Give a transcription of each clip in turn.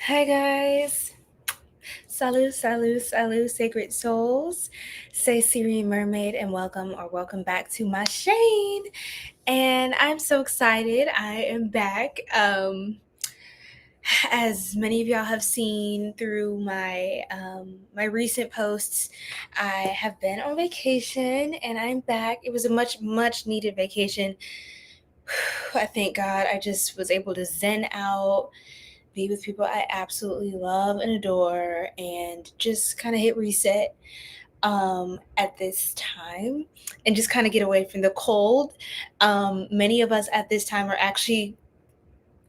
Hi guys. Salut, salut, salut, sacred souls. Say Sirian Mermaid and welcome back to my Shane. And I'm so excited. I am back. As many of y'all have seen through my recent posts, I have been on vacation and I'm back. It was a much needed vacation. I thank God I just was able to zen out, be with people I absolutely love and adore, and just kind of hit reset at this time and just kind of get away from the cold. Many of us at this time are actually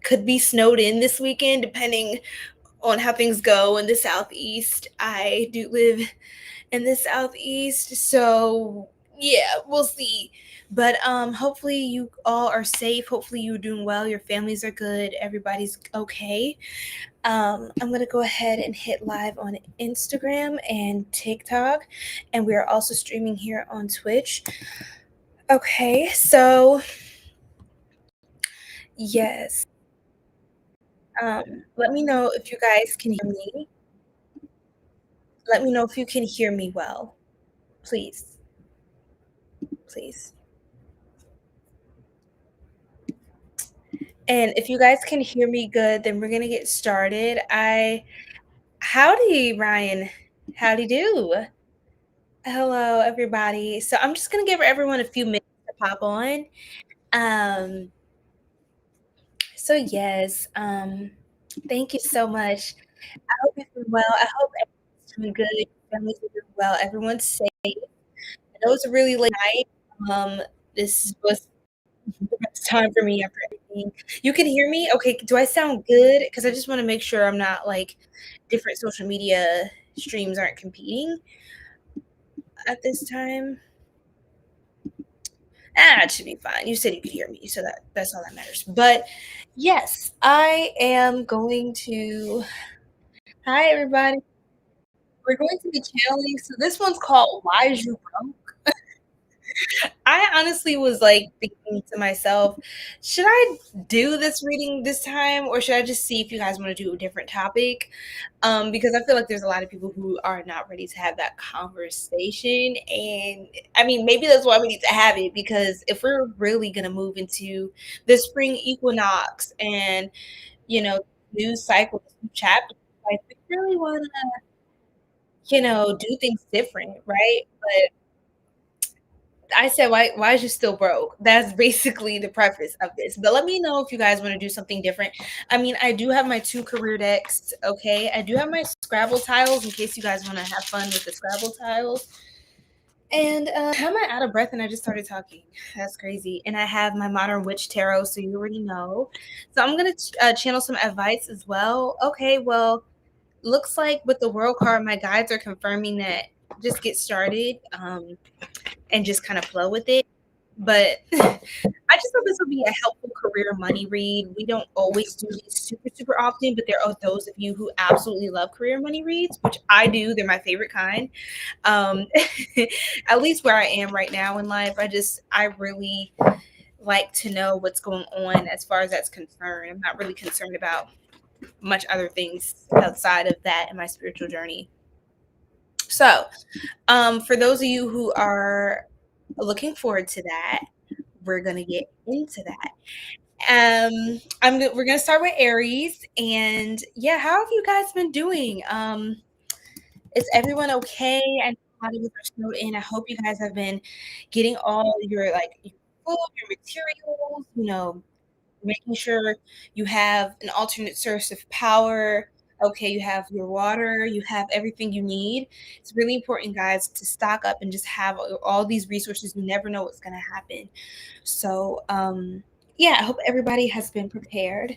could be snowed in this weekend, depending on how things go in the southeast. I do live in the southeast, so yeah, we'll see. But hopefully you all are safe. Hopefully you're doing well. Your families are good. Everybody's okay. I'm going to go ahead and hit live on Instagram and TikTok, and we are also streaming here on Twitch. Okay, so yes. Let me know if you guys can hear me. Let me know if you can hear me well, please. Please. And if you guys can hear me good, then we're going to get started. Howdy, Ryan. Howdy do. Hello, everybody. So I'm just going to give everyone a few minutes to pop on. Um, So yes, thank you so much. I hope you're doing well. I hope everyone's doing good. Your families are doing well. Everyone's safe. I know it's a really late night. This was the best time for me after everything. You can hear me? Okay, do I sound good? Because I just want to make sure I'm not like different social media streams aren't competing at this time. It should be fine. You said you could hear me, so that's all that matters. But yes, I am going to. Hi, everybody. We're going to be channeling. So this one's called "Why Is You Broke?" I honestly was like thinking to myself, should I do this reading this time, or should I just see if you guys want to do a different topic? Because I feel like there's a lot of people who are not ready to have that conversation, and I mean maybe that's why we need to have it, because if we're really gonna move into the spring equinox and new cycle, this new chapter, like we really want to do things different, right? But I said, why is you still broke? That's basically the preface of this. But let me know if you guys want to do something different. I mean, I do have my 2 career decks, okay? I do have my Scrabble tiles in case you guys want to have fun with the Scrabble tiles. And how am I out of breath and I just started talking? That's crazy. And I have my Modern Witch Tarot, so you already know. So I'm going to channel some advice as well. Okay, well, looks like with the World card, my guides are confirming that just get started and just kind of flow with it. But I just thought this would be a helpful career money read. We don't always do these super often, but there are those of you who absolutely love career money reads, which I do. They're my favorite kind. At least where I am right now in life, I really like to know what's going on as far as that's concerned. I'm not really concerned about much other things outside of that in my spiritual journey. So, for those of you who are looking forward to that, we're gonna get into that. We're gonna start with Aries, and yeah, how have you guys been doing? Is everyone okay? I know a lot of you are snowed in. I hope you guys have been getting all your your food, your materials. Making sure you have an alternate source of power. Okay, you have your water, you have everything you need. It's really important, guys, to stock up and just have all these resources. You never know what's going to happen. So, yeah, I hope everybody has been prepared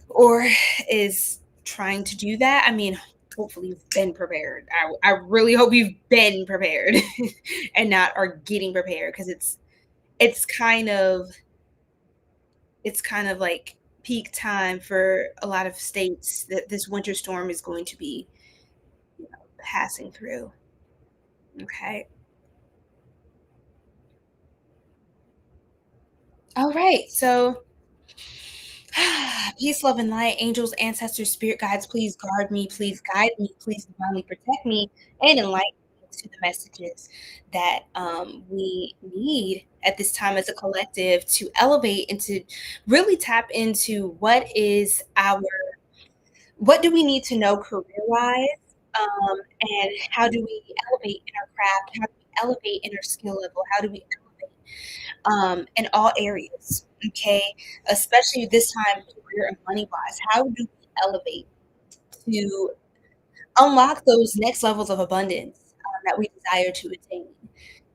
or is trying to do that. I mean, hopefully you've been prepared. I really hope you've been prepared and not are getting prepared, because it's kind of like peak time for a lot of states that this winter storm is going to be passing through. Okay. All right. So Peace, love, and light, angels, ancestors, spirit guides, please guard me, please guide me, please divinely protect me, and enlighten me to the messages that we need at this time as a collective to elevate and to really tap into what do we need to know career-wise, and how do we elevate in our craft, how do we elevate in our skill level, how do we elevate in all areas, okay? Especially this time, career and money wise. How do we elevate to unlock those next levels of abundance that we desire to attain?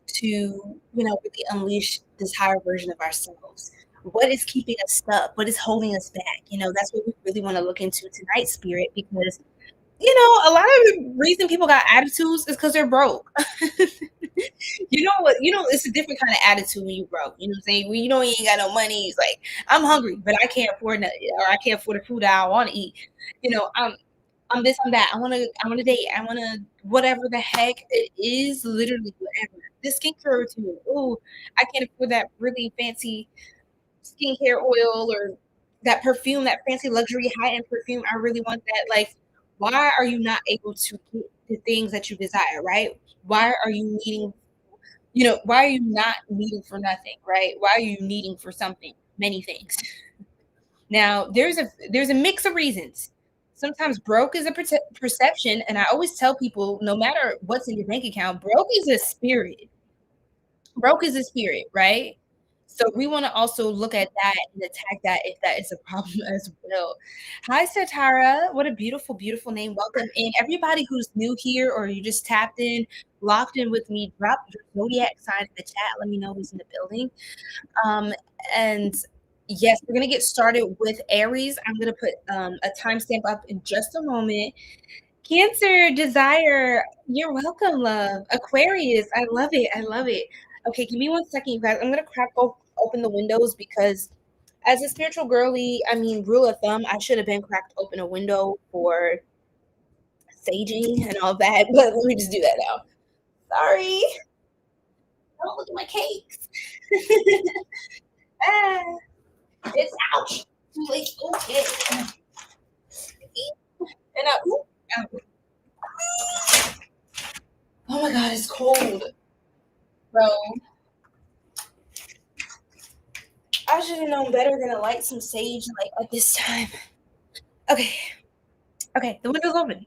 To really unleash this higher version of ourselves. What is keeping us stuck? What is holding us back? That's what we really want to look into tonight, spirit, because a lot of the reason people got attitudes is because they're broke. You know what? It's a different kind of attitude when you broke. You know what I'm saying? When you ain't got no money, it's like, I'm hungry, but I can't afford nothing, or I can't afford the food that I want to eat. I'm this, I'm that. I wanna date. I wanna whatever the heck it is, literally whatever. This skincare routine. Oh, I can't afford that really fancy skincare oil or that perfume, that fancy luxury high-end perfume. I really want that. Like, why are you not able to get the things that you desire, right? Why are you needing, why are you not needing for nothing, right? Why are you needing for something? Many things. Now, there's a mix of reasons. Sometimes broke is a perception, and I always tell people, no matter what's in your bank account, broke is a spirit. Broke is a spirit, right? So we want to also look at that and attack that if that is a problem as well. Hi, Satara. What a beautiful, beautiful name. Welcome in. Everybody who's new here or you just tapped in, locked in with me, drop your zodiac sign in the chat. Let me know who's in the building. And yes, we're going to get started with Aries. I'm going to put a timestamp up in just a moment. Cancer, desire, you're welcome, love. Aquarius, I love it. I love it. Okay, give me 1 second, you guys. I'm going to crack open the windows because as a spiritual girly, rule of thumb, I should have been cracked open a window for saging and all that, but let me just do that now. Sorry. Don't look at my cakes. It's ouch. Like, okay. And oh my god, it's cold. Bro. I should have known better than to light some sage at this time. Okay, the window's open.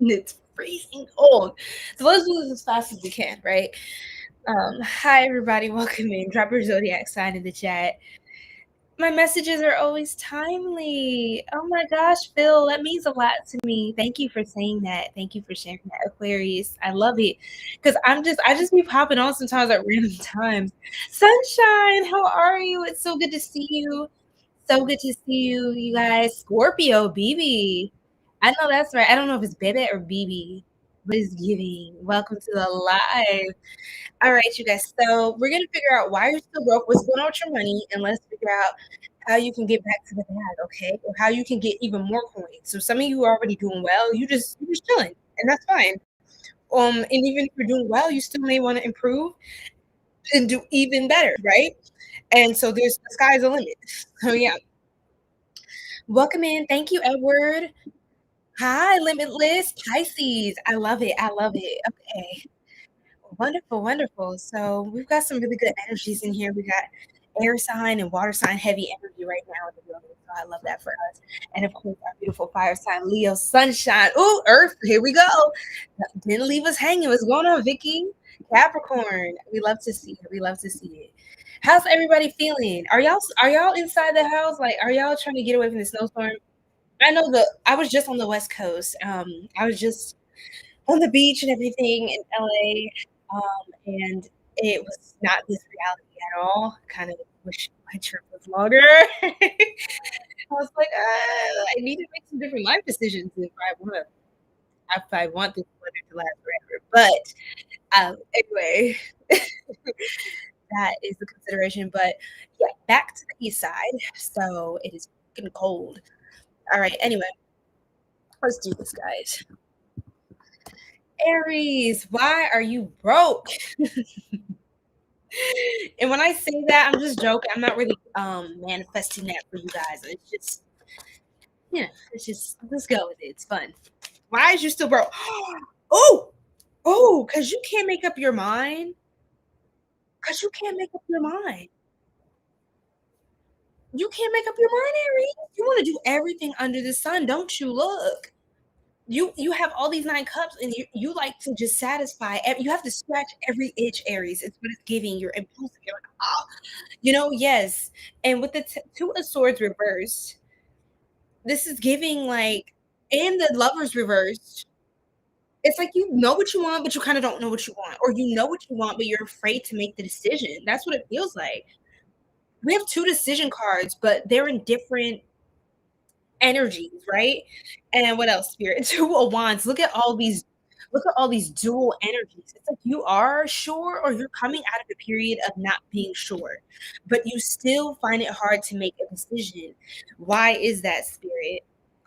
It's freezing cold. So let's do this as fast as we can, right? Hi everybody, welcome in. Drop your zodiac sign in the chat. My messages are always timely. Oh my gosh, Phil, that means a lot to me. Thank you for saying that. Thank you for sharing that, Aquarius. I love it. Because I just be popping on sometimes at random times. Sunshine, how are you? It's so good to see you. So good to see you, you guys. Scorpio, BB. I know that's right. I don't know if it's Bebe or BB, but it's giving. Welcome to the live. All right, you guys. So we're gonna figure out why you're still broke, what's going on with your money, and let's figure out how you can get back to the bag, okay? Or how you can get even more coins. So some of you are already doing well, you're just chilling, and that's fine. And even if you're doing well, you still may want to improve and do even better, right? And so the sky's the limit. So yeah. Welcome in. Thank you, Edward. Hi, Limitless Pisces. I love it. I love it. Okay. Wonderful, wonderful. So we've got some really good energies in here. We got air sign and water sign heavy energy right now in the building. So I love that for us. And of course, our beautiful fire sign, Leo, sunshine. Ooh, Earth, here we go. Didn't leave us hanging. What's going on, Vicky? Capricorn. We love to see it. We love to see it. How's everybody feeling? Are y'all inside the house? Like, are y'all trying to get away from the snowstorm? I was just on the West Coast. I was just on the beach and everything in LA. And it was not this reality at all. Kind of wish my trip was longer. I was like, I need to make some different life decisions if I want this weather to last forever. But anyway, that is the consideration. But yeah, back to the east side. So it is fucking cold. All right. Anyway, let's do this, guys. Aries, why are you broke? And when I say that, I'm just joking. I'm not really manifesting that for you guys. It's just, it's just, let's go with it. It's fun. Why is you still broke? Oh, oh, because you can't make up your mind. Because you can't make up your mind. You can't make up your mind, Aries. You want to do everything under the sun, don't you? Look. You have all these 9 cups, and you like to just satisfy. You have to scratch every itch, Aries. It's what it's giving. You're impulsive. You're like, oh, yes. And with the 2 of Swords reversed, this is giving like, and the Lovers reversed. It's like you know what you want, but you kind of don't know what you want, or you know what you want, but you're afraid to make the decision. That's what it feels like. We have 2 decision cards, but they're in different energies, right? And what else, Spirit? 2 of Wands. Look at all these dual energies. It's like you are sure, or you're coming out of a period of not being sure, but you still find it hard to make a decision. Why is that, Spirit?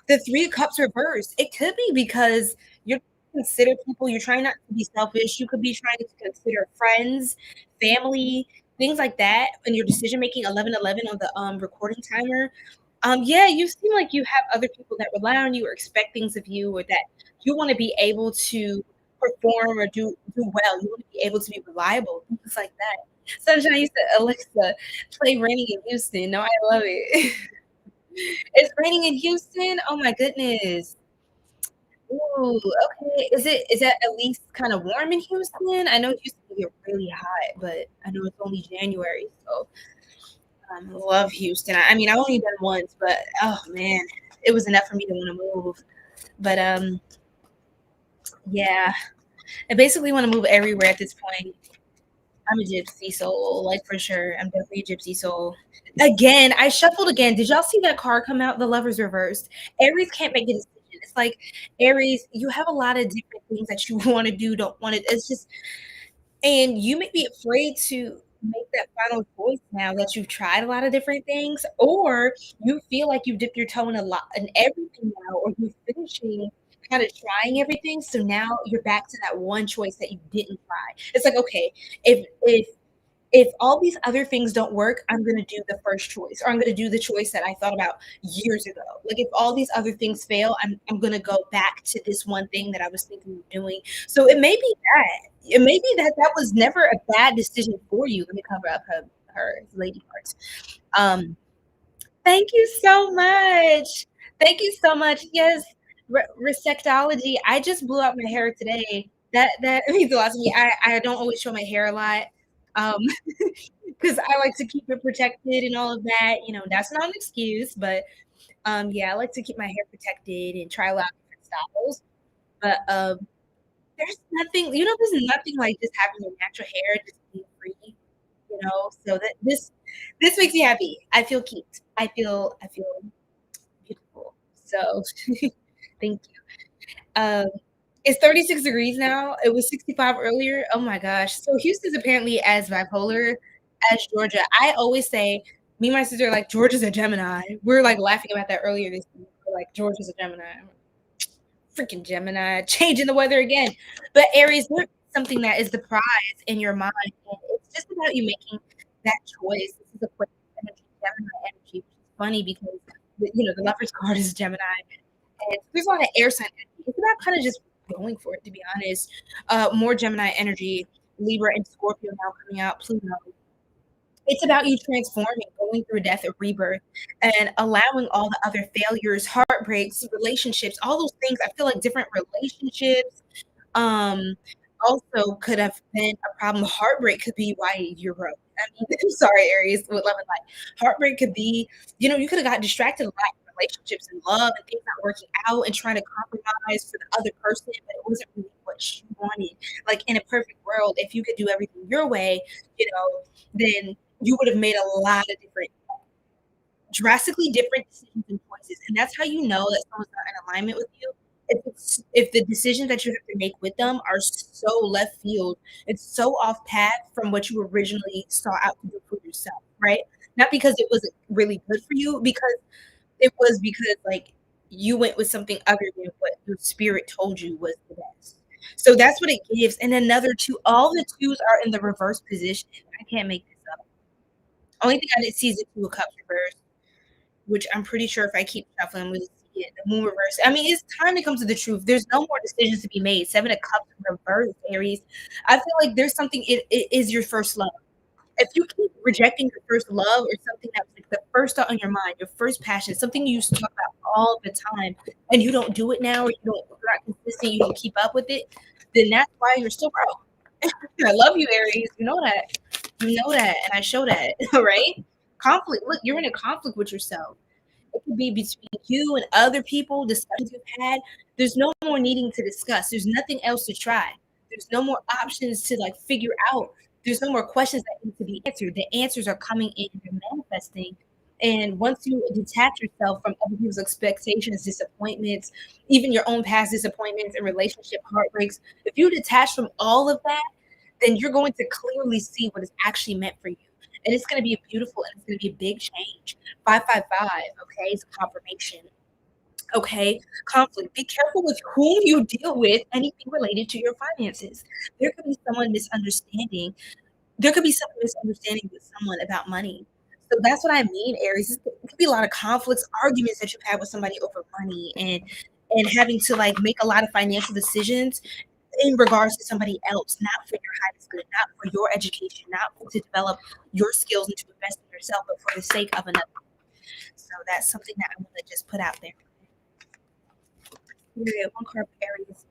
The 3 of Cups reversed. It could be because you're consider people, you're trying not to be selfish. You could be trying to consider friends, family, things like that, and your decision making. 11:11 on the recording timer. Yeah, you seem like you have other people that rely on you or expect things of you, or that you want to be able to perform or do well. You want to be able to be reliable, things like that. Sunshine, you said, Alexa, play Raining in Houston. No, I love it. It's raining in Houston. Oh my goodness. Ooh, okay. Is that at least kind of warm in Houston? I know it used to get really hot, but I know it's only January, so love Houston. I mean, I've only been once, but oh man, it was enough for me to want to move. But yeah, I basically want to move everywhere at this point. I'm a gypsy soul, like for sure. I'm definitely a gypsy soul. Again, I shuffled again. Did y'all see that card come out? The Lovers reversed. Aries can't make a decision. It's like, Aries, you have a lot of different things that you want to do, don't want to. It's just, and you may be afraid to make that final choice now that you've tried a lot of different things, or you feel like you've dipped your toe in a lot in everything now, or you're finishing kind of trying everything. So now you're back to that one choice that you didn't try. It's like, okay, if all these other things don't work, I'm gonna do the first choice, or I'm gonna do the choice that I thought about years ago. Like if all these other things fail, I'm gonna go back to this one thing that I was thinking of doing. So it may be that. It may be that that was never a bad decision for you. Let me cover up her lady parts. Um, Thank you so much. Thank you so much. Yes, resectology. I just blew out my hair today. That means a lot to me. I don't always show my hair a lot, um, because I like to keep it protected and all of that. That's not an excuse, but yeah, I like to keep my hair protected and try a lot of different styles. But there's nothing like just having your natural hair, just being free. So that this makes me happy. I feel cute. I feel beautiful. So thank you. Um, it's 36 degrees now. It was 65 earlier. Oh my gosh. So Houston's apparently as bipolar as Georgia. I always say, me and my sister are like, Georgia's a Gemini. We're like laughing about that earlier this week. We're like, Georgia's a Gemini. Freaking Gemini, changing the weather again. But Aries, there's something that is the prize in your mind. And it's just about you making that choice. This is Aquarius energy, Gemini energy, which is funny because the Lover's card is Gemini. And there's a lot of air sign energy. It's about kind of just going for it, to be honest. More Gemini energy, Libra and Scorpio now coming out, Pluto. It's about you transforming, going through death or rebirth, and allowing all the other failures, heartbreaks, relationships, all those things. I feel like different relationships um also could have been a problem. Heartbreak could be why you're broke. I mean, I'm sorry, Aries, with love and light. Heartbreak could be, you could have got distracted a lot in relationships and love and things not working out and trying to compromise for the other person, but it wasn't really what you wanted. Like in a perfect world, if you could do everything your way, then you would have made a lot of different, drastically different decisions and choices. And that's how you know that someone's not in alignment with you. If the decisions that you have to make with them are so left field, it's so off path from what you originally saw out to do for yourself, right? Not because it wasn't really good for you, because like you went with something other than what your spirit told you was the best. So that's what it gives. And another two, all the twos are in the reverse position. I can't make this up. Only thing I didn't see is the Two of Cups reversed, which I'm pretty sure if I keep shuffling, I'm gonna see it. The Moon reverse. I mean, it's time to come to the truth. There's no more decisions to be made. Seven of Cups reversed, Aries. I feel like there's something. It is your first love. If you keep rejecting your first love or something that was like the first thought on your mind, your first passion, something you used to talk about all the time, and you don't do it now, or you're not consistent, you don't keep up with it, then that's why you're still broke. I love you, Aries. You know that. You know that, and I show that. All right. Conflict. Look, you're in a conflict with yourself. It could be between you and other people, discussions you've had. There's no more needing to discuss. There's nothing else to try. There's no more options to like figure out. There's no more questions that need to be answered. The answers are coming in, they're manifesting. And once you detach yourself from other people's expectations, disappointments, even your own past disappointments and relationship heartbreaks, if you detach from all of that, then you're going to clearly see what is actually meant for you. And it's going to be beautiful and it's going to be a big change. 555, okay, is confirmation. Okay, conflict. Be careful with whom you deal with, anything related to your finances. There could be someone misunderstanding. There could be some misunderstanding with someone about money. So that's what I mean, Aries. It could be a lot of conflicts, arguments that you've had with somebody over money and having to like make a lot of financial decisions in regards to somebody else, not for your highest good, not for your education, not to develop your skills and to invest in yourself, but for the sake of another. So that's something that I want to just put out there. Yeah, one card for Aries.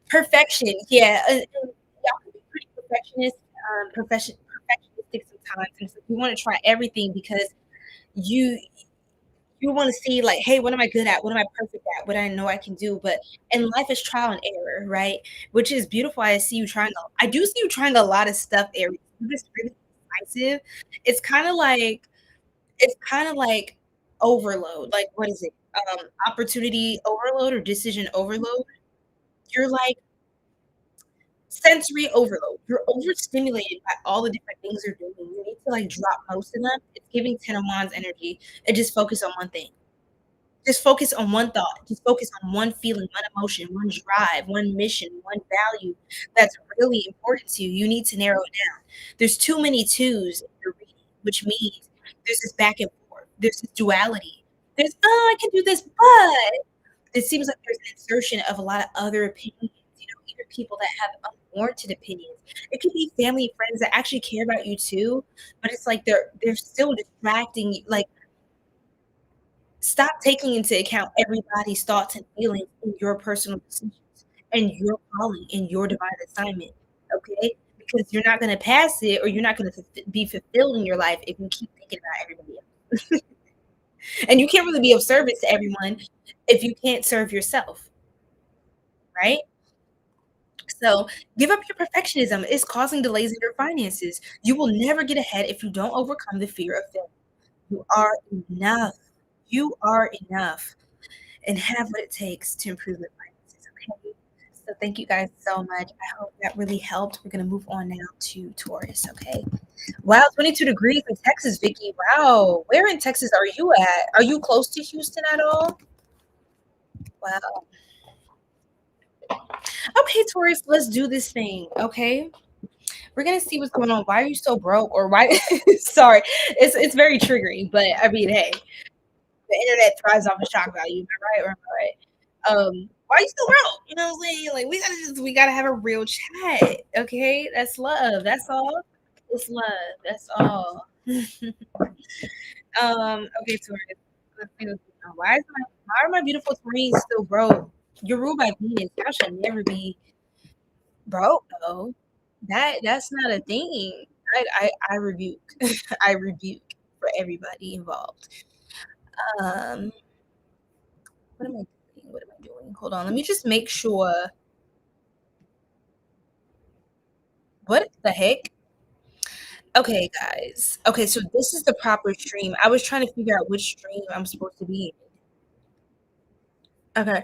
Perfection. Yeah. Y'all can be pretty perfectionistic sometimes. And so you want to try everything because you you want to see like, hey, what am I good at? What am I perfect at? What I know I can do. But and life is trial and error, right? Which is beautiful. I do see you trying a lot of stuff, Aries. You're just really decisive. It's kind of like it's kind of like overload. Like what is it? Opportunity overload or decision overload. You're like sensory overload. You're overstimulated by all the different things you're doing. You need to like drop most of them. It's giving Ten of Wands energy and just focus on one thing. Just focus on one thought. Just focus on one feeling, one emotion, one drive, one mission, one value that's really important to you. You need to narrow it down. There's too many twos in your reading, which means there's this back and forth. There's this duality. There's, oh, I can do this, but it seems like there's an insertion of a lot of other opinions, even people that have unwarranted opinions. It could be family and friends that actually care about you too, but it's like they're still distracting you. Like stop taking into account everybody's thoughts and feelings in your personal decisions and your calling and your divine assignment. Okay? Because you're not gonna pass it or you're not gonna be fulfilled in your life if you keep thinking about everybody else. And you can't really be of service to everyone if you can't serve yourself, right? So give up your perfectionism. It's causing delays in your finances. You will never get ahead if you don't overcome the fear of failure. You are enough. You are enough and have what it takes to improve your finances. Okay. So thank you guys so much. I hope that really helped. We're gonna move on now to Taurus. Okay. Wow, 22 degrees in Texas, Vicky. Wow. Where in Texas are you at? Are you close to Houston at all? Wow. Okay, Taurus, let's do this thing. Okay. We're gonna see what's going on. Why are you so broke? Or why sorry. It's very triggering, but I mean, hey, the internet thrives off of shock value. Am I right or am I right? Why are you so broke? You know what I'm saying? Like we gotta have a real chat. Okay. That's love. That's all. It's love. That's all. Okay, Taurus. Let's see what's going on. Why are my beautiful Taurines still broke? You're ruled by Venus. Y'all should never be broke though. That's not a thing. I rebuke. I rebuke for everybody involved. Um, what am I doing? What am I doing? Hold on. Let me just make sure. What the heck? Okay, guys. Okay, so this is the proper stream. I was trying to figure out which stream I'm supposed to be in. Okay.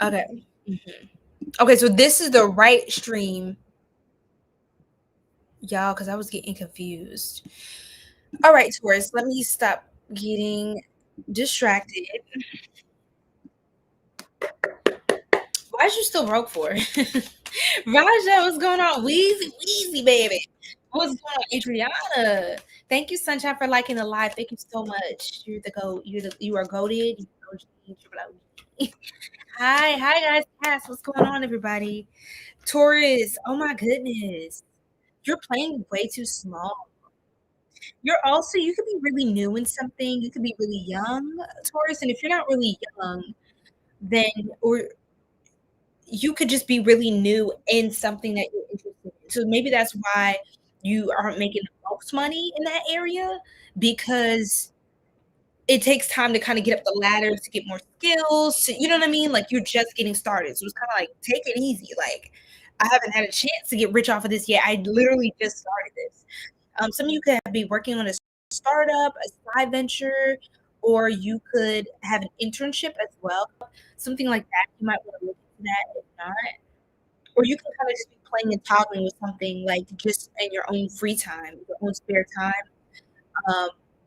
Okay. Mhm. Okay, so this is the right stream, y'all, because I was getting confused. All right, Taurus, let me stop getting distracted. Why is you still broke for? Raja, what's going on? Wheezy, baby. What's going on, Adriana? Thank you, Sunshine, for liking the live. Thank you so much. You're the goat. You are goated. Hi guys. Cass, what's going on, everybody? Taurus. Oh my goodness, you're playing way too small. You could be really new in something. You could be really young, Taurus, and if you're not really young, then or you could just be really new in something that you're interested in. So maybe that's why you aren't making the most money in that area because it takes time to kind of get up the ladder to get more skills. You know what I mean? Like you're just getting started. So it's kind of like take it easy. Like I haven't had a chance to get rich off of this yet. I literally just started this. Some of you could be working on a startup, a side venture, or you could have an internship as well. Something like that. You might want to look into that if not. Or you can kind of just be playing and toggling with something like just in your own free time, your own spare time.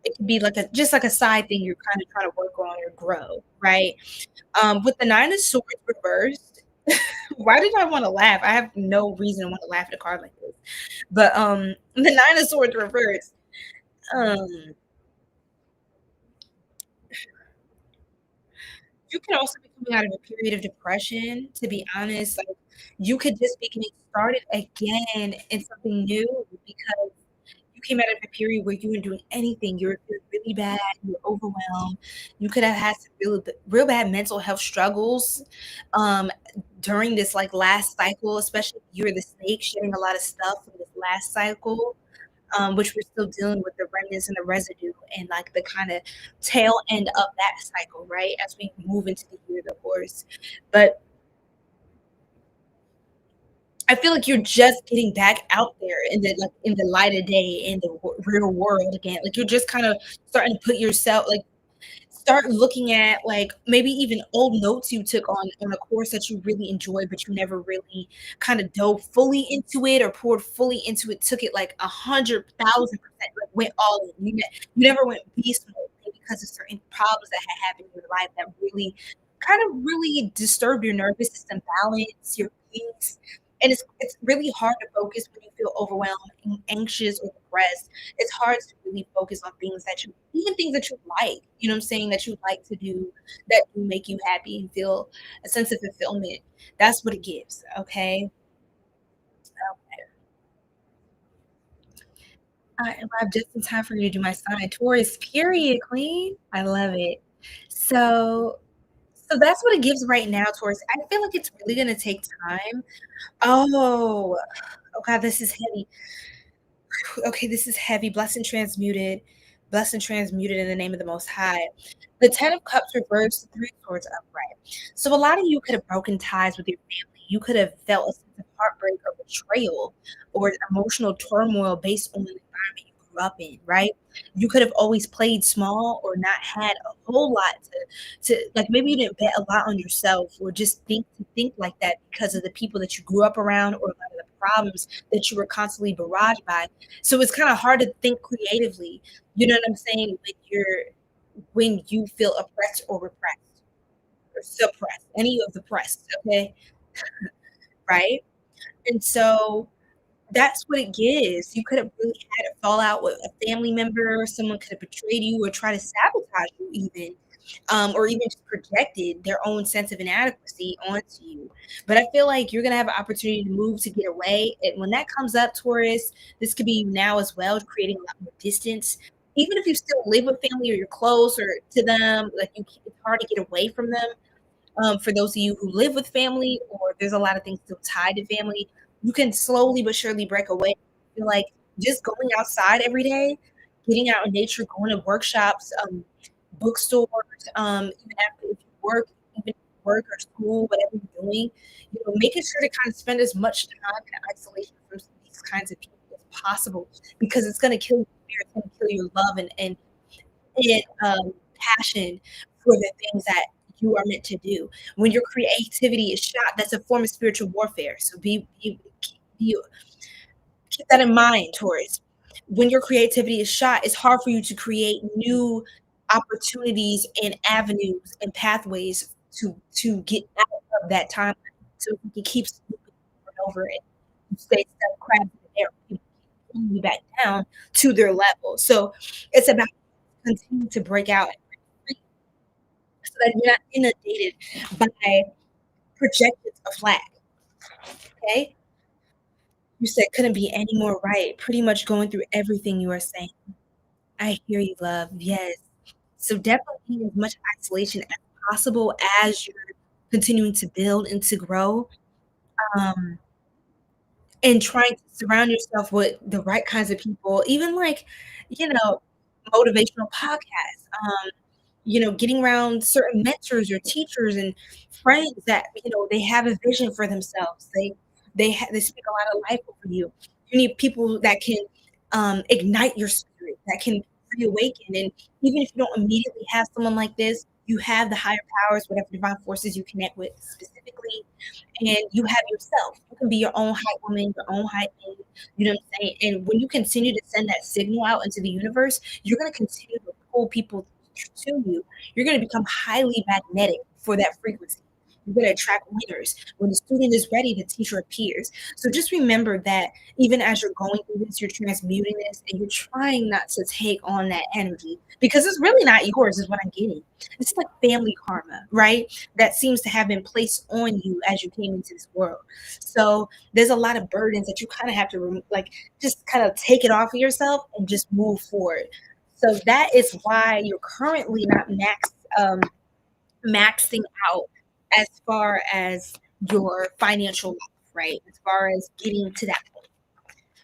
It could be like a side thing you're kind of trying to work on or grow, right? With the Nine of Swords reversed, why did I want to laugh? I have no reason to want to laugh at a card like this. But the Nine of Swords reversed. Um, you could also be coming out of a period of depression, to be honest. Like you could just be getting started again in something new because you came out of a period where you weren't doing anything. You were feeling really bad. You were overwhelmed. You could have had some real bad mental health struggles during this like last cycle, especially if you were the snake shedding a lot of stuff from this last cycle, which we're still dealing with the remnants and the residue and like the kind of tail end of that cycle, right? As we move into the year, of course. But I feel like you're just getting back out there in the light of day in the real world again. Like you're just kind of starting to put yourself like start looking at like maybe even old notes you took on a course that you really enjoyed, but you never really kind of dove fully into it or poured fully into it, took it like 100,000%, like went all in. You never went beast mode maybe because of certain problems that had happened in your life that really kind of really disturbed your nervous system balance, your peace. And it's really hard to focus when you feel overwhelmed, anxious, or depressed. It's hard to really focus on things that you even things that you like, you know what I'm saying, that you like to do that do make you happy and feel a sense of fulfillment. That's what it gives. Okay. I arrived just in time for you to do my sign. Taurus, period, queen. I love it. So so that's what it gives right now, Taurus. I feel like it's really gonna take time. Oh, oh God, this is heavy. Okay, this is heavy. Blessed and transmuted in the name of the Most High. The Ten of Cups reversed, the Three of Swords upright. So a lot of you could have broken ties with your family. You could have felt a sense of heartbreak or betrayal or emotional turmoil based on the environment you grew up in, right? You could have always played small or not had a whole lot to like maybe you didn't bet a lot on yourself or just think like that because of the people that you grew up around or a lot of the problems that you were constantly barraged by. So it's kind of hard to think creatively. You know what I'm saying? When you feel oppressed or repressed or suppressed, any of the pressed, okay? Right? And so that's what it gives. You could have really had a fallout with a family member, someone could have betrayed you or try to sabotage you even, or even just projected their own sense of inadequacy onto you. But I feel like you're gonna have an opportunity to move to get away. And when that comes up, Taurus, this could be now as well, creating a lot more distance. Even if you still live with family or you're close or to them, like it's hard to get away from them. For those of you who live with family or there's a lot of things still tied to family, you can slowly but surely break away. I feel like just going outside every day, getting out in nature, going to workshops, bookstores, even after if you work, even work or school, whatever you're doing, making sure to kind of spend as much time in isolation from these kinds of people as possible because it's going to kill your spirit, it's going to kill your love and passion for the things that you are meant to do. When your creativity is shot, that's a form of spiritual warfare. So be keep that in mind, Taurus. When your creativity is shot, it's hard for you to create new opportunities and avenues and pathways to get out of that time. So you can keep over and over and stay stuck crabs in the air. pulling you back down to their level. So it's about continuing to break out and break free so that you're not inundated by projections of lack. Okay. You said couldn't be any more right. Pretty much going through everything you are saying. I hear you, love. Yes. So definitely be as much isolation as possible as you're continuing to build and to grow. Um, and trying to surround yourself with the right kinds of people, even like, you know, motivational podcasts, getting around certain mentors or teachers and friends that, they have a vision for themselves. They speak a lot of life over you. You need people that can ignite your spirit, that can reawaken. And even if you don't immediately have someone like this, you have the higher powers, whatever divine forces you connect with specifically, and you have yourself. You can be your own hype woman, your own hype man. You know what I'm saying? And when you continue to send that signal out into the universe, you're going to continue to pull people to you. You're going to become highly magnetic for that frequency. You're going to attract winners. When the student is ready, the teacher appears. So just remember that even as you're going through this, you're transmuting this and you're trying not to take on that energy because it's really not yours, is what I'm getting. It's like family karma, right? That seems to have been placed on you as you came into this world. So there's a lot of burdens that you kind of have to just kind of take it off of yourself and just move forward. So that is why you're currently not maxing out as far as your financial life, right? As far as getting to that point.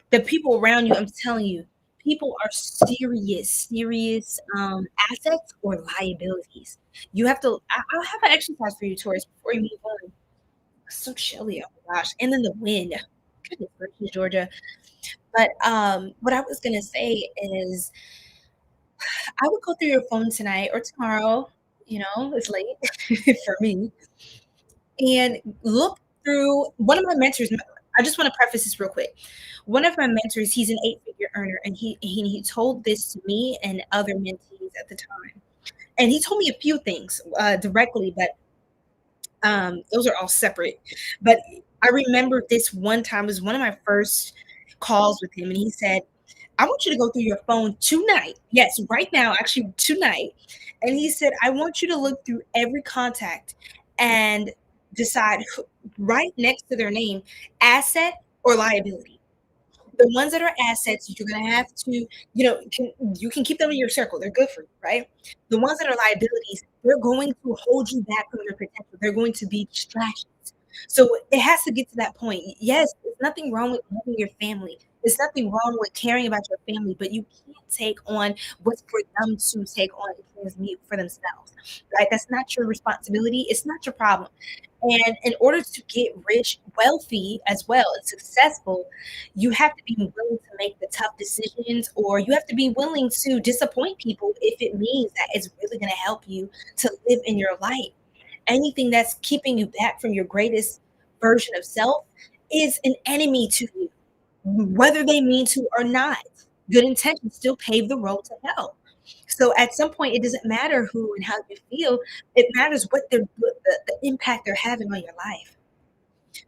The people around you, I'm telling you, people are serious assets or liabilities. You have to, I'll have an exercise for you, Taurus, before you move on. It's so chilly, oh my gosh. And then the wind. Goodness gracious, Georgia. But what I was gonna say is I would go through your phone tonight or tomorrow, it's late for me, and look through one of my mentors. I just want to preface this real quick. One of my mentors, he's an eight-figure earner, and he told this to me and other mentees at the time. And he told me a few things directly, but those are all separate. But I remember this one time, it was one of my first calls with him, and he said, I want you to go through your phone tonight. Yes, right now, actually tonight. And he said, I want you to look through every contact and decide right next to their name, asset or liability. The ones that are assets, you're going to have to, you can keep them in your circle. They're good for you, right? The ones that are liabilities, they're going to hold you back from your potential. They're going to be distractions. So it has to get to that point. Yes, there's nothing wrong with loving your family. There's nothing wrong with caring about your family, but you can't take on what's for them to take on and transmute for themselves. Right? That's not your responsibility. It's not your problem. And in order to get rich, wealthy as well, and successful, you have to be willing to make the tough decisions, or you have to be willing to disappoint people if it means that it's really going to help you to live in your light. Anything that's keeping you back from your greatest version of self is an enemy to you, whether they mean to or not. Good intentions still pave the road to hell. So at some point, it doesn't matter who and how you feel. It matters what the impact they're having on your life.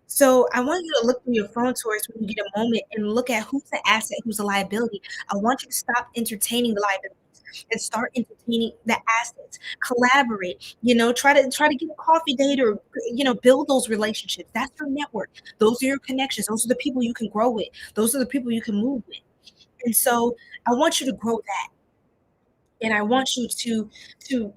So I want you to look through your phone towards when you get a moment and look at who's the asset, who's a liability. I want you to stop entertaining the liabilities and start entertaining the assets. Collaborate. Try to get a coffee date or build those relationships. That's your network. Those are your connections. Those are the people you can grow with. Those are the people you can move with. And so I want you to grow that. And I want you to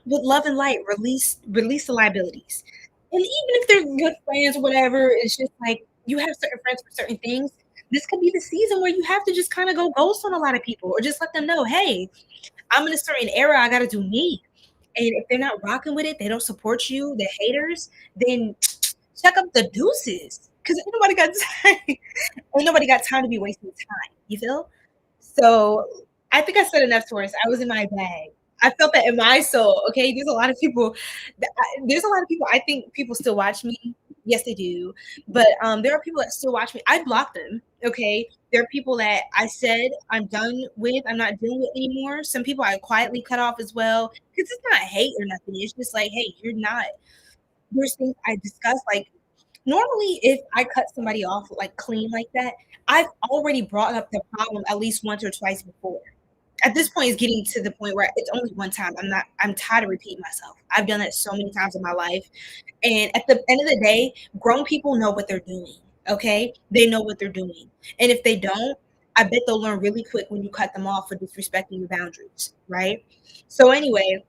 with love and light release the liabilities. And even if they're good friends or whatever, it's just like you have certain friends for certain things. This could be the season where you have to just kind of go ghost on a lot of people or just let them know, hey, I'm in a certain era, I gotta do me. And if they're not rocking with it, they don't support you, they're haters, then check up the deuces. Cause ain't nobody got time to be wasting time. You feel? So I think I said enough, Taurus. I was in my bag. I felt that in my soul. Okay, there's a lot of people. There's a lot of people. I think people still watch me. Yes, they do. But there are people that still watch me. I blocked them. Okay, there are people that I said I'm done with. I'm not dealing with anymore. Some people I quietly cut off as well because it's not hate or nothing. It's just like, hey, you're not. There's things I discussed like Normally, if I cut somebody off like clean like that, I've already brought up the problem at least once or twice before. At this point, it's getting to the point where it's only one time. I'm tired of repeating myself. I've done it so many times in my life. And at the end of the day, grown people know what they're doing. Okay? They know what they're doing. And if they don't, I bet they'll learn really quick when you cut them off for disrespecting your boundaries. Right? So anyway,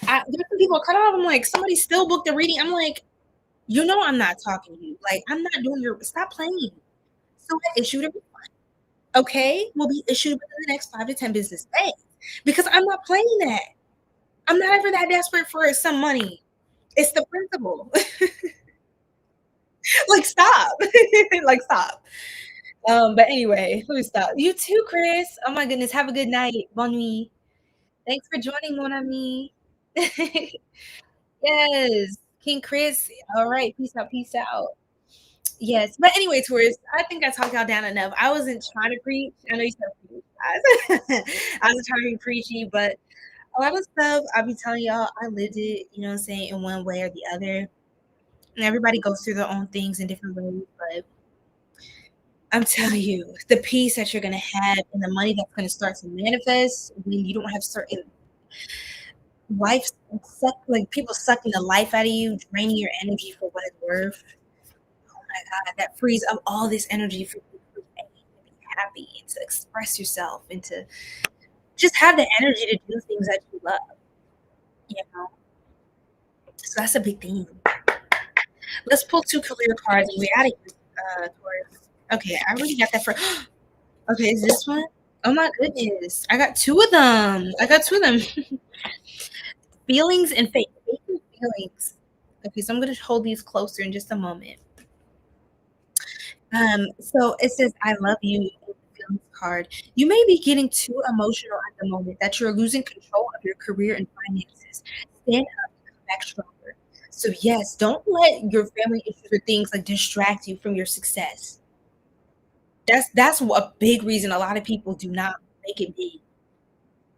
there's some people cut off. I'm like, somebody still booked a reading. I'm like, you know, I'm not talking to you. Like, I'm not doing your, stop playing. So I issued a refund. Okay? Will be issued within the next 5 to 10 business days because I'm not playing that. I'm not ever that desperate for some money. It's the principle. Like, stop. Like, stop. But anyway, let me stop. You too, Chris. Oh my goodness. Have a good night. Bonne nuit. Thanks for joining, mon ami. Yes. King Chris. All right. Peace out. Peace out. Yes. But anyway, Taurus, I think I talked y'all down enough. I wasn't trying to preach. I know you said preach, guys. I wasn't trying to be preachy, but a lot of stuff I'll be telling y'all, I lived it, you know what I'm saying, in one way or the other. And everybody goes through their own things in different ways, but I'm telling you, the peace that you're gonna have and the money that's gonna start to manifest when you don't have certain life like people sucking the life out of you, draining your energy for what it's worth. Oh my god, that frees up all this energy for you to be happy and to express yourself and to just have the energy to do things that you love. You know? So that's a big thing. Let's pull 2 career cards and we're out of here. Okay, I already got that for. Okay, is this one? Oh my goodness, I got 2 of them. Feelings and faith. Faith and feelings. Okay, so I'm gonna hold these closer in just a moment. So it says, "I love you." Feelings card. You may be getting too emotional at the moment that you're losing control of your career and finances. Stand up and come back stronger. So yes, don't let your family issues or things like distract you from your success. That's a big reason a lot of people do not make it big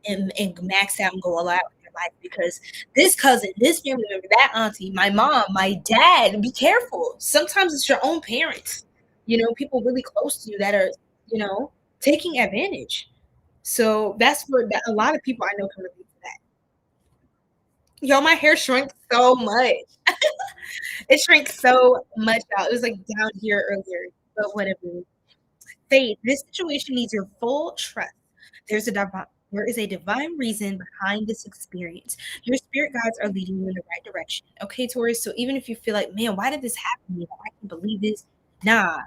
and max out and go all out in their life because this cousin, this family member, that auntie, my mom, my dad, be careful. Sometimes it's your own parents, you know, people really close to you that are, you know, taking advantage. So that's where a lot of people I know can relate to that. Yo, my hair shrunk so much. It shrank so much out. It was like down here earlier, but whatever. Faith, this situation needs your full trust. There is a divine reason behind this experience. Your spirit guides are leading you in the right direction. Okay, Taurus. So even if you feel like, man, why did this happen to me? I can't believe this. Nah,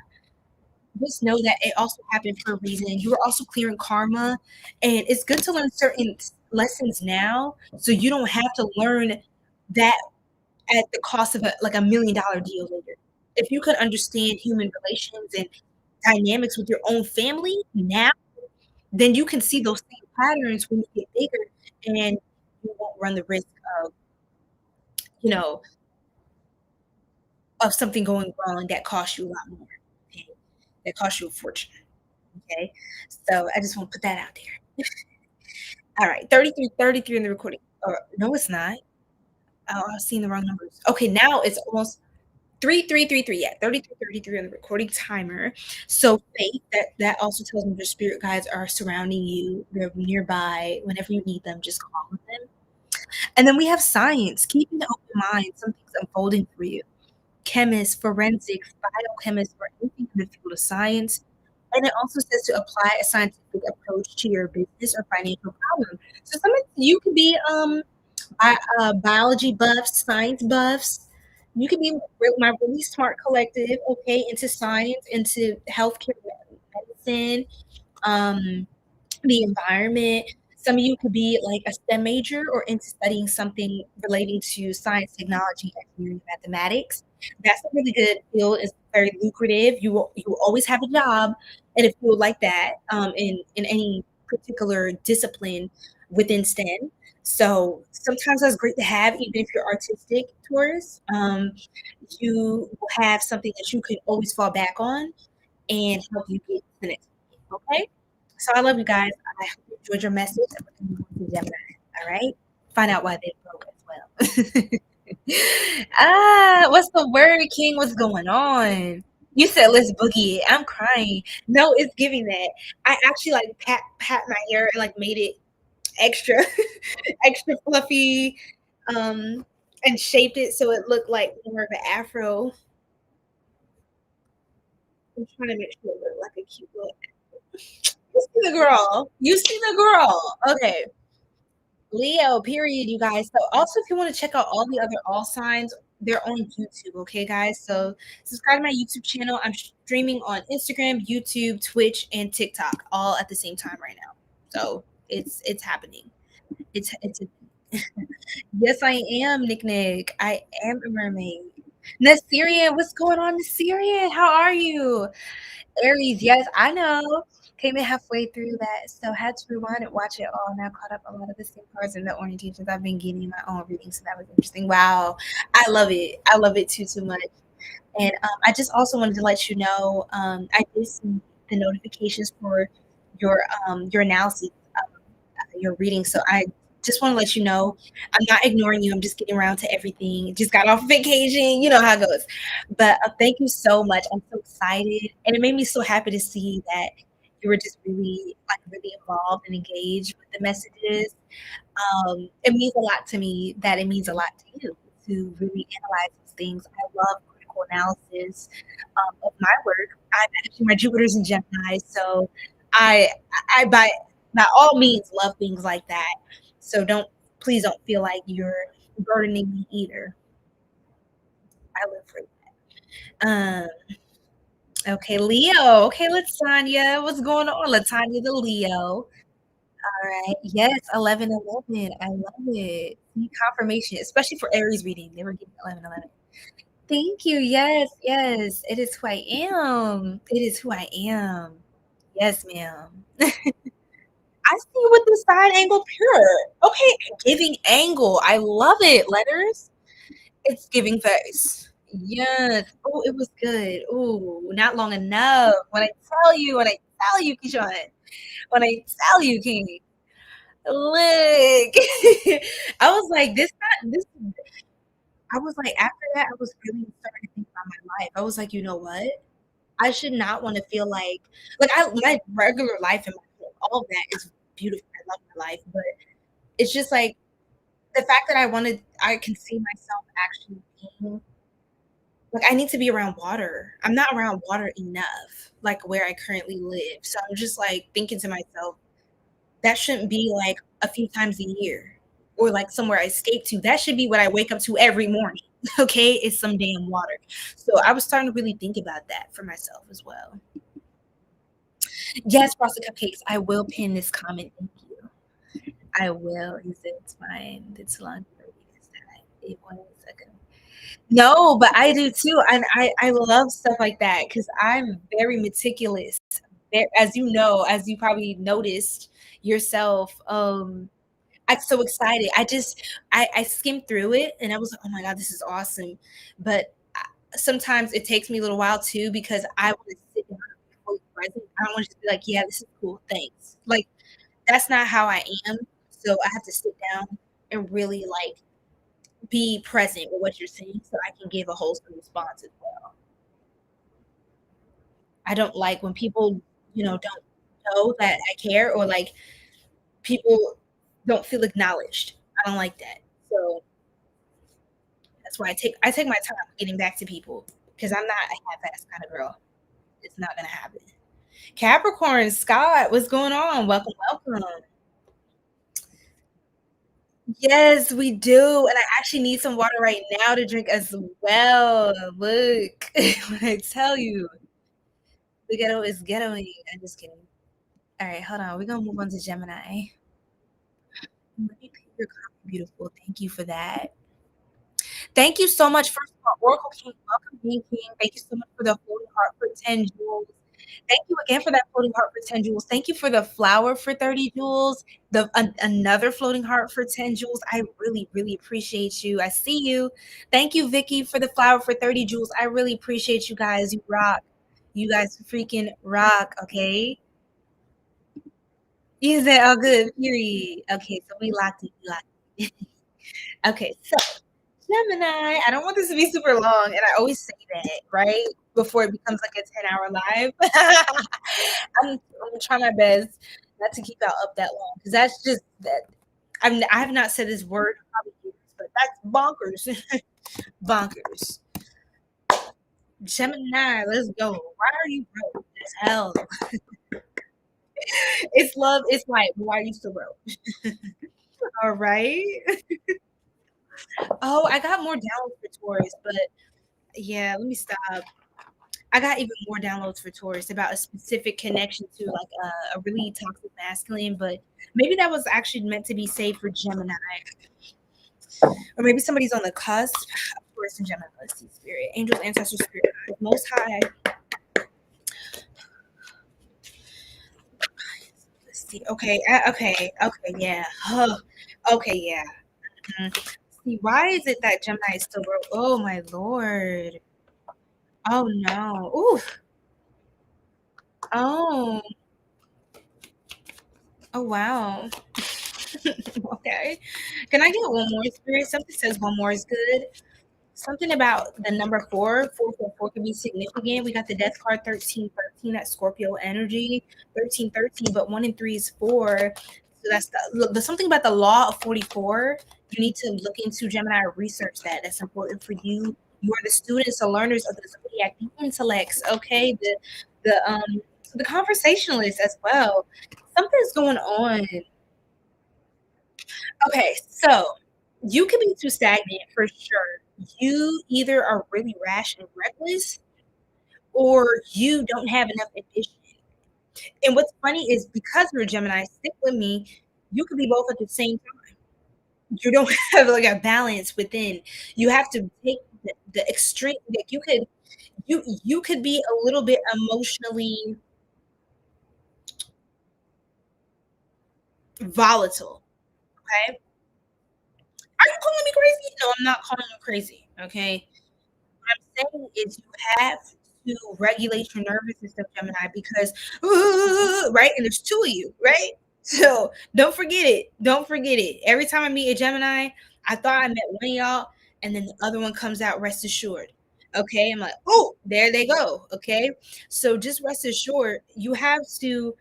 just know that it also happened for a reason. You are also clearing karma, and it's good to learn certain lessons now, so you don't have to learn that at the cost of like $1 million deal later. If you could understand human relations and dynamics with your own family now, then you can see those same patterns when you get bigger and you won't run the risk of, you know, of something going wrong that costs you a lot more. Okay? That costs you a fortune. Okay. So I just want to put that out there. All right. 33 in the recording. No, it's not. Oh, I've seen the wrong numbers. Okay, now it's almost 3333. Yeah, 33 on the recording timer. So faith, that also tells me your spirit guides are surrounding you. They're nearby. Whenever you need them, just call on them. And then we have science, keeping an open mind. Something's unfolding for you. Chemists, forensics, biochemists, or anything in the field of science. And it also says to apply a scientific approach to your business or financial problem. So some of you could be biology buffs, science buffs. You could be my really smart collective, okay, into science, into healthcare, medicine, the environment. Some of you could be like a STEM major or into studying something relating to science, technology, engineering, mathematics. That's a really good field. It's very lucrative. You will always have a job in a field like that, in any particular discipline within STEM. So sometimes that's great to have, even if you're artistic, Taurus. You will have something that you can always fall back on and help you get to the next thing, okay? So I love you guys. I hope you enjoyed your message. I'm looking forward to Gemini, all right? Find out why they broke as well. What's the word, King? What's going on? You said let's boogie it. I'm crying. No, it's giving that. I actually like pat my hair and like made it extra extra fluffy, and shaped it so it looked like more of an afro. I'm trying to make sure it looked like a cute little. You see the girl. You see the girl. Okay. Leo, period, you guys. So also if you want to check out all the other all signs, they're on YouTube, okay, guys? So subscribe to my YouTube channel. I'm streaming on Instagram, YouTube, Twitch, and TikTok all at the same time right now. So it's happening. It's yes, I am, Nick. I am a mermaid. Sirian, what's going on, Sirian? How are you? Aries, yes, I know. Came in halfway through that, so had to rewind and watch it all. Now caught up a lot of the same cards and the orientations I've been getting in my own reading, so that was interesting. Wow, I love it. I love it too much. And I just also wanted to let you know, I did see the notifications for your analysis, your reading. So I just want to let you know I'm not ignoring you. I'm just getting around to everything. Just got off vacation. You know how it goes. But thank you so much. I'm so excited. And it made me so happy to see that you were just really involved and engaged with the messages. It means a lot to me that it means a lot to you to really analyze these things. I love critical analysis of my work. I'm actually my Jupiter's in Gemini, so I by all means love things like that. So please don't feel like you're burdening me either. I live for that. Okay, Leo. Okay, Latanya. What's going on? Latanya the Leo. All right. Yes, 11/11. I love it. See, confirmation, especially for Aries reading. They were getting 11/11. Thank you. Yes, yes. It is who I am. It is who I am. Yes, ma'am. I see you with the side angle pure. Okay, giving angle. I love it. Letters. It's giving face. Yes. Oh, it was good. Oh, not long enough. When I tell you, Keyshawn, when I tell you, King, look. I was like, this not this. I was like, after that, I was really starting to think about my life. I was like, you know what? I should not want to feel like my regular life and all of that is beautiful. I love my life, but it's just like the fact that I can see myself actually being like I need to be around water. I'm not around water enough, like where I currently live. So I'm just like thinking to myself, that shouldn't be like a few times a year or like somewhere I escape to. That should be what I wake up to every morning. Okay, it's some damn water. So I was starting to really think about that for myself as well. Yes, frosted cupcakes. I will pin this comment. Thank you. I will. He said it's fine. It's long. It 1 second. No, but I do too, and I love stuff like that because I'm very meticulous. As you know, as you probably noticed yourself, I'm so excited. I skimmed through it and I was like, oh my god, this is awesome. But sometimes it takes me a little while too because I want to sit down and be fully present. I don't want to just be like, yeah, this is cool, thanks. Like that's not how I am. So I have to sit down and really like be present with what you're saying so I can give a wholesome response as well. I don't like when people, don't know that I care or like people don't feel acknowledged. I don't like that. So that's why I take my time getting back to people because I'm not a half-ass kind of girl. It's not gonna happen. Capricorn, Scott, what's going on? Welcome, welcome. Yes, we do. And I actually need some water right now to drink as well. Look, when I tell you, the ghetto is ghettoing. I'm just kidding. All right, hold on. We're gonna move on to Gemini. Let me pick your comment, beautiful. Thank you for that. Thank you so much. First of all, Oracle King, welcome, Being King. Thank you so much for the floating heart for 10 jewels. Thank you again for that floating heart for 10 jewels. Thank you for the flower for 30 jewels. Another floating heart for 10 jewels. I really, really appreciate you. I see you. Thank you, Vicky, for the flower for 30 jewels. I really appreciate you guys. You rock. You guys freaking rock, okay? You said, oh, good, period. Okay, so we locked it. We locked it. Okay, so Gemini. I don't want this to be super long, and I always say that, right? Before it becomes like a 10-hour live. I'm trying my best not to keep out up that long because that's just that. I have not said this word in probably years, but that's bonkers. Bonkers. Gemini, let's go. Why are you broke as hell? It's love, it's light. Why are you so broke? All right. Oh, I got more downloads for Taurus, but yeah, let me stop. I got even more downloads for Taurus about a specific connection to like a really toxic masculine, but maybe that was actually meant to be saved for Gemini. Or maybe somebody's on the cusp. Taurus and Gemini. Let's see, spirit, angels, ancestors, spirit, most high. Let's see. Okay, yeah. Okay, yeah. See, why is it that Gemini is still broke? Oh my lord. Oh no. Ooh. Oh. Oh wow. Okay. Can I get one more, spirit? Something says one more is good. Something about the number 444 could be significant. We got the death card 1313, that's Scorpio energy, 1313, but 1 and 3 is 4. So that's the something about the law of 44. You need to look into, Gemini, research that. That's important for you. You are the students, the learners of the zodiac, the intellects, okay? The conversationalists as well. Something's going on. Okay, so you can be too stagnant for sure. You either are really rash and reckless, or you don't have enough ambition. And what's funny is because you're a Gemini, stick with me, you could be both at the same time. You don't have like a balance within. You have to take the extreme. Like you could be a little bit emotionally volatile. Okay, are you calling me crazy? No, I'm not calling you crazy. Okay, what I'm saying is you have to regulate your nervous system, Gemini, because right, and there's two of you, right? So don't forget it. Don't forget it. Every time I meet a Gemini, I thought I met one of y'all, and then the other one comes out. Rest assured. Okay, I'm like, oh, there they go. Okay, so just rest assured, you have to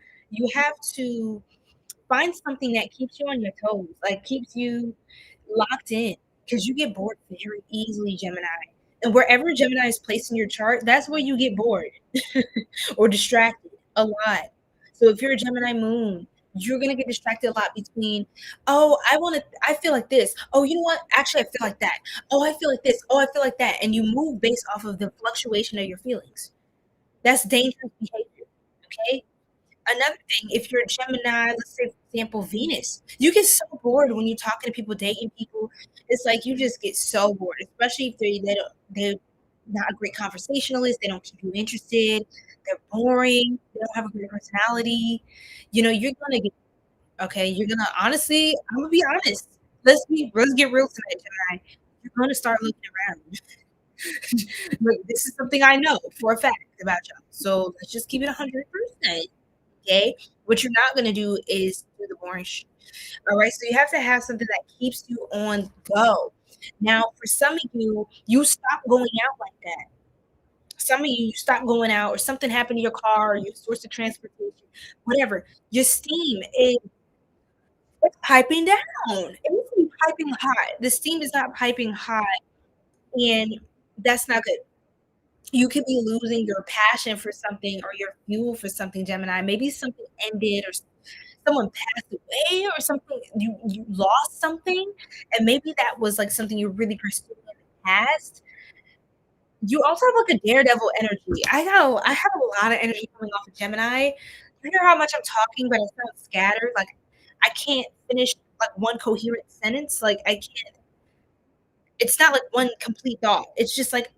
find something that keeps you on your toes, like keeps you locked in, because you get bored very easily, Gemini. And wherever Gemini is placed in your chart, that's where you get bored or distracted a lot. So if you're a Gemini moon, you're gonna get distracted a lot between, oh, I feel like this. Oh, you know what? Actually, I feel like that. Oh, I feel like this. Oh, I feel like that. And you move based off of the fluctuation of your feelings. That's dangerous behavior. Okay. Another thing, if you're a Gemini, let's say, for example, Venus, you get so bored when you're talking to people, dating people. It's like you just get so bored, especially if they're not a great conversationalist. They don't keep you interested. They're boring. They don't have a great personality. You're gonna get okay. You're gonna honestly. I'm gonna be honest. Let's get real tonight, Gemini. You're gonna start looking around. Look, this is something I know for a fact about y'all. So let's just keep it 100%. Okay, what you're not gonna do is do the boring shit. All right, so you have to have something that keeps you on go. Now, for some of you, you stop going out like that. Some of you stop going out, or something happened to your car, or your source of transportation, whatever. Your steam is it's piping down. It needs to be piping hot. The steam is not piping hot, and that's not good. You could be losing your passion for something or your fuel for something, Gemini. Maybe something ended, or someone passed away, or something, you lost something, and maybe that was like something you really pursued in the past. You also have like a daredevil energy. I have a lot of energy coming off of Gemini. You hear how much I'm talking, but it sounds scattered. Like I can't finish like one coherent sentence. Like I can't. It's not like one complete thought. It's just like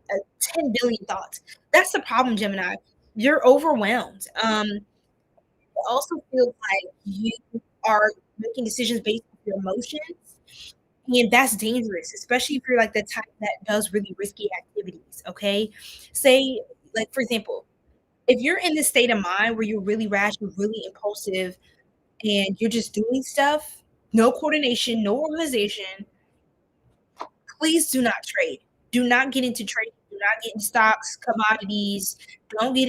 10 billion thoughts. That's the problem, Gemini. You're overwhelmed. It also feels like you are making decisions based on your emotions, and that's dangerous, especially if you're like the type that does really risky activities. Okay, say like for example, if you're in this state of mind where you're really rash, you're really impulsive, and you're just doing stuff, no coordination, no organization, Please do not trade. Do not get into trading. Do not get into stocks, commodities. Do not get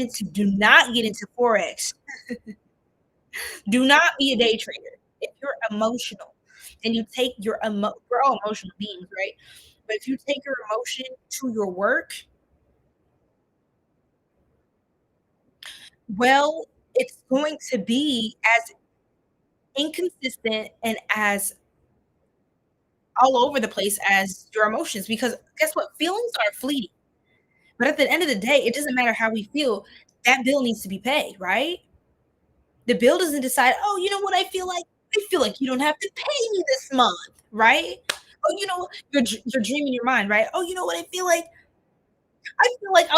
into forex. Do not be a day trader. If you're emotional and you take we're all emotional beings, right? But if you take your emotion to your work, well, it's going to be as inconsistent and as all over the place as your emotions, because guess what? Feelings are fleeting. But at the end of the day, it doesn't matter how we feel. That bill needs to be paid, right? The bill doesn't decide, "Oh, you know what I feel like? I feel like you don't have to pay me this month," right? Oh, you're dreaming your mind, right? "Oh, you know what I feel like? I feel like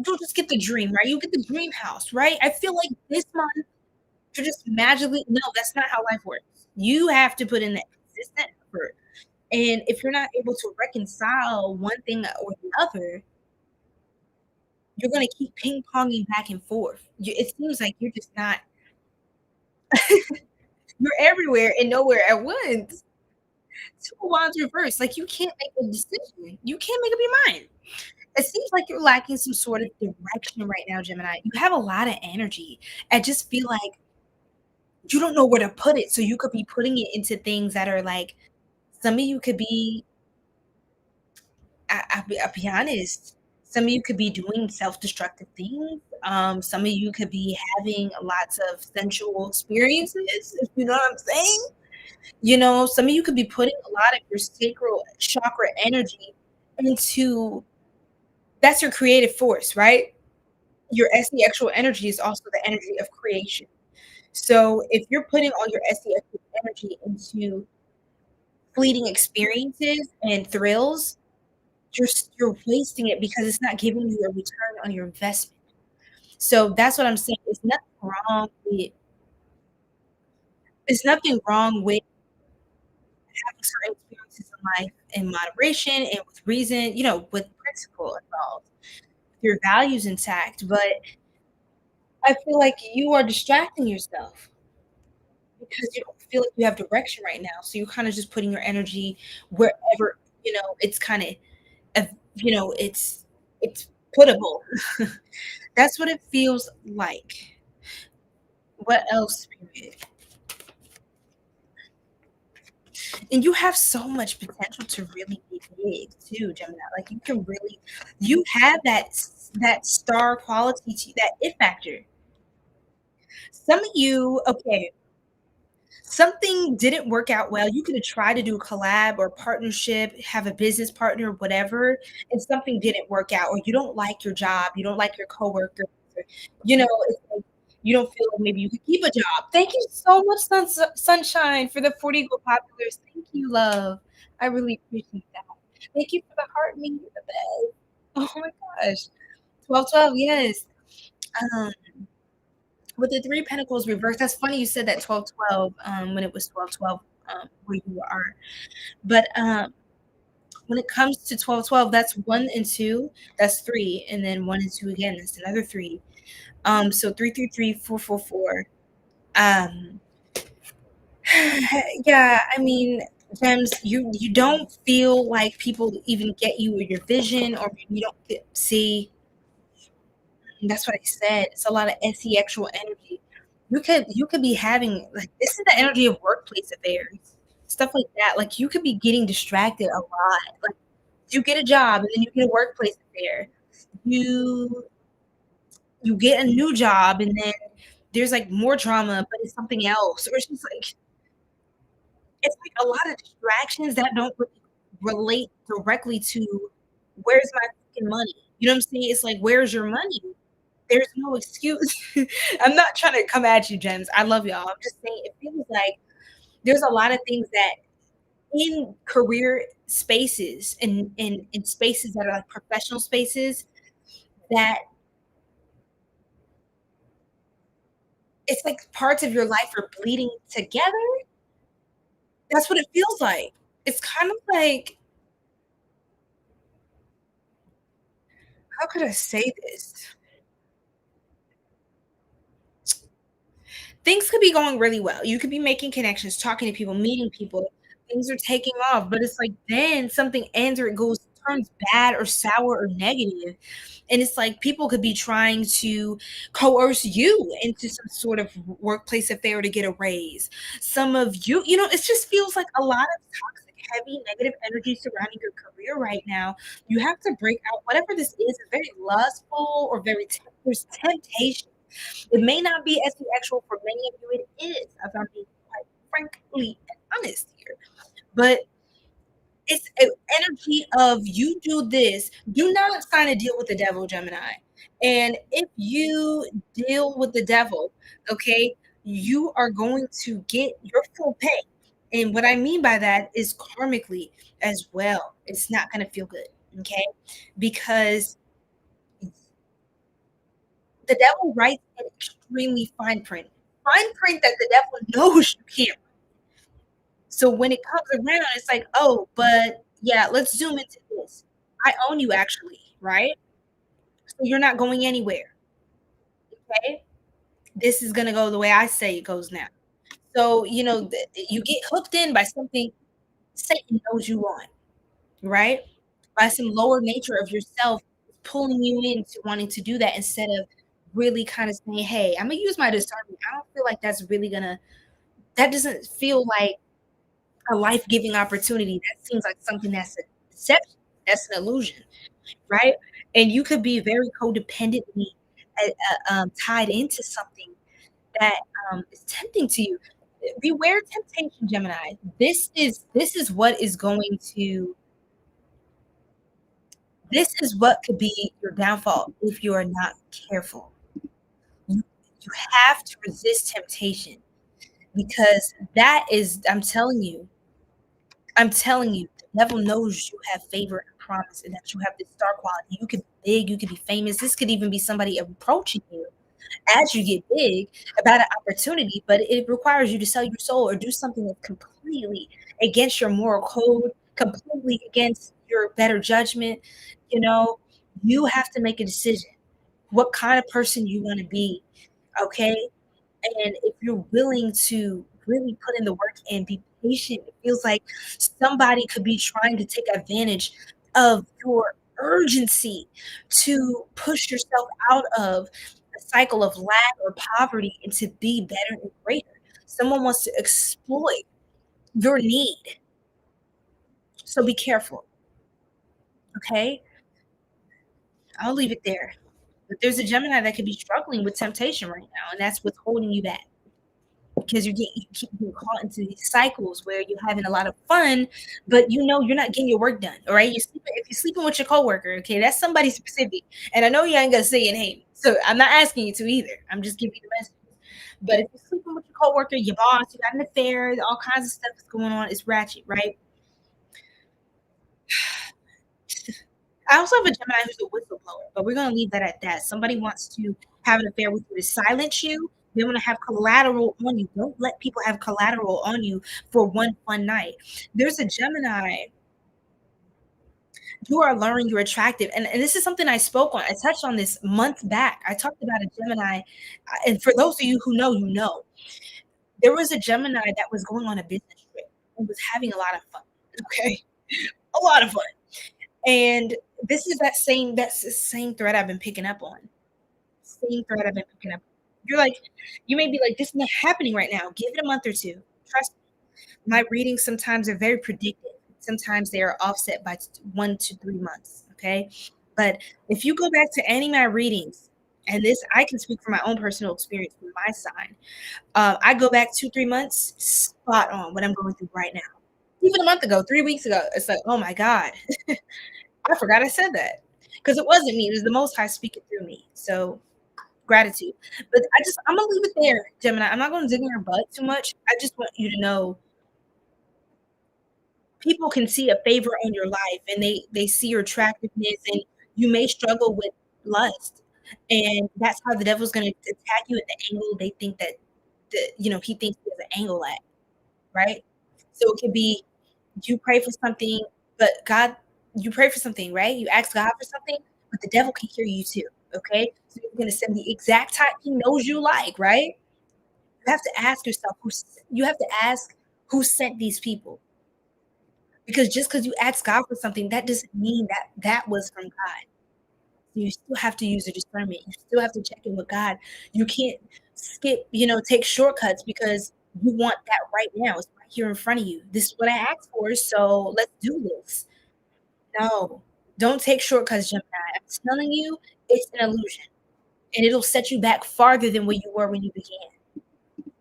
you'll just get the dream, right? You'll get the dream house, right? I feel like this month you're just magically." No, that's not how life works. You have to put in that consistent effort. And if you're not able to reconcile one thing or the other, you're gonna keep ping-ponging back and forth. It seems like you're just not you're everywhere and nowhere at once. Two wands reversed, like, you can't make a decision. You can't make up your mind. It seems like you're lacking some sort of direction right now, Gemini. You have a lot of energy. I just feel like you don't know where to put it, so you could be putting it into things that are, like, some of you could be I'll be honest, some of you could be doing self-destructive things. Some of you could be having lots of sensual experiences, if you know what I'm saying. Some of you could be putting a lot of your sacral chakra energy into that's your creative force, right? Your SE energy is also the energy of creation. So if you're putting all your SE energy into fleeting experiences and thrills, you're wasting it because it's not giving you a return on your investment. So that's what I'm saying. There's nothing wrong with having certain experiences in life in moderation and with reason, with principle involved, your values intact. But I feel like you are distracting yourself because you don't feel like you have direction right now. So you're kind of just putting your energy wherever, it's kind of, it's puttable. That's what it feels like. What else, Spirit? And you have so much potential to really be big too, Gemini. Like you have that star quality to you, that it factor. Some of you, okay, something didn't work out well. You could have tried to do a collab or partnership, have a business partner, whatever, and something didn't work out, or you don't like your job, you don't like your coworkers, or, it's like you don't feel like maybe you could keep a job. Thank you so much, Sunshine, for the 40 Go Populars. Thank you, love. I really appreciate that. Thank you for the heart meaning the best. Oh my gosh. 1212, yes. Um, with the 3 pentacles reversed, that's funny you said that 1212, when it was 1212, where you are. But, when it comes to 1212, that's 1 and 2, that's 3, and then 1 and 2 again, that's another 3. So 333, 444. Um, yeah, I mean, Gems, you don't feel like people even get you or your vision, or maybe you don't see. That's what I said. It's a lot of sexual energy. You could be having, like, this is the energy of workplace affairs, stuff like that. Like, you could be getting distracted a lot. Like, you get a job and then you get a workplace affair. You you get a new job and then there's like more drama, but it's something else. Or it's like a lot of distractions that don't really relate directly to where's my fucking money. You know what I'm saying? It's like, where's your money? There's no excuse. I'm not trying to come at you, Gems. I love y'all. I'm just saying it feels like there's a lot of things that in career spaces and in spaces that are like professional spaces that it's like parts of your life are bleeding together. That's what it feels like. It's kind of like, how could I say this? Things could be going really well. You could be making connections, talking to people, meeting people, things are taking off, but it's like then something ends or it goes turns bad or sour or negative, and it's like people could be trying to coerce you into some sort of workplace affair to get a raise. Some of you, it just feels like a lot of toxic, heavy, negative energy surrounding your career right now. You have to break out whatever this is, very lustful or very there's temptation. It may not be as sexual for many of you. It is, if I'm being quite frankly and honest here. But it's an energy of you do this. Do not sign a deal with the devil, Gemini. And if you deal with the devil, okay, you are going to get your full pay. And what I mean by that is karmically as well. It's not going to feel good, okay? Because the devil writes an extremely fine print that the devil knows you can't. So when it comes around, it's like, oh, but yeah, let's zoom into this. I own you actually, right? So you're not going anywhere. Okay. This is gonna go the way I say it goes now. So, you get hooked in by something Satan knows you want, right? By some lower nature of yourself pulling you into wanting to do that instead of really kind of saying, hey, I'm gonna use my discernment. I don't feel like that doesn't feel like a life-giving opportunity. That seems like something that's a deception. That's an illusion, right? And you could be very codependently tied into something that is tempting to you. Beware temptation, Gemini. This is what is going to this is what could be your downfall if you are not careful. You have to resist temptation because that is I'm telling you, the devil knows you have favor and promise and that you have this star quality. You could be big, you could be famous. This could even be somebody approaching you as you get big about an opportunity, but it requires you to sell your soul or do something that's completely against your moral code, completely against your better judgment. You know, you have to make a decision what kind of person you want to be. Okay. And if you're willing to really put in the work and be patient, it feels like somebody could be trying to take advantage of your urgency to push yourself out of a cycle of lack or poverty and to be better and greater. Someone wants to exploit your need. So be careful. Okay. I'll leave it there. But there's a Gemini that could be struggling with temptation right now, and that's what's holding you back. Because you keep getting caught into these cycles where you're having a lot of fun, but you're not getting your work done. All right, if you're sleeping with your coworker, okay, that's somebody specific, and I know you ain't gonna say it, hey. So I'm not asking you to either. I'm just giving you the message. But if you're sleeping with your coworker, your boss, you got an affair, all kinds of stuff is going on. It's ratchet, right? I also have a Gemini who's a whistleblower, but we're gonna leave that at that. Somebody wants to have an affair with you to silence you. They want to have collateral on you. Don't let people have collateral on you for one fun night. There's a Gemini. You are learning you're attractive. And this is something I spoke on. I touched on this months back. I talked about a Gemini. And for those of you who know, you know. There was a Gemini that was going on a business trip and was having a lot of fun. Okay. A lot of fun. And this is that's the same thread I've been picking up on. Same thread I've been picking up. You're like, you may be like, this is not happening right now. Give it a month or two. Trust me. My readings sometimes are very predictive. Sometimes they are offset by 1 to 3 months. Okay. But if you go back to any of my readings, and this I can speak from my own personal experience from my side. I go back 2, 3 months, spot on what I'm going through right now. Even a month ago, 3 weeks ago, it's like, oh my God, I forgot I said that because it wasn't me. It was the Most High speaking through me. So gratitude. But I'm gonna leave it there, Gemini. I'm not gonna dig in your butt too much. I just want you to know people can see a favor on your life and they see your attractiveness and you may struggle with lust. And that's how the devil's gonna attack you at the angle they think that he thinks he has an angle at, right? So it could be you pray for something, but God, you pray for something, right? You ask God for something, but the devil can hear you too. Okay. So you're gonna send the exact type he knows you like, right? You have to ask yourself you have to ask who sent these people. Because just because you ask God for something, that doesn't mean that that was from God. You still have to use your discernment. You still have to check in with God. You can't skip, take shortcuts because you want that right now. It's right here in front of you. This is what I asked for, so let's do this. No, don't take shortcuts, Gemini. I'm telling you, it's an illusion, and it'll set you back farther than where you were when you began.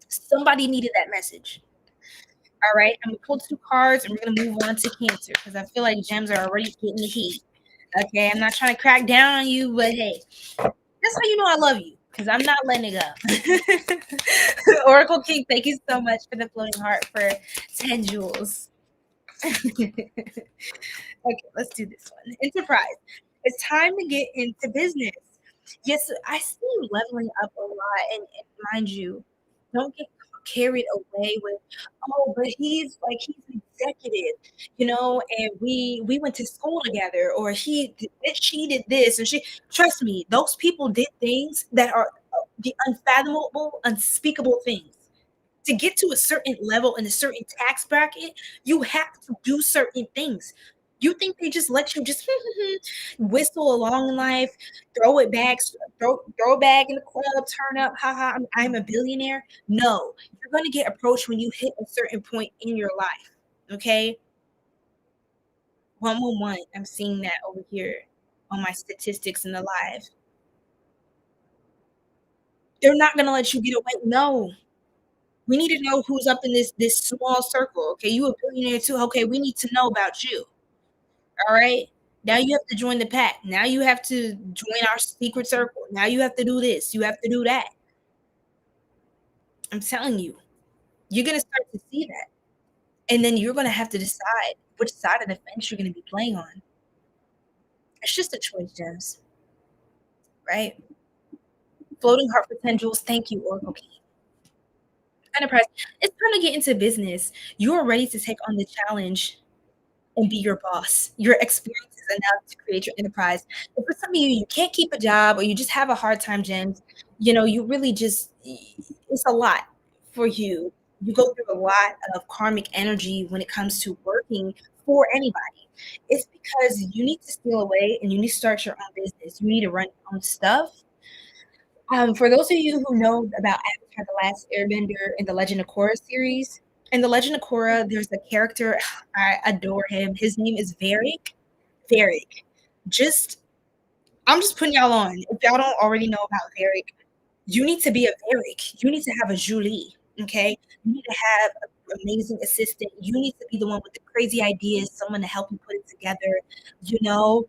Somebody needed that message. All right, I'm gonna pull 2 cards, and we're gonna move on to Cancer because I feel like gems are already getting the heat. Okay, I'm not trying to crack down on you, but hey, that's how you know I love you because I'm not letting it go. Oracle King, thank you so much for the floating heart for 10 jewels. Okay, let's do this one. Enterprise. It's time to get into business. Yes, I see you leveling up a lot, and mind you, don't get carried away with, oh, but he's executive, and we went to school together, or she did this, and she trust me, those people did things that are the unfathomable, unspeakable things. To get to a certain level in a certain tax bracket, you have to do certain things. You think they just let you just whistle along in life, throw it back, throw it back in the club, turn up, haha, I'm a billionaire. No, you're gonna get approached when you hit a certain point in your life. Okay, 111. I'm seeing that over here on my statistics in the live. They're not gonna let you get away. No, we need to know who's up in this small circle. Okay, you a billionaire too. Okay, we need to know about you. All right. Now you have to join the pack. Now you have to join our secret circle. Now you have to do this. You have to do that. I'm telling you, you're gonna start to see that, and then you're gonna have to decide which side of the fence you're gonna be playing on. It's just a choice, Gems. Right? Floating heart for 10 jewels. Thank you, Oracle King. Enterprise. It's time to get into business. You're ready to take on the challenge and be your boss. Your experience is enough to create your enterprise. But for some of you, you can't keep a job or you just have a hard time, Gems. You really just, it's a lot for you. You go through a lot of karmic energy when it comes to working for anybody. It's because you need to steal away and you need to start your own business. You need to run your own stuff. For those of you who know about Avatar: The Last Airbender and the Legend of Korra series, in the Legend of Korra, there's a character I adore him. His name is Varric. Varric. Just I'm just putting y'all on. If y'all don't already know about Varric, you need to be a Varric. You need to have a Julie. Okay, you need to have an amazing assistant. You need to be the one with the crazy ideas, someone to help you put it together. You know,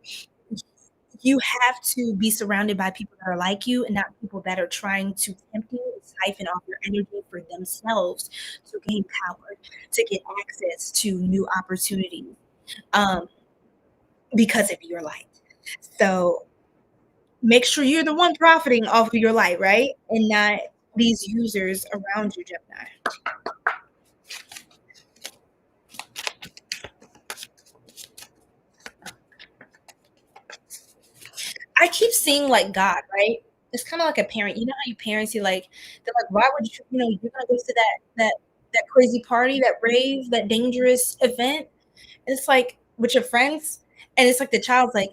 you have to be surrounded by people that are like you and not people that are trying to tempt you and siphon off your energy for themselves to gain power, to get access to new opportunities um, because of your light. So make sure you're the one profiting off of your light, right? And not these users around you, Gemini. I keep seeing like God, right? It's kind of like a parent. You know how you parents, they're like, why would you, you're gonna go to that crazy party, that rave, that dangerous event, and it's like with your friends, and it's like the child's like,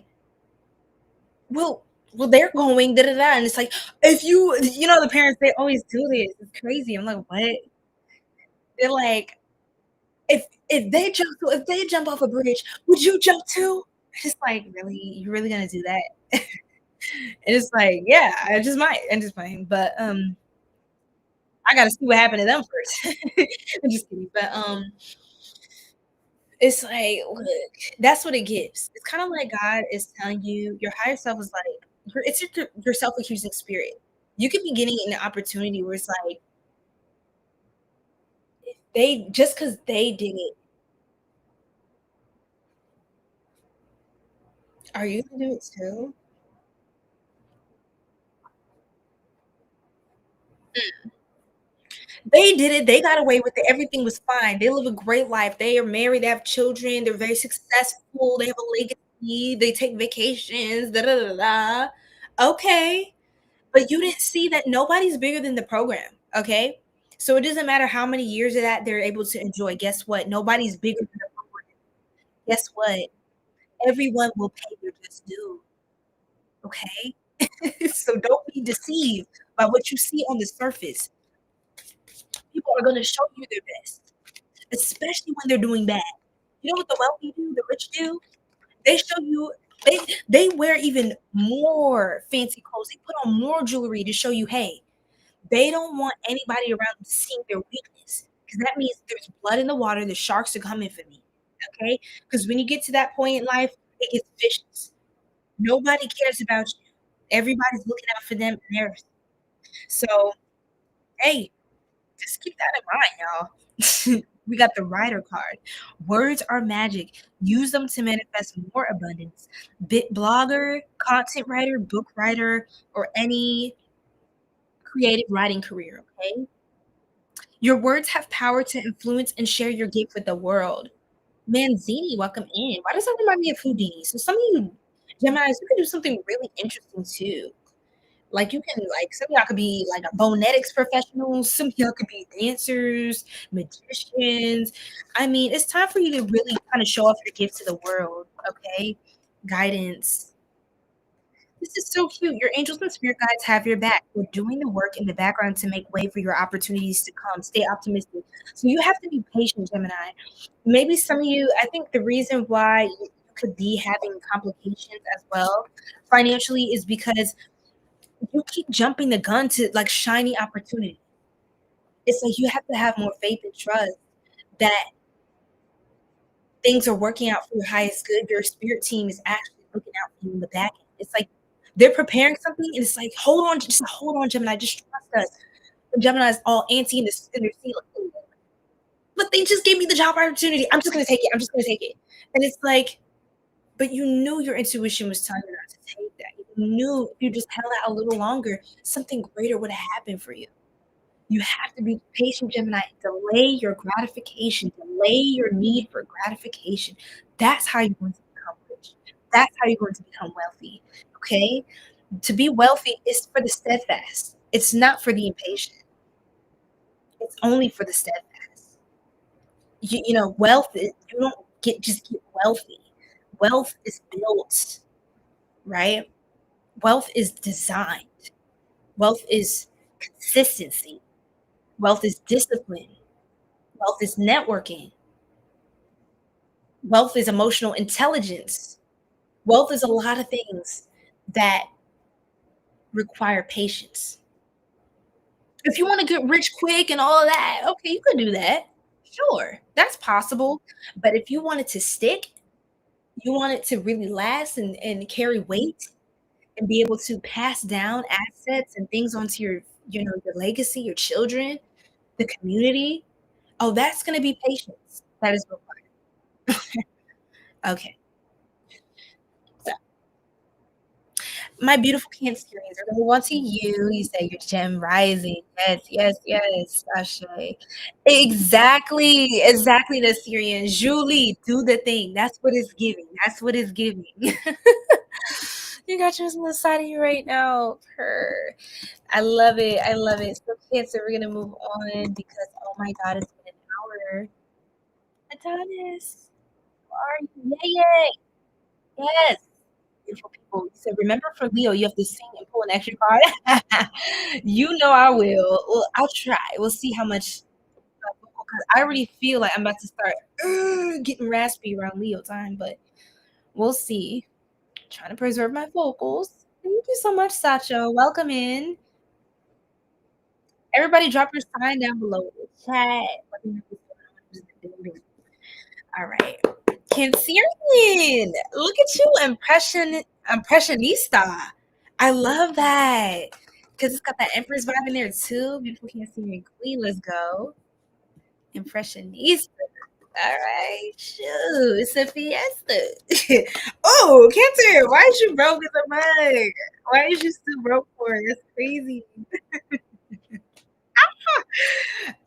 well, they're going, da da da, and it's like, if the parents, they always do this. It's crazy. I'm like, what? They're like, if they jump off a bridge, would you jump too? It's like, really, you really gonna do that? And it's like, yeah, I just might, but I gotta see what happened to them first. I'm just kidding, but it's like, look, that's what it gives. It's kind of like God is telling you, your higher self is like, it's your self accusing spirit. You could be getting an opportunity where it's like, they just because they did it, are you gonna do it too? They did it. They got away with it. Everything was fine. They live a great life. They are married. They have children. They're very successful. They have a legacy. They take vacations. Da da da da. Okay, but you didn't see that nobody's bigger than the program. Okay, so it doesn't matter how many years of that they're able to enjoy. Guess what? Nobody's bigger than the program. guess what? Everyone will pay their just due, okay? So don't be deceived by what you see on the surface. People are gonna show you their best, especially when they're doing bad. You know what the wealthy do, the rich do? They show you they they wear even more fancy clothes. They put on more jewelry to show you, hey, they don't want anybody around them seeing their weakness. Because that means there's blood in the water, the sharks are coming for me. Okay? Because when you get to that point in life, it gets vicious. Nobody cares about you. Everybody's looking out for them and theirs. So, hey, just keep that in mind, y'all. We got the Rider card. Words are magic. Use them to manifest more abundance. Bit blogger, content writer, book writer, or any creative writing career, okay? Your words have power to influence and share your gift with the world. Manzini, welcome in. Why does that remind me of Houdini? So some of you Geminis, you can do something really interesting too. Like you can like some of y'all could be like a phonetics professional, some of y'all could be dancers, magicians. I mean, it's time for you to really kind of show off your gift to the world, okay? Guidance. This is so cute. Your angels and spirit guides have your back. They're doing the work in the background to make way for your opportunities to come. Stay optimistic. So you have to be patient, Gemini. Maybe some of you, I think the reason why you could be having complications as well financially is because you keep jumping the gun to like shiny opportunity. It's like you have to have more faith and trust that things are working out for your highest good. Your spirit team is actually looking out for you in the back end. It's like they're preparing something, and it's like, hold on, just hold on, Gemini, just trust us. And Gemini's all antsy in their seat, like, "Ooh, but they just gave me the job opportunity. I'm just gonna take it. I'm just gonna take it." And it's like, but you knew your intuition was telling you not to take that. You knew if you just held out a little longer, something greater would have happened for you. You have to be patient, Gemini. Delay your gratification. Delay your need for gratification. That's how you're going to become rich. That's how you're going to become wealthy. Okay? To be wealthy is for the steadfast. It's not for the impatient. It's only for the steadfast. Wealth is, you don't get wealthy. Wealth is built, right? Wealth is designed. Wealth is consistency. Wealth is discipline. Wealth is networking. Wealth is emotional intelligence. Wealth is a lot of things that require patience. If you want to get rich quick and all of that, okay, you can do that. Sure, that's possible. But if you want it to stick, you want it to really last and carry weight and be able to pass down assets and things onto your legacy, your children, the community. Oh, that's going to be patience. That is required. Okay. So, my beautiful Cancerians are going to want to you. You say your gem rising. Yes, yes, yes, Sasha. Exactly the Syrian. Julie, do the thing. That's what it's giving. That's what it's giving. You got yours on the side of you right now. Purr. I love it. I love it. So Cancer, we're gonna move on because oh my god, it's been an hour. Adonis, how are you? Yay, yay. Yes. Beautiful people. You said remember for Leo, you have to sing and pull an extra card. You know I will. Well, I'll try. We'll see how much because I already feel like I'm about to start getting raspy around Leo time, but we'll see. Trying to preserve my vocals. Thank you so much, Sacho. Welcome in. Everybody drop your sign down below in the chat. Let me know what's going on. All right. Cancerian. Look at you, impressionista. I love that. Because it's got that Empress vibe in there too. Beautiful Cancerian queen. Let's go. Impressionista. All right, shoot, it's a fiesta. Oh, Cancer, why is you broke as a mug? Why is you still broke for it? That's crazy.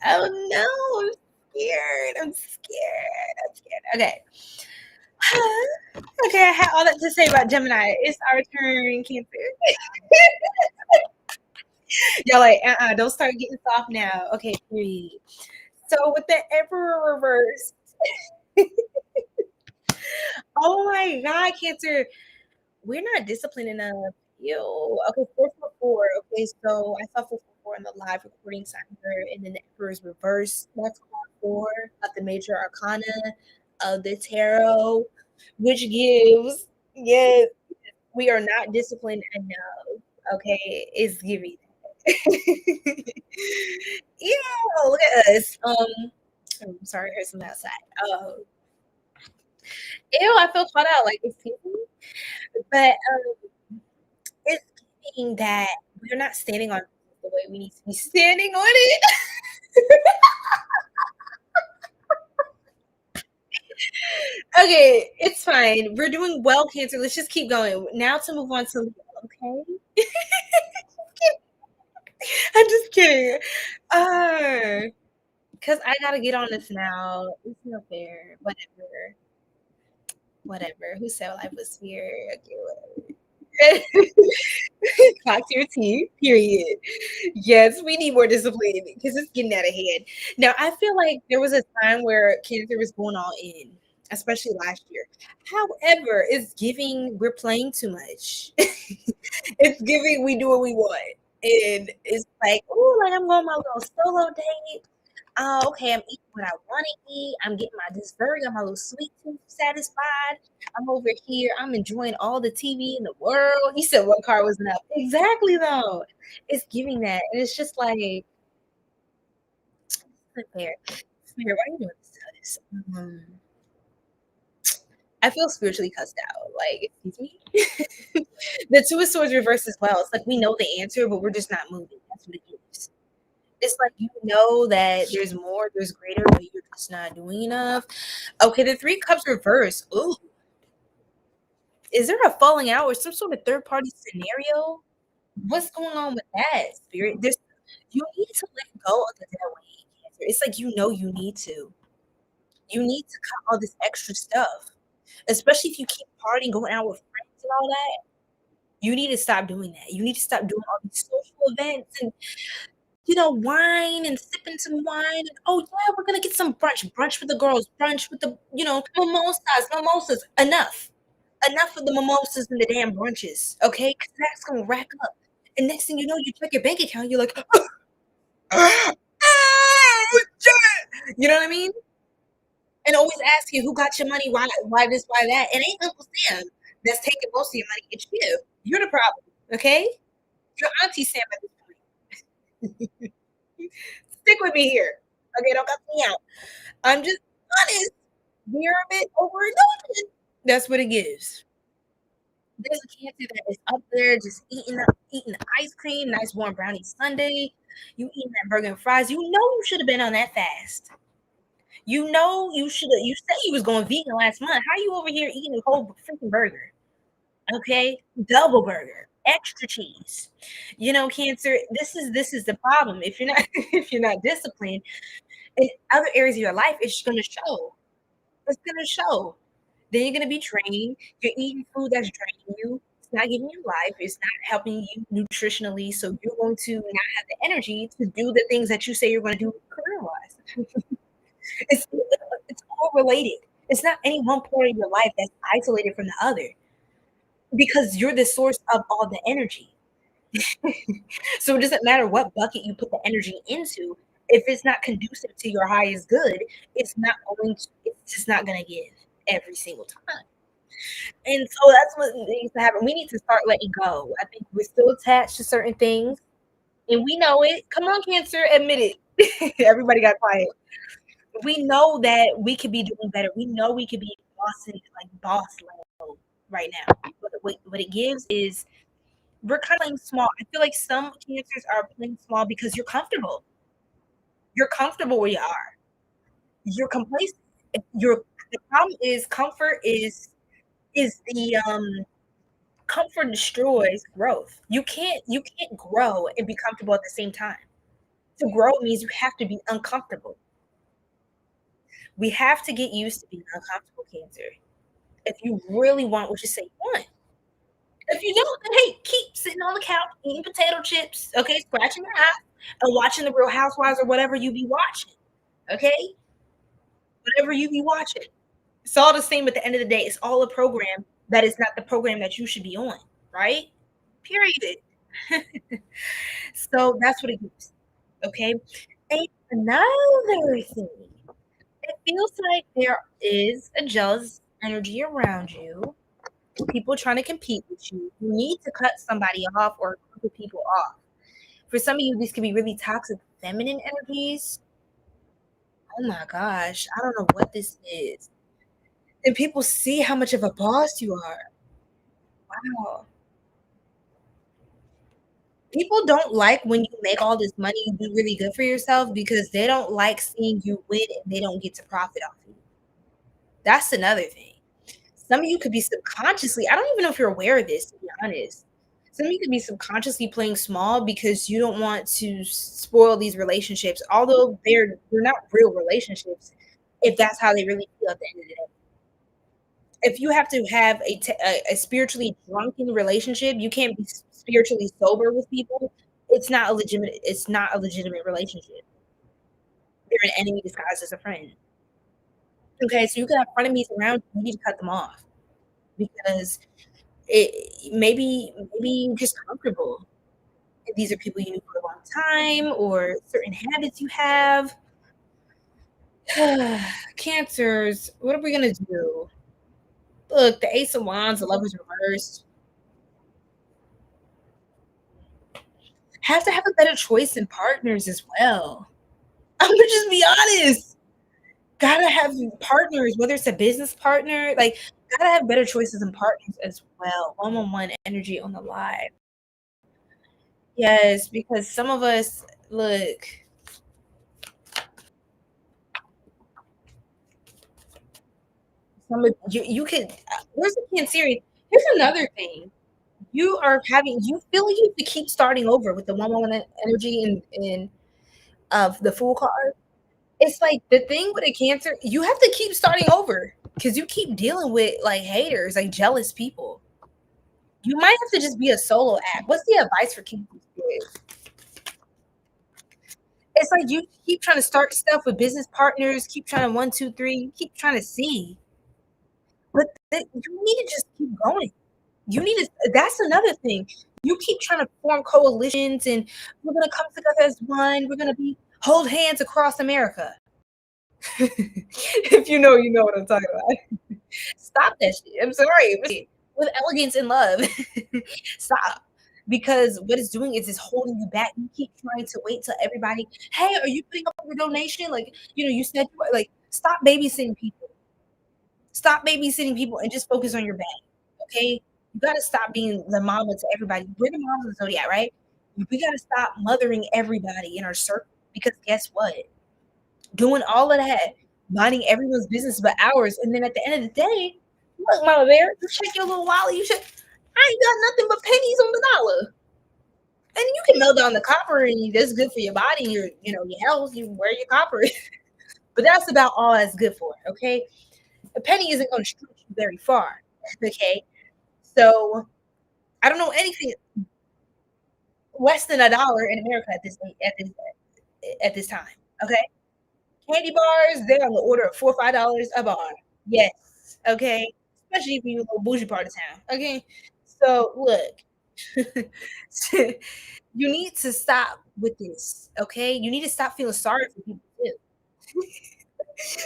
Oh no, I'm scared. I'm scared. I'm scared. Okay. Okay, I had all that to say about Gemini. It's our turn, Cancer. Y'all like, don't start getting soft now. Okay, period. So with the Emperor reversed, Oh my God, Cancer. We're not disciplined enough. Ew. Okay, 444. Okay, so I saw 444 in the live recording signer, and then the Emperor's reverse. That's called four of the major arcana of the tarot, which gives, yes, we are not disciplined enough. Okay, it's giving. Yeah, look at us. I'm sorry, I heard something outside. Ew, I feel caught out. Like, excuse me, but it's giving that we're not standing on the way we need to be standing on it. Okay, it's fine. We're doing well, Cancer. Let's just keep going. Now to move on to Leo, okay? I'm just kidding. Because I gotta get on this now. It's not fair. Whatever. Whatever. Who said life was fair? Okay, whatever. Clock to your teeth, period. Yes, we need more discipline because it's getting out of hand. Now, I feel like there was a time where Cancer was going all in, especially last year. However, it's giving we're playing too much. It's giving we do what we want. And it's like, oh, like I'm going on my little solo date. Oh, okay, I'm eating what I want to eat. I'm getting my dessert. Got my little sweet tooth satisfied. I'm over here. I'm enjoying all the TV in the world. You said one car was enough. Exactly, though. It's giving that. And it's just like, it's fair. Spirit, why are you doing this to us? I feel spiritually cussed out. Like, excuse me? The Two of Swords reverse as well. It's like we know the answer, but we're just not moving. That's what it gives. It's like you know that there's more, there's greater, but you're just not doing enough. Okay, the Three Cups reverse. Ooh, is there a falling out or some sort of third party scenario? What's going on with that, Spirit? There's you need to let go of the dead weight, Cancer. It's like you know you need to. You need to cut all this extra stuff, especially if you keep partying, going out with friends and all that. You need to stop doing that. You need to stop doing all these social events and wine and sipping some wine and oh yeah, we're gonna get some brunch with the girls, brunch with the mimosas. Enough. Enough of the mimosas and the damn brunches, okay? Because that's gonna rack up. And next thing you know, you check your bank account, you're like, oh, shit. You know what I mean? And always ask you who got your money, why this, why that. It ain't Uncle Sam that's taking most of your money. It's you. You're the problem, okay? Your Auntie Sam at this point. Stick with me here. Okay, don't cut me out. I'm just honest. We're a bit overindulgent. That's what it gives. There's a Cancer that is up there just eating the ice cream, nice warm brownie sundae. You eating that burger and fries. You know you should have been on that fast. You know you should have. You said you was going vegan last month. How are you over here eating a whole freaking burger? Okay, double burger, extra cheese. Cancer. This is the problem. If you're not if you're not disciplined in other areas of your life, it's going to show. It's going to show. Then you're going to be training. You're eating food that's draining you. It's not giving you life. It's not helping you nutritionally. So you're going to not have the energy to do the things that you say you're going to do career wise. it's it's all related. It's not any one part of your life that's isolated from the other because you're the source of all the energy. So it doesn't matter what bucket you put the energy into. If it's not conducive to your highest good, it's just not going to give every single time. And so that's what needs to happen. We need to start letting go. I think we're still attached to certain things and we know it. Come on, Cancer, admit it. Everybody got quiet. We know that we could be doing better. We know we could be boss level right now. But what it gives is we're kind of playing small. I feel like some Cancers are playing small because you're comfortable. You're comfortable where you are. You're complacent. The problem is comfort is the comfort destroys growth. You can't grow and be comfortable at the same time. To grow means you have to be uncomfortable. We have to get used to being uncomfortable, Cancer. If you really want what you say you want. If you don't, then hey, keep sitting on the couch eating potato chips, okay, scratching your eye and watching the Real Housewives or whatever you be watching. Okay? Whatever you be watching. It's all the same at the end of the day. It's all a program that is not the program that you should be on, right? Period. So that's what it is. Okay. And another thing, it feels like there is a jealous energy around you, people trying to compete with you. You need to cut somebody off or a group of people off. For some of you, these could be really toxic feminine energies. Oh my gosh, I don't know what this is. And people see how much of a boss you are. Wow. People don't like when you make all this money, you do really good for yourself because they don't like seeing you win and they don't get to profit off of you. That's another thing. Some of you could be subconsciously, I don't even know if you're aware of this, to be honest. Some of you could be subconsciously playing small because you don't want to spoil these relationships, although they're not real relationships if that's how they really feel at the end of the day. If you have to have a spiritually drunken relationship, you can't be spiritually sober with people. It's not a legitimate relationship. They're an enemy disguised as a friend. Okay, so you can have frenemies around you need to cut them off because maybe you're just comfortable. And these are people you knew for a long time or certain habits you have. Cancers, what are we gonna do? Look, the Ace of Wands, the Lovers reversed. Have to have a better choice in partners as well. I'm gonna just be honest. Gotta have partners, whether it's a business partner, like gotta have better choices in partners as well. One-on-one energy on the live. Yes, because some of us look, some of you could where's the Cancerian? Here's another thing. You feel like you have to keep starting over with the one-on-one energy and of the Fool card. It's like the thing with a Cancer, you have to keep starting over because you keep dealing with like haters, like jealous people. You might have to just be a solo act. What's the advice for Cancer? It's like you keep trying to start stuff with business partners, keep trying to one, two, three, you keep trying to see. But you need to just keep going. You need to that's another thing. You keep trying to form coalitions and we're gonna come together as one. We're gonna be hold hands across America. If you know, you know what I'm talking about. Stop that shit. I'm sorry. With elegance and love. Stop. Because what it's doing is it's holding you back. You keep trying to wait till everybody, hey, are you putting up your donation? Like, you said like stop babysitting people. Stop babysitting people and just focus on your bag. Okay? You gotta stop being the mama to everybody. We're the moms of the zodiac, right? We gotta stop mothering everybody in our circle because guess what? Doing all of that, minding everyone's business but ours, and then at the end of the day, look, Mama Bear, you check your little wallet. You check. I ain't got nothing but pennies on the dollar, and you can melt down the copper, and that's good for your body, and your health. You wear your copper, but that's about all that's good for. Okay, a penny isn't going to stretch you very far. Okay, so I don't know anything less than a dollar in America at this time. Okay, candy bars, they're on the order of $4 or $5 a bar. Yes. Okay. Especially if you're in a little bougie part of town. Okay. So look, you need to stop with this. Okay. You need to stop feeling sorry for people too.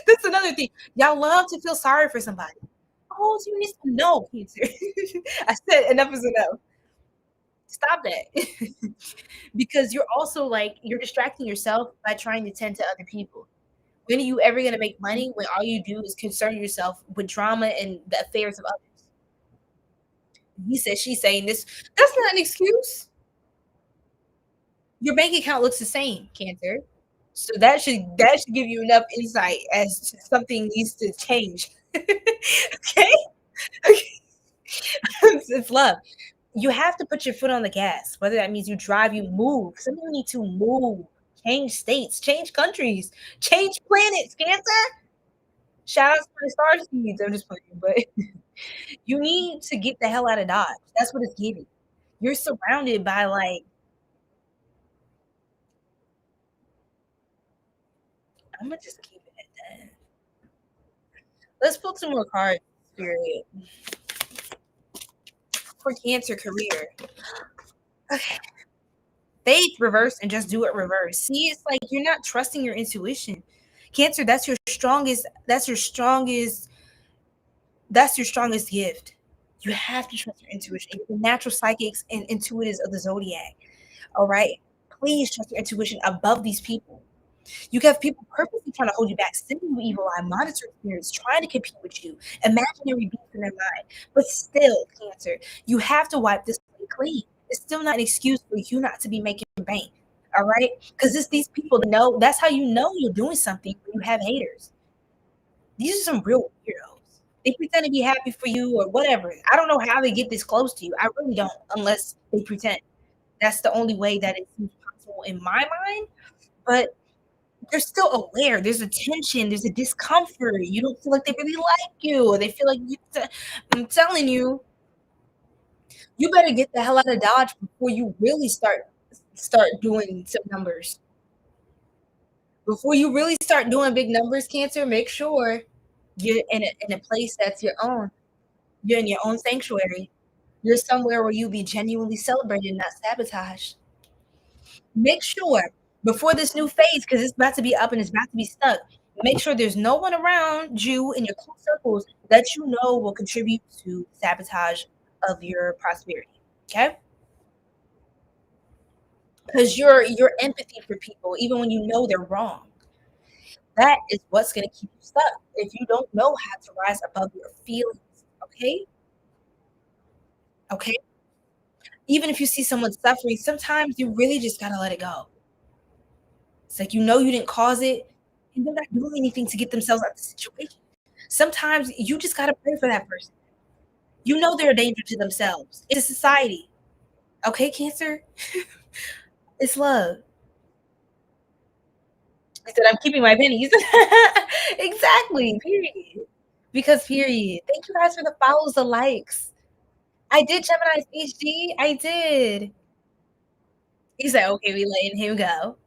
That's another thing. Y'all love to feel sorry for somebody. Oh, so you need to know, Cancer. I said enough is enough. Stop that. Because you're also like you're distracting yourself by trying to tend to other people. When are you ever gonna make money when all you do is concern yourself with drama and the affairs of others? He said she's saying this. That's not an excuse. Your bank account looks the same, Cancer. So that should give you enough insight as to something needs to change. Okay? It's love. You have to put your foot on the gas, whether that means you drive, you move. Some of you need to move, change states, change countries, change planets, Cancer. Shout out to the star seeds. I'm just playing, but you need to get the hell out of Dodge. That's what it's giving. You're surrounded by like, I'm gonna just keep it at that. Let's pull some more cards, Spirit, for Cancer career. Okay. Faith reverse and just do it reverse. See, it's like you're not trusting your intuition. Cancer, that's your strongest gift. You have to trust your intuition. You're the natural psychics and intuitives of the zodiac. All right. Please trust your intuition above these people. You have people purposely trying to hold you back, sending you evil eye, monitoring spirits, trying to compete with you, imaginary beasts in their mind. But still, Cancer, you have to wipe this slate clean. It's still not an excuse for you not to be making bank. All right? Because it's these people that know, that's how you know you're doing something when you have haters. These are some real weirdos. They pretend to be happy for you or whatever. I don't know how they get this close to you. I really don't, unless they pretend. That's the only way that it seems possible in my mind. But they're still aware. There's a tension. There's a discomfort. You don't feel like they really like you, or they feel like I'm telling you, you better get the hell out of Dodge before you really start doing some numbers. Before you really start doing big numbers, Cancer, make sure you're in a place that's your own. You're in your own sanctuary. You're somewhere where you'll be genuinely celebrated, not sabotaged. Make sure before this new phase, because it's about to be up and it's about to be stuck, make sure there's no one around you in your close circles that you know will contribute to sabotage of your prosperity. Okay? Because your empathy for people, even when you know they're wrong, that is what's going to keep you stuck if you don't know how to rise above your feelings. Okay? Okay? Even if you see someone suffering, sometimes you really just got to let it go. It's like, you know, you didn't cause it, and they're not doing anything to get themselves out of the situation. Sometimes you just got to pray for that person. You know they're a danger to themselves. It's a society. Okay, Cancer? It's love. I said, I'm keeping my pennies. Exactly. Period. Because period. Thank you guys for the follows, the likes. I did Gemini's HD. I did. He said, okay, we letting him go.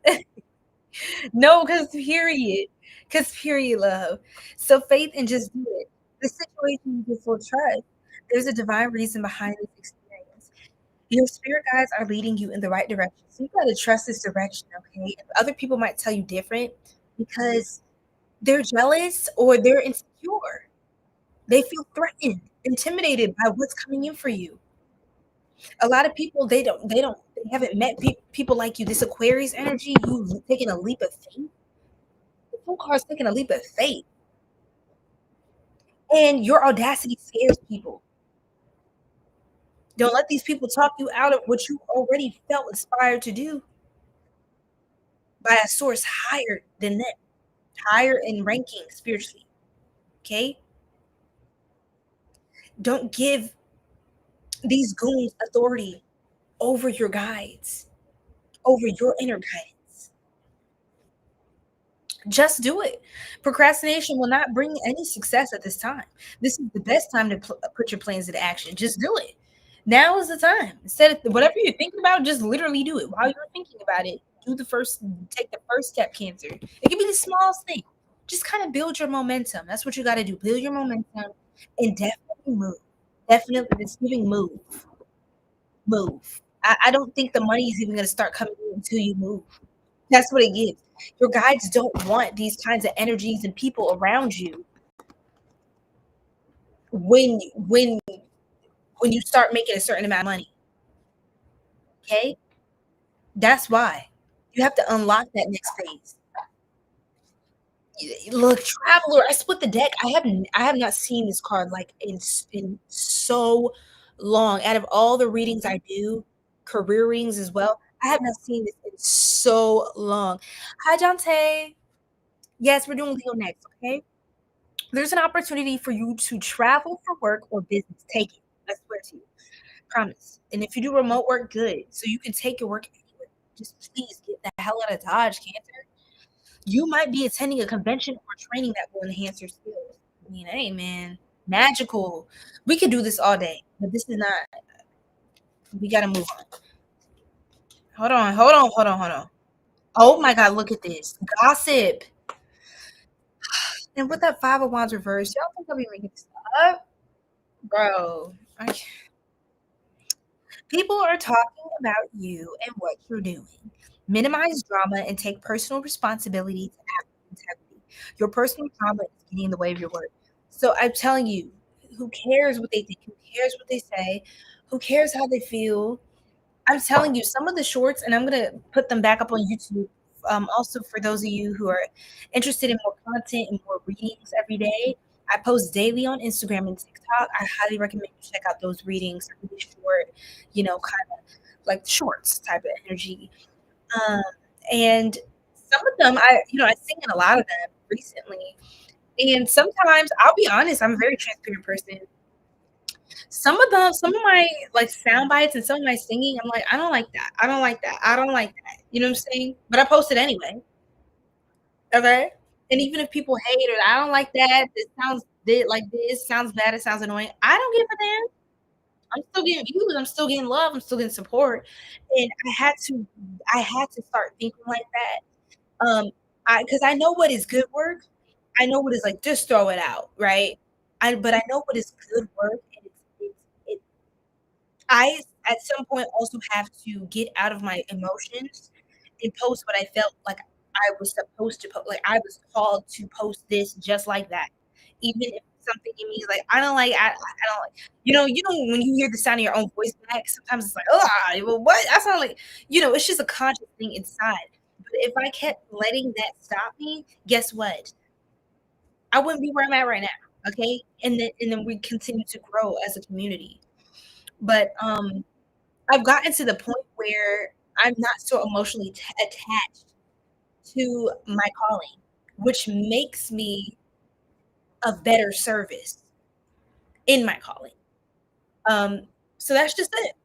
No, because period. Because period, love. So faith and just do it. The situation you full trust. There's a divine reason behind this experience. Your spirit guides are leading you in the right direction. So you gotta trust this direction, okay? And other people might tell you different because they're jealous or they're insecure. They feel threatened, intimidated by what's coming in for you. A lot of people they haven't met people like you. This Aquarius energy, you taking a leap of faith. The full card's taking a leap of faith. And your audacity scares people. Don't let these people talk you out of what you already felt inspired to do by a source higher than them, higher in ranking spiritually. Okay? Don't give these goons authority over your guides, over your inner guidance. Just do it. Procrastination will not bring any success at this time. This is the best time to put your plans into action. Just do it. Now is the time. Instead of whatever you're thinking about, just literally do it. While you're thinking about it, take the first step, Cancer. It can be the smallest thing. Just kind of build your momentum. That's what you got to do. Build your momentum and definitely move. Definitely, it's giving move. Move. I don't think the money is even going to start coming in until you move. That's what it gives. Your guides don't want these kinds of energies and people around you when you start making a certain amount of money. Okay? That's why. You have to unlock that next phase. Look, Traveler, I split the deck. I have not seen this card like in so long. Out of all the readings I do, career readings as well, I have not seen this in so long. Hi, Dante. Yes, we're doing Leo next, okay? There's an opportunity for you to travel for work or business. Take it. I swear to you. Promise. And if you do remote work, good. So you can take your work anywhere. Just please get the hell out of Dodge, Cancer. You might be attending a convention or training that will enhance your skills. I mean, hey, man, magical. We could do this all day, but this is not. We got to move on. Hold on. Oh my God, look at this. Gossip. And with that Five of Wands reverse, y'all think I'll be making this up? Bro, people are talking about you and what you're doing. Minimize drama and take personal responsibility to act with integrity. Your personal drama is getting in the way of your work. So I'm telling you, who cares what they think? Who cares what they say? Who cares how they feel? I'm telling you, some of the shorts, and I'm gonna put them back up on YouTube. Also, for those of you who are interested in more content and more readings every day, I post daily on Instagram and TikTok. I highly recommend you check out those readings. They're really short, kind of like shorts type of energy. Um, and some of them, I sing in a lot of them recently. And sometimes, I'll be honest, I'm a very transparent person. Some of them, some of my like sound bites and some of my singing, I'm like, I don't like that. I don't like that. I don't like that. You know what I'm saying? But I post it anyway. Okay. And even if people hate it, I don't like that. This sounds like this sounds bad. It sounds annoying. I don't give a damn. I'm still getting views. I'm still getting love. I'm still getting support. And I had to start thinking like that. Because I know what is good work. I know what is like just throw it out, right? But I know what is good work, and it's I at some point also have to get out of my emotions and post what I felt like I was supposed to post. Like I was called to post this just like that. Even if something in me is like, I don't like, when you hear the sound of your own voice back, sometimes it's like, oh, well, what? I sound like, it's just a conscious thing inside. But if I kept letting that stop me, guess what? I wouldn't be where I'm at right now. Okay. And then we continue to grow as a community. But I've gotten to the point where I'm not so emotionally attached to my calling, which makes me a better service in my calling. So that's just it.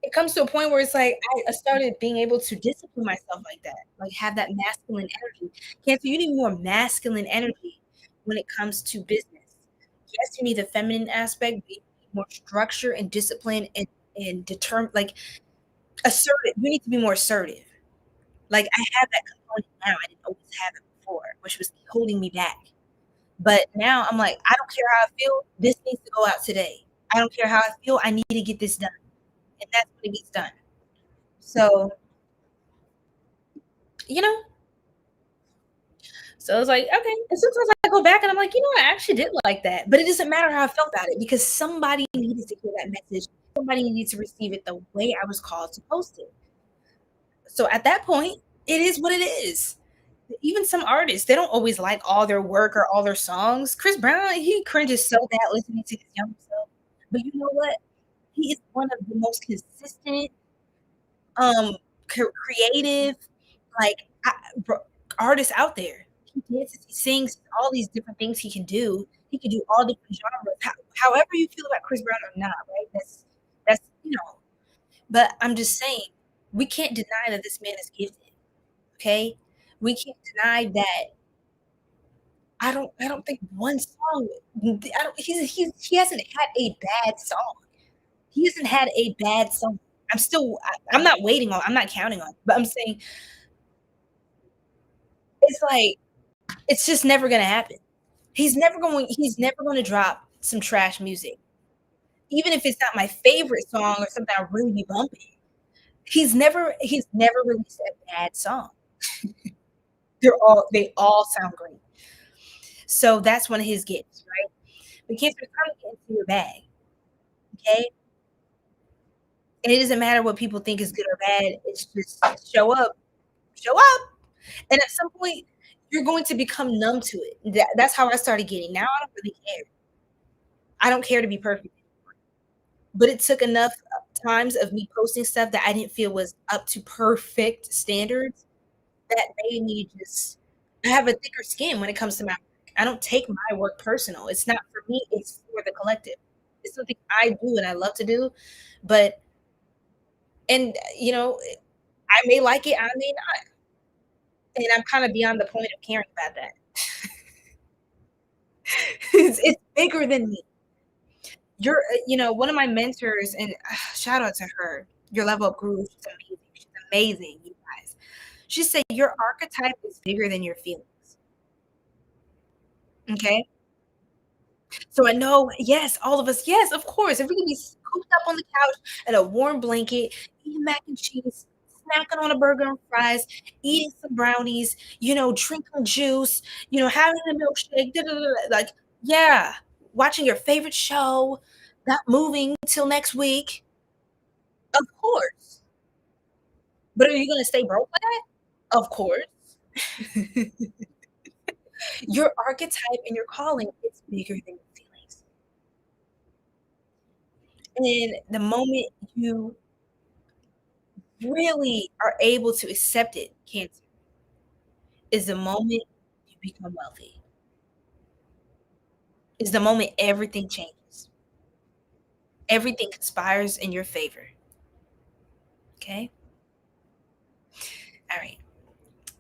It comes to a point where it's like I started being able to discipline myself like that, like have that masculine energy. Cancer, you need more masculine energy when it comes to business. Yes, you need the feminine aspect, but you need more structure and discipline and determine like assertive. You need to be more assertive. Like I have that component now. I didn't always have it before, which was holding me back. But now I'm like, I don't care how I feel. This needs to go out today. I don't care how I feel. I need to get this done, and that's when it gets done. So you know, so it's like okay. And sometimes I go back and I'm like, I actually did like that, but it doesn't matter how I felt about it because somebody needed to hear that message. Somebody needed to receive it the way I was called to post it. So at that point, it is what it is. Even some artists, they don't always like all their work or all their songs. Chris Brown, he cringes so bad listening to his young self. But you know what? He is one of the most consistent, creative, like artists out there. He dances, he sings, all these different things he can do. He can do all different genres. However you feel about Chris Brown or not, right? That's. But I'm just saying, we can't deny that this man is gifted. Okay, we can't deny that. I don't think one song. I don't. He hasn't had a bad song. He hasn't had a bad song. I'm not waiting on. I'm not counting on. But I'm saying it's like it's just never gonna happen. He's never going to drop some trash music, even if it's not my favorite song or something I really be bumping. He's never released a bad song. They all sound great. So that's one of his gifts, right? But Cancer, it's time to get into your bag, okay? And it doesn't matter what people think is good or bad. It's just show up, and at some point, you're going to become numb to it. That's how I started getting. Now I don't really care. I don't care to be perfect, but it took enough times of me posting stuff that I didn't feel was up to perfect standards that made me just I have a thicker skin when it comes to my work. I don't take my work personal. It's not for me, it's for the collective. It's something I do and I love to do, but and I may like it, I may not. And I'm kind of beyond the point of caring about that. It's bigger than me. One of my mentors, and shout out to her, your level up guru. She's amazing. She's amazing, you guys. She said your archetype is bigger than your feelings. Okay. So I know, yes, all of us, yes, of course. If we can be cooped up on the couch in a warm blanket, eating mac and cheese, snacking on a burger and fries, eating some brownies, drinking juice, having a milkshake, da, da, da, da, like, yeah, watching your favorite show, not moving till next week. Of course. But are you gonna stay broke like that? Of course. Your archetype and your calling is bigger than your feelings. And the moment you really are able to accept it, Cancer, is the moment you become wealthy. Is the moment everything changes. Everything conspires in your favor. Okay? All right.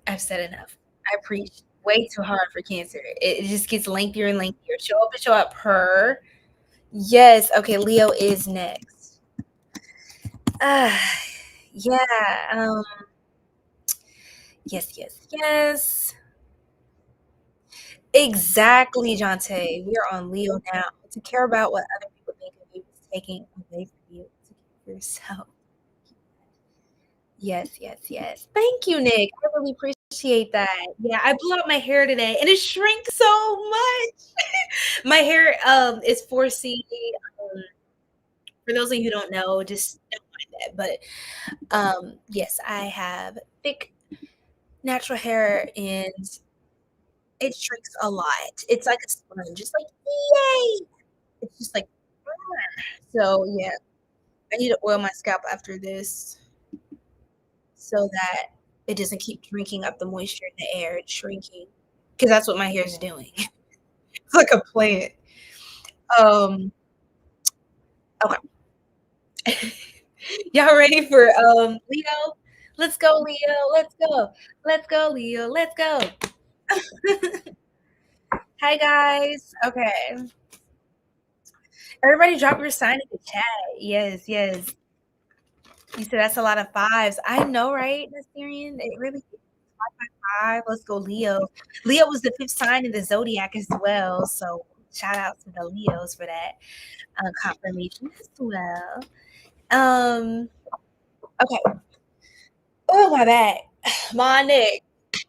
I've said enough. I preach way too hard for Cancer. It just gets lengthier and lengthier. Show up and show up her. Yes. Okay. Leo is next. Uh, yeah. Yes, yes, yes. Exactly, Jante. We are on Leo now. To care about what other people think of you is taking away from you to care for yourself. Yes, yes, yes. Thank you, Nick. I really appreciate that. Yeah, I blew out my hair today and it shrank so much. My hair is 4C. For those of you who don't know, just don't mind that. But yes, I have thick natural hair and it shrinks a lot. It's like a sponge. It's like, yay! It's just like, so yeah, I need to oil my scalp after this so that it doesn't keep drinking up the moisture in the air. It's shrinking because that's what my hair is doing. It's like a plant. Um, okay. Y'all ready for Leo? Let's go, Leo. Let's go. Let's go, Leo. Let's go. Hi guys. Okay. Everybody drop your sign in the chat. Yes, yes. You said that's a lot of fives. I know, right, Sirian? It really is 555. Let's go, Leo. Leo was the fifth sign in the zodiac as well. So shout out to the Leos for that confirmation as well. Okay. Oh, my back. My neck.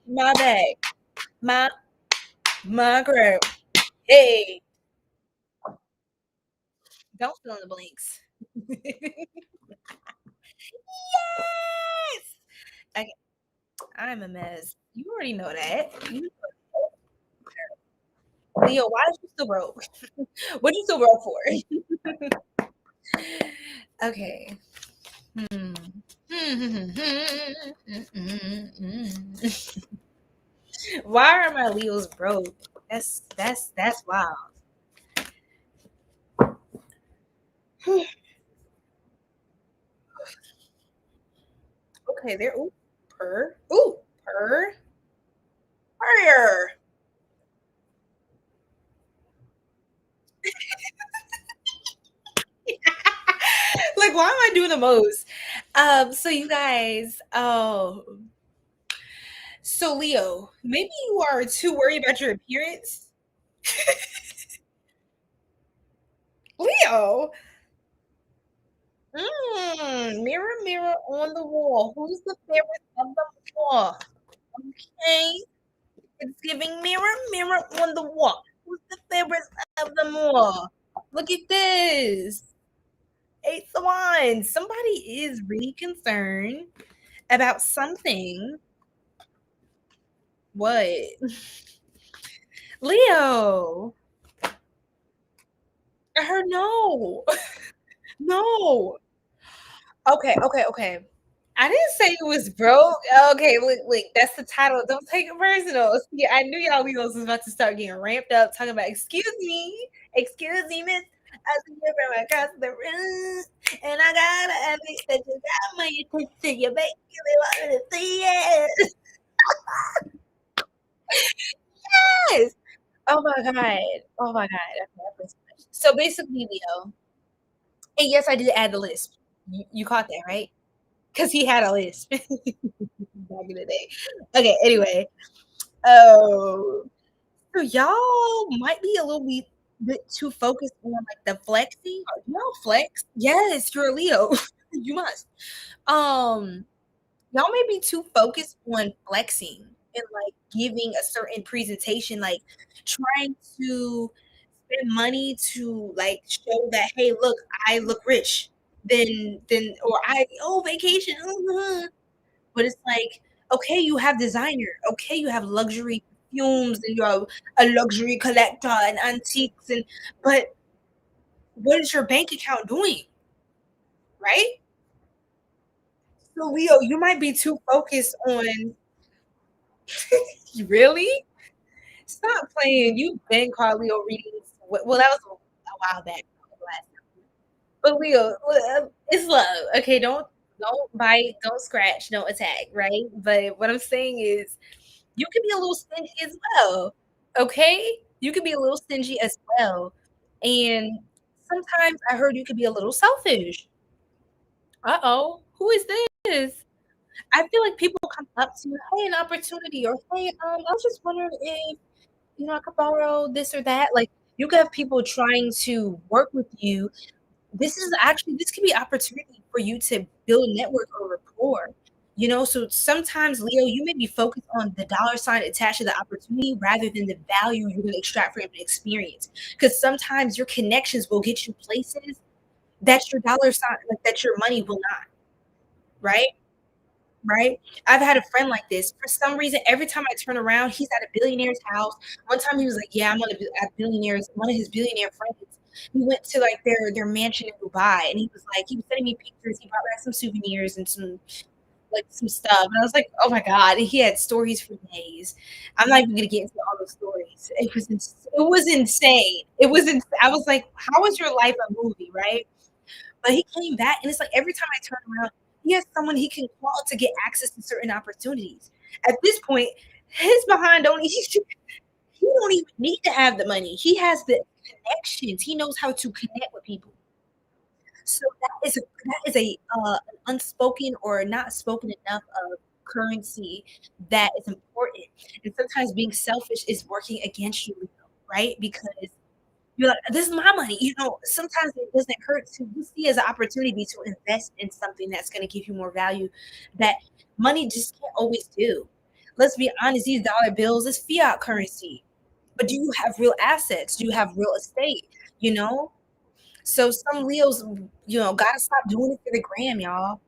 My back. My girl. Hey. Don't fill in the blanks. Yes. Okay. I'm a mess. You already know that. Leo, why is you still broke? What you still broke for? Okay. Why are my Leos broke? That's wild. Okay, there. Ooh, purr. Ooh, purr. Purr. Like, why am I doing the most? So you guys, so Leo, maybe you are too worried about your appearance. Leo. Mirror, mirror on the wall. Who's the favorite of the wall? Okay. It's giving mirror, mirror on the wall. Who's the favorite of them all? Look at this. Eight of Wands. Somebody is really concerned about something. What? Leo. I heard no. No. Okay, okay, okay. I didn't say it was broke. Okay, look, that's the title. Don't take it personal. See, I knew y'all Leos was about to start getting ramped up, talking about, excuse me, miss. I see you from across the room, and I gotta admit that you got my attention. You make me want to see it. Yes. Oh my god. Oh my god. Okay, so basically, Leo, and yes, I did add the list. You caught that, right? Because he had a list back in the day. Okay, anyway. Oh. So y'all might be a little bit too focused on, like, the flexing. You know flex? Yes, you're a Leo. You must. Um, y'all may be too focused on flexing and, like, giving a certain presentation, like, trying to spend money to, like, show that, "Hey, look, I look rich." Then or I "Oh, vacation, but it's like, okay, you have designer, okay, you have luxury perfumes, and you're a luxury collector and antiques, and but what is your bank account doing, right? So, Leo, you might be too focused on really? Stop playing. You've been called Leo readings. Well, that was a while back. But Leo, it's love. Okay, don't bite, don't scratch, don't attack, right? But what I'm saying is you can be a little stingy as well. Okay? You can be a little stingy as well. And sometimes I heard you could be a little selfish. Uh-oh. Who is this? I feel like people come up to you, hey, an opportunity, or hey, I was just wondering if I could borrow this or that. Like you could have people trying to work with you. This could be opportunity for you to build a network or rapport. So sometimes Leo, you may be focused on the dollar sign attached to the opportunity rather than the value you're going to extract from the experience. Because sometimes your connections will get you places that your dollar sign, like that your money will not. Right? Right? I've had a friend like this. For some reason, every time I turn around, he's at a billionaire's house. One time he was like, "Yeah, I'm on a billionaire's." One of his billionaire friends. We went to like their mansion in Dubai, and he was sending me pictures. He brought back some souvenirs and some stuff, and I was like, "Oh my god!" And he had stories for days. I'm not even gonna get into all those stories. It was insane. I was like, "How is your life a movie?" Right? But he came back, and it's like every time I turn around, he has someone he can call to get access to certain opportunities. At this point, his behind don't he don't even need to have the money. He has the connections. He knows how to connect with people. So that is an unspoken or not spoken enough of currency that is important. And sometimes being selfish is working against you, right? Because you're like, "This is my money." Sometimes it doesn't hurt to you see as an opportunity to invest in something that's gonna give you more value that money just can't always do. Let's be honest, these dollar bills is fiat currency. But do you have real assets? Do you have real estate? You know? So some Leos, gotta stop doing it for the gram, y'all.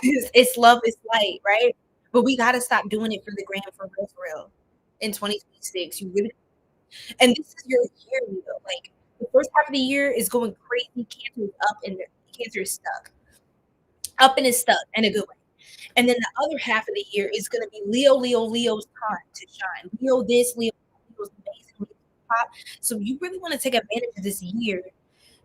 It's love, it's light, right? But we gotta stop doing it for the gram for real, for real. In 2026, you really and this is your year, Leo. Like the first half of the year is going crazy. Cancer is up and Cancer is stuck. Up and is stuck in a good way. And then the other half of the year is gonna be Leo, Leo, Leo's time to shine. Leo this, Leo's amazing, Leo's pop. So you really want to take advantage of this year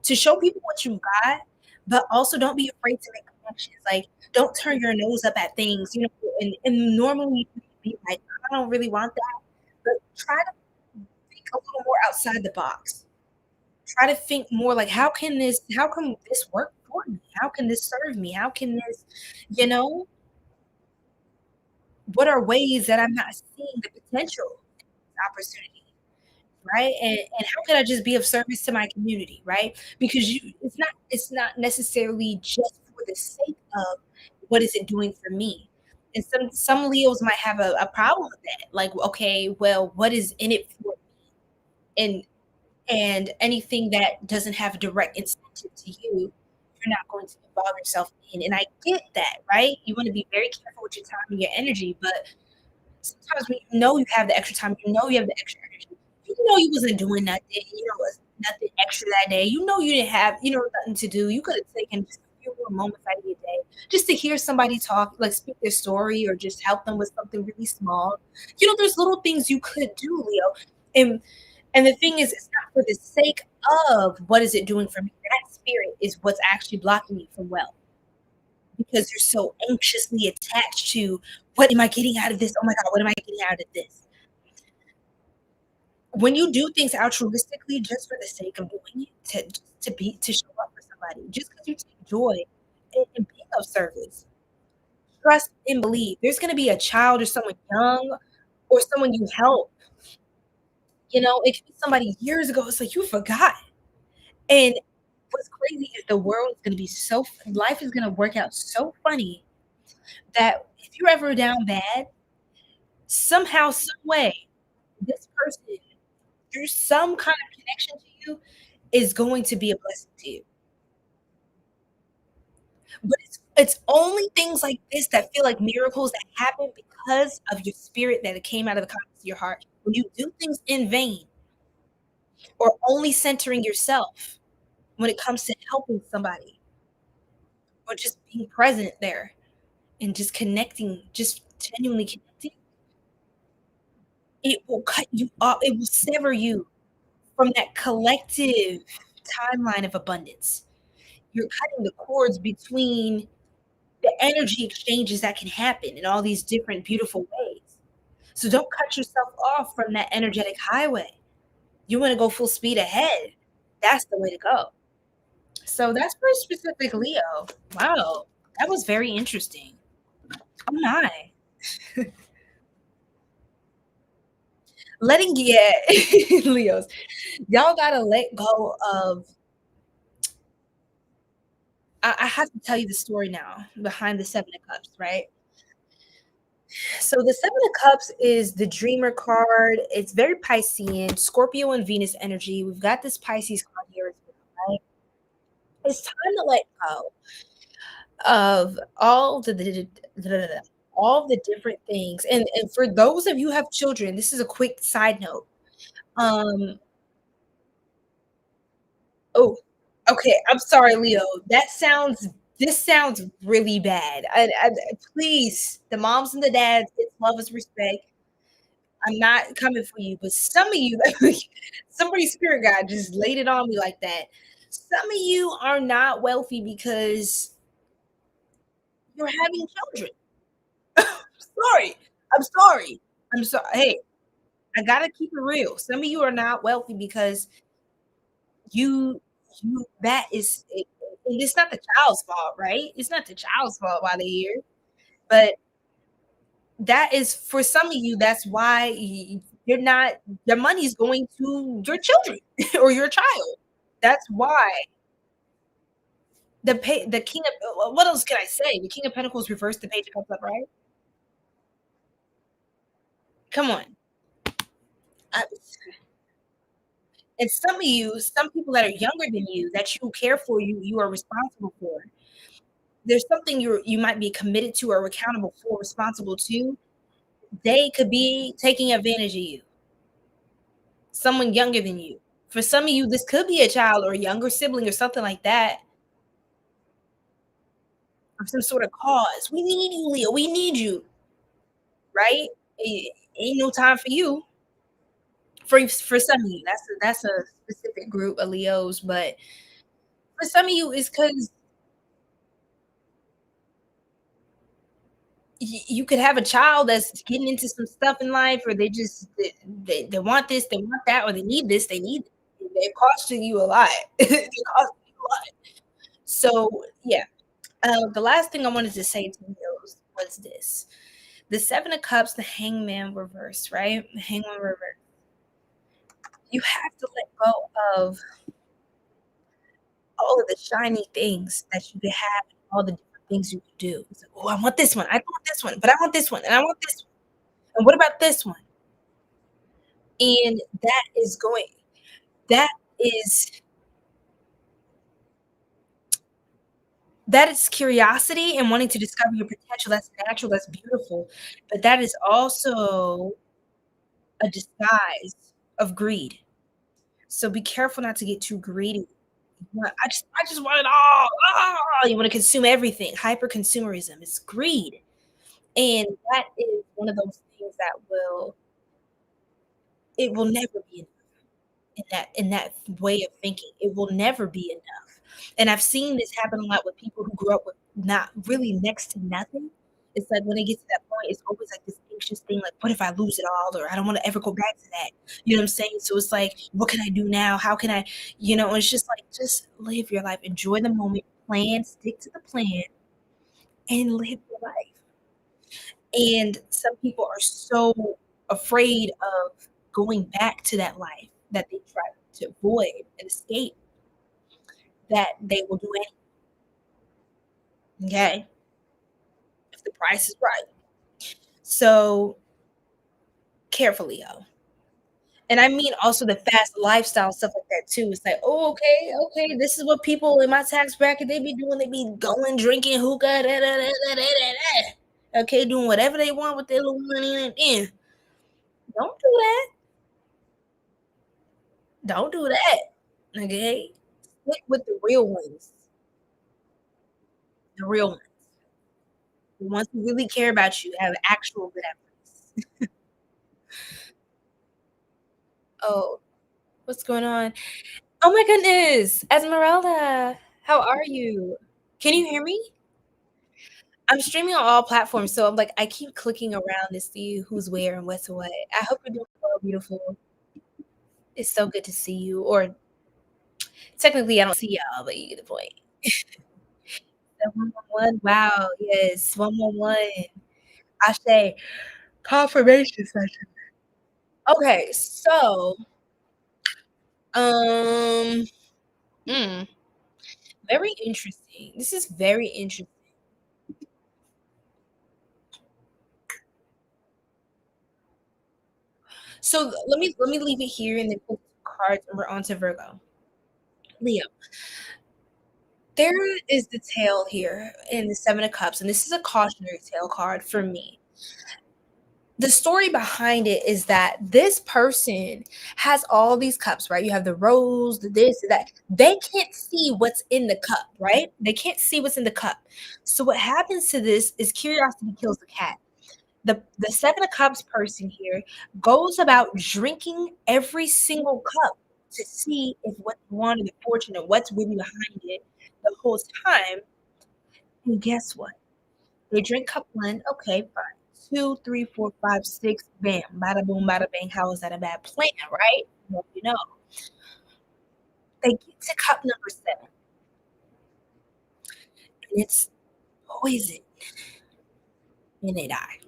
to show people what you got, but also don't be afraid to make connections. Like don't turn your nose up at things, and normally you can be like, I don't really want that. But try to think a little more outside the box. Try to think more like how can this work for me? How can this serve me? How can this, you know, what are ways that I'm not seeing the potential in this opportunity, right? And how can I just be of service to my community, right? Because it's not necessarily just for the sake of what is it doing for me. And some Leos might have a problem with that. Like, okay, well, what is in it for me? And anything that doesn't have a direct incentive to you, you're not going to involve yourself in. And I get that, right? You want to be very careful with your time and your energy, but sometimes when you know you have the extra time, you know you have the extra energy, you know you wasn't doing nothing, was nothing extra that day. You know you didn't have, nothing to do. You could have taken just a few more moments out of your day just to hear somebody talk, like speak their story or just help them with something really small. There's little things you could do, Leo. And the thing is, it's not for the sake of what is it doing for me. That spirit is what's actually blocking me from wealth because you're so anxiously attached to what am I getting out of this? Oh my God, what am I getting out of this? When you do things altruistically just for the sake of doing it, to show up for somebody, just because you take joy in being of service, trust and believe there's going to be a child or someone young or someone you help It could be somebody years ago. It's like you forgot. And what's crazy is the world is gonna be so life is gonna work out so funny that if you're ever down bad, somehow, some way, this person, through some kind of connection to you, is going to be a blessing to you. But it's only things like this that feel like miracles that happen because of your spirit that it came out of the kindness of your heart. When you do things in vain or only centering yourself when it comes to helping somebody or just being present there and just connecting, just genuinely connecting, it will cut you off. It will sever you from that collective timeline of abundance. You're cutting the cords between the energy exchanges that can happen in all these different beautiful ways. So don't cut yourself off from that energetic highway. You want to go full speed ahead. That's the way to go. So that's for specific Leo. Wow. That was very interesting. Oh my. Letting yeah, Leos. Y'all gotta let go of I have to tell you the story now behind the Seven of Cups, right? So the Seven of Cups is the dreamer card. It's very Piscean, Scorpio and Venus energy. We've got this Pisces card here as well, right? It's time to let go of all the different things. And for those of you who have children, this is a quick side note. Um, oh, okay. I'm sorry, Leo. This sounds really bad. Please, the moms and the dads, it's love is respect. I'm not coming for you, but some of you, somebody's spirit guide just laid it on me like that. Some of you are not wealthy because you're having children. Sorry. I'm sorry. I'm sorry. Hey, I gotta keep it real. Some of you are not wealthy because you that is and it's not the child's fault, right? It's not the child's fault why they're here. But that is for some of you, that's why you're not your money's going to your children or your child. That's why the king of what else can I say? The king of pentacles reversed the page of cups upright. Come on. I, and some of you, some people that are younger than you, that you care for, you are responsible for. There's something you might be committed to or accountable for, responsible to. They could be taking advantage of you. Someone younger than you. For some of you, this could be a child or a younger sibling or something like that, or some sort of cause. We need you, Leo. We need you, right? Ain't no time for you. For some of you, that's a specific group of Leos, but for some of you, it's because you could have a child that's getting into some stuff in life, or they want this, they want that, or they need this, they need. They're costing you a lot. They're costing you a lot. So yeah, the last thing I wanted to say to Leos was this: the Seven of Cups, the Hangman reverse, right? The Hangman reverse. You have to let go of all of the shiny things that you can have, and all the different things you can do. It's like, oh, I want this one. I want this one, but I want this one, and I want this one. And what about this one? And that is that is curiosity and wanting to discover your potential. That's natural, that's beautiful. But that is also a disguise of greed. So be careful not to get too greedy. I just want it all. Ah, you want to consume everything. Hyper consumerism is greed. And that is one of those things that it will never be enough in that way of thinking. It will never be enough. And I've seen this happen a lot with people who grew up with not really next to nothing. It's like when they get to that point, it's always like this anxious thing, like, what if I lose it all? Or I don't want to ever go back to that. You know what I'm saying? So it's like, what can I do now? How can I, it's just like, just live your life, enjoy the moment, plan, stick to the plan, and live your life. And some people are so afraid of going back to that life that they tried to avoid and escape, that they will do anything, okay, if the price is right. So, carefully, yo. And I mean also the fast lifestyle, stuff like that too. It's like, "Oh, okay, okay, this is what people in my tax bracket, they be doing. They be going, drinking hookah, da, da, da, da, da, da, da. Okay, doing whatever they want with their little money and don't do that. Don't do that, okay? Stick with the real ones, the real ones. The ones who really care about you, have actual good advice. Oh, what's going on? Oh my goodness, Esmeralda, how are you? Can you hear me? I'm streaming on all platforms, so I'm like, I keep clicking around to see who's where and what's what. I hope you're doing well, beautiful. It's so good to see you. Or technically, I don't see y'all, but you get the point. The 111, wow, yes, 111. I say confirmation session. Okay, so, um, mm, very interesting. This is very interesting. So let me leave it here and then put cards and we're on to Virgo. Leo. There is the tale here in the Seven of Cups, and this is a cautionary tale card for me. The story behind it is that this person has all these cups, right? You have the rose, the this, the that. They can't see what's in the cup, right? They can't see what's in the cup. So what happens to this is curiosity kills the cat. The Seven of Cups person here goes about drinking every single cup to see if what they wanted, the fortune, and what's really behind it the whole time. And guess what? They drink cup one, okay, fine. Two, three, four, five, six, bam, bada boom, bada bang. How is that a bad plan, right? Well, you know, they get to cup number seven, and it's poison, and they die.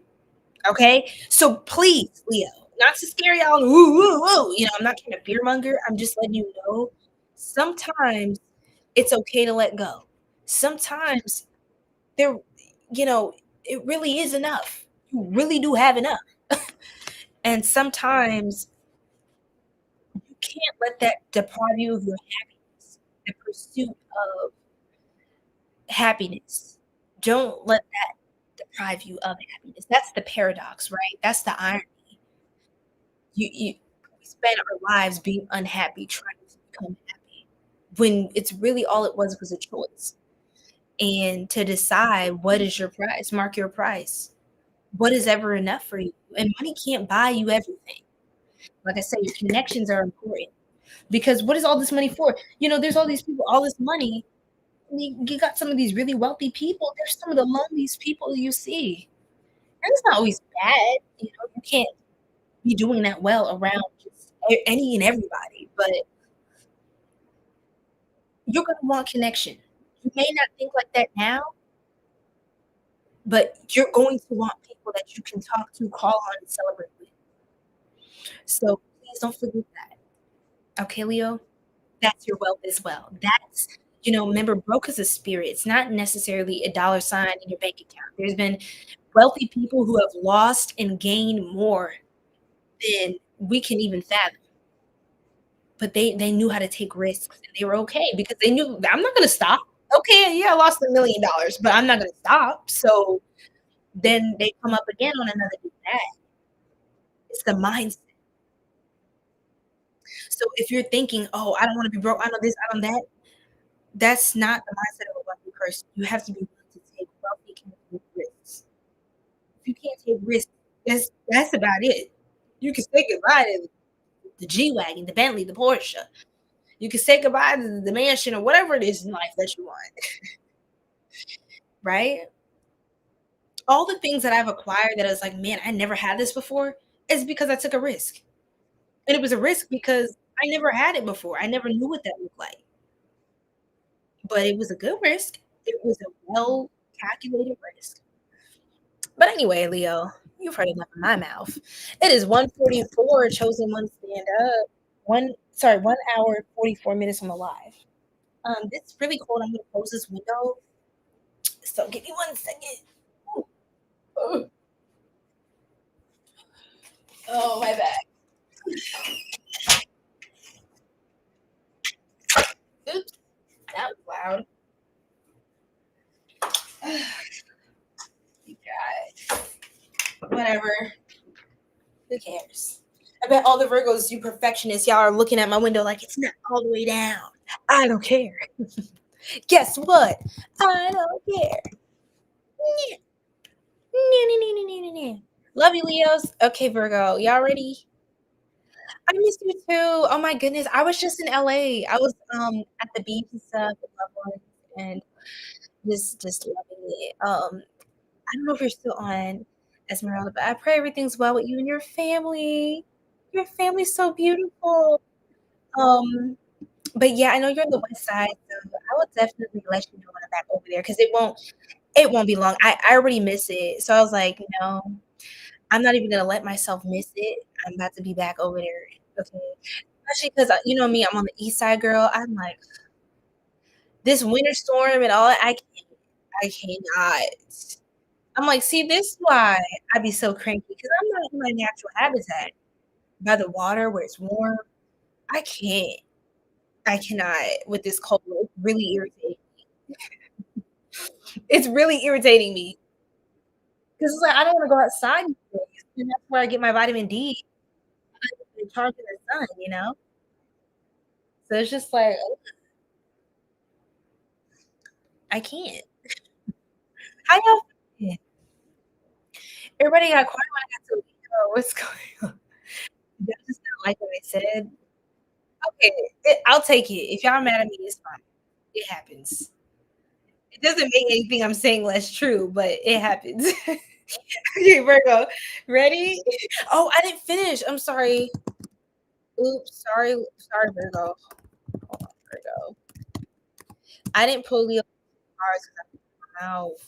Okay, so please, Leo, not to scare y'all. Woo, woo, woo. You know, I'm not trying to fear monger. I'm just letting you know. Sometimes it's okay to let go. Sometimes there, you know, it really is enough. You really do have enough. And sometimes you can't let that deprive you of your happiness, the pursuit of happiness. Don't let that deprive you of happiness. That's the paradox, right? That's the irony. You we spend our lives being unhappy, trying to become happy, when it's really all it was a choice. And to decide what is your price, mark your price. What is ever enough for you? And money can't buy you everything. Like I said, your connections are important. Because what is all this money for? You know, there's all these people, all this money. You got some of these really wealthy people. They're some of the loneliest people you see. And it's not always bad. You know, you can't be doing that well around just any and everybody, but you're going to want connection. You may not think like that now, but you're going to want people that you can talk to, call on, and celebrate with. So please don't forget that. Okay, Leo? That's your wealth as well. That's, you know, remember, broke is a spirit. It's not necessarily a dollar sign in your bank account. There's been wealthy people who have lost and gained more than we can even fathom. But they knew how to take risks and they were okay because they knew I'm not gonna stop. Okay, yeah, I lost $1 million, but I'm not gonna stop. So then they come up again on another do that. It's the mindset. So if you're thinking, oh, I don't want to be broke, I know this, I know that, that's not the mindset of a wealthy person. You have to be willing to take wealthy can take risks. If you can't take risks, that's about it. You can say goodbye to the G Wagon, the Bentley, the Porsche. You can say goodbye to the mansion or whatever it is in life that you want, right? All the things that I've acquired that I was like, man, I never had this before, is because I took a risk. And it was a risk because I never had it before. I never knew what that looked like. But it was a good risk. It was a well calculated risk. But anyway, Leo. You've heard enough of my mouth. It is 1:44. Chosen one, stand up. 1 hour 44 minutes on the live. It's really cold. I'm gonna close this window. So give me 1 second. Oh, oh, my bad. Oops, that was loud. You guys, whatever. Who cares? I bet all the Virgos, you perfectionists, y'all are looking at my window like it's not all the way down. I don't care. Guess what? I don't care. Love you, Leos. Okay, Virgo, y'all ready? I miss you too. Oh my goodness, I was just in LA. I was at the beach and stuff with loved ones and just loving it. I don't know if you're still on Esmeralda, but I pray everything's well with you and your family. Your family's so beautiful. Um, but yeah, I know you're on the west side, so I will definitely let you know when I'm back over there because it won't be long. I already miss it. So I was like, no, I'm not even gonna let myself miss it. I'm about to be back over there. Okay. Especially because you know me, I'm on the east side, girl. I'm like this winter storm and all that. I cannot. I'm like, see, this is why I be so cranky because I'm not in my natural habitat by the water where it's warm. I can't. I cannot with this cold. It's really irritating. It's really irritating me because it's like I don't want to go outside these days, and that's where I get my vitamin D and charge in the sun. So it's just like I can't. How y'all feeling? Everybody got quiet when I got to Leo. What's going on? Y'all just not like what I said. Okay, I'll take it. If y'all mad at me, it's fine. It happens. It doesn't make anything I'm saying less true, but it happens. Okay, Virgo, ready? Oh, I didn't finish. I'm sorry. Oops, sorry, Virgo. Hold on, Virgo. I didn't pull Leo cards because I put my mouth.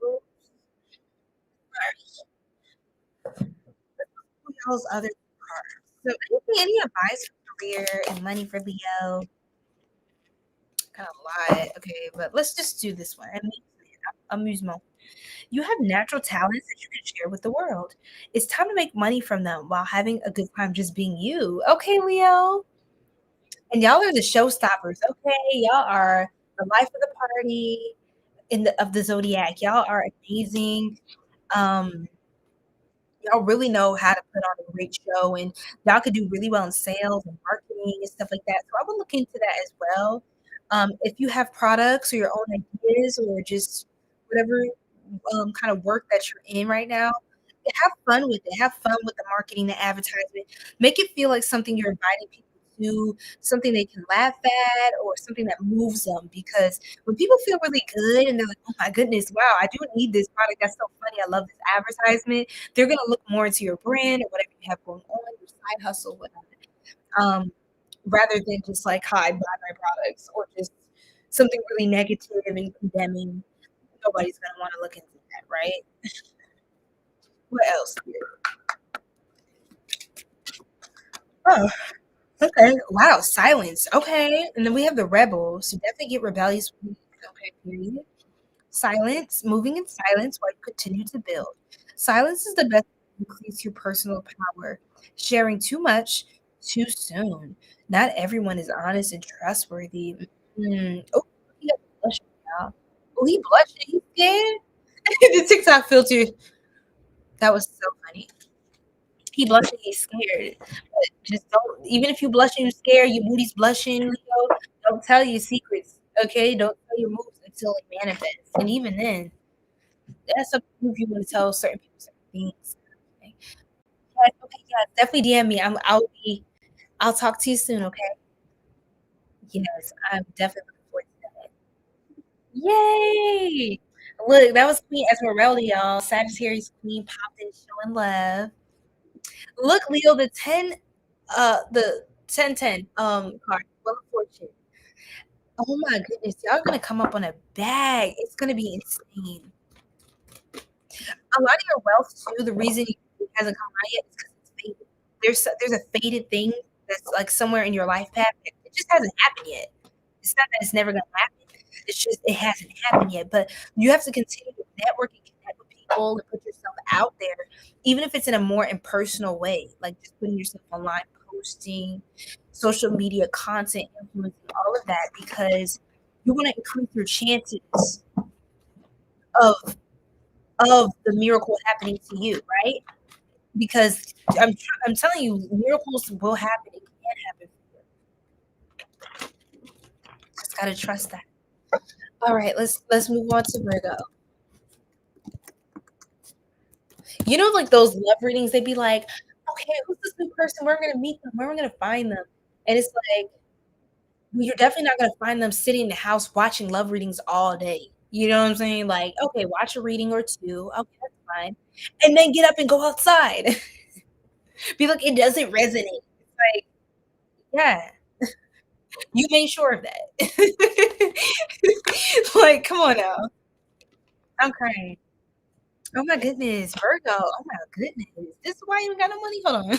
Oops, Leo's other cards. So, any advice for career and money for Leo? Kind of lie. Okay, but let's just do this one. Amusement. You have natural talents that you can share with the world. It's time to make money from them while having a good time just being you. Okay, Leo. And y'all are the showstoppers. Okay, y'all are the life of the party of the zodiac. Y'all are amazing. Um, y'all really know how to put on a great show, and y'all could do really well in sales and marketing and stuff like that. So I would look into that as well. If you have products or your own ideas or just whatever kind of work that you're in right now, have fun with it. Have fun with the marketing, the advertisement. Make it feel like something you're inviting people to, something they can laugh at, or something that moves them. Because when people feel really good and they're like, "Oh my goodness, wow, I do need this product. That's so funny. I love this advertisement." They're gonna look more into your brand or whatever you have going on, your side hustle, whatever. Um, rather than just like, "Hi, buy my products," or just something really negative and condemning. Nobody's gonna want to look into that, right? What else? Oh, okay. Wow, silence. Okay. And then we have the rebels. So definitely get rebellious. Okay, period. Silence, moving in silence while you continue to build. Silence is the best way to increase your personal power. Sharing too much too soon. Not everyone is honest and trustworthy. Oh, he got blushing now. Oh, he blushing. He's scared. The TikTok filter. That was so funny. He blushing, he's scared. But just don't, even if you blushing, you scared, your booty's blushing, don't tell your secrets, okay? Don't tell your moves until it manifests. And even then, that's a proof you want to tell certain people certain things. Okay, yeah, definitely DM me. I'll talk to you soon, okay? Yes, I'm definitely looking forward to that. Yay! Look, that was Queen Esmeralda, y'all. Sagittarius Queen popped in showing love. Look, Leo, the 1010 card, Wheel of Fortune. Oh my goodness, y'all gonna come up on a bag. It's gonna be insane. a lot of your wealth too, the reason it hasn't come out yet is because it's faded. There's a faded thing that's like somewhere in your life path. It just hasn't happened yet. It's not that it's never gonna happen. It's just it hasn't happened yet. But you have to continue to network and connect with people and put yourself out there, even if it's in a more impersonal way, like just putting yourself online, posting, social media content, influencing all of that, because you want to increase your chances of the miracle happening to you, right? Because I'm telling you, miracles will happen. It can happen. Just gotta trust that. All right, let's move on to Virgo. You know, like those love readings, they'd be like, okay, who's this new person? Where we're gonna meet them? Where we're gonna find them? And it's like, well, you're definitely not gonna find them sitting in the house watching love readings all day. You know what I'm saying? Like, okay, watch a reading or two. Okay, that's fine. And then get up and go outside. Be like, it doesn't resonate. It's like, yeah, you made sure of that. Like, come on now. I'm crying. Oh my goodness, Virgo. Oh my goodness. This is why you got no money. Hold on.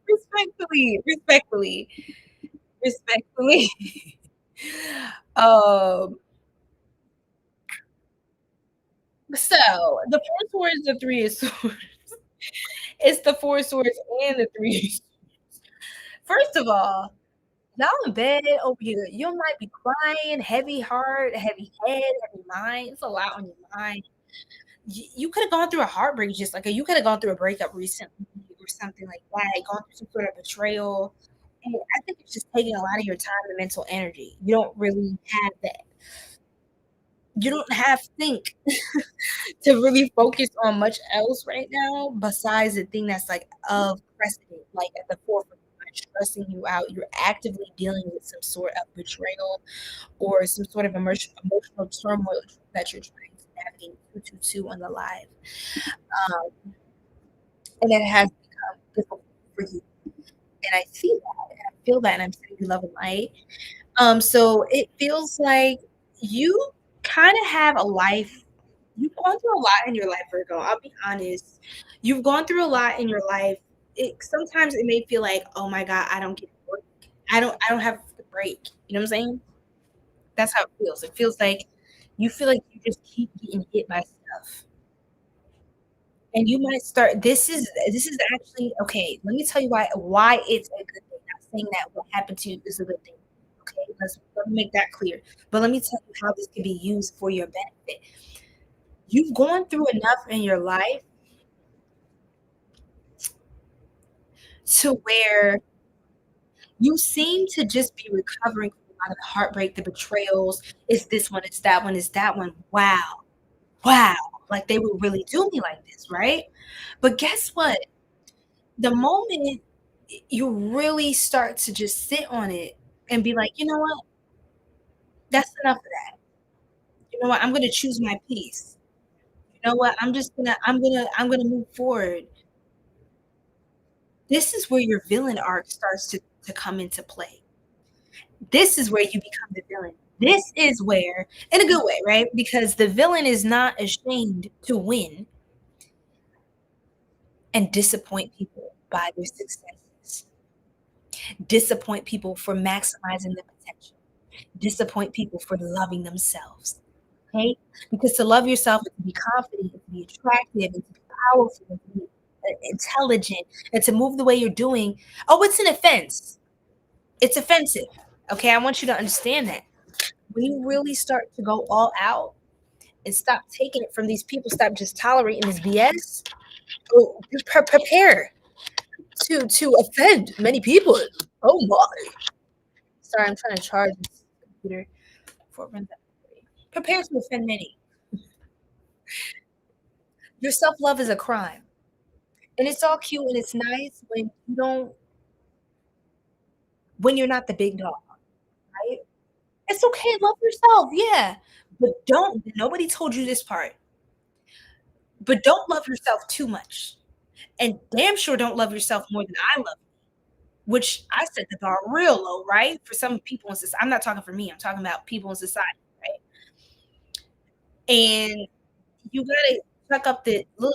Respectfully, respectfully, respectfully. Um, so the four swords, the three of swords. It's the four swords and the three of swords. First of all, y'all in bed over here. You might be crying, heavy heart, heavy head, heavy mind. It's a lot on your mind. You could have gone through a heartbreak, just like you could have gone through a breakup recently or something like that, gone through some sort of betrayal. And I think it's just taking a lot of your time and mental energy. You don't really have that. You don't have to think to really focus on much else right now besides the thing that's like of precedent, like at the forefront, like stressing you out. You're actively dealing with some sort of betrayal or some sort of emotional turmoil that you're trying to navigate 222 on the live. Um, and it has become difficult for you. And I see that, and I feel that, and I'm sending you love and light. So it feels like you kind of have a life. You've gone through a lot in your life, Virgo. I'll be honest. You've gone through a lot in your life. Sometimes it may feel like, oh my God, I don't get a break. I don't have the break. You know what I'm saying? That's how it feels. It feels like you feel like you just keep getting hit by stuff. And you might start this is actually okay, let me tell you why it's a good thing. Not saying that what happened to you is a good thing. Okay, let me make that clear. But let me tell you how this can be used for your benefit. You've gone through enough in your life to where you seem to just be recovering from a lot of the heartbreak, the betrayals. It's this one, it's that one, it's that one. Wow. Wow. Like they would really do me like this, right? But guess what? The moment you really start to just sit on it and be like, you know what? That's enough of that. You know what? I'm gonna choose my peace. You know what? I'm gonna move forward. This is where your villain arc starts to come into play. This is where you become the villain. This is where, in a good way, right? Because the villain is not ashamed to win and disappoint people by their successes, disappoint people for maximizing their potential, disappoint people for loving themselves. Okay? Because to love yourself is to be confident, and to be attractive, and to be powerful, and to be intelligent, and to move the way you're doing. Oh, it's an offense. It's offensive. Okay, I want you to understand that. When you really start to go all out and stop taking it from these people, stop just tolerating this BS, prepare to offend many people. Oh my. Sorry, I'm trying to charge this computer before it runs out. Prepare to offend many. Your self-love is a crime. And it's all cute and it's nice when you're not the big dog, right? It's okay, love yourself, yeah. But nobody told you this part. But don't love yourself too much. And damn sure don't love yourself more than I love you, which I set the bar real low, right? For some people in society. I'm not talking for me, I'm talking about people in society, right? And you gotta chuck up the look,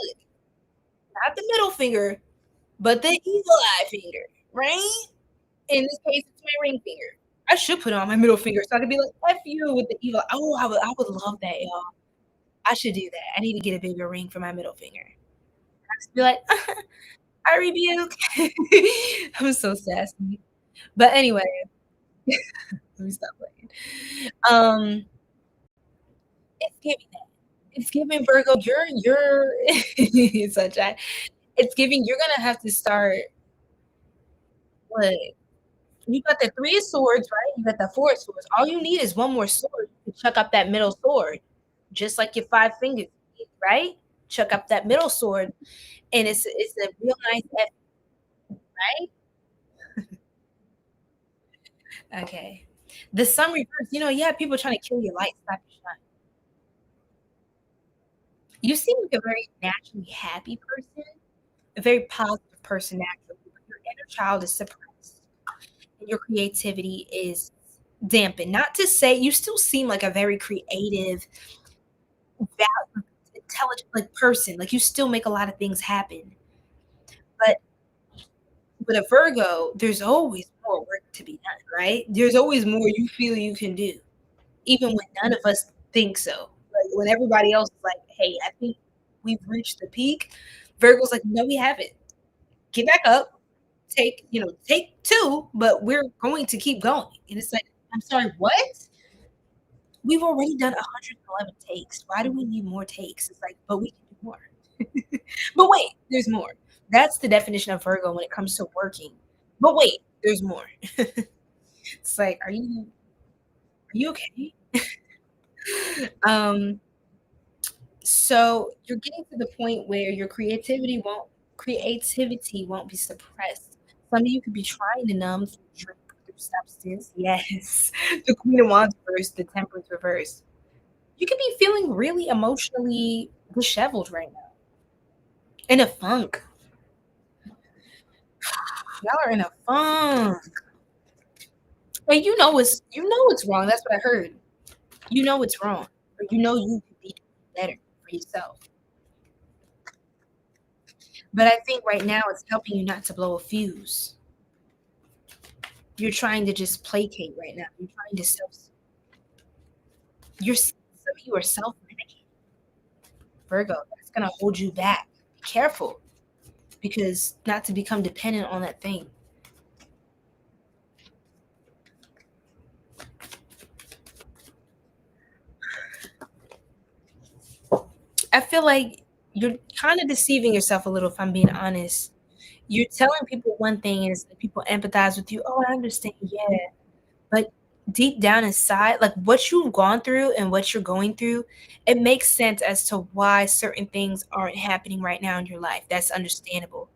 not the middle finger, but the evil eye finger, right? In this case, it's my ring finger. I should put it on my middle finger so I could be like, "F you" with the evil. Oh, I would love that, y'all. I should do that. I need to get a bigger ring for my middle finger. I just be like, "I rebuke." I'm so sassy. But anyway, let me stop playing. Um, it's giving that. It's giving Virgo, you're sunshine. It's giving you're gonna have to start what you got the 3 of swords, right? You got the 4 of swords. All you need is 1 more sword to chuck up that middle sword, just like your 5 fingers, right? Chuck up that middle sword, and it's a real nice F, right? Okay. The sun reverse, you have people trying to kill your light, stop your shine. You seem like a very naturally happy person, a very positive person naturally, but your inner child is suppressed and your creativity is dampened. Not to say you still seem like a very creative, intelligent, like, person, like, you still make a lot of things happen, but with a Virgo, there's always more work to be done, right? There's always more you feel you can do, even when none of us think so. Like, when everybody else is like, "Hey, I think we've reached the peak," Virgo's like, "No, we haven't. Get back up, take 2, but we're going to keep going." And it's like, "I'm sorry, what? We've already done 111 takes. Why do we need more takes?" It's like, "But we can do more." But wait, there's more. That's the definition of Virgo when it comes to working. But wait, there's more. It's like, are you okay? Um, so you're getting to the point where your creativity won't be suppressed. Some of you could be trying to numb through drink, through substance. Yes. The Queen of Wands reverse, the Temperance reverse. You could be feeling really emotionally disheveled right now. In a funk. Y'all are in a funk. And you know it's wrong. That's what I heard. You know it's wrong. Or you know you could be doing better for yourself. But I think right now it's helping you not to blow a fuse. You're trying to just placate right now. You're trying to some of you are self-medicating. Virgo, that's gonna hold you back. Be careful, because not to become dependent on that thing. I feel like you're kind of deceiving yourself a little, if I'm being honest. You're telling people one thing and it's like people empathize with you. Oh, I understand. Yeah. But deep down inside, like what you've gone through and what you're going through, it makes sense as to why certain things aren't happening right now in your life. That's understandable.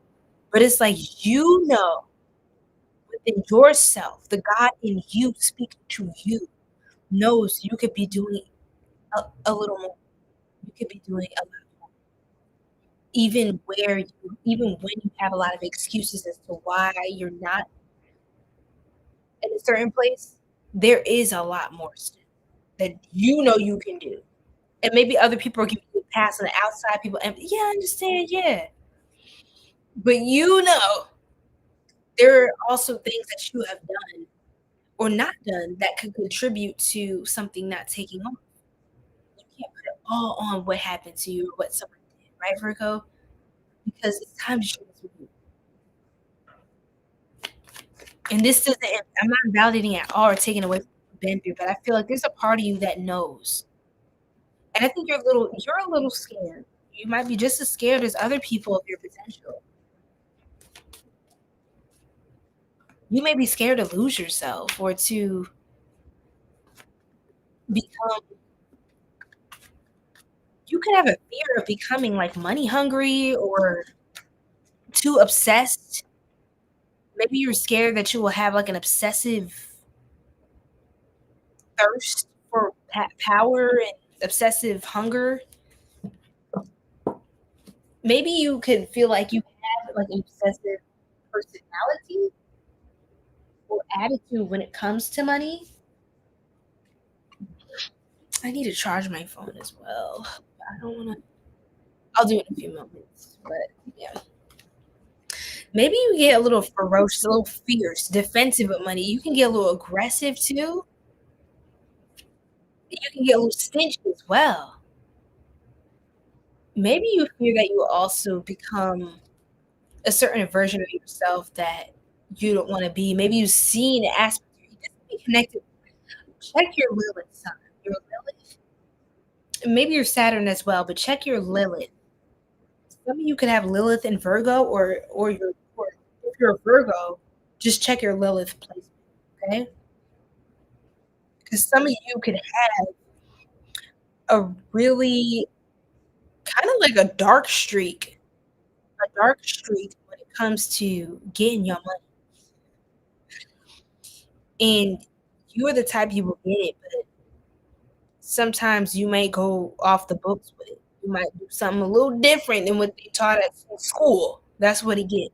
But it's like, within yourself, the God in you speaking to you knows you could be doing a little more. You could be doing a lot more. Even when you have a lot of excuses as to why you're not in a certain place, there is a lot more still that you can do. And maybe other people are giving you a pass on the outside, people yeah, I understand, yeah. But there are also things that you have done or not done that could contribute to something not taking off. You can't put it all on what happened to you or what someone did, right, Virgo? Because it's time to show this with you. And this doesn't I'm not validating at all or taking away from what you've been through, but I feel like there's a part of you that knows. And I think you're a little scared. You might be just as scared as other people of your potential. You may be scared to lose yourself or to become you could have a fear of becoming, like, money hungry or too obsessed. Maybe you're scared that you will have, like, an obsessive thirst for power and obsessive hunger. Maybe you could feel like you have, like, an obsessive personality or attitude when it comes to money. I need to charge my phone as well. I don't wanna I'll do it in a few moments, but yeah. Maybe you get a little ferocious, a little fierce, defensive with money. You can get a little aggressive too. You can get a little stingy as well. Maybe you fear that you will also become a certain version of yourself that you don't wanna be. Maybe you've seen aspects of you just be connected. Check your Lilith sign. Your Lilith, maybe your Saturn as well, but check your Lilith. Some of you could have Lilith in Virgo or if you're a Virgo, just check your Lilith placement, okay? Because some of you could have a really kinda like a dark streak when it comes to getting your money, and you're the type you will get it, but sometimes you might go off the books with it. You might do something a little different than what they taught us in school. That's what it gives.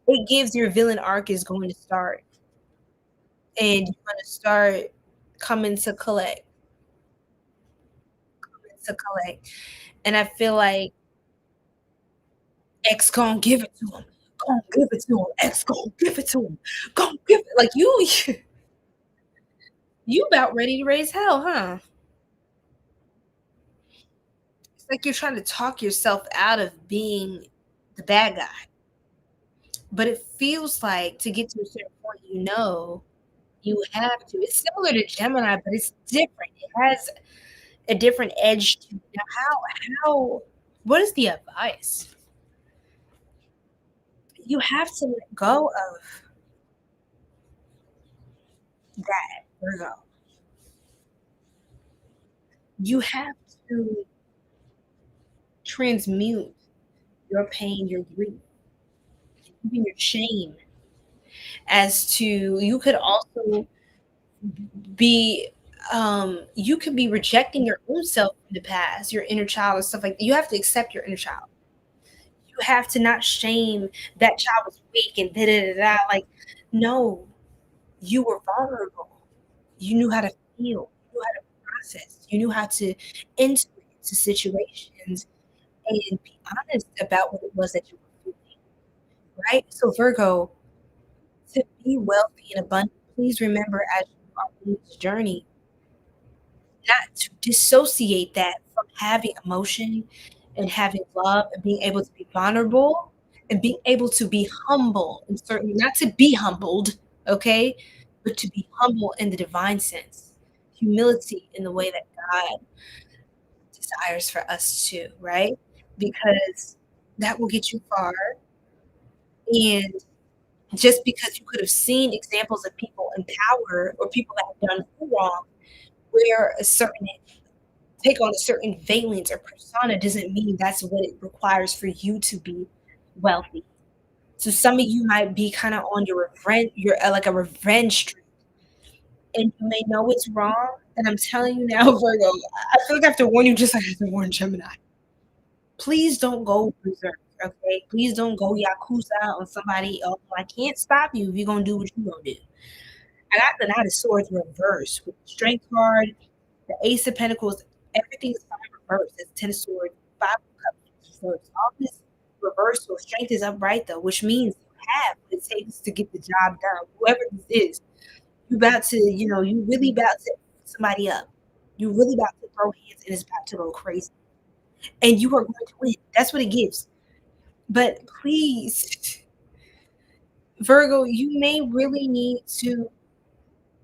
It gives your villain arc is going to start, and you're gonna start coming to collect, coming to collect, and I feel like X gon' give it to him. Gon' give it to him. X gon' give it to him. Gon' give it like you you about ready to raise hell, huh? It's like you're trying to talk yourself out of being the bad guy. But it feels like to get to a certain point, you have to. It's similar to Gemini, but it's different. It has a different edge to it. Now, how what is the advice? You have to let go of that, Virgo. You have to transmute your pain, your grief, even your shame, as to you could also be you could be rejecting your own self in the past, your inner child and stuff like that. You have to accept your inner child. You have to not shame that child was weak and da da da da. Like, no, you were vulnerable. You knew how to feel. You knew how to process. You knew how to enter into situations and be honest about what it was that you were feeling. Right? So Virgo, to be wealthy and abundant, please remember as you are on this journey, not to dissociate that from having emotion and having love and being able to be vulnerable and being able to be humble and certainly not to be humbled, okay, but to be humble in the divine sense, humility in the way that God desires for us to, right? Because that will get you far. And just because you could have seen examples of people in power or people that have done you wrong, where a certain take on a certain valence or persona doesn't mean that's what it requires for you to be wealthy. So some of you might be kind of on your revenge, your like a revenge streak, and you may know it's wrong. And I'm telling you now, Virgo, I feel like I have to warn you just like I have to warn Gemini. Please don't go berserk, okay? Please don't go yakuza on somebody else. I can't stop you if you're gonna do what you're gonna do. I got the Knight of Swords reversed with the Strength card, the Ace of Pentacles, everything's fine reversed. It's Ten of Swords, Five of Cups reversed. All this reversal, strength is upright though, which means you have what it takes to get the job done. Whoever this is, you about to, you really about to put somebody up. You really about to throw hands and it's about to go crazy. And you are going to win. That's what it gives. But please, Virgo, you may really need to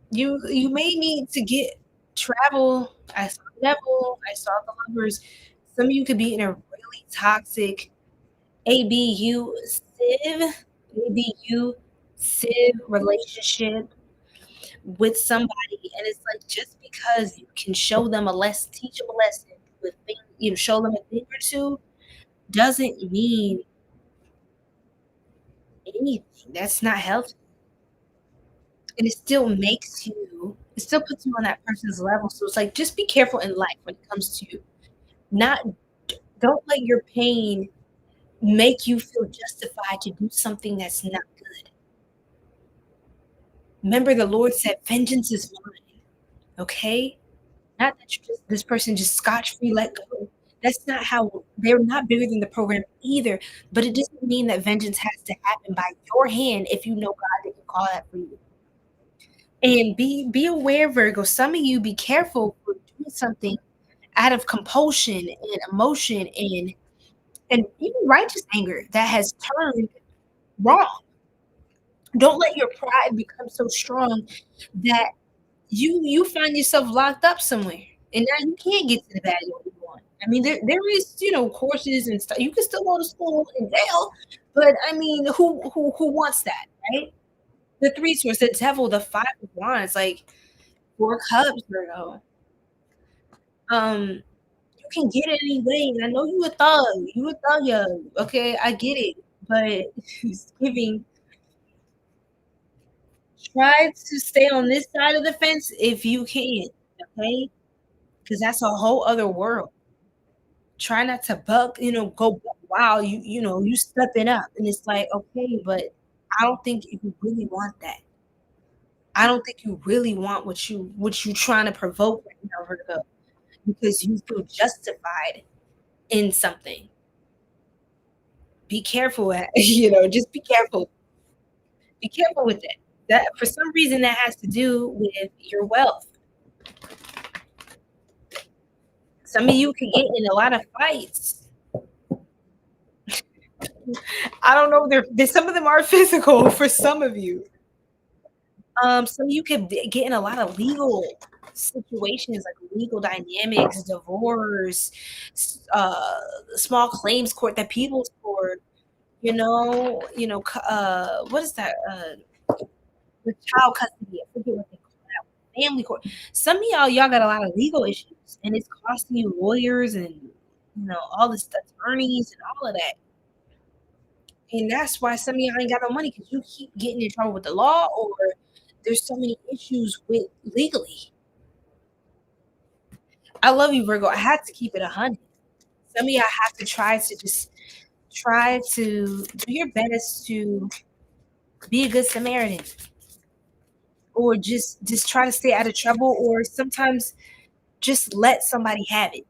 you may need to get travel. I saw the devil, I saw the lovers. Some of you could be in a really toxic ABU Civ relationship with somebody, and it's like just because you can show them a lesson, teach them a lesson with things, show them a thing or two, doesn't mean anything. That's not healthy. And it still puts you on that person's level. So it's like just be careful in life when it comes to not don't let your pain make you feel justified to do something that's not good. Remember the Lord said, vengeance is mine. Okay? Not that you just this person just scotch free let go. That's not how they're not bigger than the program either, but it doesn't mean that vengeance has to happen by your hand if you know God didn't call that for you. And be aware, Virgo, some of you be careful for doing something out of compulsion and emotion and even righteous anger that has turned wrong. Don't let your pride become so strong that you find yourself locked up somewhere, and now you can't get to the bad you want. I mean, there is courses and stuff. You can still go to school and jail, but I mean, who wants that, right? The three swords, the devil, the five of wands, like four cups, Virgo. You can get it anyway. And I know you a thug, yo. Okay, I get it, but it's giving. Try to stay on this side of the fence if you can, okay? Because that's a whole other world. Try not to buck, go buck wild. You stepping up, and it's like okay, but I don't think if you really want that. I don't think you really want what you trying to provoke right now, Virgo, because you feel justified in something. Be careful at just be careful. Be careful with it. That for some reason that has to do with your wealth. Some of you could get in a lot of fights. I don't know. Some of them are physical for some of you. Some of you could get in a lot of legal situations, like legal dynamics, divorce, small claims court, that people's court. What is that? With child custody, I forget what they call that. Family court. Some of y'all got a lot of legal issues, and it's costing you lawyers and all this attorneys and all of that. And that's why some of y'all ain't got no money because you keep getting in trouble with the law, or there's so many issues with legally. I love you, Virgo. I had to keep it 100. Some of y'all have to try to do your best to be a good Samaritan, or just try to stay out of trouble, or sometimes just let somebody have it.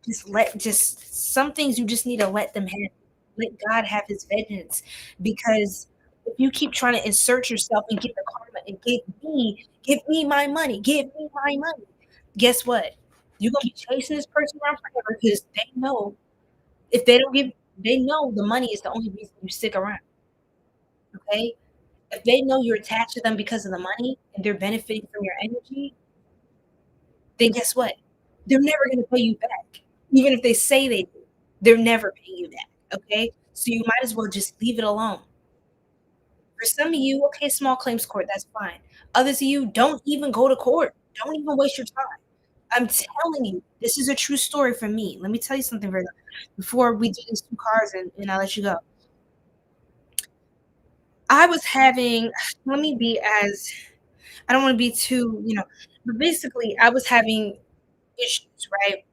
Just some things you just need to let them have it. Let God have his vengeance, because if you keep trying to insert yourself and get the karma and give me my money, guess what? You're gonna be chasing this person around forever because they know if they don't give, they know the money is the only reason you stick around. Okay, if they know you're attached to them because of the money and they're benefiting from your energy, then guess what? They're never going to pay you back. Even if they say they do, they're never paying you back. Okay, so you might as well just leave it alone. For some of you, okay, small claims court, that's fine. Others of you, don't even go to court. Don't even waste your time. I'm telling you, this is a true story for me. Let me tell you something, Virgo, before we do these two cards and I'll let you go. I was having, let me be as, I don't want to be too, but basically I was having issues, right,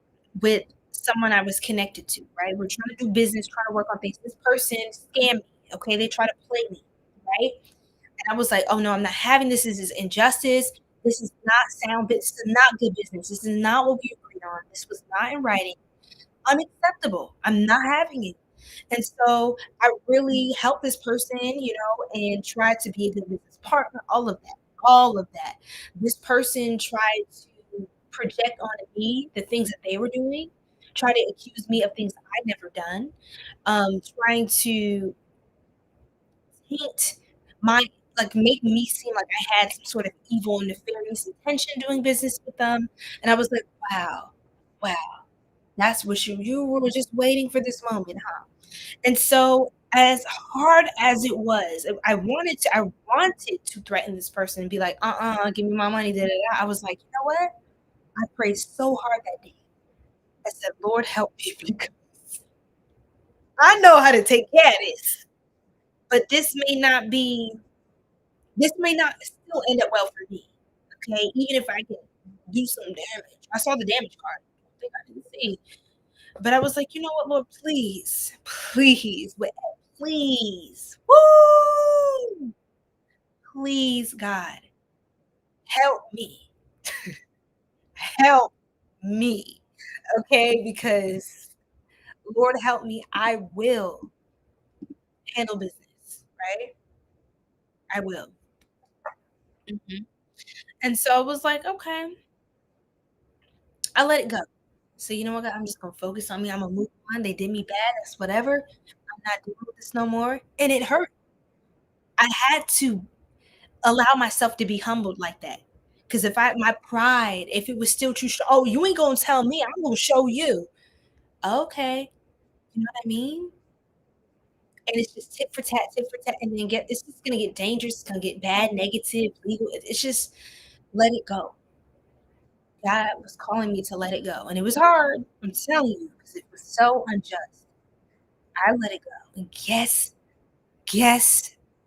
with someone I was connected to, right? We're trying to do business, trying to work on things. This person scammed me, okay? They try to play me, right? And I was like, oh no, I'm not having this. This is injustice. This is not sound. This is not good business. This is not what we agreed on. This was not in writing. Unacceptable. I'm not having it. And so I really helped this person, and tried to be a good business partner, all of that, all of that. This person tried to project on me the things that they were doing, try to accuse me of things I'd never done, trying to taint my, like, make me seem like I had some sort of evil and nefarious intention doing business with them. And I was like, wow, wow, that's what you were just waiting for this moment, huh? And so as hard as it was, I wanted to threaten this person and be like, give me my money, da, da, da. I was like, you know what? I prayed so hard that day. I said, Lord, help me because I know how to take care of this. But this may not still end up well for me. Okay. Even if I can do some damage. I saw the damage card. I think I didn't see. But I was like, you know what, Lord, please, please, please, woo, please, God, help me, help me, okay? Because Lord help me, I will handle business, right? I will. Mhm. And so I was like, "Okay." I let it go. So, you know what? I'm just gonna focus on me. Imma move on. They did me bad. That's whatever. I'm not dealing with this no more. And it hurt. I had to allow myself to be humbled like that. Because if I my pride, if it was still too strong, "Oh, you ain't gonna tell me. I'm gonna show you." Okay. You know what I mean? And it's just tit for tat, and then get it's just gonna get dangerous. It's gonna get bad, negative, legal. It's just let it go. God was calling me to let it go, and it was hard. I'm telling you, because it was so unjust. I let it go, and guess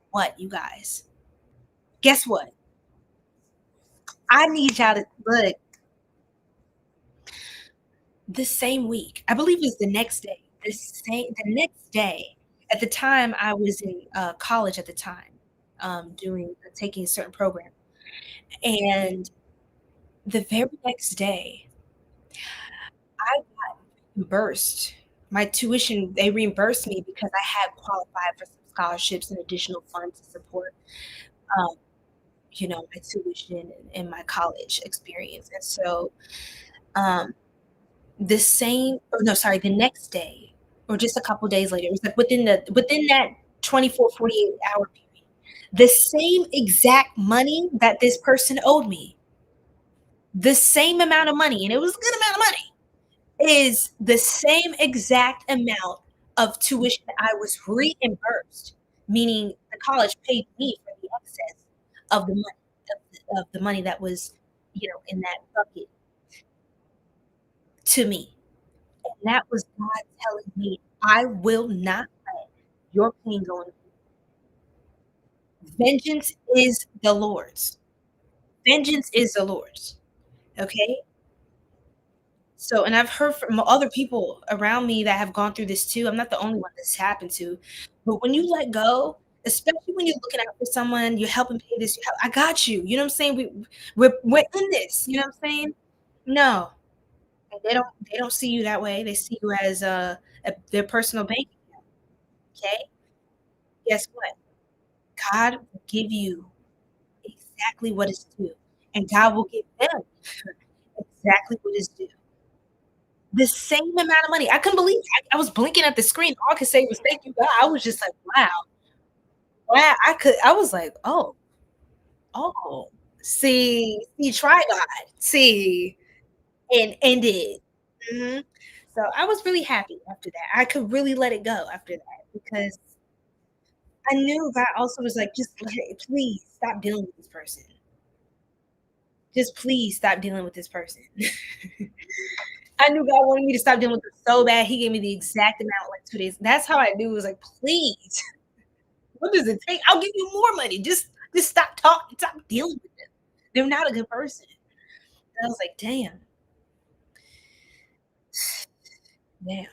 what, you guys? Guess what? I need y'all to look, the same week, I believe it was the next day, the next day, at the time, I was in, college at the time, doing taking a certain program, and the very next day, I got reimbursed. My tuition, they reimbursed me because I had qualified for some scholarships and additional funds to support, um, my tuition and my college experience, and so, um, the same or no, sorry, the next day or just a couple days later, it was like within that 24, 48-hour period, the same exact money that this person owed me, the same amount of money, and it was a good amount of money, is the same exact amount of tuition I was reimbursed, meaning the college paid me for the excess of the money of the money that was, in that bucket to me. And that was God telling me, "I will not let your pain go on. Vengeance is the Lord's. Vengeance is the Lord's." Okay? So, and I've heard from other people around me that have gone through this too. I'm not the only one this happened to. But when you let go, especially when you're looking out for someone, you're helping pay this, I got you. You know what I'm saying? We're in this. You know what I'm saying? No, and they don't see you that way. They see you as their personal bank account. Okay? Guess what? God will give you exactly what is due, and God will give them exactly what is due. The same amount of money. I couldn't believe it. I was blinking at the screen. All I could say was, "Thank you, God." I was just like, "Wow, wow." I was like, "Oh, oh, see, try God, see, and did." Mhm. So I was really happy after that. I could really let it go after that because I knew God also was like, "Just let it, please stop dealing with this person. Just please stop dealing with this person." I knew God wanted me to stop dealing with it so bad. He gave me the exact amount, like 2 days. That's how I knew. It was like, "Please, what does it take? I'll give you more money. Just stop talking, stop dealing with them. They're not a good person." And I was like, "Damn, damn."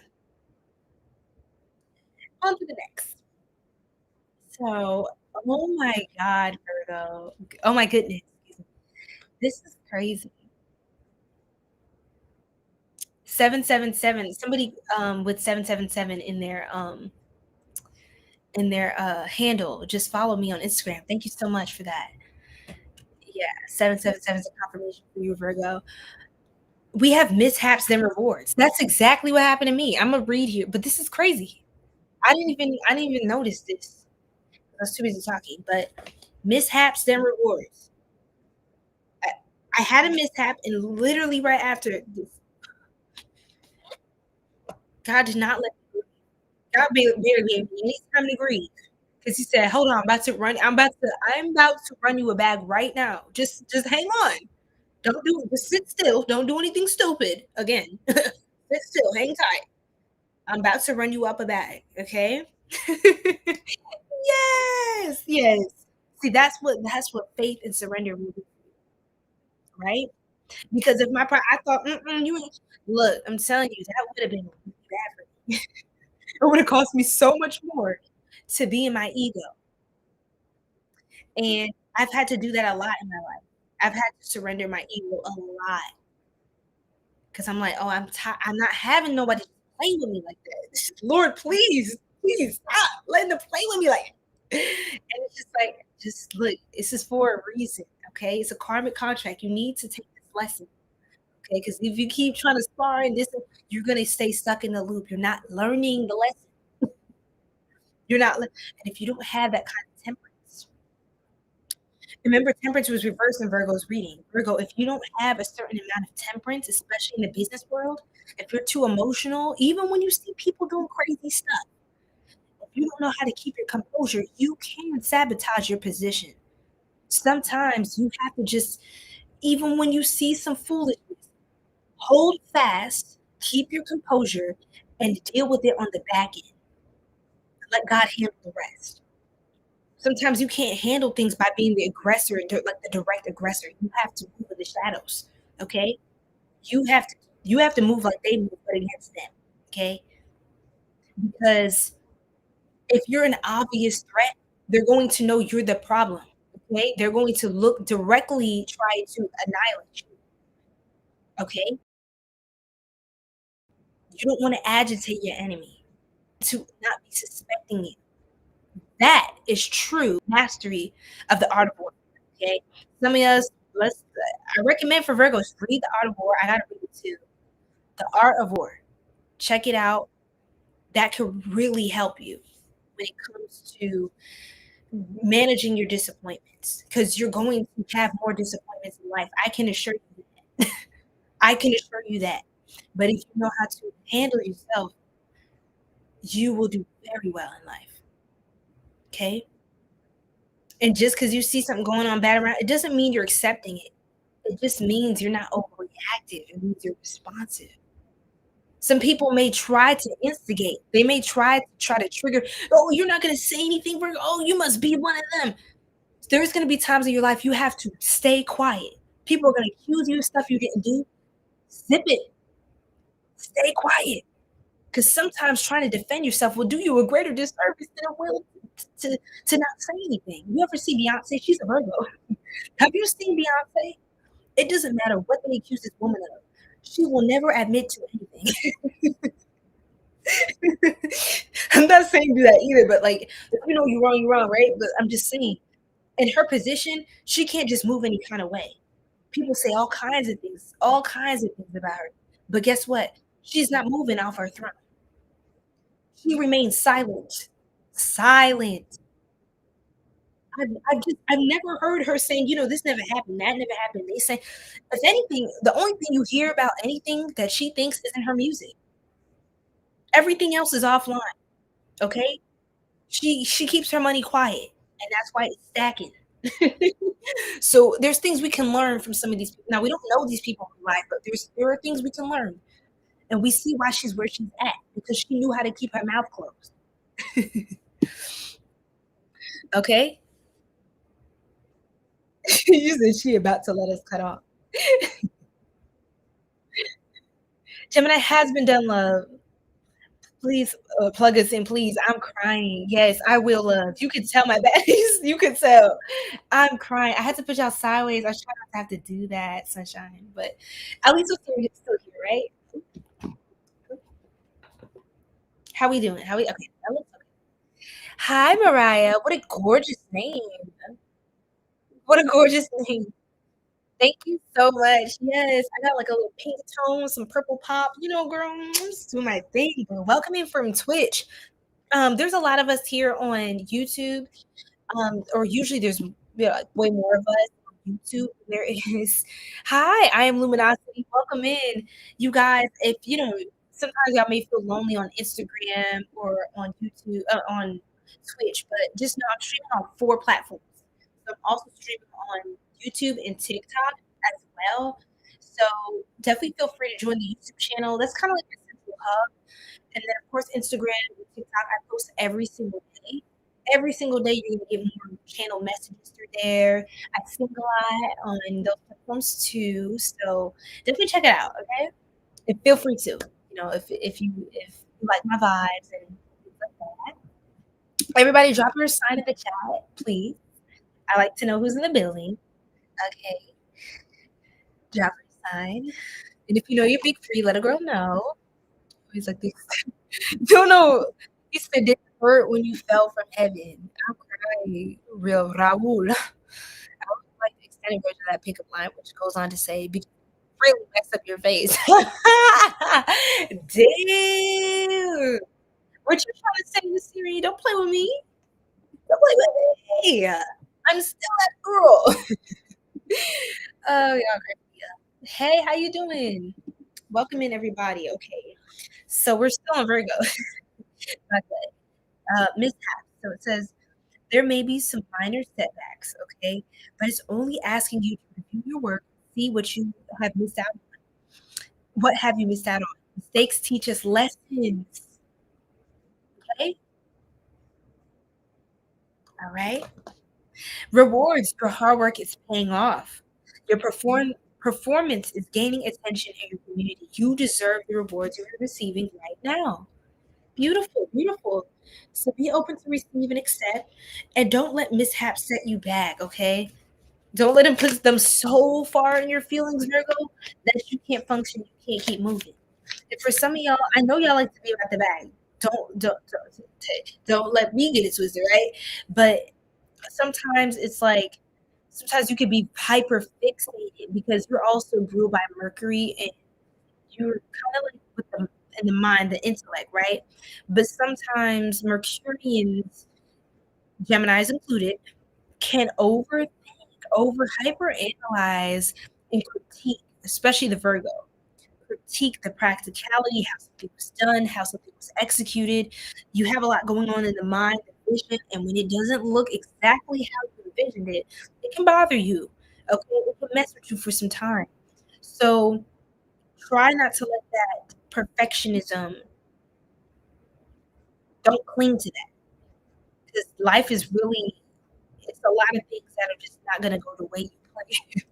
On to the next. So, oh my God, Virgo. Oh my goodness. This is crazy. 777. Somebody with 777 in their handle. Just follow me on Instagram. Thank you so much for that. Yeah, 777 is a confirmation for you, Virgo. We have mishaps then rewards. That's exactly what happened to me. Imma read here, but this is crazy. I didn't even notice this. I was too busy talking, but mishaps then rewards. I I had a mishap, and literally right after this, God did not let me grieve. God barely gave me any time to grieve, because He said, "Hold on, I'm about to run you a bag right now. Just hang on. Don't do it. Just sit still. Don't do anything stupid again. Sit still, hang tight. I'm about to run you up a bag, okay?" Yes, yes. See, that's what faith and surrender will do, right? Because if my pride, I thought, you ain't look, I'm telling you, that would have been really bad for me. It would have cost me so much more to be in my ego, and I've had to do that a lot in my life. I've had to surrender my ego a lot because 'cause I'm like, "Oh, I'm not having nobody." play with me like that. Lord, please, please stop letting them play with me like that. And it's just like, just look, this is for a reason, okay? It's a karmic contract. You need to take this lesson, okay? Because if you keep trying to spar and this, you're gonna stay stuck in the loop. You're not learning the lesson. You're not, and if you don't have that kind of temperance, remember, temperance was reversed in Virgo's reading. Virgo, if you don't have a certain amount of temperance, especially in the business world, if you're too emotional, even when you see people doing crazy stuff, if you don't know how to keep your composure, you can sabotage your position. Sometimes you have to just, even when you see some foolishness, hold fast, keep your composure, and deal with it on the back end. Let God handle the rest. Sometimes you can't handle things by being the aggressor, like the direct aggressor. You have to move in the shadows. Okay. You have to move like they move, but against them. Okay. Because if you're an obvious threat, they're going to know you're the problem. Okay. They're going to look directly, try to annihilate you. Okay. You don't want to agitate your enemy to not be suspecting you. That is true mastery of the art of war. Okay. Some of us, I recommend for Virgos, read the art of war. I gotta read it too. The art of war. Check it out. That could really help you when it comes to managing your disappointments, because you're going to have more disappointments in life. I can assure you that. I can assure you that. But if you know how to handle yourself, you will do very well in life. Okay. And just because you see something going on bad around, it doesn't mean you're accepting it. It just means you're not overreactive. It means you're responsive. Some people may try to instigate. They may try to trigger. Oh, you're not going to say anything, Virgo. Oh, you must be one of them. There's going to be times in your life you have to stay quiet. People are going to accuse you of stuff you didn't do. Zip it. Stay quiet. Because sometimes trying to defend yourself will do you a greater disservice than it will to not say anything. You ever see Beyonce? She's a Virgo. Have you seen Beyonce? It doesn't matter what they accuse this woman of. She will never admit to anything. I'm not saying do that either, but like, if you know you're wrong, right? But I'm just saying, in her position, she can't just move any kind of way. People say all kinds of things about her. But guess what? She's not moving off her throne. She remains silent. Silent. I've never heard her saying, this never happened, that never happened. They say, if anything, the only thing you hear about anything that she thinks is in her music. Everything else is offline. Okay. She keeps her money quiet, and that's why it's stacking. So there's things we can learn from some of these people. Now, we don't know these people in life, but there are things we can learn. And we see why she's where she's at, because she knew how to keep her mouth closed. Okay. You said she about to let us cut off. Gemini has been done, love. Please, plug us in, please. I'm crying. Yes, I will, love. You can tell my baddies. You can tell. I'm crying. I had to put y'all sideways. I try not to have to do that, sunshine. But at least we're still here, right? How we doing? Okay, that looks okay. Hi, Mariah. What a gorgeous name. What a gorgeous name. Thank you so much. Yes, I got like a little pink tone, some purple pop. Girl, I'm just doing my thing. But welcome in from Twitch. There's a lot of us here on YouTube. Or usually there's like way more of us on YouTube. There is. Hi, I am Luminosity. Welcome in, you guys. If sometimes y'all may feel lonely on Instagram or on YouTube, on Twitch, but just know I'm streaming on 4 platforms. So I'm also streaming on YouTube and TikTok as well. So definitely feel free to join the YouTube channel. That's kind of like the central hub. And then, of course, Instagram and TikTok, I post every single day. Every single day, you're going to get more channel messages through there. I sing a lot on those platforms too. So definitely check it out, okay? And feel free to, if you like my vibes and things like that. Everybody, drop your sign in the chat, please. I like to know who's in the building. Okay. Drop your sign. And if you know your big 3, let a girl know. He's like this. No, no. He said, "Did it hurt when you fell from heaven?" I'll cry. Real Raul. I would like the extended version of that pickup line, which goes on to say, "Because you really mess up your face." Damn. What you trying to say, Miss Siri? Don't play with me. Don't play with me. I'm still that girl. Oh, y'all crazy. Hey, how you doing? Welcome in, everybody. Okay, so we're still on Virgo. Not good. Mishap. So it says there may be some minor setbacks, okay, but it's only asking you to review your work, see what you have missed out. What have you missed out on? Mistakes teach us lessons. Okay, all right. Rewards. Your hard work is paying off. Your performance is gaining attention in your community. You deserve the rewards you're receiving right now. Beautiful, beautiful. So be open to receive and accept, and don't let mishaps set you back, okay? Don't let them put them so far in your feelings, Virgo, that you can't function, you can't keep moving. And for some of y'all, I know y'all like to be about the bag. Don't let me get it twisted, right? But sometimes it's like sometimes you could be hyper fixated because you're also ruled by Mercury and you're kind of like with the in the mind, the intellect, right? But sometimes Mercurians, Geminis included, can over hyper analyze and critique, especially the Virgo. Critique the practicality, how something was done, how something was executed. You have a lot going on in the mind, the vision, and when it doesn't look exactly how you envisioned it, it can bother you. Okay, it can mess with you for some time. So try not to let that perfectionism, don't cling to that because life is really, it's a lot of things that are just not gonna go the way you planned.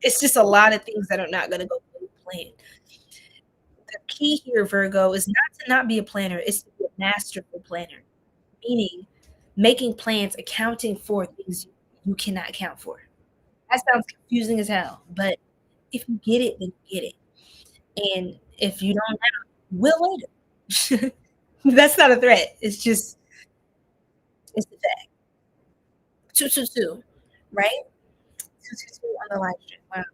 It's just a lot of things that are not gonna go the way you planned. The key here, Virgo, is not to not be a planner, it's to be a masterful planner, meaning making plans, accounting for things you cannot account for. That sounds confusing as hell, but if you get it, then you get it. And if you don't now, will later. That's not a threat. It's just it's the fact. 222, right? 222 on the live stream. Wow.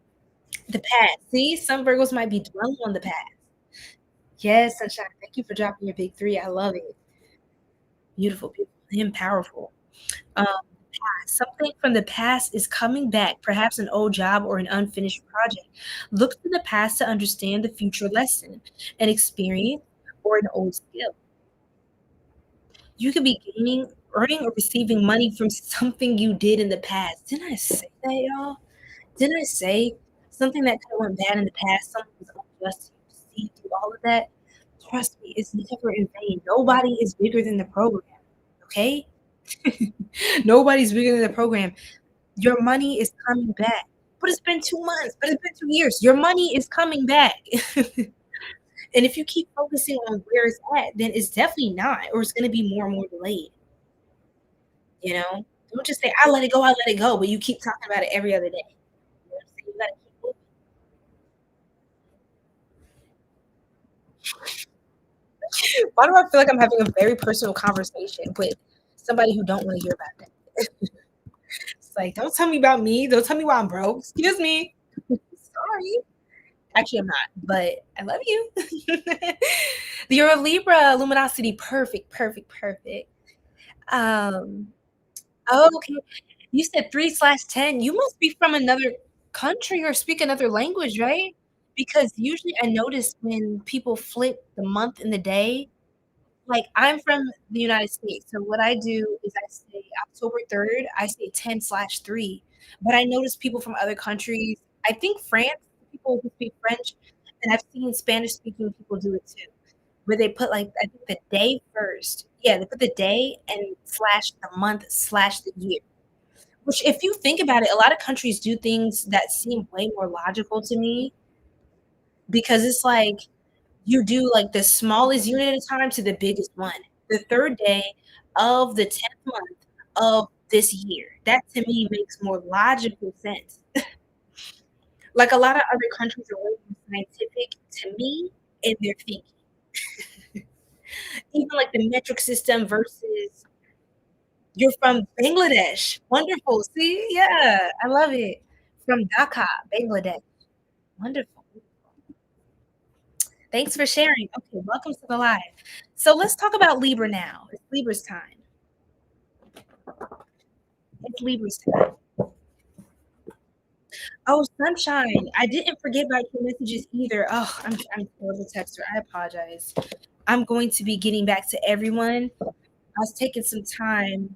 The past. See, some Virgos might be dwelling on the past. Yes, sunshine. Thank you for dropping your big three. I love it. Beautiful, beautiful, and powerful. Um, Something from the past is coming back, perhaps an old job or an unfinished project. Look to the past to understand the future lesson, an experience, or an old skill. You could be gaining, earning, or receiving money from something you did in the past. Didn't I say that, y'all? Didn't I say something that could have went bad in the past? Something was unjust. You see through all of that. Trust me, it's never in vain. Nobody is bigger than the program. Okay? Nobody's bigger than the program. Your money is coming back. But it's been 2 months, but it's been 2 years. Your money is coming back. And if you keep focusing on where it's at, then it's definitely not, or it's gonna be more and more delayed. You know? Don't just say, I let it go, but you keep talking about it every other day. You know what I'm saying? You gotta keep moving. Why do I feel like I'm having a very personal conversation with somebody who don't want to hear about that? It's like, don't tell me about me. Don't tell me why I'm broke. Excuse me. Sorry. Actually, I'm not, but I love you. You're a Libra, luminosity, perfect, perfect, perfect. Um, oh, okay. You said 3/10. You must be from another country or speak another language, right? Because usually I notice when people flip the month and the day, like I'm from the United States. So what I do is I say October 3rd, I say 10/3. But I notice people from other countries, I think France, people who speak French, and I've seen Spanish speaking people do it too, where they put like I think the day first. Yeah, they put the day and slash the month slash the year. Which if you think about it, a lot of countries do things that seem way more logical to me because it's like you do like the smallest unit at a time to the biggest one. The third day of the 10th month of this year. That to me makes more logical sense. Like a lot of other countries are way more scientific to me in their thinking. Even like the metric system versus you're from Bangladesh. Wonderful. See? Yeah, I love it. From Dhaka, Bangladesh. Wonderful. Thanks for sharing. Okay, welcome to the live. So let's talk about Libra now. It's Libra's time. It's Libra's time. Oh, sunshine. I didn't forget about your messages either. Oh, I'm a horrible texter. I apologize. I'm going to be getting back to everyone. I was taking some time.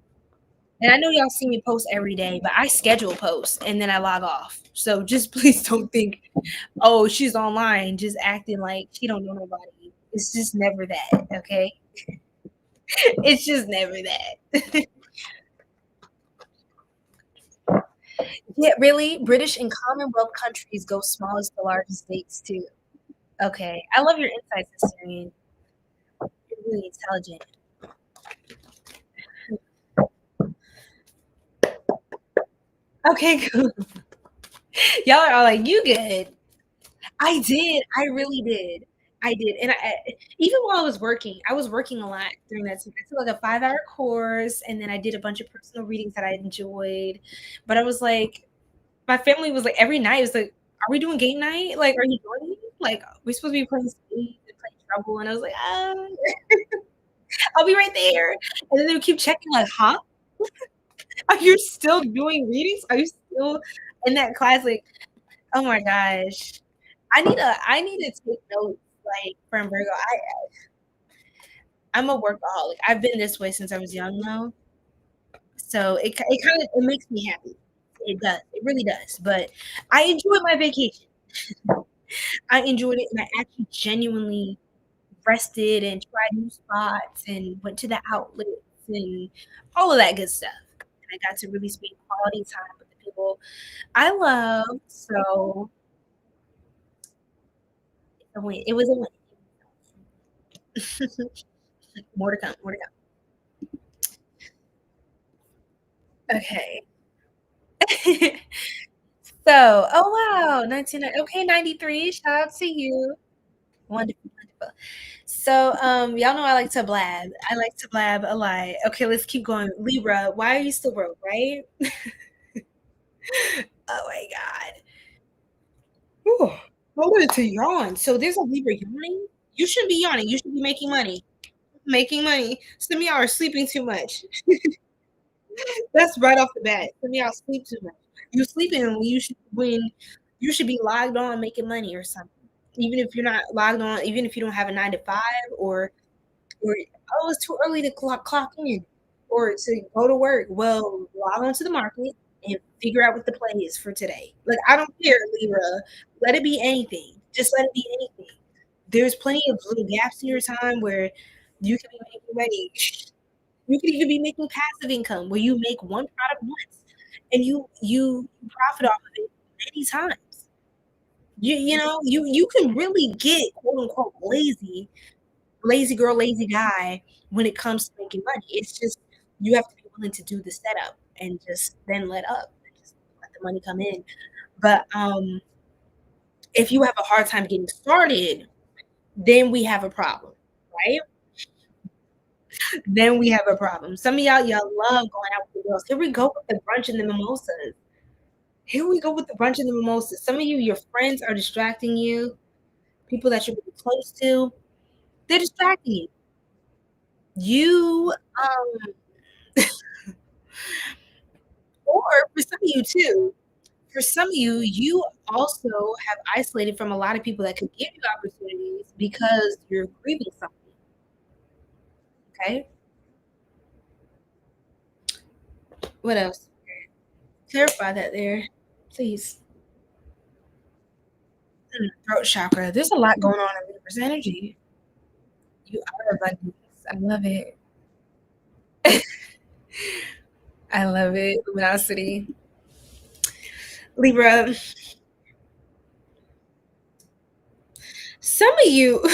And I know y'all see me post every day, but I schedule posts and then I log off. So just please don't think, oh, she's online, just acting like she don't know nobody. It's just never that, okay? It's just never that. Yeah, really? British and Commonwealth countries go smallest to largest states too. Okay. I love your insights, Sirian. You're really intelligent. Okay, cool. Y'all are all like, you good. I did. I really did. I did. And even while I was working a lot during that time. I took like a 5-hour course and then I did a bunch of personal readings that I enjoyed. But I was like, my family was like, every night, it was like, are we doing game night? Like, are you joining me? Like, we're supposed to be playing spades and playing trouble. And I was like, I'll be right there. And then they would keep checking, like, huh? Are you still doing readings? Are you still in that class? Like, oh my gosh. I need to take notes like from Virgo. I'm a workaholic. I've been this way since I was young though. So it kind of it makes me happy. It does. It really does. But I enjoyed my vacation. I enjoyed it and I actually genuinely rested and tried new spots and went to the outlets and all of that good stuff. And I got to really spend quality time with the people I love. So a win. It was a win. More to come. More to come. Okay. So, oh wow, 19. Okay, 93. Shout out to you. Wonderful, wonderful. So, y'all know I like to blab. I like to blab a lot. Okay, let's keep going. Libra, why are you still broke, right? Oh my God. Whew. I wanted to yawn. So there's a Libra yawning. You shouldn't be yawning. You should be making money. Making money. Some of y'all are sleeping too much. That's right off the bat. Some of y'all sleep too much. You sleeping when you should be logged on making money or something. Even if you're not logged on, even if you don't have a 9 to 5 or oh, it's too early to clock in or to go to work. Well, log on to the market and figure out what the play is for today. Like I don't care, Libra. Let it be anything. Just let it be anything. There's plenty of little gaps in your time where you can be making money. You could even be making passive income where you make one product once and you profit off of it many times. You know, you can really get quote unquote lazy girl, lazy guy when it comes to making money. It's just you have to be willing to do the setup and just then let up and just let the money come in. But if you have a hard time getting started, then we have a problem, right? Then we have a problem. Some of y'all love going out with the girls. Here we go with the brunch and the mimosas. Here we go with the brunch and the mimosas. Some of you, your friends are distracting you. People that you're really close to, they're distracting you. You, or for some of you too, for some of you, you also have isolated from a lot of people that could give you opportunities because you're grieving something. Okay. What else? Clarify that there, please. Throat chakra. There's a lot going on in Libra's energy. You are abundance. I love it. I love it. Luminosity. Libra. Some of you.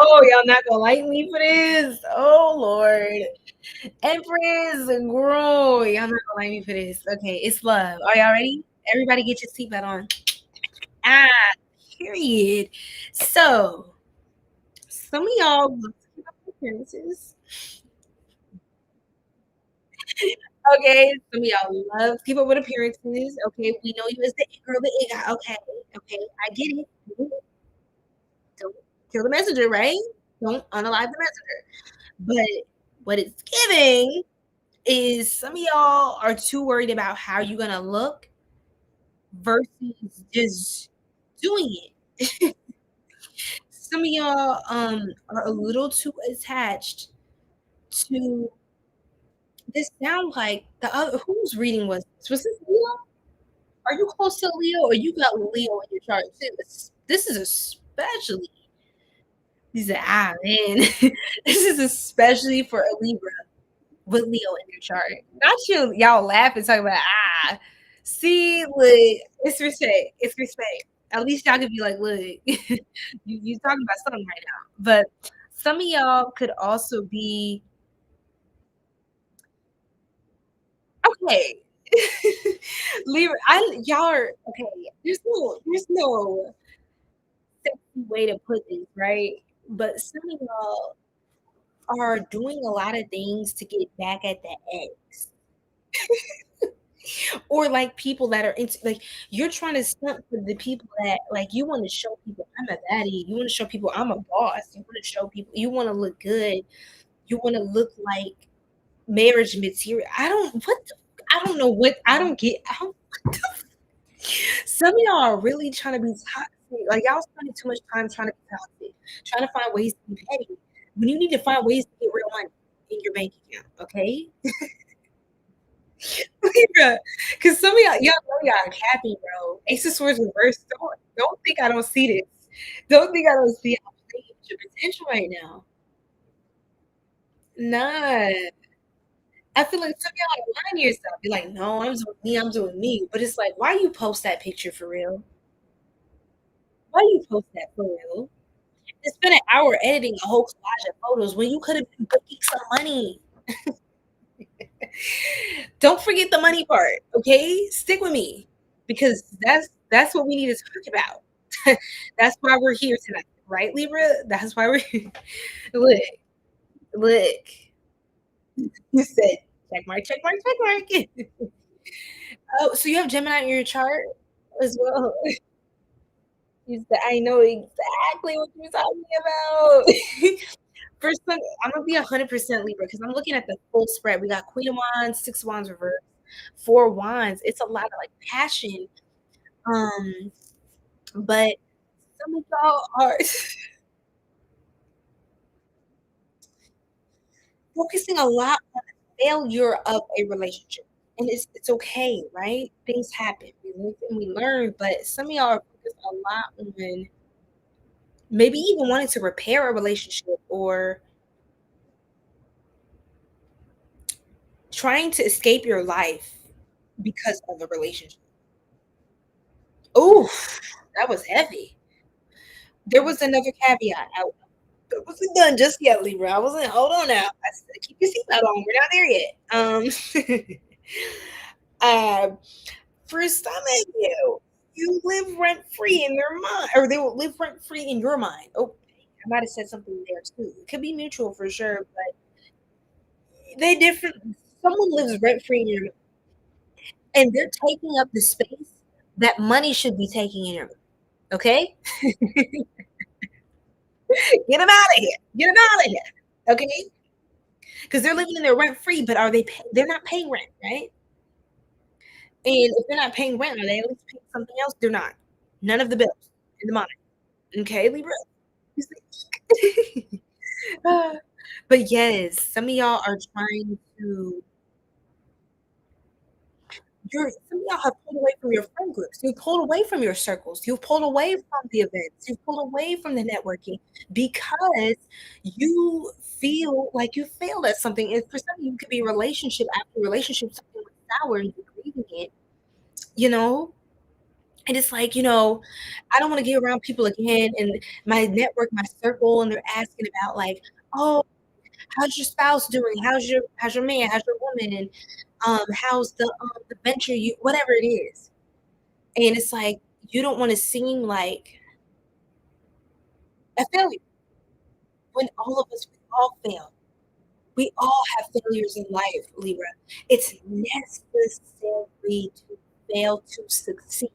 Oh, y'all not gonna like me for this. Oh Lord. Empress, girl. Y'all not gonna like me for this. Okay, it's love. Are y'all ready? Everybody get your seatbelt on. Ah, period. So Some of y'all love to keep up appearances. Okay, some of y'all love to keep up with appearances. Okay, we know you as the it girl, the it guy. Okay, okay, I get it. Don't kill the messenger, right? Don't unalive the messenger. But what it's giving is some of y'all are too worried about how you're gonna look versus just doing it. Some of y'all are a little too attached to this sound like the other whose reading was this Leo? Are you close to Leo or you got Leo in your chart too? This is especially he said, ah man, this is especially for a Libra with Leo in your chart. Not you y'all laugh and talk about see, look, it's respect. It's respect. At least y'all could be like, look, you talking about something right now. But some of y'all could also be okay. Libra, y'all are okay. There's no sexy way to put this, right? But some of y'all are doing a lot of things to get back at the ex. Or like people that are into like you're trying to stunt for the people that like you want to show people I'm a baddie, you want to show people I'm a boss, you want to show people you want to look good, you want to look like marriage material. I don't know what I don't get. Some of y'all are really trying to be toxic. Like y'all spending too much time trying to be toxic, trying to find ways to be petty. When you need to find ways to get real money in your bank account, okay? Libra, because some of y'all know y'all are happy, bro. Ace of Swords reversed. Don't think I don't see this. Don't think I don't see how your potential right now. Nah. I feel like some of y'all are lying to yourself. Be like, no, I'm doing me. But it's like, why you post that picture for real? Why you post that for real? And spend an hour editing a whole collage of photos when you could have been making some money. Don't forget the money part, okay? Stick with me because that's what we need to talk about. That's why we're here tonight, right, Libra? That's why we're here. Look, look. You said check mark, check mark, check mark. Oh, so you have Gemini in your chart as well. You said, I know exactly what you're talking about. For some, I'm gonna be 100% Libra because I'm looking at the full spread. We got Queen of Wands, Six of Wands reverse, Four of Wands. It's a lot of like passion. Um, but some of y'all are focusing a lot on the failure of a relationship. And it's okay, right? Things happen. We live and we learn, but some of y'all are focused a lot on maybe even wanting to repair a relationship or trying to escape your life because of a relationship. Oh, that was heavy. There was another caveat. I wasn't done just yet, Libra. I wasn't. Hold on now. I said, keep your seatbelt on. We're not there yet. Uh, for some of you, you live rent free in their mind, or they will live rent free in your mind. Oh, I might have said something there too. It could be mutual for sure, but they different. Someone lives rent free in your mind, and they're taking up the space that money should be taking in your mind. Okay, get them out of here. Get them out of here. Okay, because they're living in their rent free, but are they? They're not paying rent, right? And if they're not paying rent, are they at least paying something else? They're not. None of the bills in the money. Okay, Libra. Uh, but yes, some of y'all are trying to some of y'all have pulled away from your friend groups. You've pulled away from your circles. You've pulled away from the events. You've pulled away from the networking because you feel like you failed at something. And for some of you, it could be relationship after relationship, something was sour and you're grieving it, you know? And it's like, I don't want to get around people again and my network, my circle, and they're asking about like, oh, how's your spouse doing? How's your man? How's your woman? And how's the venture you whatever it is. And it's like you don't want to seem like a failure. When all of us, we all fail. We all have failures in life, Libra. It's necessary to fail to succeed.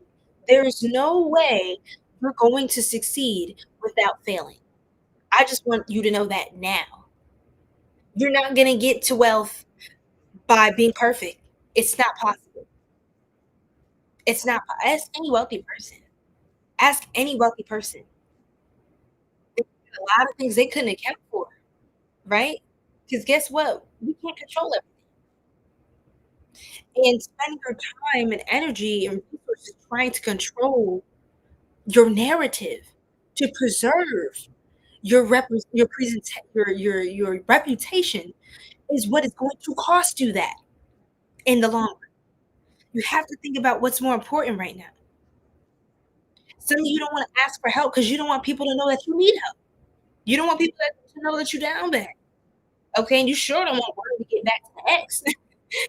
There's no way you're going to succeed without failing. I just want you to know that now. You're not gonna get to wealth by being perfect. It's not possible. It's not po Ask any wealthy person. Ask any wealthy person. They did a lot of things they couldn't account for, right? Because guess what? We can't control everything. And spend your time and energy and resources trying to control your narrative to preserve your reputation is what is going to cost you that in the long run. You have to think about what's more important right now. Some of you don't wanna ask for help because you don't want people to know that you need help. You don't want people to know that you're down bad, okay? And you sure don't want word to get back to the ex.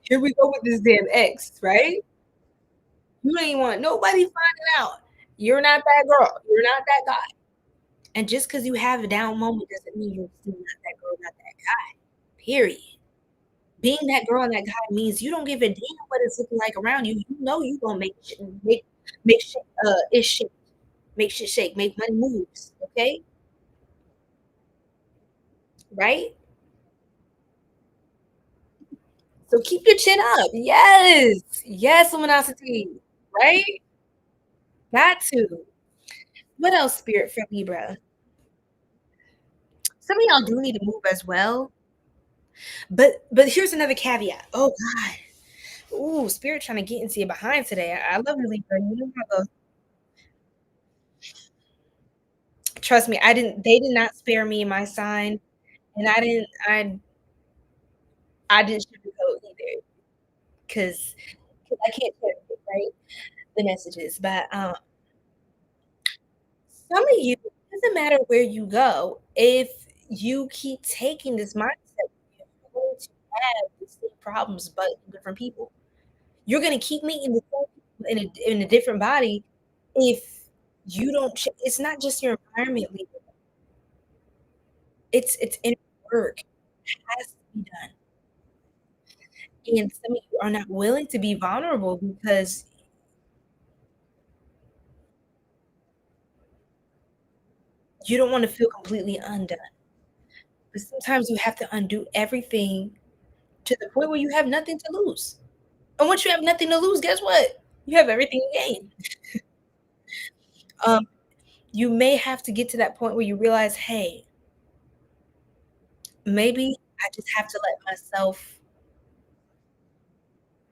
Here we go with this damn ex, right? You ain't want nobody finding out. You're not that girl. You're not that guy. And just because you have a down moment doesn't mean you're still not that girl, not that guy. Period. Being that girl and that guy means you don't give a damn what it's looking like around you. You know you gonna make shit it shake, make shit shake, make money moves. Okay, right? So keep your chin up. Yes, yes, luminosity. Right? Got to. What else, spirit for Libra? Some of y'all do need to move as well. But here's another caveat. Oh God. Ooh, spirit trying to get into your behind today. I love you, Libra. You know how those trust me, they did not spare me in my sign. And I didn't sugarcoat either because I can't tell you, right, the messages. But some of you, it doesn't matter where you go, if you keep taking this mindset, you're going to have the same problems but different people. You're gonna keep meeting the same people in a different body if you don't it's not just your environment, Libra, it's inner work. It has to be done. And some of you are not willing to be vulnerable because you don't wanna feel completely undone. But sometimes you have to undo everything to the point where you have nothing to lose. And once you have nothing to lose, guess what? You have everything to gain. Um, you may have to get to that point where you realize, "Hey, maybe I just have to let myself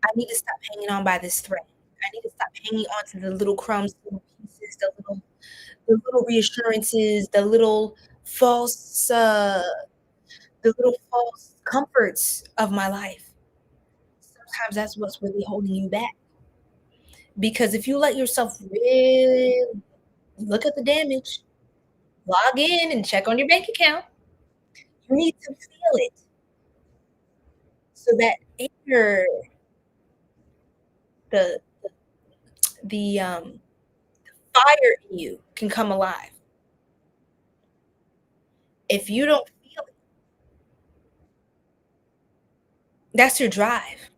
I need to stop hanging on by this thread. I need to stop hanging on to the little crumbs, the little pieces, the little reassurances, false, uh the little false comforts of my life." Sometimes that's what's really holding you back. Because if you let yourself really look at the damage, log in and check on your bank account, you need to feel it so that anger, the the fire in you can come alive. If you don't feel it, that's your drive.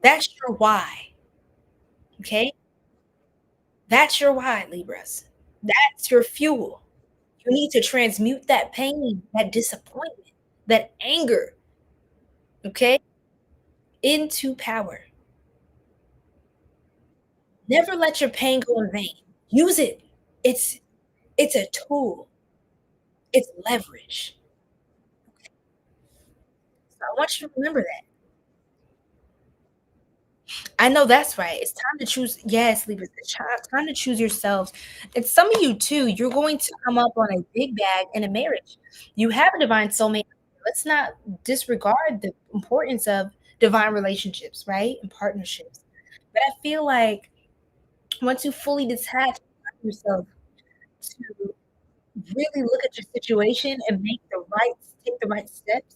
That's your why. Okay? That's your why, Libras. That's your fuel. You need to transmute that pain, that disappointment, that anger, okay, into power. Never let your pain go in vain. Use it. It's it's a tool. It's leverage. So I want you to remember that. I know that's right. It's time to choose. Yes, Libra. It's time to choose yourselves. And some of you too. You're going to come up on a big bag in a marriage. You have a divine soulmate. Let's not disregard the importance of divine relationships, right, and partnerships. But I feel like once you fully detach yourself to really look at your situation and take the right steps,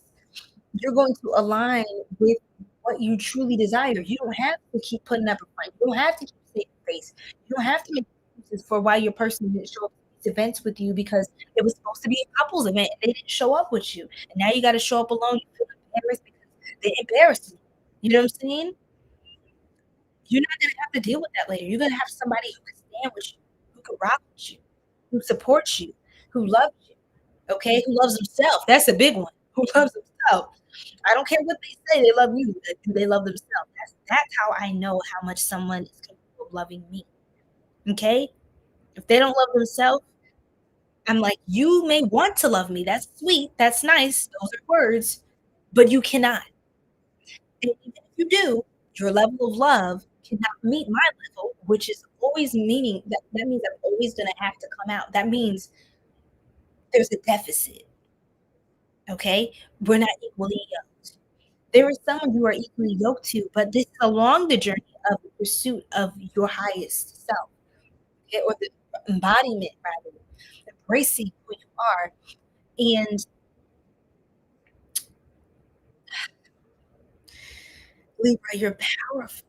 you're going to align with what you truly desire. You don't have to keep putting up a fight. You don't have to keep saving face. You don't have to make excuses for why your person didn't show up these events with you because it was supposed to be a couples event and they didn't show up with you. And now you gotta show up alone. You feel embarrassed because they embarrassed you. You know what I'm saying? You're not gonna have to deal with that later. You're gonna have somebody who can stand with you, who can rock with you, who supports you, who loves you, okay? Who loves himself. That's a big one. Who loves himself. I don't care what they say, they love you. Do they love themselves? That's how I know how much someone is capable of loving me. Okay? If they don't love themselves, I'm like, you may want to love me. That's sweet. That's nice. Those are words, but you cannot. And even if you do, your level of love cannot meet my level, which is always meaning that means I'm always gonna have to come out. That means there's a deficit. Okay? We're not equally yoked. There is someone you are equally yoked to, but this is along the journey of the pursuit of your highest self, okay, or the embodiment rather, embracing who you are. And Libra, you're powerful.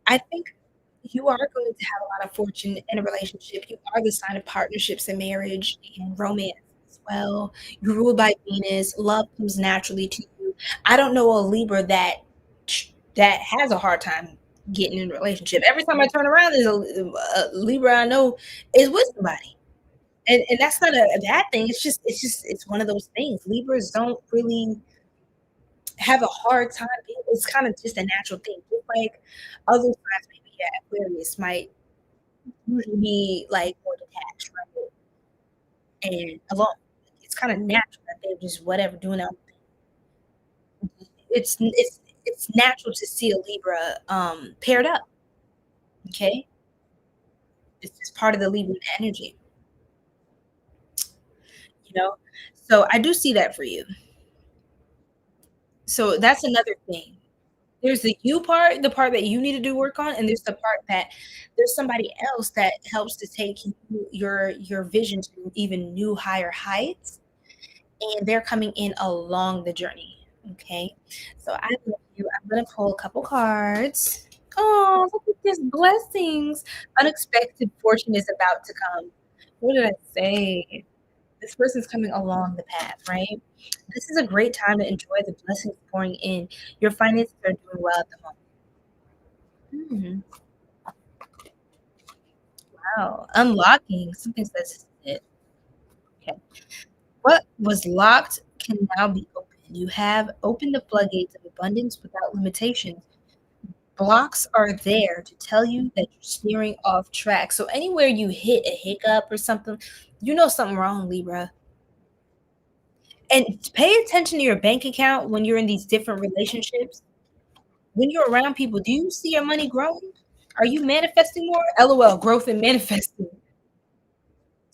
I think you are going to have a lot of fortune in a relationship. You are the sign of partnerships and marriage and romance as well. You're ruled by Venus. Love comes naturally to you. I don't know a Libra that has a hard time getting in a relationship. Every time I turn around, there's a Libra I know is with somebody. And that's not a bad thing. It's one of those things. Libras don't really have a hard time. It's kind of just a natural thing. Just like other signs, maybe yeah, Aquarius might usually be like more detached, right? And alone. It's kind of natural that they're just whatever doing their own thing. It's natural to see a Libra paired up. Okay. It's just part of the Libra energy, you know? So I do see that for you. So that's another thing. There's the you part, the part that you need to do work on, and there's the part that there's somebody else that helps to take your vision to even new higher heights, and they're coming in along the journey. Okay. So I love you. I'm gonna pull a couple cards. Oh, look at this blessings. Unexpected fortune is about to come. What did I say? This person's coming along the path, right? This is a great time to enjoy the blessings pouring in. Your finances are doing well at the moment. Wow. Unlocking. Something says it. Okay. What was locked can now be opened. You have opened the floodgates of abundance without limitations. Blocks are there to tell you that you're steering off track. So anywhere you hit a hiccup or something, you know something wrong, Libra. And pay attention to your bank account when you're in these different relationships. When you're around people, do you see your money growing? Are you manifesting more? LOL, growth and manifesting.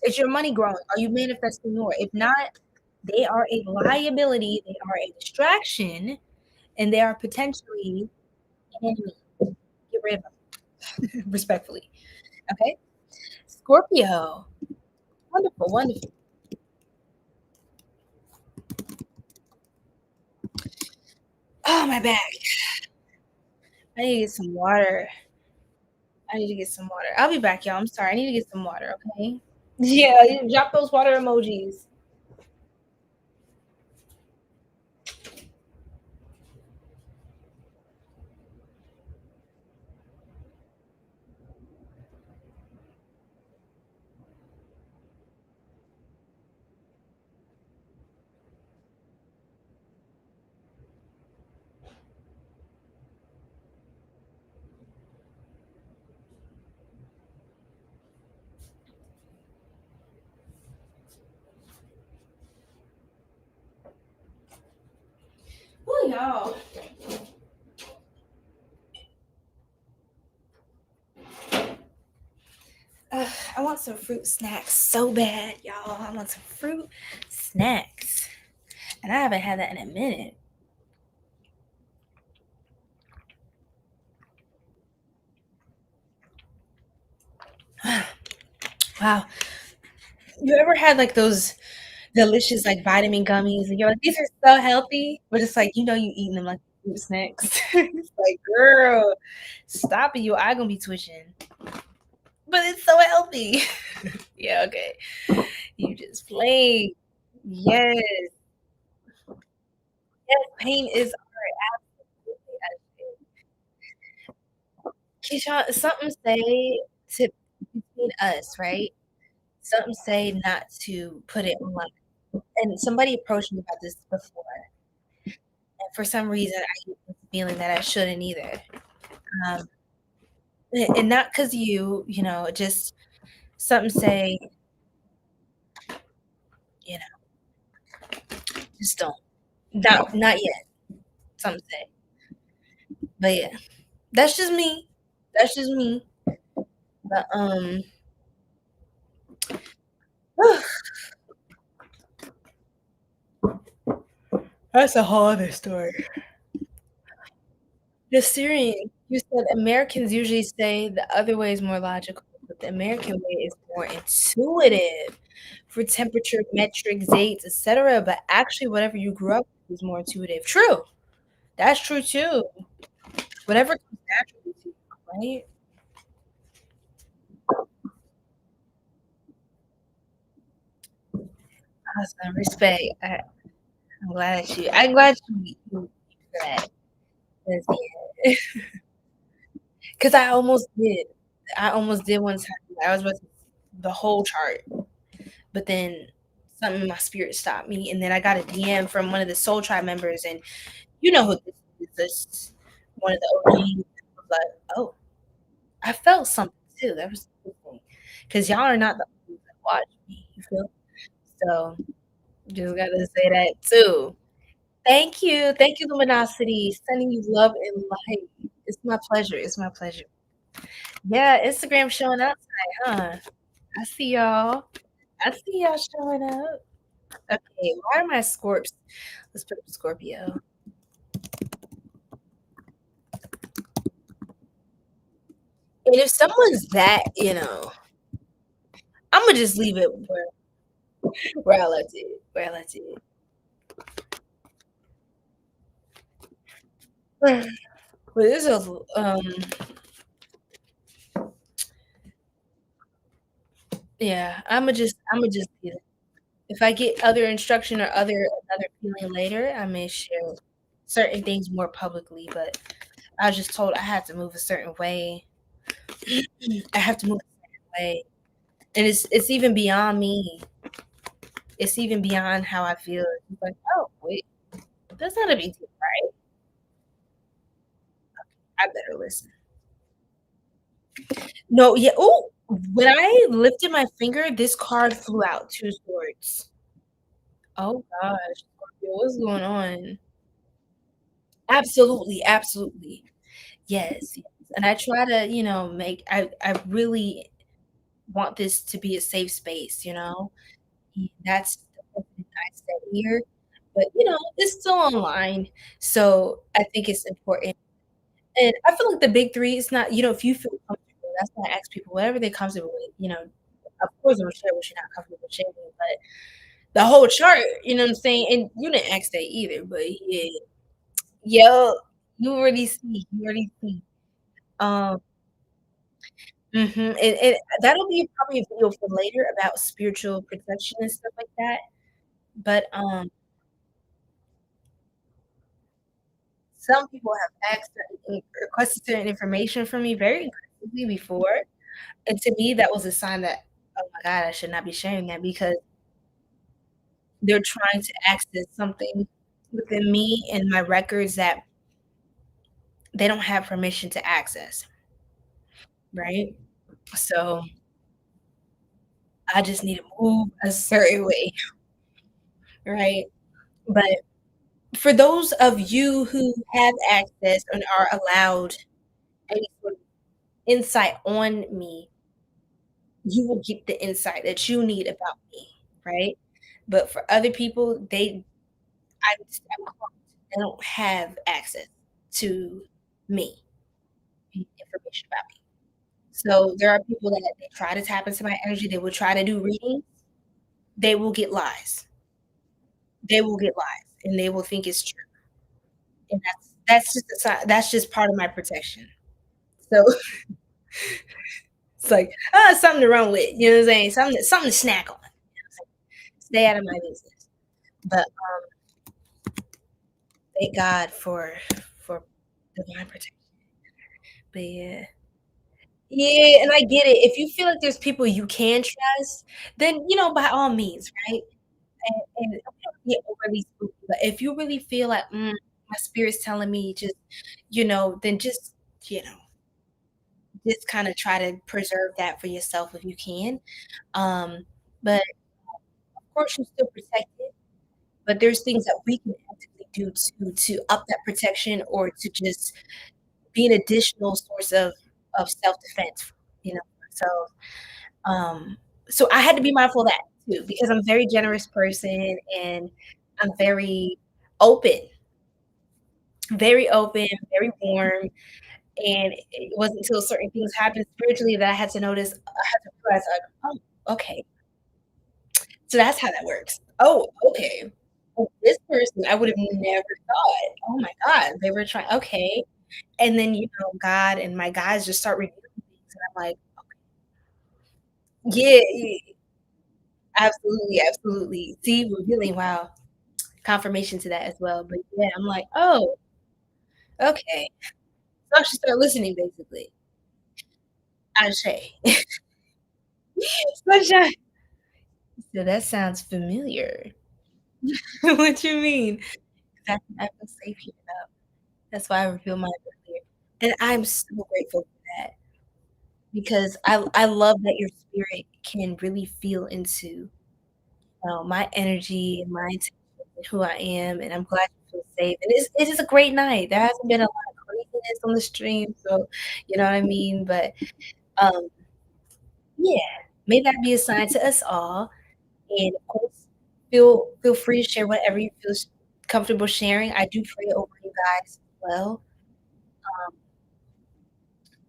Is your money growing? Are you manifesting more? If not, they are a liability, they are a distraction, and they are potentially an enemy. Get rid of them respectfully. Okay. Scorpio. Wonderful, wonderful. Oh, my back. I need to get some water. I need to get some water. I'll be back, y'all. I'm sorry. I need to get some water, okay? Yeah, you drop those water emojis. Oh, y'all. I want some fruit snacks so bad, y'all. I want some fruit snacks. And I haven't had that in a minute. Wow. You ever had like those delicious like vitamin gummies and you're like, these are so healthy, but it's like, you eating them like fruit snacks. It's like, girl, stop it. Your eye gonna be twitching. but it's so healthy. Yeah, okay. You just playing. Yes, yes, pain is art, absolutely. Keyshawn, something say to between us, right? Something say not to put it online. And somebody approached me about this before, and for some reason, I get this feeling that I shouldn't either. Um, and not because you know, just something say, you know, just don't. Not yet. Something say, but yeah, that's just me. That's just me. But that's a whole other story. The Syrian, you said Americans usually say the other way is more logical, but the American way is more intuitive for temperature, metric, dates, etc. But actually, whatever you grew up with is more intuitive. True. That's true too. Whatever comes naturally to you, right? Awesome. Respect. I'm glad you for that. 'Cause, yeah. 'Cause I almost did. I almost did one time. I was about to the whole chart, but then something in my spirit stopped me, and then I got a DM from one of the Soul Tribe members, and you know who this is. This one of the OGs. I was like, oh, I felt something too. That was interesting. Because y'all are not the ones that watch me. You feel? So just gotta say that too. Thank you, Luminosity. Sending you love and light. It's my pleasure. It's my pleasure. Yeah, Instagram showing up tonight, huh? I see y'all. I see y'all showing up. Okay, why are my Scorps? Let's put up Scorpio. And if someone's that, I'm gonna just leave it where I left it. Where I left it. But this is yeah. I'm gonna just do it. If I get other instruction or another feeling later, I may share certain things more publicly. But I was just told I had to move a certain way. I have to move a certain way, and it's even beyond me. It's even beyond how I feel. It's like, oh wait, that's not a big deal, right? I better listen. No, yeah. Oh, when I lifted my finger, this card flew out. Two swords. Oh gosh, Scorpio, what's going on? Absolutely, absolutely. Yes, yes. And I try to, make I really want this to be a safe space. That's the precedent I set here. But, it's still online. So I think it's important. And I feel like the big three is not, if you feel comfortable, that's why I ask people whatever they're comfortable with. Of course I'm share what you're not comfortable sharing, but the whole chart, you know what I'm saying? And you didn't ask that either, but yeah. Yo, you already see. Um, and that'll be probably a video for later about spiritual protection and stuff like that. But, some people have asked certain requested certain information from me very aggressively before, and to me, that was a sign that, "Oh my god, I should not be sharing that," because they're trying to access something within me and my records that they don't have permission to access, right? So, I just need to move a certain way, right? But for those of you who have access and are allowed any sort of insight on me, you will get the insight that you need about me, right? But for other people, I'm cloaked. They don't have access to me, information about me. So there are people that they try to tap into my energy. They will try to do readings. They will get lies. They will get lies, and they will think it's true. And that's just part of my protection. So It's like, something to run with. You know what I'm saying? Something to snack on. You know what I'm saying? Stay out of my business. But thank God for divine protection. But yeah. Yeah, and I get it. If you feel like there's people you can trust, then, by all means, right? And we don't get overly spooky, but if you really feel like, my spirit's telling me just, then you know, just kinda try to preserve that for yourself if you can. But of course you're still protected, but there's things that we can actively do to up that protection or to just be an additional source of self-defense, you know? So, um, so I had to be mindful of that too because I'm a very generous person and I'm very open, very warm, and it wasn't until certain things happened spiritually that I had to realize like, "Oh, okay. So that's how that works. Oh, okay. Well, this person, I would have never thought. Oh my god, they were trying okay." And then, God and my guys just start revealing things, and I'm like, "Yeah, absolutely, absolutely." See, revealing, wow, confirmation to that as well. But yeah, I'm like, "Oh, okay." So I should start listening, basically. Ashe. Sunshine. So that sounds familiar. What you mean? I feel safe here now. That's why I revealed mine earlier. And I'm so grateful for that because I love that your spirit can really feel into, my energy and my intention and who I am, and I'm glad you feel safe. And it is a great night. There hasn't been a lot of craziness on the stream, so you know what I mean? But, um, yeah, may that be a sign to us all. And of course, feel free to share whatever you feel comfortable sharing. I do pray over you guys as well. Um,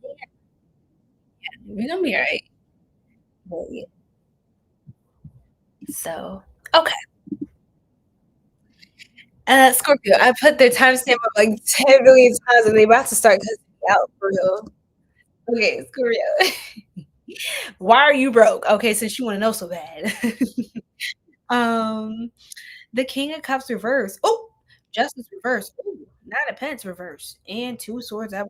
yeah, we're gonna be alright. But yeah, so okay. Scorpio, I put their timestamp up like 10 million times and they about to start cussing me out for real. Okay, Scorpio. Why are you broke? Okay, since you want to know so bad. um, the King of Cups reverse. Oh, Justice reverse. Ooh, Nine of Pence reverse. And two of Swords. Okay,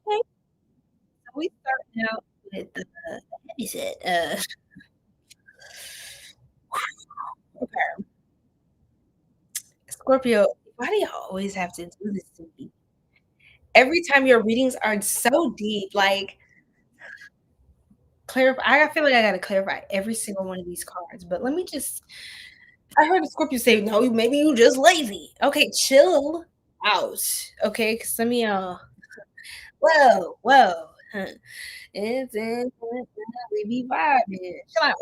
so we starting out with the heavy set. Okay. Scorpio, why do you always have to do this to me? Every time your readings are so deep, like clarify. I feel like I gotta clarify every single one of these cards. But let me just. I heard a Scorpio say, "No, maybe you just lazy." Okay, chill out. Okay, because some of y'all. Whoa, whoa. Huh. We be vibing. Chill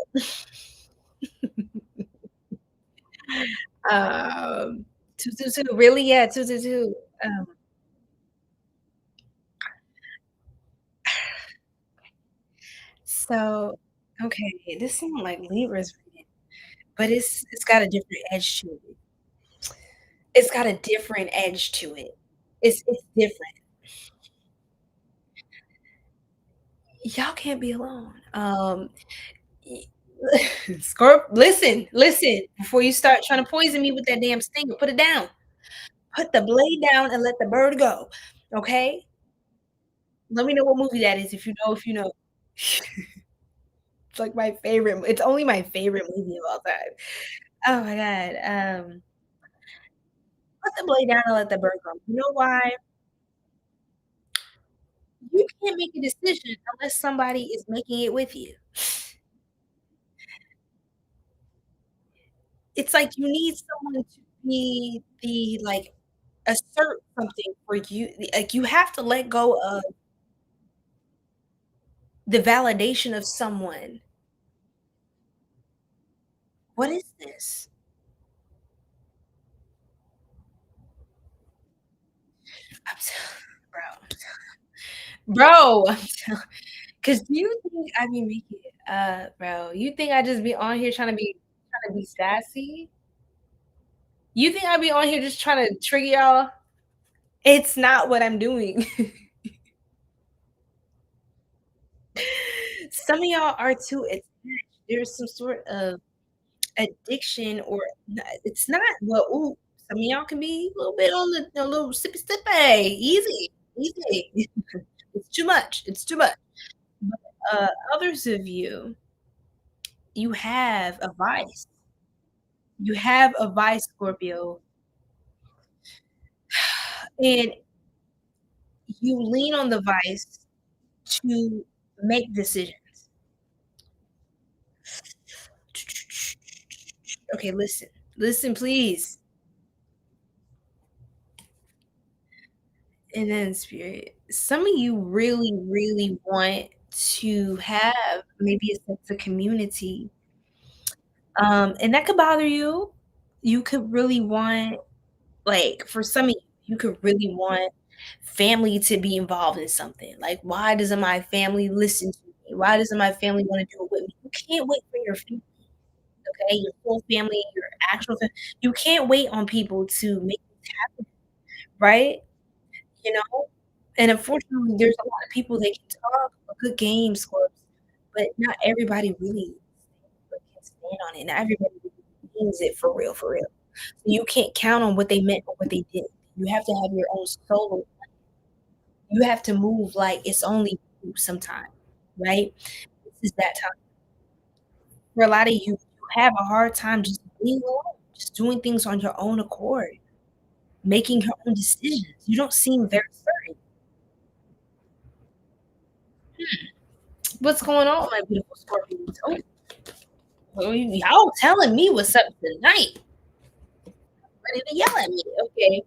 out. Two two two. Really? Yeah, two two two. So okay, this seems like Libra's reading, but it's got a different edge to it. It's got a different edge to it. It's different. Y'all can't be alone. Y- listen. Before you start trying to poison me with that damn stinger, put it down. Put the blade down and let the bird go. Okay? Let me know what movie that is if you know. If you know, it's like my favorite. It's only my favorite movie of all time. Oh my god. Put the blade down and let the bird go. You know why? You can't make a decision unless somebody is making it with you. It's like you need someone to be like, assert something for you. Like, you have to let go of the validation of someone. What is this? I'm bro, I'm tell 'cause you think I be making bro, you think I just be on here trying to be sassy? You think I be on here just trying to trigger y'all? It's not what I'm doing. Some of y'all are too attached. There's some sort of addiction or it's not well, ooh, some of y'all can be a little bit on the a little sippy sippy. Easy, easy. It's too much. It's too much. But others of you, you have a vice. You have a vice, Scorpio, and you lean on the vice to make decisions. Okay, listen. Listen, please. And then spirit. Some of you really, really want to have maybe a sense of community. And that could bother you. You could really want, like, for some of you, you could really want family to be involved in something. Like, why doesn't my family listen to me? Why doesn't my family want to do it with me? You can't wait for your family, okay? Your full family, your actual family. You can't wait on people to make this happen, right? You know? And unfortunately, there's a lot of people that can talk a good game, Scorps, but not everybody really can stand on it. Not everybody really means it for real, for real. So you can't count on what they meant or what they did. You have to have your own solo. You have to move like it's only you sometime, right? This is that time. For a lot of you, you have a hard time just being alone, just doing things on your own accord, making your own decisions. You don't seem very certain. What's going on, my beautiful Scorpions? Oh, well, y'all telling me what's up tonight. Ready to yell at me. Okay.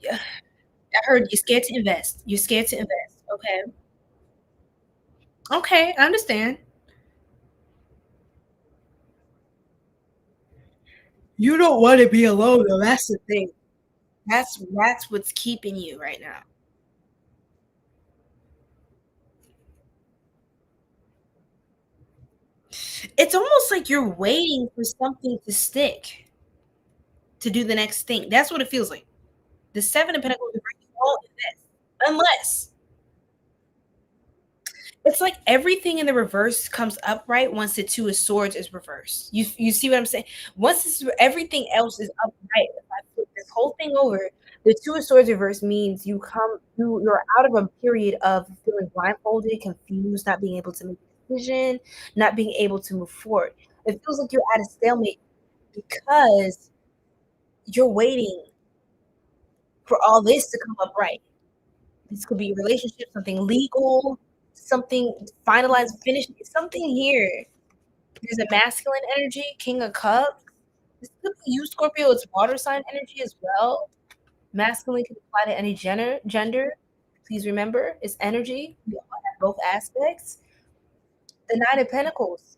Yeah. I heard you're scared to invest. You're scared to invest. Okay. Okay, I understand. You don't want to be alone though. That's the thing. That's what's keeping you right now. It's almost like you're waiting for something to stick to do the next thing. That's what it feels like. The Seven of Pentacles is like you won't invest unless it's like everything in the reverse comes upright once the Two of Swords is reversed. You see what I'm saying? Once everything else is upright, if I flip this whole thing over, the Two of Swords reverse means you're out of a period of feeling blindfolded, confused, not being able to make a decision, not being able to move forward. It feels like you're at a stalemate because you're waiting for all this to come upright. This could be a relationship, something legal, something finalized, finished, something here. There's a masculine energy, King of Cups. This could be you, Scorpio. It's water sign energy as well. Masculine can apply to any gender. Please remember, it's energy. We all have both aspects. The Nine of Pentacles.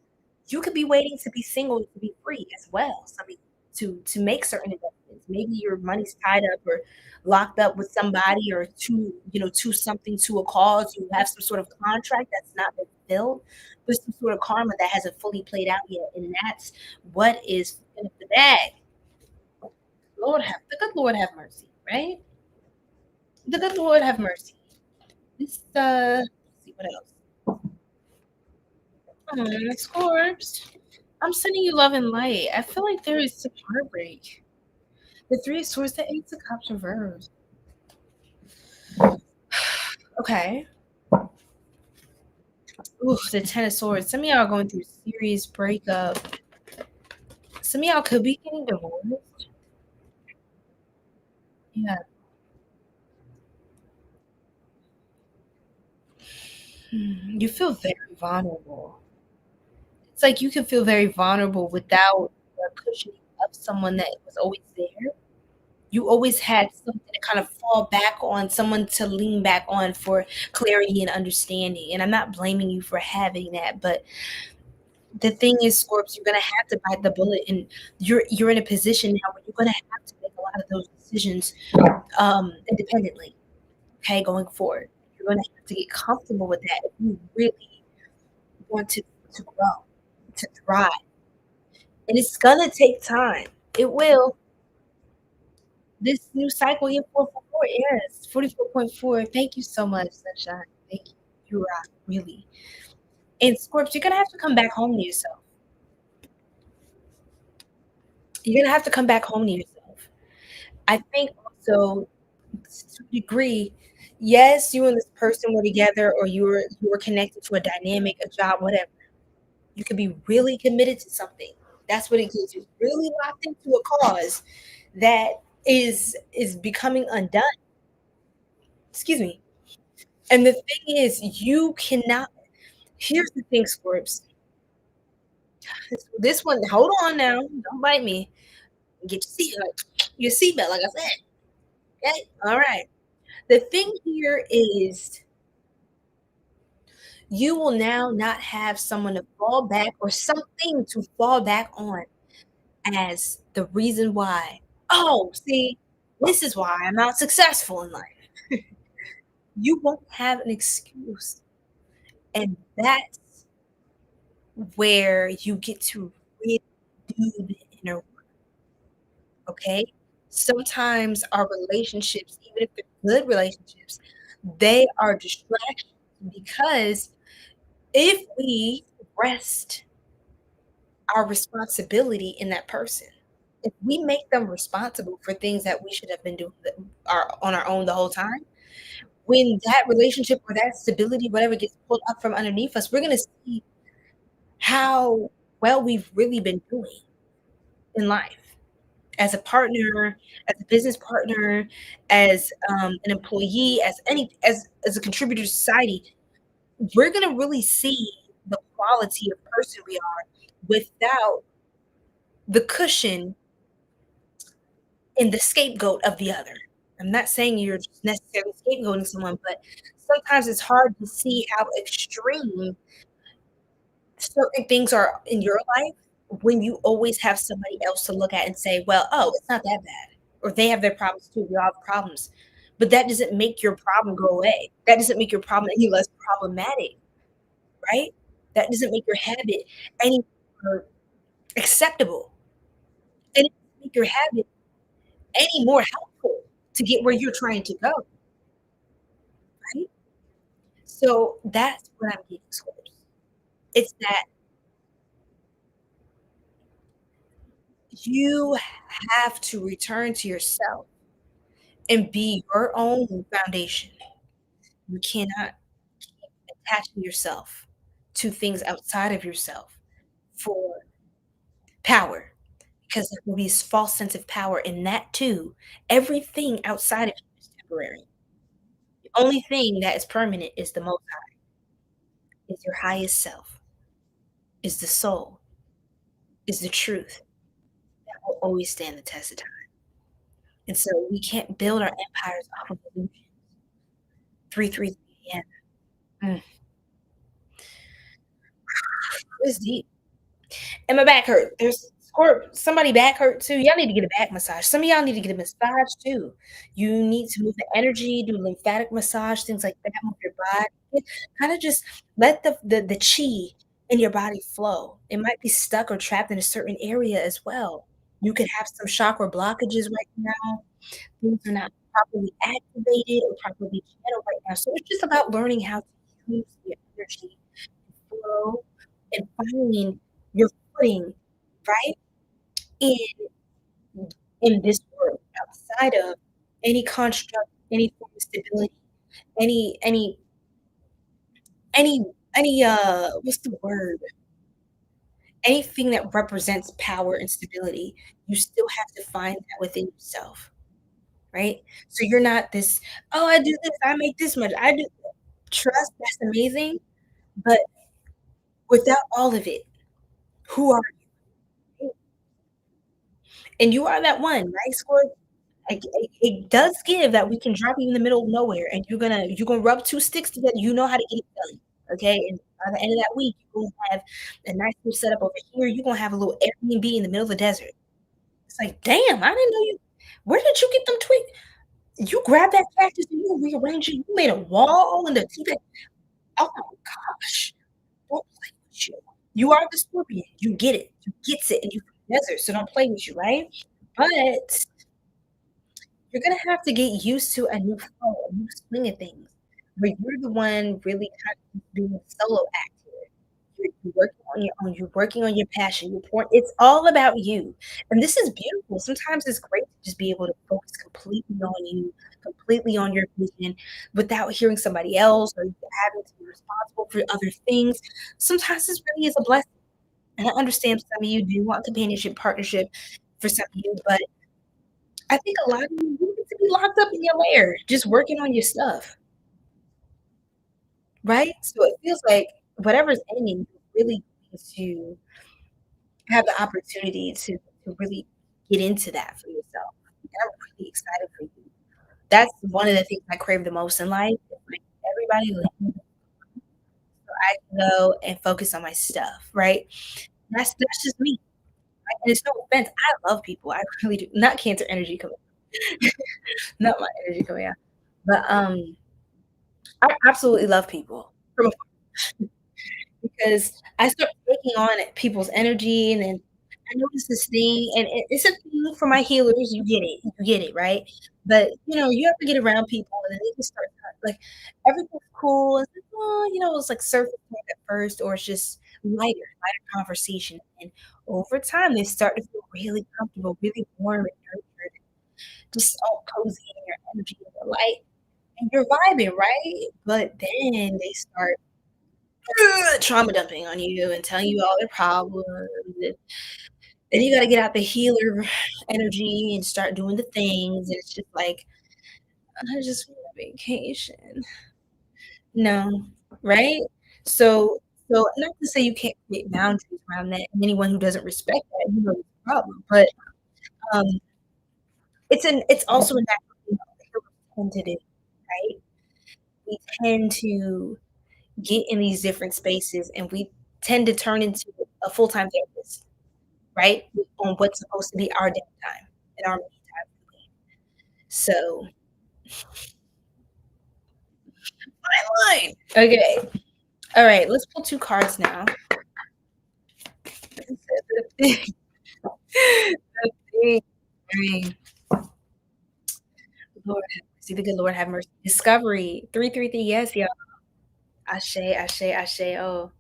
You could be waiting to be single to be free as well. Something to make certain investments. Maybe your money's tied up or locked up with somebody or to something, to a cause. You have some sort of contract that's not been filled. There's some sort of karma that hasn't fully played out yet. And that's what is in the bag. The good Lord have mercy, right? The good Lord have mercy. This let's see what else. Scorps. I'm sending you love and light. I feel like there is some heartbreak. The Three of Swords, the Ace of Cups reversed. Okay. Oof, the Ten of Swords. Some of y'all are going through a serious breakup. Some of y'all could be getting divorced. Yeah. You feel very vulnerable. It's like you can feel very vulnerable without the cushioning of someone that was always there. You always had something to kind of fall back on, someone to lean back on for clarity and understanding. And I'm not blaming you for having that, but the thing is, Scorps, you're gonna have to bite the bullet, and you're in a position now where you're gonna have to make a lot of those decisions independently. Okay, going forward, you're gonna have to get comfortable with that if you really want to grow, to thrive, and it's gonna take time. It will. This new cycle, year 444, yes, 44.4. Thank you so much, Sunshine. Thank you. You rock, really. And Scorps, you're gonna have to come back home to yourself. You're gonna have to come back home to yourself. I think also to a degree, yes, you and this person were together or you were connected to a dynamic, a job, whatever. You could be really committed to something. That's what it gives you. Really locked into a cause that is becoming undone. Excuse me. And the thing is, you cannot. Here's the thing, Scorps. This one, hold on now. Don't bite me. Get your seatbelt, like I said. Okay? All right. The thing here is you will now not have someone to fall back or something to fall back on as the reason why. Oh, see, this is why I'm not successful in life. You won't have an excuse. And that's where you get to really do the inner work, okay? Sometimes our relationships, even if they're good relationships, they are distractions because if we rest our responsibility in that person, if we make them responsible for things that we should have been doing on our own the whole time, when that relationship or that stability, whatever gets pulled up from underneath us, we're gonna see how well we've really been doing in life as a partner, as a business partner, as an employee, as a contributor to society. We're gonna really see the quality of person we are without the cushion and the scapegoat of the other. I'm not saying you're just necessarily scapegoating someone, but sometimes it's hard to see how extreme certain things are in your life when you always have somebody else to look at and say, "Well, oh, it's not that bad," or "They have their problems too, we all have problems." But that doesn't make your problem go away. That doesn't make your problem any less problematic, right? That doesn't make your habit any more acceptable, and it doesn't make your habit any more helpful to get where you're trying to go, right? So that's what I'm getting towards. It's that you have to return to yourself and be your own foundation. You cannot attach yourself to things outside of yourself for power because there will be this false sense of power in that too. Everything outside of you is temporary. The only thing that is permanent is the most high, is your highest self, is the soul, is the truth that will always stand the test of time. And so we can't build our empires off of illusions. 333 AM. Mm, it's deep. And my back hurt. There's somebody back hurt too. Y'all need to get a back massage. Some of y'all need to get a massage too. You need to move the energy, do lymphatic massage, things like that, move your body. Kind of just let the chi in your body flow. It might be stuck or trapped in a certain area as well. You could have some chakra blockages right now. Things are not properly activated or properly channeled right now. So it's just about learning how to use your energy flow and finding your footing, right? In in this world, outside of any construct, any form of stability, any any any what's the word? Anything that represents power and stability, you still have to find that within yourself, right? So you're not this, "Oh, I do this, I make this much, I do." Trust, that's amazing, but without all of it, who are you? And you are that one, right, Score? Like, it does give that we can drop you in the middle of nowhere, and you're gonna rub 2 sticks together, you know how to get it done, okay? And by the end of that week, you're gonna have a nice little setup over here, you're gonna have a little Airbnb in the middle of the desert. It's like, "Damn, I didn't know you where did you get them twigs? You grabbed that cactus and you rearranged it, you made a wall and the tea bag." Oh my gosh, don't play with you. You are the scorpion, you get it, you gets it, and you from the desert, so don't play with you, right? But you're gonna have to get used to a new flow, a new swing of things, where you're the one really kind of being a solo act here. You're working on your own, you're working on your passion, you're pouring it's all about you, and this is beautiful. Sometimes it's great to just be able to focus completely on you, completely on your vision, without hearing somebody else or having to be responsible for other things. Sometimes this really is a blessing, and I understand some of you do want companionship, partnership for some of you, but I think a lot of you need to be locked up in your lair, just working on your stuff, right? So it feels like whatever's in you really needs to have the opportunity to really get into that for yourself. And I'm really excited for you. That's one of the things I crave the most in life. Is like everybody leave me so I can go and focus on my stuff, right? That's just me. Right? And it's no offense. I love people. I really do. Not Cancer energy coming, not my energy coming out. But I absolutely love people from because I start taking on people's energy, and then I notice this thing, and it's a thing for my healers. You get it, right? But you have to get around people, and then they just start like everything's cool. It's like, oh, it's like surface talk at first, or it's just lighter conversation, and over time they start to feel really comfortable, really warm and nurtured, just all cozy in your energy and your light, and you're vibing, right? But then they start trauma dumping on you and telling you all their problems, and then you gotta get out the healer energy and start doing the things, and it's just like, "I just want a vacation." No, right? So not to say you can't create boundaries around that, and anyone who doesn't respect that, it's a problem, but, um, it's also a natural thing that healers tend to do, right? We tend to get in these different spaces, and we tend to turn into a full-time therapist, right? On what's supposed to be our downtime and our me time. So, fine line. Okay. All right, let's pull 2 cards now. The thing, I mean, Lord have mercy, the good Lord have mercy. Discovery, 333, yes, y'all. Ashe, ashe, ashe, oh.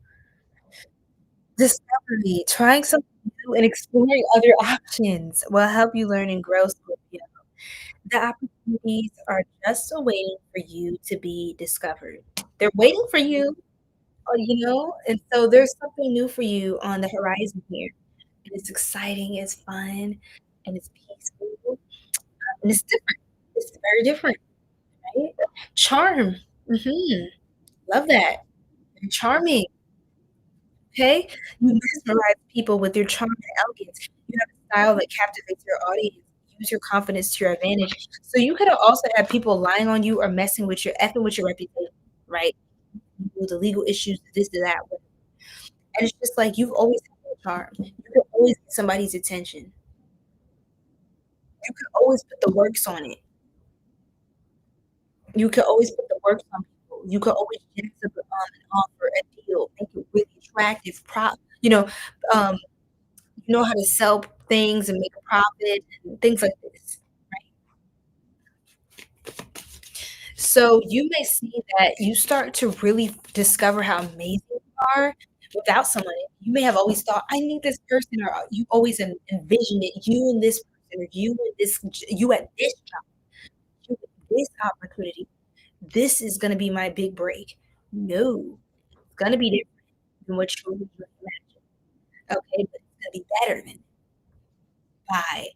Discovery, trying something new and exploring other options will help you learn and grow, Scorpio. The opportunities are just waiting for you to be discovered. They're waiting for you, and so there's something new for you on the horizon here, and it's exciting, it's fun, and it's peaceful, and it's different. It's very different, right? Charm, mhm, love that. You're charming, okay? You mesmerize people with your charm and elegance. You have a style that captivates your audience. Use your confidence to your advantage. So you could have also had people lying on you or effing with your reputation, right? The legal issues, this to that. And it's just like you've always had a charm. You can always get somebody's attention. You can always put the works on it. You can always put the works on people. You can always jazz up an offer, a deal, make it really attractive. Um, you know how to sell things and make a profit and things like this, right? So you may see that you start to really discover how amazing you are without someone. You may have always thought, "I need this person," or you always envisioned it, you and this person, or you at this job, you at this opportunity. This is gonna be my big break. No, it's gonna be different than what you originally imagined, okay? But it's gonna be better than by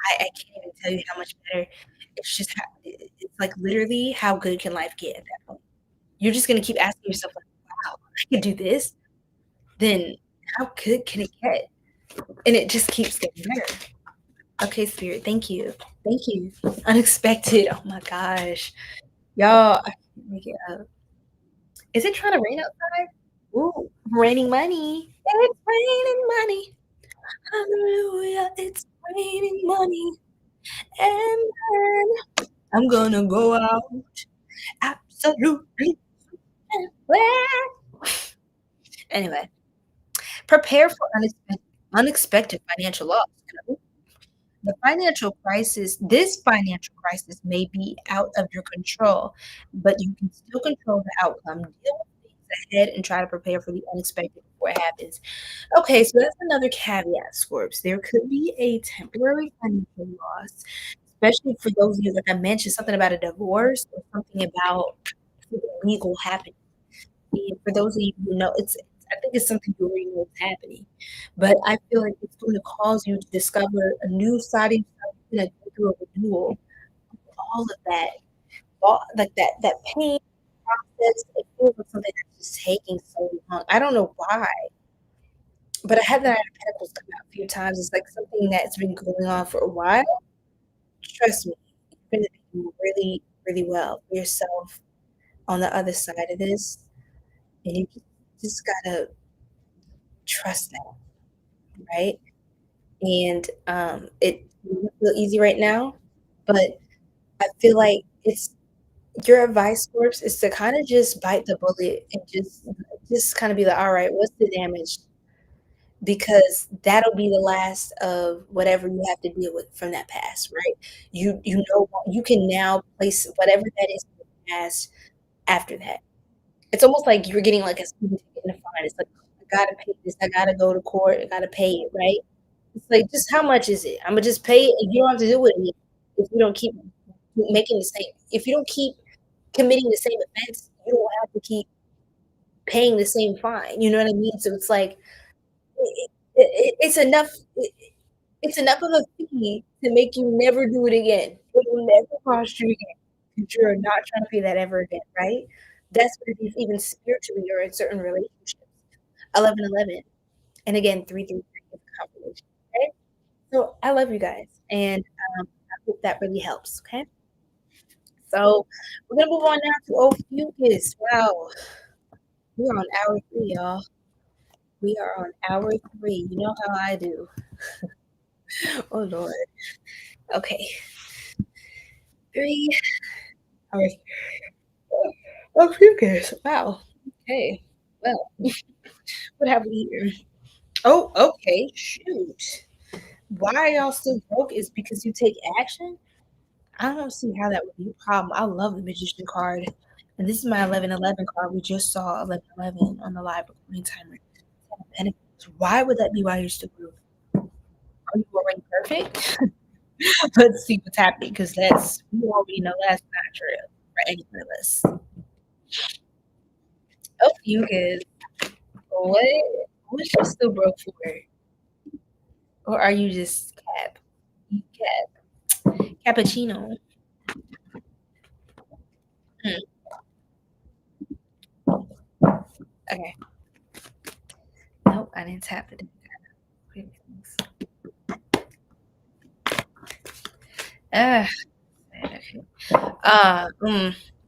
I can't even tell you how much better. It's just it's like literally how good can life get at that point? You're just gonna keep asking yourself like, "Wow, I could do this." Then how good can it get? And it just keeps getting better. Okay, spirit, thank you. Thank you. Unexpected. Oh my gosh. Y'all, I can't make it up. Is it trying to rain outside? Ooh, raining money. It's raining money. Hallelujah. It's raining money. And then I'm gonna go out absolutely everywhere. Anyway, prepare for unexpected financial loss. This financial crisis may be out of your control, but you can still control the outcome. Deal with things ahead and try to prepare for the unexpected before it happens. Okay, so that's another caveat, Scorps. There could be a temporary financial loss, especially for those of you, like I mentioned, something about a divorce or something about something legal happening. And for those of you who know, I think it's something you already know is happening, but I feel like it's going to cause you to discover a new side of yourself, you're gonna go through a renewal, all of that, all like that pain process. It feels like something that's just taking so long. I don't know why, but I had that Nine of Pentacles come out a few times. It's like something that's been going on for a while. Trust me, you're gonna do really, really well for yourself on the other side of this, and you just gotta trust that, right? And it doesn't feel easy right now, but I feel like it's your advice, Scorps, is to kind of just bite the bullet and just kind of be like, all right, what's the damage? Because that'll be the last of whatever you have to deal with from that past, right? You know you can now place whatever that is in the past after that. It's almost like you're getting like a speeding ticket in a fine. It's like I gotta pay this, I gotta go to court, I gotta pay it, right? It's like just how much is it? I'm gonna just pay it and you don't have to deal with it if you don't keep making the same if you don't keep committing the same offense, you don't have to keep paying the same fine. You know what I mean? So it's like it's enough. It's enough of a fee to make you never do it again. It will never cost you again because you're not trying to pay that ever again, right? That's what it is, even spiritually or in certain relationships. 1111, and again 333 is confirmation. Okay, so I love you guys, and I hope that really helps. Okay, so we're gonna move on now to Ophiuchus. Wow, we're on hour 3, y'all. We are on hour 3. You know how I do. Oh Lord. Okay. 3 hours. Ophiuchus. Wow. Okay. Well, what have we here? Oh, okay. Shoot. Why are y'all still broke is because you take action? I don't see how that would be a problem. I love the Magician card. And this is my 1111 card. We just saw 1111 on the live recording timer. Why would that be why you're still broke? Are you already perfect? Let's see what's happening because we already know that's not true for any of us. Oh, you guys, what you still broke for? Or are you just cappuccino? Hmm. Okay. Nope, I didn't tap it. Ah, okay.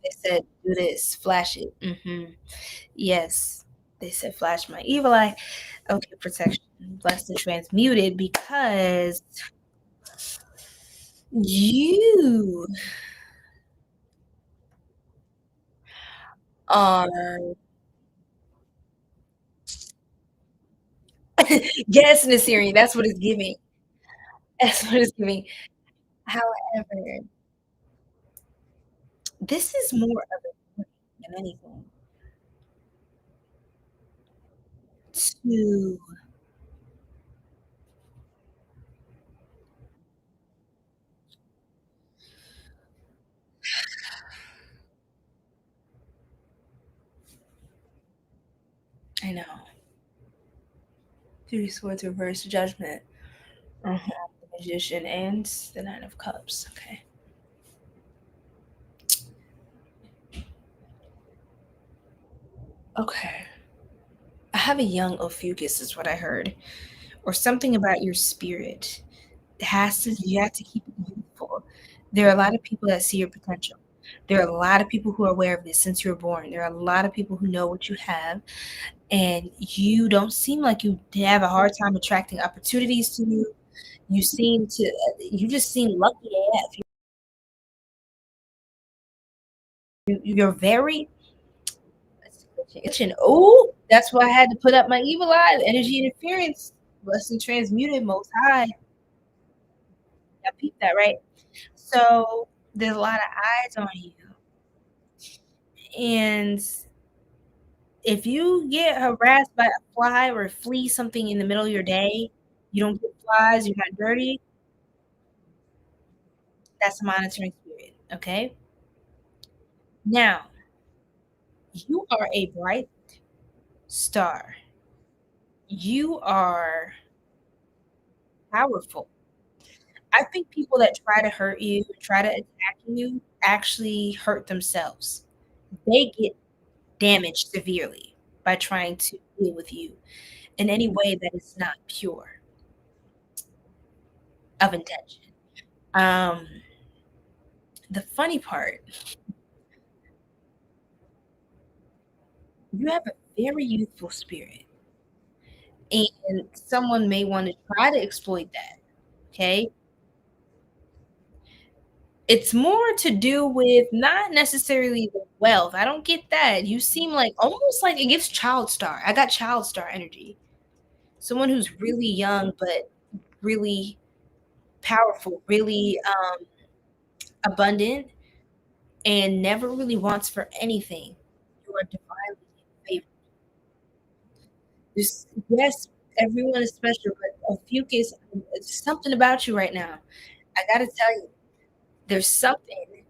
They said do this, flash it. Yes, they said flash my evil eye. Okay, protection, blessed and transmuted because you are yes, in the Sirian. That's what it's giving. That's what it's giving. However, this is more of a warning than anything. To I know. Three swords reverse judgment. The magician and the Nine of Cups. Okay. Okay. I have a young Ophiuchus, is what I heard, or something about your spirit. It has to. You have to keep it youthful. There are a lot of people that see your potential. There are a lot of people who are aware of this since you were born. There are a lot of people who know what you have, and you don't seem like you have a hard time attracting opportunities to you. You just seem lucky AF. You're very oh, that's why I had to put up my evil eye, the energy interference, blessing transmuted, most high. I peeped that, right? So there's a lot of eyes on you. And if you get harassed by a fly or a flea, something in the middle of your day, you don't get flies, you're not dirty, that's a monitoring spirit, okay? Now, you are a bright star. You are powerful. I think people that try to hurt you, try to attack you, actually hurt themselves. They get damaged severely by trying to deal with you in any way that is not pure of intention. Um, the funny part, you have a very youthful spirit, and someone may want to try to exploit that. Okay. It's more to do with not necessarily the wealth. I don't get that. You seem like almost like it gives child star. I got child star energy. Someone who's really young, but really powerful, really abundant, and never really wants for anything. You are divinely favored. Yes, everyone is special, but Ophiuchus, it's something about you right now. I gotta tell you, there's something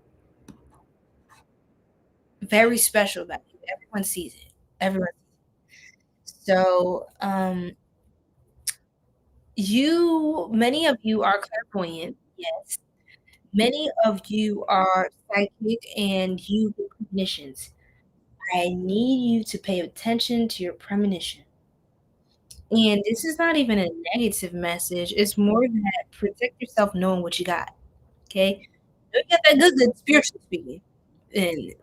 very special about you. Everyone sees it. Everyone. So, many of you are clairvoyant. Yes. Many of you are psychic and you get premonitions. I need you to pay attention to your premonition. And this is not even a negative message. It's more that protect yourself knowing what you got. Okay. You got that good spiritually speaking. And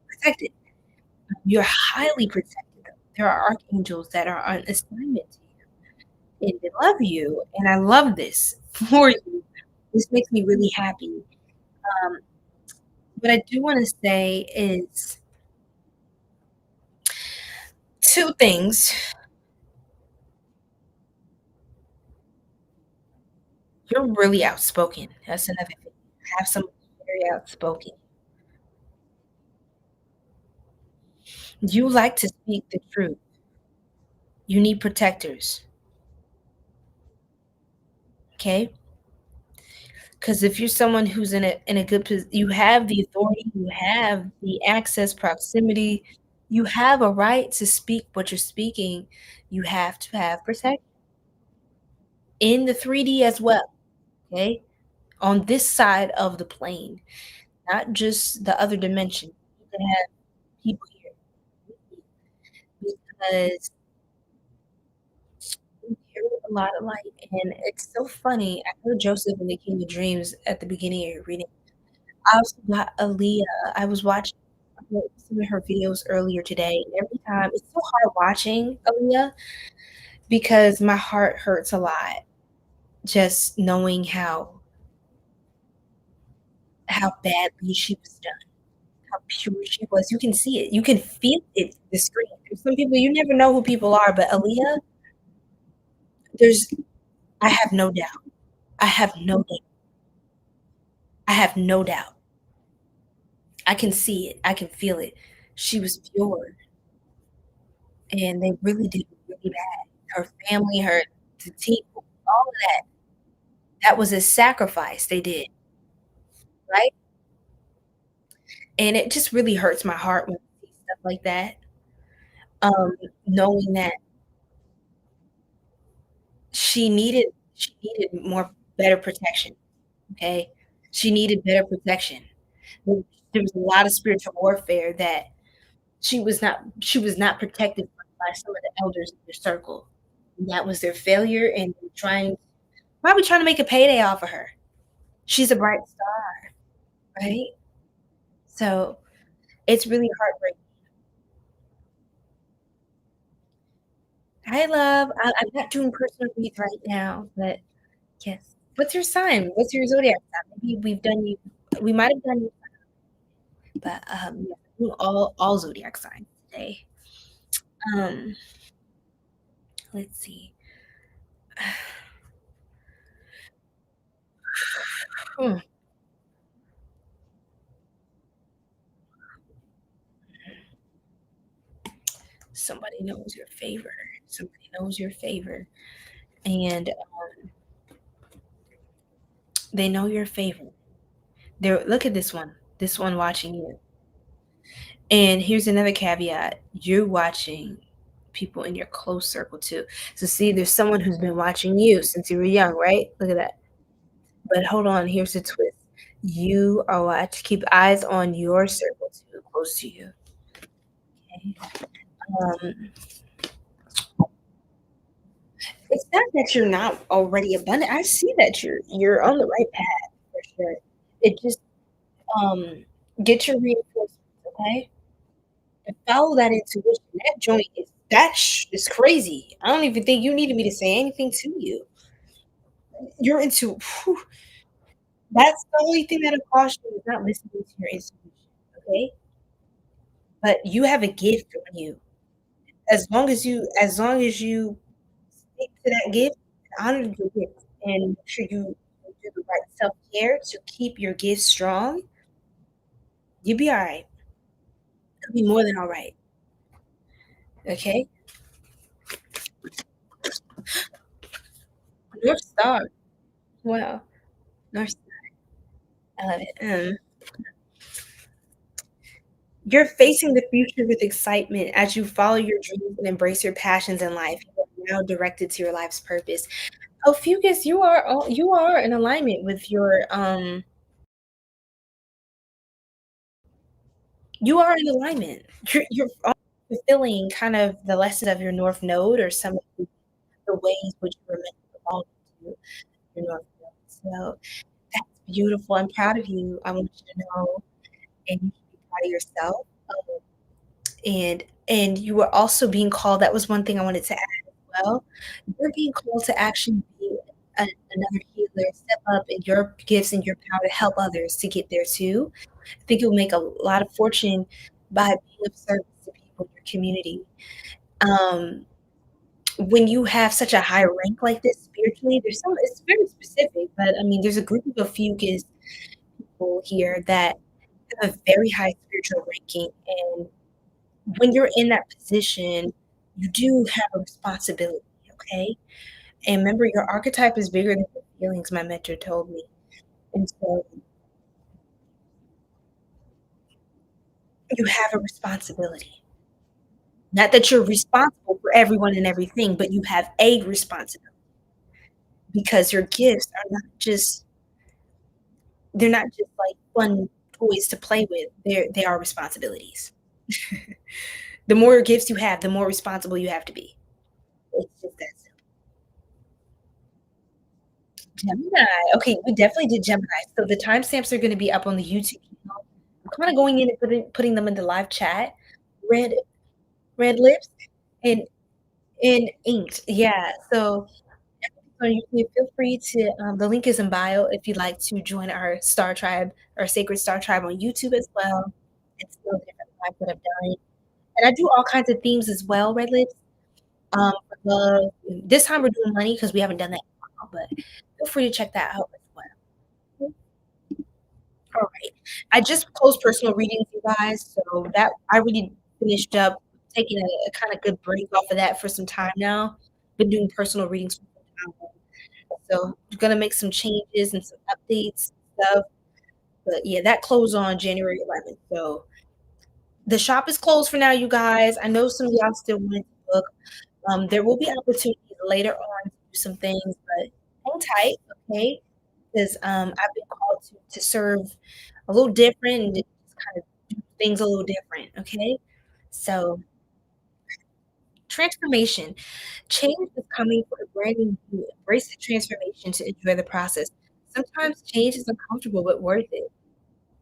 protect it. You're highly protected. There are archangels that are on assignment to you. And they love you. And I love this for you. This makes me really happy. Um, what I do want to say is two things. You're really outspoken. That's another thing. Have someone very outspoken. You like to speak the truth. You need protectors. Okay? Because if you're someone who's in a good position, you have the authority, you have the access, proximity, you have a right to speak what you're speaking. You have to have protection in the 3D as well. Okay? On this side of the plane, not just the other dimension. You need to have people here because we carry a lot of light. And it's so funny. I heard Joseph in the King of Dreams at the beginning of your reading. I also got Aaliyah. I was watching some of her videos earlier today. And every time it's so hard watching Aaliyah because my heart hurts a lot just knowing how badly she was done, how pure she was. You can see it. You can feel it through the screen. There's some people you never know who people are, but Aaliyah, there's I have no doubt. I have no doubt. I have no doubt. I can see it. I can feel it. She was pure, and they really did really bad. Her family, the team, all of that. That was a sacrifice they did, right? And it just really hurts my heart when I see stuff like that. Knowing that she needed more better protection. Okay, she needed better protection. There was a lot of spiritual warfare that she was not protected by some of the elders in their circle. And that was their failure and probably trying to make a payday off of her. She's a bright star, right? So it's really heartbreaking. Hi, love. I'm not doing personal reads right now, but yes. What's your sign? What's your zodiac sign? Maybe we might have done you, but yeah, do all zodiac signs today. Um, let's see. Hmm. somebody knows your favor. Somebody knows your favor. And they know your favor. They're look at this one. This one watching you. And here's another caveat. You're watching people in your close circle too. So see, there's someone who's been watching you since you were young, right? Look at that. But hold on, here's the twist. You are watch keep eyes on your circle too, close to you. Okay. Um, it's not that you're not already abundant. I see that you're on the right path for sure. It just get your reinforcements, okay? And follow that intuition. That joint is crazy. I don't even think you needed me to say anything to you. You're into whew, that's the only thing that'll cost you is not listening to your intuition, okay? But you have a gift on you. As long as you stick to that gift, honor your gift, and make sure you do the right self-care to keep your gift strong, you'll be alright. You'll be more than alright, okay? North Star. Wow. North Star. I love it. You're facing the future with excitement as you follow your dreams and embrace your passions in life. You are now directed to your life's purpose. Ophiuchus, you are in alignment with your you are in alignment. You're fulfilling kind of the lessons of your North Node or some of the ways which you were meant to belong to your North Node. So that's beautiful. I'm proud of you. I want you to know, and you should be proud of yourself. Um, and you were also being called. That was one thing I wanted to add as well. You're being called to actually be another healer, step up in your gifts and your power to help others to get there too. I think you'll make a lot of fortune by being of service to people in your community. Um, when you have such a high rank like this spiritually, it's very specific, but I mean, there's a group of Fucus people here that have a very high spiritual ranking, and when you're in that position, you do have a responsibility, okay? And remember, your archetype is bigger than your feelings, my mentor told me. And so you have a responsibility. Not that you're responsible for everyone and everything, but you have a responsibility because your gifts are not just they're not just like fun toys to play with. They are responsibilities. The more gifts you have, the more responsible you have to be. It's just that simple. Gemini. Okay, we definitely did Gemini. So the timestamps are going to be up on the YouTube channel. I'm kind of going in and putting them in the live chat. Red red lips and inked. Yeah. So you can feel free to the link is in bio if you'd like to join our Star Tribe, our Sacred Star Tribe on YouTube as well. It's still different lives that I've done. And I do all kinds of themes as well, Red Lips. For love. This time we're doing money because we haven't done that in a while, but feel free to check that out as well. All right. I just closed personal readings, you guys. So that I really finished up taking a kind of good break off of that for some time now. Been doing personal readings for some time. So gonna make some changes and some updates and stuff. But yeah, that closed on January 11th. So the shop is closed for now, you guys. I know some of y'all still wanted to book. There will be opportunities later on to do some things, but hang tight, okay? Because I've been called to serve a little different and just kind of do things a little different, okay? So transformation. Change is coming for a brand new you. Embrace the transformation to enjoy the process. Sometimes change is uncomfortable but worth it.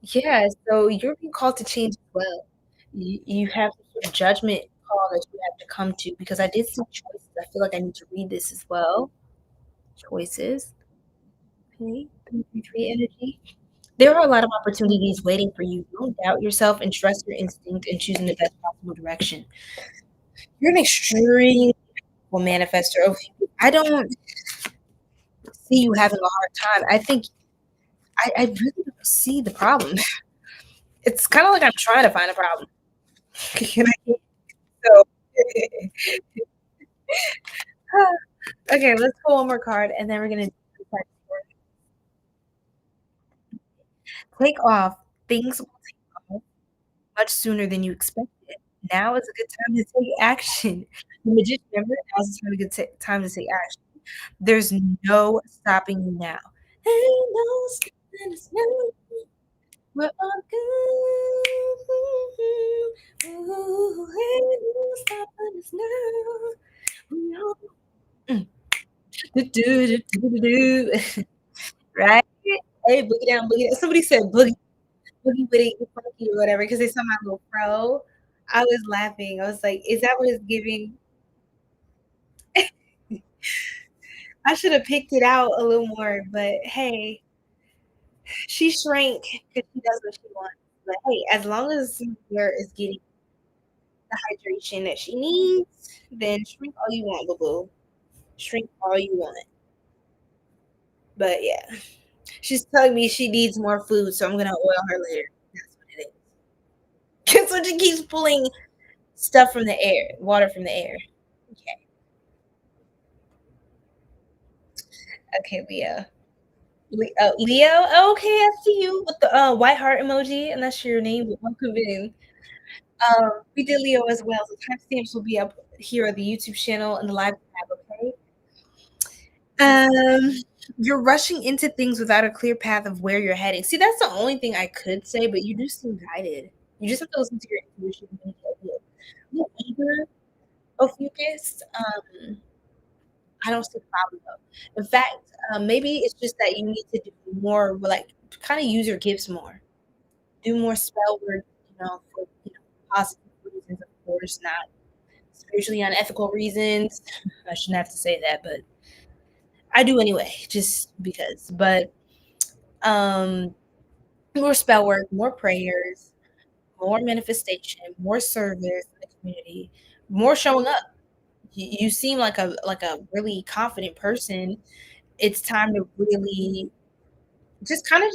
Yeah, so you're being called to change as well. You have some sort of judgment call that you have to come to because I did some choices. I feel like I need to read this as well. Choices. Okay. 333 energy. There are a lot of opportunities waiting for you. Don't doubt yourself and trust your instinct in choosing the best possible direction. You're an extreme manifester. I don't see you having a hard time. I think I really don't see the problem. It's kind of like I'm trying to find a problem. You know? So Okay, let's pull one more card, and then we're gonna take off. Things will take off much sooner than you expected. Now is a good time to take action. The magician, remember? Now is a good time to take action. There's no stopping you now. Ain't no stopping us now. We're all good. Ooh, ain't no stopping us now. We all do, do, do, do, do, do. Right? Hey, boogie down, boogie down. Somebody said boogie with it, funky or whatever, because they saw my little fro. I was laughing. I was like, "Is that what it's giving?" I should have picked it out a little more, but hey, she shrank because she does what she wants. But hey, as long as Sarah is getting the hydration that she needs, then shrink all you want, boo boo. Shrink all you want. But yeah, she's telling me she needs more food, so I'm gonna oil her later. That's what it is. So she keeps pulling stuff from the air, water from the air. Okay, okay, Leo. Leo. Oh, okay, I see you with the white heart emoji, and that's your name. But welcome in. We did Leo as well, so timestamps will be up here on the YouTube channel and the live tab. Okay. Um, you're rushing into things without a clear path of where you're heading. See, that's the only thing I could say, but you do seem guided. You just have to listen to your intuition. You eager, Ophiuchus. I don't see the problem though. In fact, maybe it's just that you need to do more, like kind of use your gifts more. Do more spell work, for positive reasons, of course, not spiritually unethical reasons. I shouldn't have to say that, but I do anyway, just because. But um, more spell work, more prayers, more manifestation, more service in the community, more showing up. You seem like a really confident person. It's time to really just kind of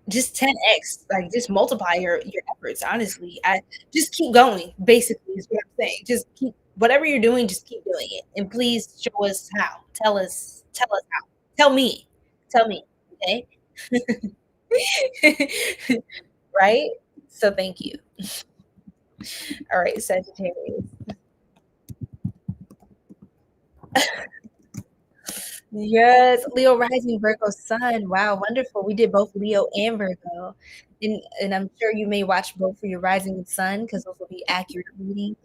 just 10x, like just multiply your efforts. Honestly, I just keep going. Basically, is what I'm saying. Just keep whatever you're doing. Just keep doing it, and please show us how. Tell us how. Tell me. Okay. Right. So thank you. All right, Sagittarius. Yes, Leo rising, Virgo sun. Wow, wonderful. We did both Leo and Virgo. And I'm sure you may watch both for your rising and sun because those will be accurate readings.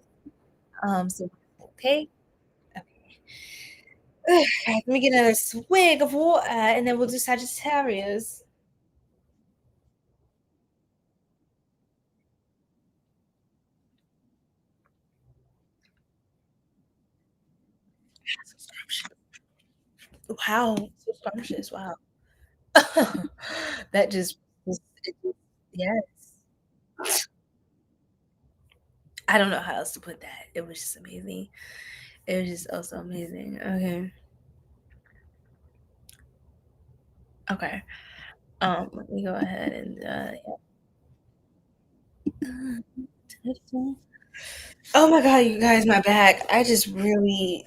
So okay. Okay. Let me get another swig of water and then we'll do Sagittarius. Wow, so scrumptious. Wow. That yes. I don't know how else to put that. It was just amazing. It was just also amazing. Okay. Okay. Let me go ahead and yeah. Oh my god, you guys, my back. I just really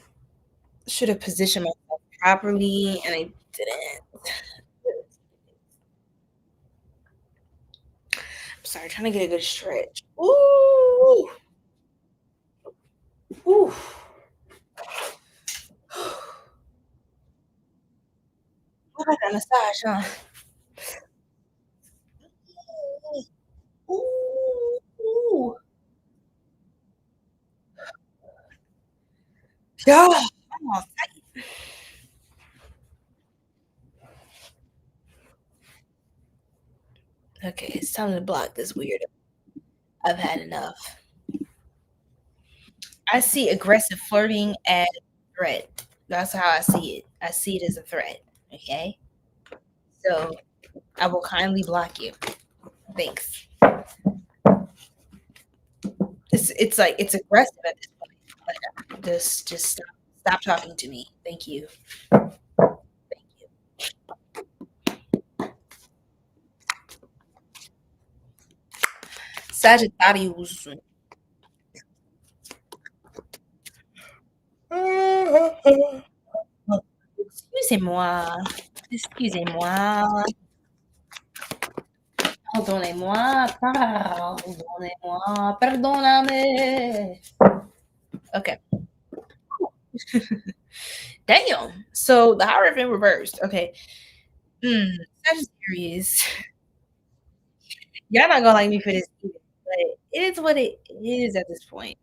should have positioned myself properly and I didn't. I'm sorry, trying to get a good stretch. Ooh. Ooh. Oh, I got a massage, huh? Ooh. Ooh. Yeah. I'm all tight. Okay, it's time to block this weirdo. I've had enough. I see aggressive flirting as a threat. That's how I see it. I see it as a threat. Okay. So I will kindly block you. Thanks. It's like it's aggressive at this point. Like, just stop talking to me. Thank you. Thank you. Sagittarius. Excusez-moi. Excusez-moi. Pardonnez-moi. Pardonnez-moi. Perdóname. Okay. Damn. So the Hierophant reversed. Okay. Mm, Sagittarius. Y'all not gonna like me for this either, but it is what it is at this point.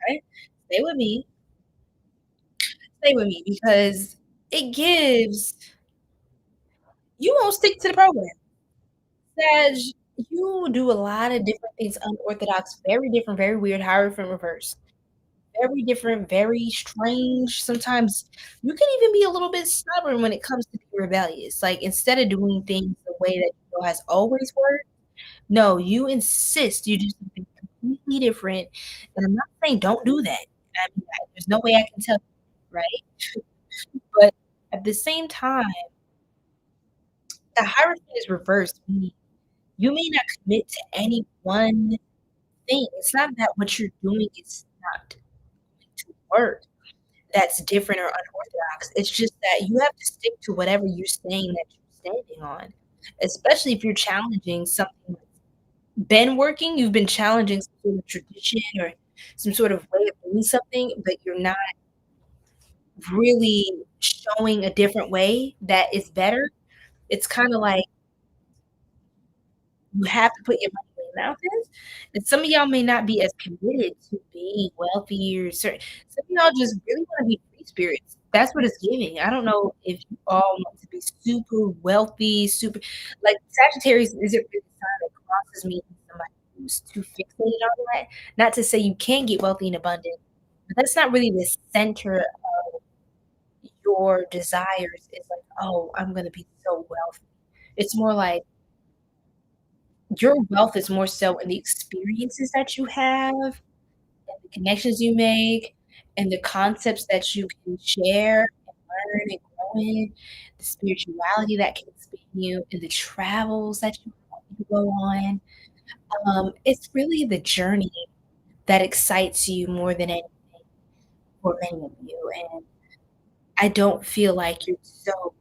Okay. Stay with me. Stay with me because it gives you won't stick to the program. Sag, you do a lot of different things unorthodox, very different, very weird, Hierophant reverse. Very different, very strange. Sometimes you can even be a little bit stubborn when it comes to being rebellious. Like instead of doing things the way that you know has always worked, no, you insist you do something completely different. And I'm not saying don't do that. There's no way I can tell you, right? But at the same time, the Hierophant is reversed, meaning you may not commit to any one thing. It's not that what you're doing is not going to work. That's different or unorthodox. It's just that you have to stick to whatever you're saying that you're standing on, especially if you're challenging something that's been working. You've been challenging some sort of tradition or some sort of way of doing something, but you're not really showing a different way that is better. It's kind of like you have to put your money where your mouth is. And some of y'all may not be as committed to being wealthy or certain. Some of y'all just really want to be free spirits. That's what it's giving. I don't know if you all want to be super wealthy, super like Sagittarius isn't really a sign that crosses me as somebody who's too fixated on that. Not to say you can get wealthy and abundant, but that's not really the center of your desires. It's like, oh, I'm gonna be so wealthy. It's more like your wealth is more so in the experiences that you have, and the connections you make, and the concepts that you can share and learn and grow in, the spirituality that can expand you, and the travels that you go on. It's really the journey that excites you more than anything for many of you, and I don't feel like you're so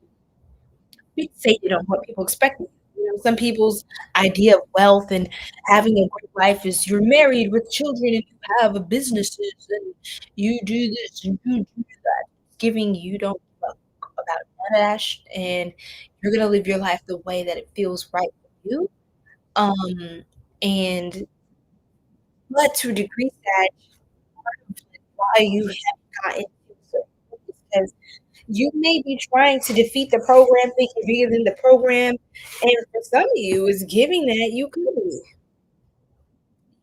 fixated on what people expect of you. You know, some people's idea of wealth and having a great life is you're married with children and you have a businesses and you do this and you do that. Giving you don't give up about none of that and you're gonna live your life the way that it feels right for you. Um, and but to a degree that why you haven't gotten to certain things, because you may be trying to defeat the program, thinking bigger than the program, and for some of you, it's giving that you could be.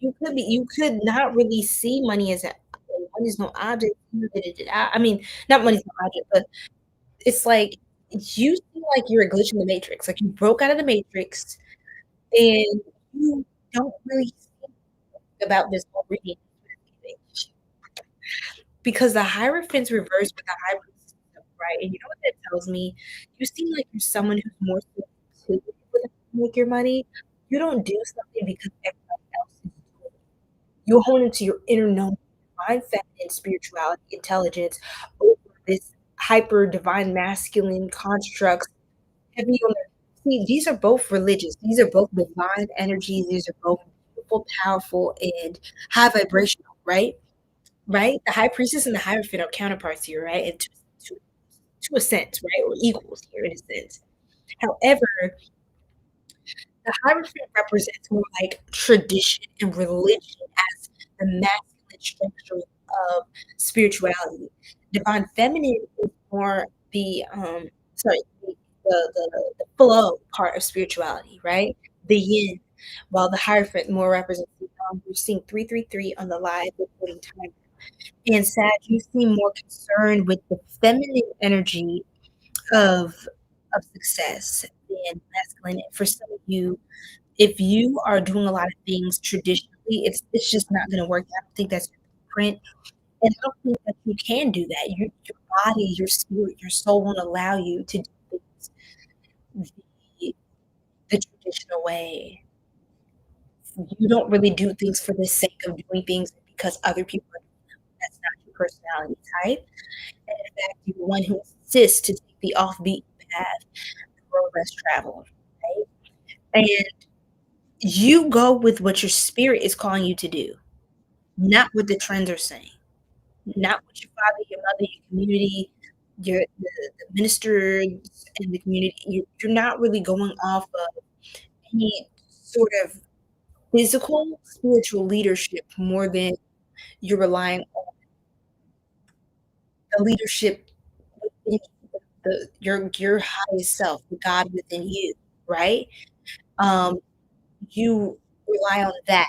You could not really see money as a money's no object. I mean, not money's no object, but it's like you seem like you're a glitch in the matrix. Like you broke out of the matrix and you don't really think about this already. Because the Hierophant's reversed with the High Priestess, right? And you know what that tells me? You seem like you're someone who's more sensitive with how you make your money. You don't do something because everybody else is doing it. You hone into your inner knowing, divine feminine spirituality, intelligence over this hyper divine masculine constructs heavy on their see, these are both religious. These are both divine energies. These are both beautiful, powerful, and high vibrational, right? Right? The High Priestess and the Hierophant are counterparts here, right? And to to a sense, right? Or equals here in a sense. However, the Hierophant represents more like tradition and religion as the masculine structure of spirituality. Divine feminine is more the sorry, the flow part of spirituality, right? The yin, while the Hierophant more represents we're seeing 333 on the live recording time. And Sag, you seem more concerned with the feminine energy of success than masculine. For some of you, if you are doing a lot of things traditionally, it's just not gonna work. I don't think that's your print, and I don't think that you can do that. Your body, your spirit, your soul won't allow you to do things the traditional way. You don't really do things for the sake of doing things because other people are doing them. That's not you. personality type. And in fact, you're the one who insists to take the offbeat path, the road less traveled, right? And you go with what your spirit is calling you to do, not what the trends are saying, not what your father, your mother, your community, the ministers in the community. You're not really going off of any sort of physical, spiritual leadership more than you're relying on the leadership within your highest self, the God within you, right? Um, you rely on that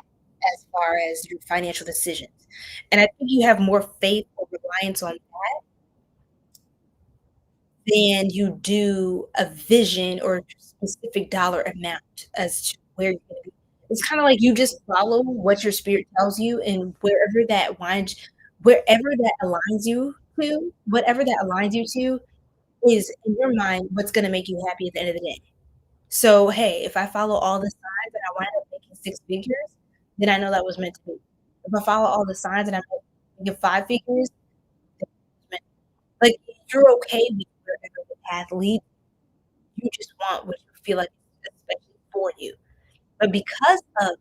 as far as your financial decisions. And I think you have more faith or reliance on that than you do a vision or a specific dollar amount as to where you're gonna be. It's kinda like you just follow what your spirit tells you, and wherever that aligns you to, whatever that aligns you to is, in your mind, what's gonna make you happy at the end of the day. So, hey, if I follow all the signs and I wind up making 6 figures, then I know that was meant to be. If I follow all the signs and I'm making 5 figures, then it's meant, like, you're okay with wherever the path leads. You just want what you feel like is especially for you. But because of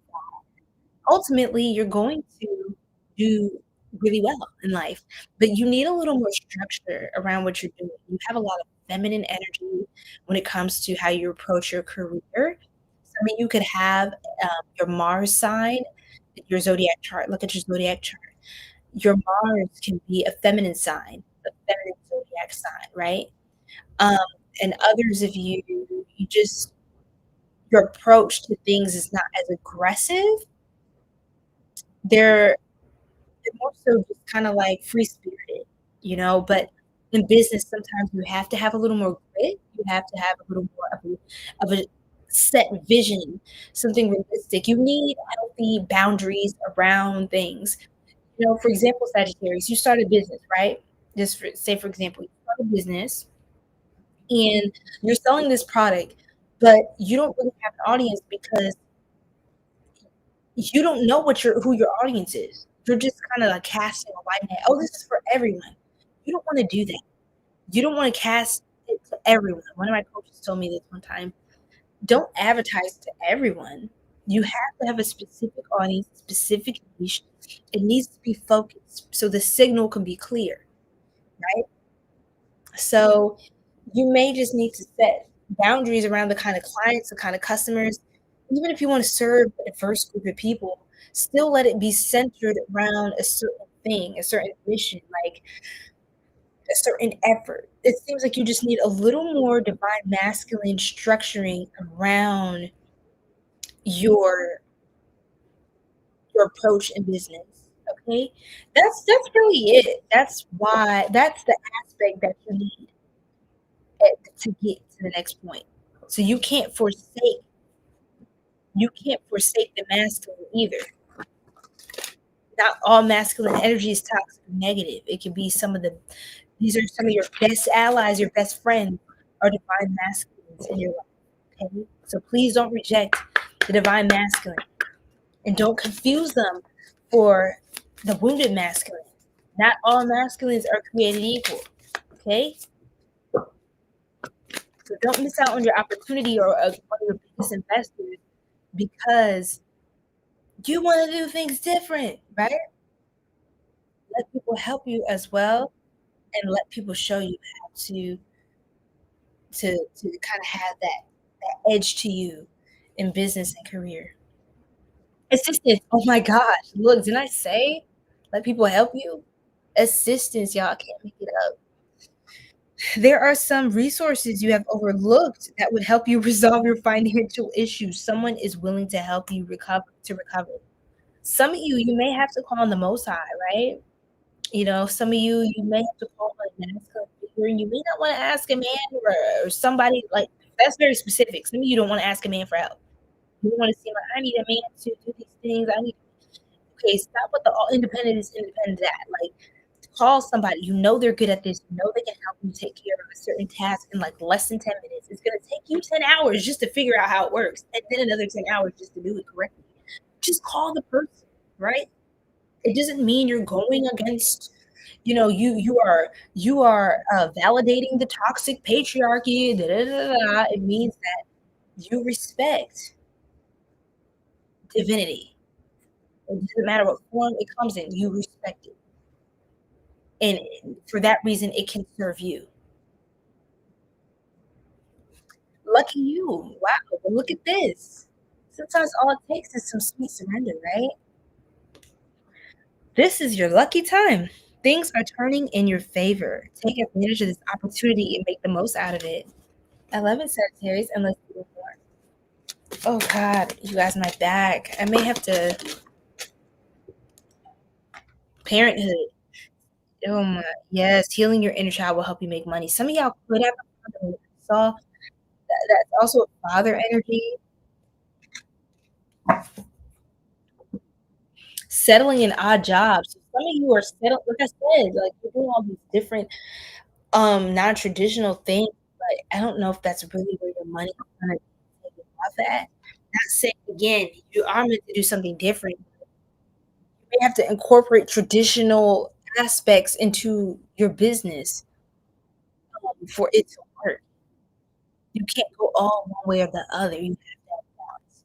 ultimately, you're going to do really well in life, but you need a little more structure around what you're doing. You have a lot of feminine energy when it comes to how you approach your career. Some of you could have your Mars sign, your zodiac chart. Look at your zodiac chart. Your Mars can be a feminine sign, a feminine zodiac sign, right? Um, and others of you, you just your approach to things is not as aggressive. They're more so just kinda like free spirited, but in business, sometimes you have to have a little more grit, you have to have a little more of a set vision, something realistic. You need healthy boundaries around things. For example, Sagittarius, you start a business, right? Just for example, you start a business and you're selling this product, but you don't really have an audience because you don't know who your audience is. You're just kinda like casting a wide net. "Oh, this is for everyone." You don't wanna do that. You don't wanna cast it to everyone. One of my coaches told me this one time, "Don't advertise to everyone. You have to have a specific audience, specific niche. It needs to be focused so the signal can be clear," right? So, you may just need to set boundaries around the kind of clients, the kind of customers. Even if you wanna serve a diverse group of people, still let it be centered around a certain thing, a certain mission, like a certain effort. It seems like you just need a little more divine masculine structuring around your your approach in business, okay? That's really it. That's the aspect that you need to get to the next point. So you can't forsake the masculine either. Not all masculine energy is toxic or negative. It can be these are some of your best allies, your best friends are divine masculines in your life. Okay? So please don't reject the divine masculine and don't confuse them for the wounded masculine. Not all masculines are created equal. Okay? So don't miss out on your opportunity or one of your biggest investors because you want to do things different, right? Let people help you as well, and let people show you how to kind of have that edge to you in business and career. Assistance. Oh my gosh. Look, didn't I say let people help you? Assistance, y'all. I can't make it up. There are some resources you have overlooked that would help you resolve your financial issues. Someone is willing to help you recover. Some of you may have to call on the Most High, right? Some of you may have to call on a masculine figure, and you may not wanna ask a man or somebody like that's very specific. Some of you don't wanna ask a man for help. You wanna seem like, "I need a man to do these things. I need." Okay, stop with the all independent is independent that. Like, call somebody. You know they're good at this. You know they can help you take care of a certain task in, like, less than 10 minutes. It's gonna take you 10 hours just to figure out how it works, and then another 10 hours just to do it correctly. Just call the person, right? It doesn't mean you're going against You are validating the toxic patriarchy. Da, da, da, da. It means that you respect divinity. It doesn't matter what form it comes in, you respect it. And for that reason, it can serve you. Lucky you. Wow, but look at this. Sometimes all it takes is some sweet surrender, right? This is your lucky time. Things are turning in your favor. Take advantage of this opportunity and make the most out of it. I love it, Sagittarius, and let's do more. Oh God, you guys, my back. I may have to parenthood. Oh my, yes, healing your inner child will help you make money. Some of y'all could have a father. Saw that's also a father energy. Settling in odd jobs. Some of you are settled, like I said, like you're doing all these different non-traditional things, but I don't know if that's really where your money is gonna take off at. Not saying again, you are meant to do something different. You may have to incorporate traditional aspects into your business for it to work. You can't go all one way or the other. You have to have balance.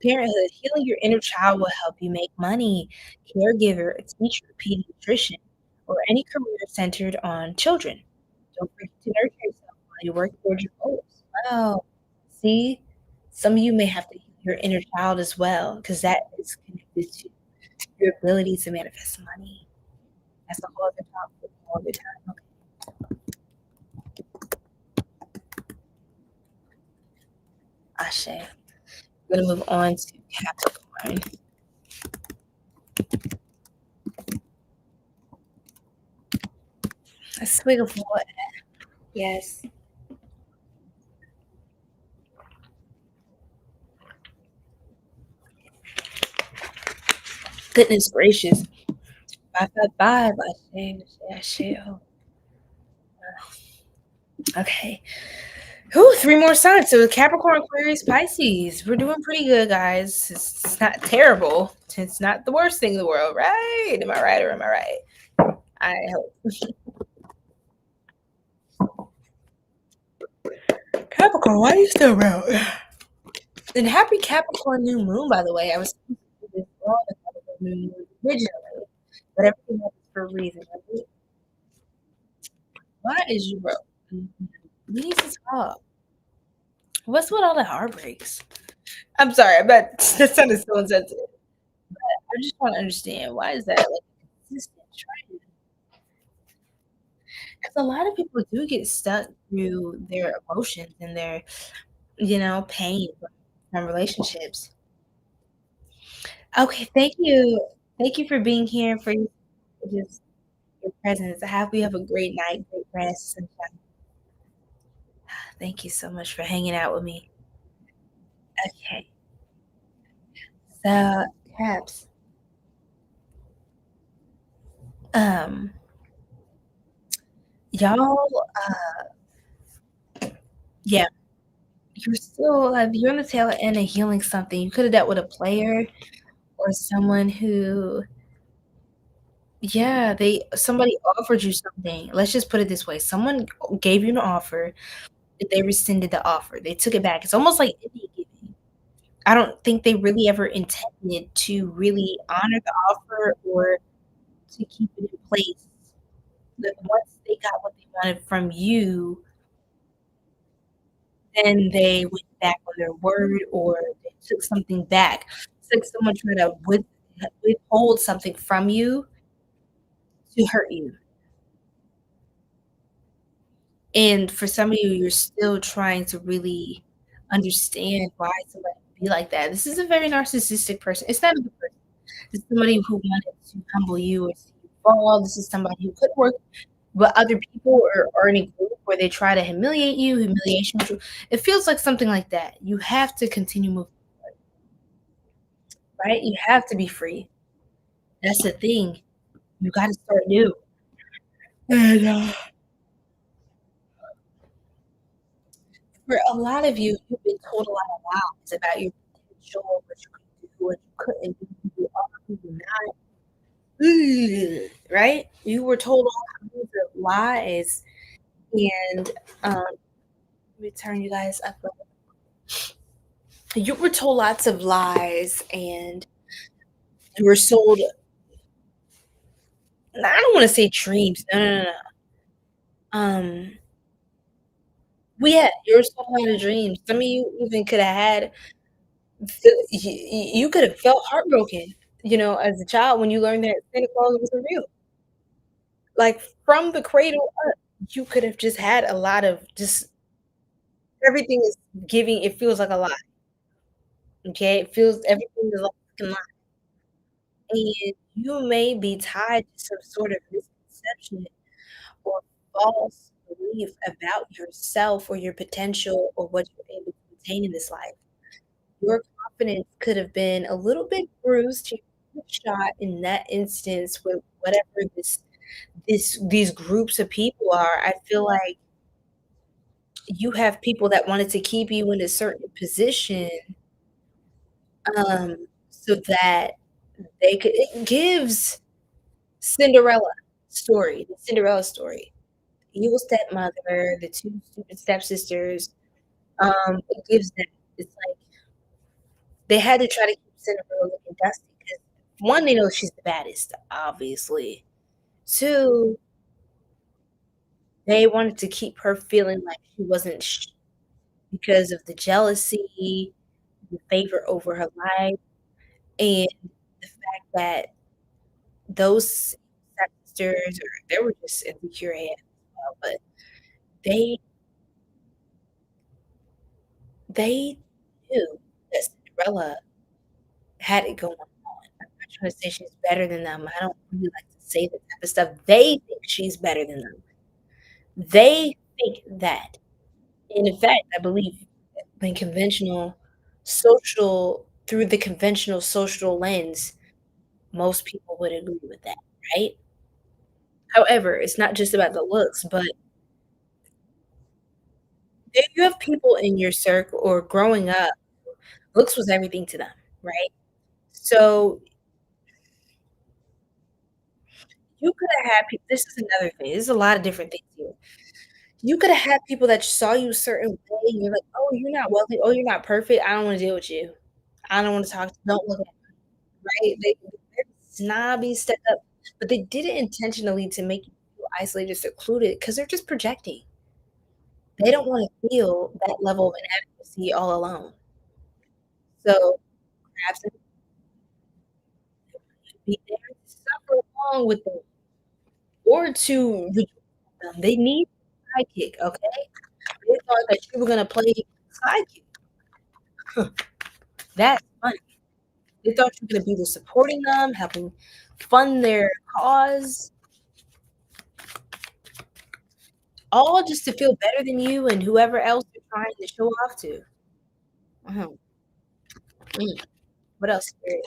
Parenthood, healing your inner child will help you make money. Caregiver, a teacher, pediatrician, or any career centered on children. Don't forget to nurture yourself while you work towards your goals. Wow. See, some of you may have to heal your inner child as well, because that is connected to your ability to manifest money. That's a whole other topic, a whole other time. Okay. Ashe. I'm gonna move on to Capricorn. A swig of water. Yes. Goodness gracious. 555. Ashe. Okay. Whew, 3 more signs. So Capricorn, Aquarius, Pisces. We're doing pretty good, guys. It's not terrible. It's not the worst thing in the world, right? Am I right or am I right? I hope. Capricorn, why are you still around? And happy Capricorn new moon, by the way. I was supposed to do this on the Capricorn new moon originally, but everything happens for a reason. Right? Why is you broke? We need to talk. What's with all the heartbreaks? I'm sorry, but that sounded so insensitive. I just want to understand why is that like a consistent trend? Because a lot of people do get stuck through their emotions and their, pain from relationships. Okay, thank you. Thank you for being here, for just your presence. I hope you have a great night, great rest. Thank you so much for hanging out with me. Okay, so Caps, um, y'all, yeah, you're on the tail end of healing something. You could have dealt with a player or someone who, yeah, somebody offered you something. Let's just put it this way: someone gave you an offer, they rescinded the offer. They took it back. It's almost like Indian giving. I don't think they really ever intended to really honor the offer or to keep it in place. But once they got what they wanted from you, then they went back on their word or they took something back. It's like someone trying to withhold something from you to hurt you. And for some of you, you're still trying to really understand why somebody would be like that. This is a very narcissistic person. It's not a good person. It's somebody who wanted to humble you or see you fall. This is somebody who could work with other people or in a group where they try to humiliate you, humiliation. It feels like something like that. You have to continue moving forward, right? You have to be free. That's the thing. You got to start new. And for a lot of you, you've been told a lot of lies about your potential, what you could do, what you couldn't do, who you are, who you're not. "Ugh," right? You were told all kinds of lies, and, let me turn you guys up. You were told lots of lies, and you were sold I don't wanna say dreams, no, no, no, no. Well, yeah, you were sold a lot of dreams. Some of you even coulda had you could have felt heartbroken, as a child when you learned that Santa Claus wasn't real. Like, from the cradle up, you could have just had a lot of just everything is giving it feels like a lie, okay? It feels everything is like a fucking lie, and you may be tied to some sort of misconception or false belief about yourself or your potential or what you're able to attain in this life. Your confidence could have been a little bit bruised, shot in that instance with whatever these groups of people are. I feel like you have people that wanted to keep you in a certain position, so that it gives Cinderella the Cinderella story. Evil stepmother, the 2 stupid stepsisters, it gives them it's like they had to try to keep Cinderella looking dusty because 1, they know she's the baddest, obviously. 2, they wanted to keep her feeling like she wasn't because of the jealousy, the favor over her life, and the fact that those stepsisters or they were just insecure as well, but they they knew that Cinderella had it going on. I'm not trying to say she's better than them. I don't really like to say that type of stuff. They think she's better than them. They think that. And in fact, I believe in through the conventional social lens, most people would agree with that, right? However, it's not just about the looks, but if you have people in your circle or growing up, looks was everything to them, right? So you could have had people this is another thing, there's a lot of different things here. You could have had people that saw you a certain way, and you're like, "Oh, you're not wealthy. Oh, you're not perfect. I don't wanna deal with you. I don't wanna talk to don't look at me," right? They're snobby, stuck up, but they did it intentionally to make you feel isolated, secluded, because 'cause they're just projecting. They don't wanna feel that level of inadequacy all alone. So, perhaps they could be there to suffer along with them or to rejoice with them. They need a sidekick, okay? They thought that you were gonna play sidekick. That's funny. They thought you were gonna be there supporting them, helping fund their cause, all just to feel better than you and whoever else you're trying to show off to. Mhm, mm. What else here?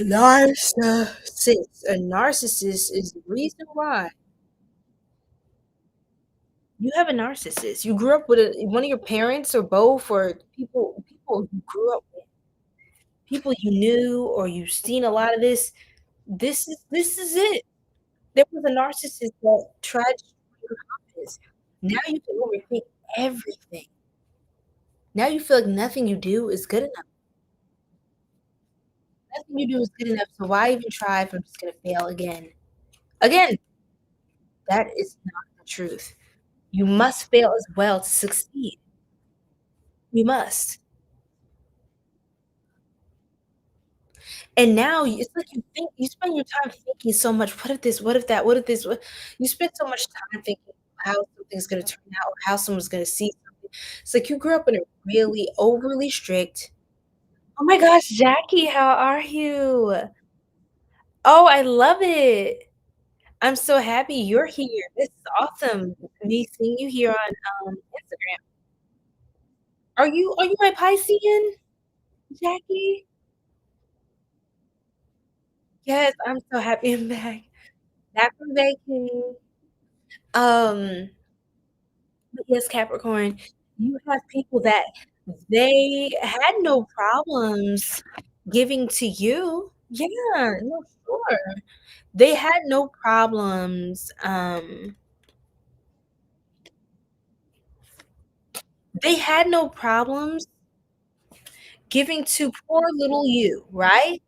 Narcissist. A narcissist is the reason why you have a narcissist. You grew up with one of your parents or both or people you grew up with, people you knew or you've seen a lot of this. This is it. There was a narcissist that tried to destroy your confidence. Now you can overthink everything. Now you feel like nothing you do is good enough. Nothing you do is good enough, so why even try if I'm just gonna fail again? Again, that is not the truth. You must fail as well to succeed. You must. And now it's like you spend your time thinking so much, "What if this? What if that? What if this? What" you spend so much time thinking how something's gonna turn out or how someone's gonna see something. It's like you grew up in a really overly strict Oh my gosh, Jackie, how are you? Oh, I love it. I'm so happy you're here. This is awesome, me seeing you here on, Instagram. Are you my Piscean, Jackie? Yes, I'm so happy I'm back. Back from vacation. Um, but yes, Capricorn, you have people that they had no problems giving to you. Yeah, no, sure. They had no problems, they had no problems giving to poor little you, right?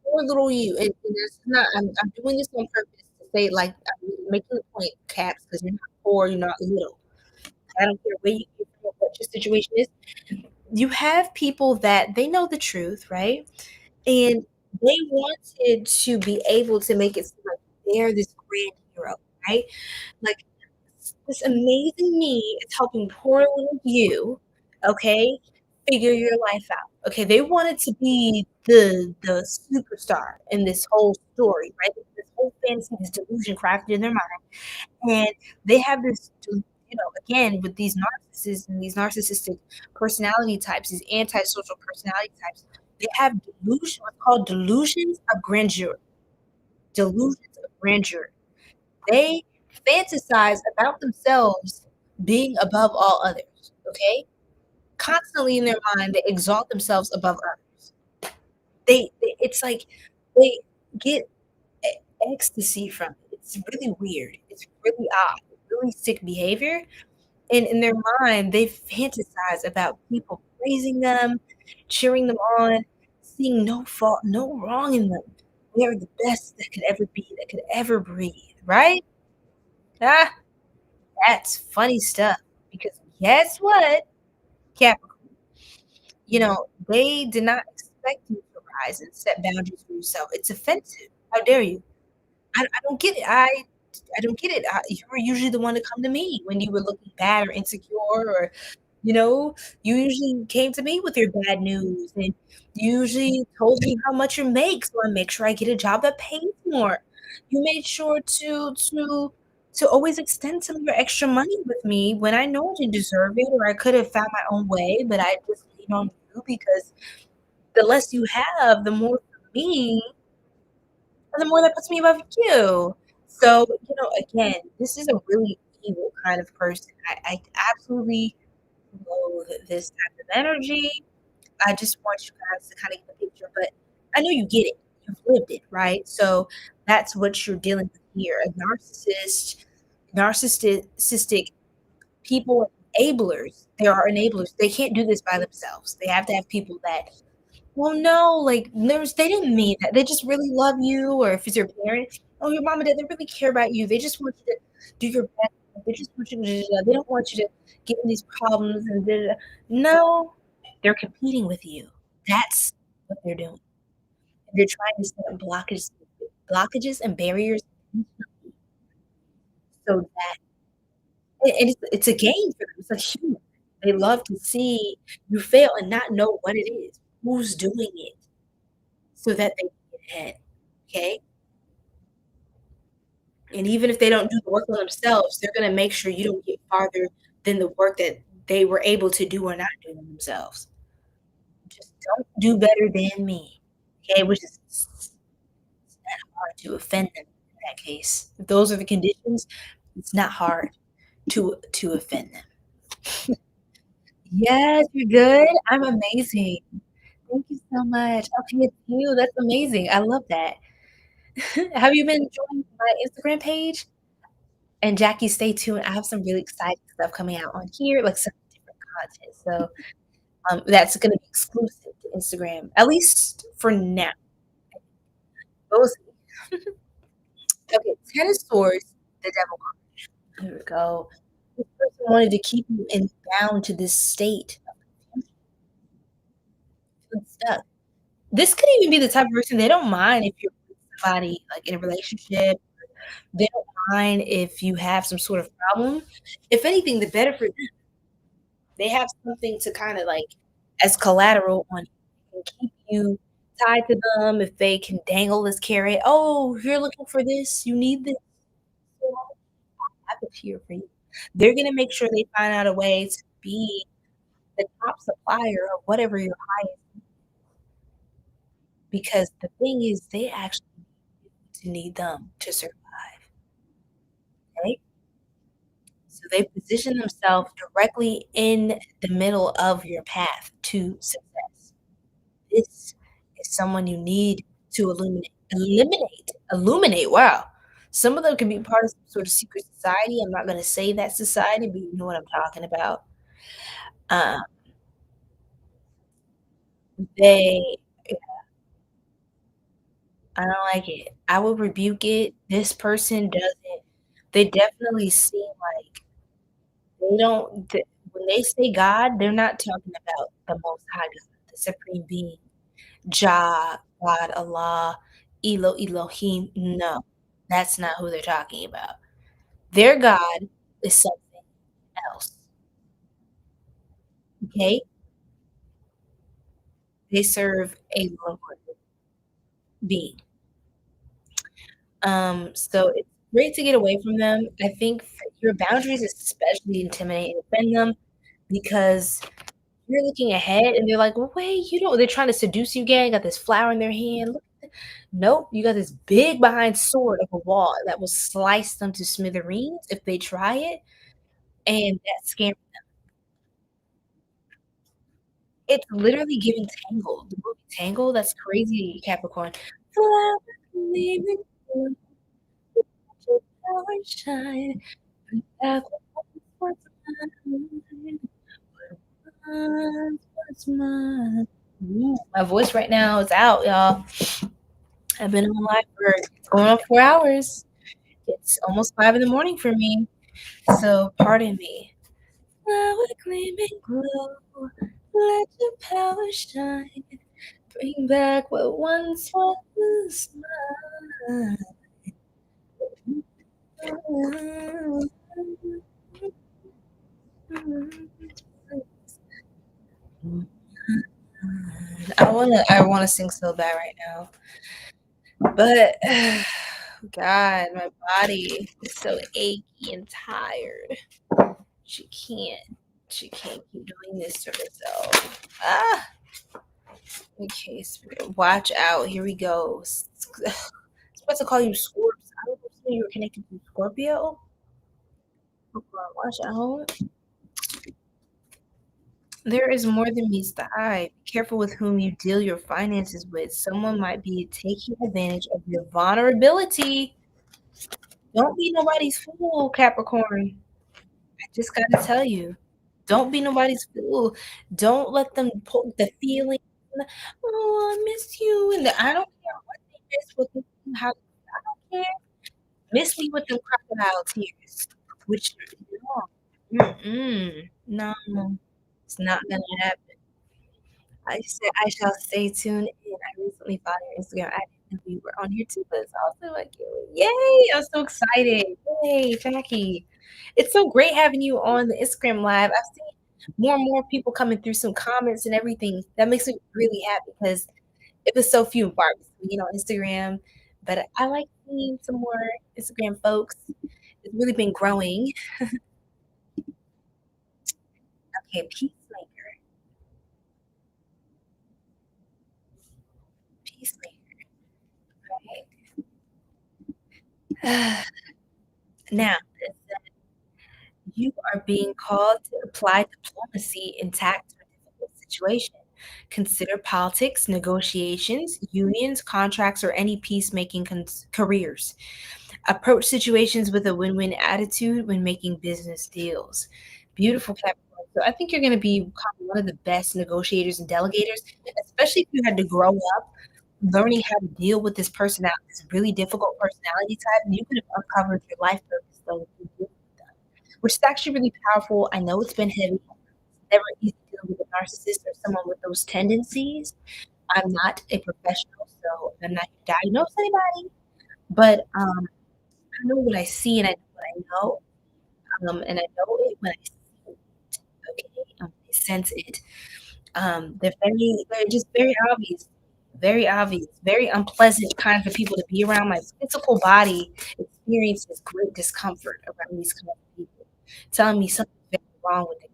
Poor little you, and it's not I'm doing this on purpose to say, like, I'm making the point, Caps, because 'cause you're not poor, you're not little. I don't care where you come from, what your situation is. You have people that they know the truth, right? And they wanted to be able to make it seem like they're this grand hero, right? Like, this amazing me is helping poor little you, okay, figure your life out. Okay, they wanted to be the superstar in this whole story, right? This whole fantasy, this delusion crafted in their mind, and they have this again, with these narcissists and these narcissistic personality types, these antisocial personality types, they have what's called delusions of grandeur. Delusions of grandeur. They fantasize about themselves being above all others, okay? Constantly in their mind, they exalt themselves above others. They it's like they get e ecstasy from it. It's really weird. It's really odd, really sick behavior, and in their mind, they fantasize about people praising them, cheering them on, seeing no fault, no wrong in them. They are the best that could ever be, that could ever breathe, right? Ah, that's funny stuff because guess what, Capricorn? They did not expect you to rise and set boundaries for yourself. It's offensive. How dare you? I don't get it. I don't get it. You were usually the one to come to me when you were looking bad or insecure or you know, you usually came to me with your bad news, and you usually told me how much you make, so I make sure I get a job that pays more. You made sure to always extend some of your extra money with me when I know I didn't deserve it or I could have found my own way, but I just leaned on you because the less you have, the more for me, and the more that puts me above you. So, again, this is a really evil kind of person. I absolutely loathe this type of energy. I just want you guys to kinda get the picture, but I know you get it. You've lived it, right? So, that's what you're dealing with here. A narcissistic people, enablers. There are enablers. They can't do this by themselves. They have to have people that well, no, like, they didn't mean that. They just really love you, or if it's your parent, oh, your mom and dad, they really care about you. They just want you to do your best. They just want you to they don't want you to get in these problems and da da da. No, they're competing with you. That's what they're doing. They're trying to set up blockages and barriers so that and it's a game for them. It's a humor. They love to see you fail and not know what it is, who's doing it, so that they can get ahead, okay? And even if they don't do the work on themselves, they're gonna make sure you don't get farther than the work that they were able to do or not do on themselves. Just don't do better than me, okay? Which is it's not hard to offend them in that case. If those are the conditions, it's not hard to offend them. Yes, you're good. I'm amazing. Thank you so much. Okay, it's you. That's amazing. I love that. Have you been enjoying my Instagram page? And Jackie, stay tuned. I have some really exciting stuff coming out on here, like some different content. So that's gonna be exclusive to Instagram, at least for now. We'll see. Okay, Ten of Swords, the Devil card. Here we go. This person wanted to keep you bound to this state of feeling stuck. This could even be the type of person they don't mind if you're with somebody like in a relationship. They don't mind if you have some sort of problem. If anything, the better for them. They have something to kinda, like, as collateral on you and keep you tied to them if they can dangle this carrot, "Oh, you're looking for this, you need this, so I have it here for you." They're gonna make sure they find out a way to be the top supplier of whatever your highest because the thing is they actually need them to survive, right? So they position themselves directly in the middle of your path to success. This is someone you need to illuminate. Wow. Some of them can be part of some sort of secret society. I'm not gonna say that society, but you know what I'm talking about. Um, they I don't like it. I will rebuke it. This person doesn't they definitely seem like they don't th when they say God, they're not talking about the Most High God, the Supreme Being, Jah, God, Allah, Elohim. No, that's not who they're talking about. Their God is something else, okay? They serve a lower being. So it's great to get away from them. I think your boundaries especially intimidate and offend them because you're looking ahead and they're like, "Well, wait, you know," they're trying to seduce you again, got this flower in their hand. Look at nope, you got this big behind sword of a wall that will slice them to smithereens if they try it, and that's scary. It's literally giving Tangled, the movie Tangled, that's crazy, Capricorn. Flower leaving you, let your power shine, bring back what once mine, what's mine. Ooh, my voice right now is out, y'all. I've been on live for going on 4 hours. It's almost 5 in the morning for me, so pardon me. Flower gleaming glow, let your power shine. Bring back what once was mine. I wanna sing so bad right now, but God, my body is so achy and tired. She can't. She can't keep doing this to herself. Ah. Okay, Spirit, watch out. Here we go. Supposed to call you Scorps. I don't know if you were connected to Scorpio. Hold on, watch out. There is more than meets the eye. Be careful with whom you deal your finances with. Someone might be taking advantage of your vulnerability. Don't be nobody's fool, Capricorn. I just gotta tell you. Don't be nobody's fool. Don't let them put the feeling. Oh, I miss you, and I don't care what they miss with them. How I don't care. Miss me with them crocodile tears, which no, no, it's not gonna happen. I said I shall stay tuned in. I recently found your Instagram. I didn't know you were on here too, but it's also like, yay! I'm so excited. Yay, Jackie. It's so great having you on the Instagram live. I've seen more and more people coming through some comments and everything. That makes me really happy because it was so few and far between on Instagram. But I like seeing some more Instagram folks. It's really been growing. Okay, peacemaker. Peacemaker. Right. Now, you are being called to apply diplomacy in tact or difficult situation. Consider politics, negotiations, unions, contracts, or any peacemaking careers. Approach situations with a win-win attitude when making business deals. Beautiful, Capricorn. So I think you're going to become one of the best negotiators and delegators, especially if you had to grow up learning how to deal with this personality, this really difficult personality type. You could have uncovered your life purpose though, if you did that, which is actually really powerful. I know it's been heavy. It's never easy dealing with a narcissist or someone with those tendencies. I'm not a professional, so I'm not here to diagnose anybody, but I know what I see and I know what I know, and I know it when I see it. Okay, I sense it. They're just very obvious, very unpleasant kinds of people to be around. My physical body experiences great discomfort around these kind of people, telling me something's very wrong with them.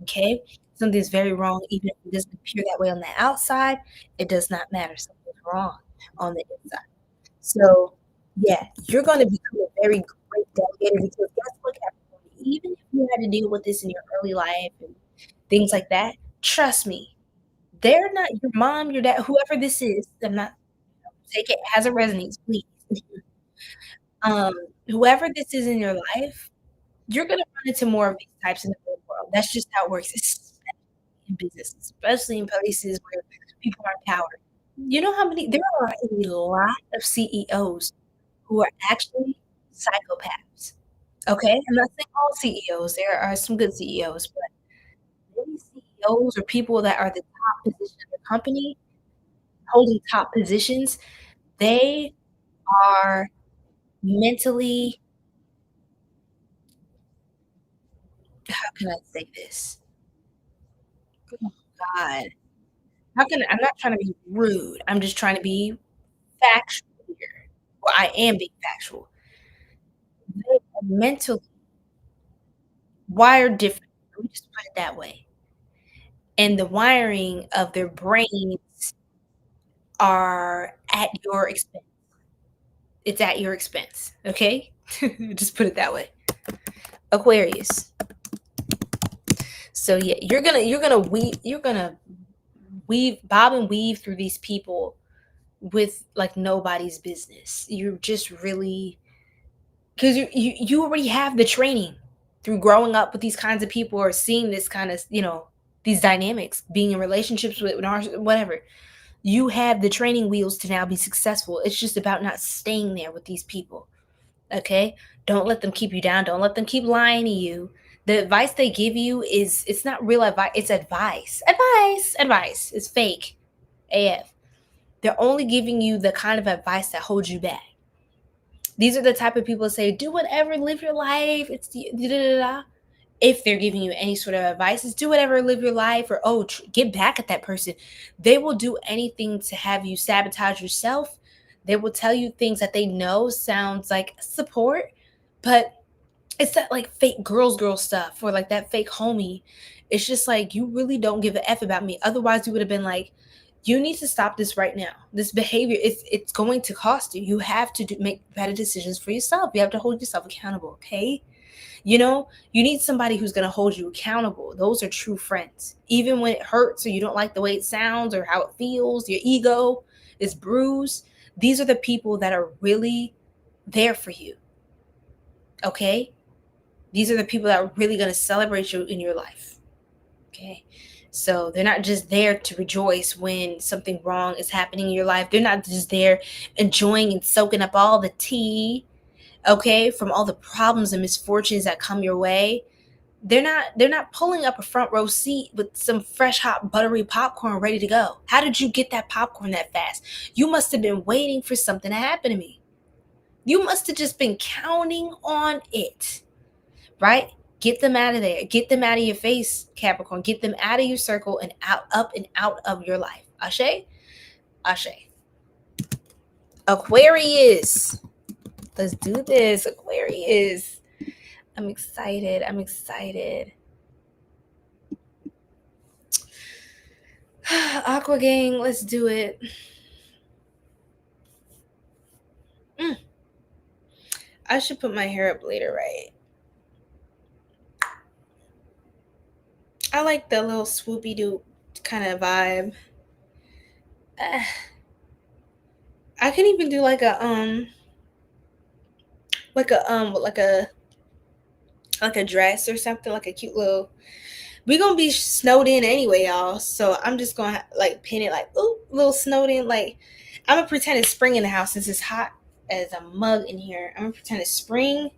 Okay, something's very wrong, even if it doesn't appear that way on the outside. It does not matter. Something's wrong on the inside. So, yeah, you're going to become a very great delegator because guess what, Capricorn? Even if you had to deal with this in your early life and things like that, trust me, they're not your mom, your dad, whoever this is. They're not. Take it as it resonates, please. Um, Whoever this is in your life, you're gonna run into more of these types in the real world. That's just how it works, especially in business, especially in places where people are in power. You know how many there are a lot of CEOs who are actually psychopaths, okay? I'm not saying all CEOs, there are some good CEOs, but many CEOs or people that are the top position of the company, holding top positions, they are mentally how can I say this? Oh god. How can I'm not trying to be rude, I'm just trying to be factual here. Well, I am being factual. They are mentally wired different, let me just put it that way, and the wiring of their brains are at your expense. It's at your expense, okay? Just put it that way. Aquarius. So yeah, you're gonna bob and weave through these people with like nobody's business. You're just really because you already have the training through growing up with these kinds of people or seeing this kind of these dynamics, being in relationships with whatever. You have the training wheels to now be successful. It's just about not staying there with these people. Okay? Don't let them keep you down. Don't let them keep lying to you. The advice they give you it's not real advice. It's advice. Advice. It's fake. AF. They're only giving you the kind of advice that holds you back. These are the type of people that say, do whatever, live your life. It's da, da, da, da. If they're giving you any sort of advice, is do whatever, live your life, or get back at that person. They will do anything to have you sabotage yourself. They will tell you things that they know sounds like support, but it's that like fake girl stuff or like that fake homie. It's just like you really don't give a F about me. Otherwise, you would have been like, you need to stop this right now. This behavior, it's going to cost you. You have to make better decisions for yourself. You have to hold yourself accountable, okay? You need somebody who's going to hold you accountable. Those are true friends. Even when it hurts or you don't like the way it sounds or how it feels, your ego is bruised. These are the people that are really there for you, okay? These are the people that are really going to celebrate you in your life, okay? So they're not just there to rejoice when something wrong is happening in your life. They're not just there enjoying and soaking up all the tea, okay, from all the problems and misfortunes that come your way. They're not pulling up a front row seat with some fresh hot buttery popcorn ready to go. How did you get that popcorn that fast? You must have been waiting for something to happen to me. You must have just been counting on it, right? Get them out of there. Get them out of your face, Capricorn. Get them out of your circle and up and out of your life. Ashe? Ashe. Aquarius. Let's do this. Aquarius. I'm excited. Aqua gang, let's do it. I should put my hair up later, right? I like the little swoopy doo kind of vibe. I can even do like a dress or something, like a cute little. We're gonna be snowed in anyway, y'all. So I'm just gonna like pin it like little snowed in. Like I'm gonna pretend it's spring in the house since it's hot as a mug in here. I'm gonna pretend it's spring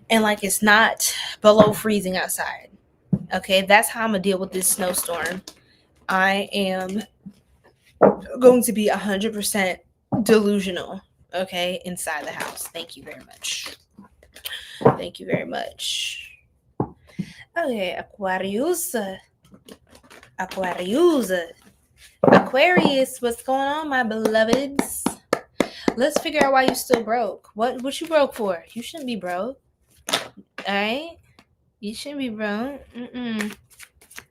and like it's not below freezing outside. Okay, that's how I'm gonna deal with this snowstorm. I am going to be 100% delusional, okay, inside the house. Thank you very much. Okay, Aquarius, what's going on, my beloveds? Let's figure out why you still broke. What you broke for? You shouldn't be broke. Alright? You shouldn't be broke.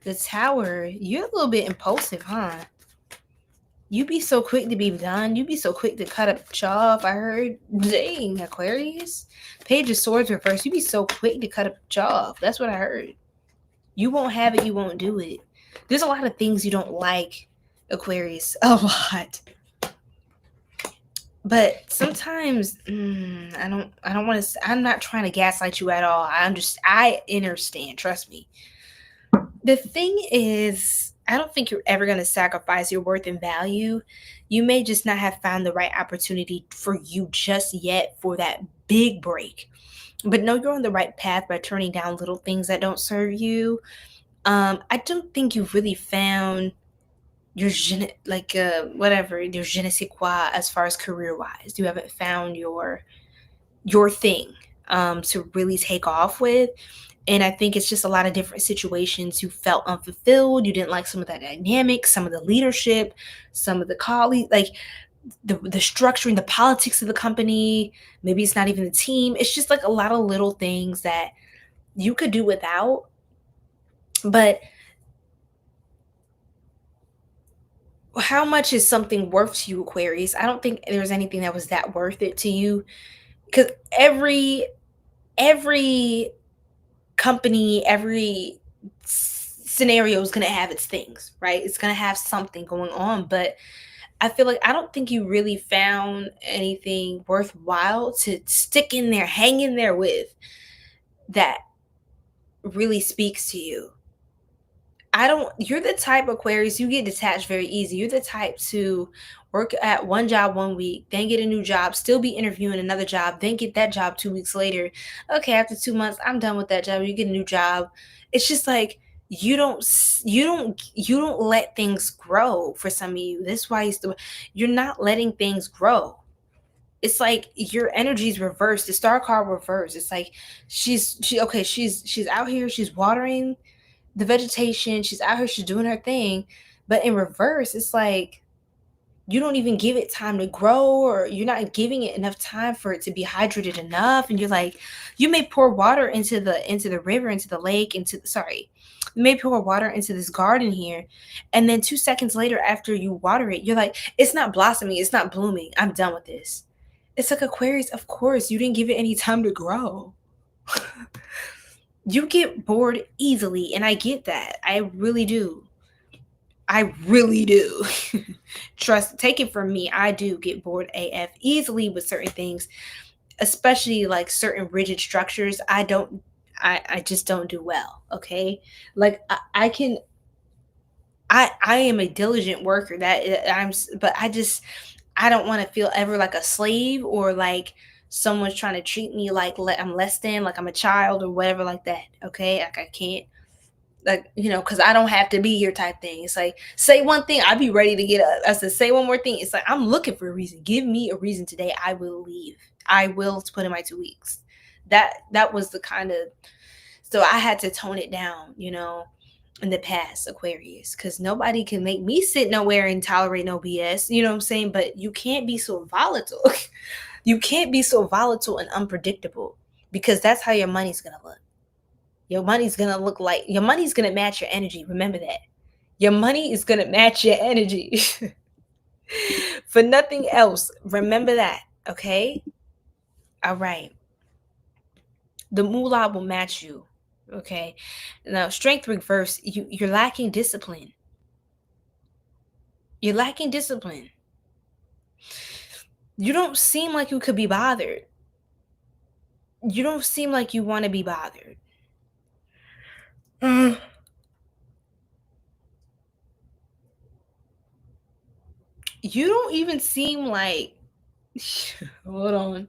The Tower, you're a little bit impulsive, huh? You be so quick to be done. You be so quick to cut up off. I heard. Dang, Aquarius. Page of Swords reverse. You be so quick to cut up off. That's what I heard. You won't have it. You won't do it. There's a lot of things you don't like, Aquarius. A lot. But sometimes I don't want to. I'm not trying to gaslight you at all. I understand. Trust me. The thing is, I don't think you're ever going to sacrifice your worth and value. You may just not have found the right opportunity for you just yet for that big break. But know you're on the right path by turning down little things that don't serve you. I don't think you've really found your whatever your je ne sais quoi as far as career wise. You haven't found your thing to really take off with. And I think it's just a lot of different situations. You felt unfulfilled. You didn't like some of that dynamic, some of the leadership, some of the colleagues, like the structuring, the politics of the company. Maybe it's not even the team. It's just like a lot of little things that you could do without. But how much is something worth to you, Aquarius? I don't think there's anything that was that worth it to you, because every company, every scenario is going to have its things, right? It's going to have something going on, but I feel like I don't think you really found anything worthwhile to stick in there, hang in there with, that really speaks to you. You're the type, Aquarius, you get detached very easy. You're the type to work at one job 1 week, then get a new job, still be interviewing another job, then get that job 2 weeks later. Okay, after 2 months, I'm done with that job. You get a new job. It's just like you don't let things grow for some of you. That's why you're not letting things grow. It's like your energy's reversed. The star card reversed. It's like she's out here, she's watering the vegetation, she's out here, she's doing her thing, but in reverse, it's like you don't even give it time to grow, or you're not giving it enough time for it to be hydrated enough. And you're like, you may pour water into the river, into the lake, you may pour water into this garden here, and then 2 seconds later, after you water it, you're like, it's not blossoming, it's not blooming, I'm done with this. It's like, Aquarius, of course you didn't give it any time to grow. You get bored easily, and I get that. I really do. Take it from me. I do get bored AF easily with certain things, especially like certain rigid structures. I just don't do well. Okay. Like I am a diligent worker, but I don't want to feel ever like a slave, or like someone's trying to treat me like I'm less than, like I'm a child or whatever like that. Okay. Like I can't, like, because I don't have to be here type thing. It's like, say one thing, I'd be ready to get up. I said, say one more thing. It's like, I'm looking for a reason. Give me a reason today. I will leave. I will put in my 2 weeks. That was the kind of, so I had to tone it down, in the past, Aquarius, because nobody can make me sit nowhere and tolerate no BS. You know what I'm saying? But you can't be so volatile. You can't be so volatile and unpredictable, because that's how your money's going to look. Your money's going to match your energy. Remember that. Your money is going to match your energy. For nothing else. Remember that. Okay? All right. The moolah will match you. Okay? Now, strength reverse, you're lacking discipline. You're lacking discipline. You don't seem like you could be bothered. You don't seem like you want to be bothered. You don't even seem like hold on.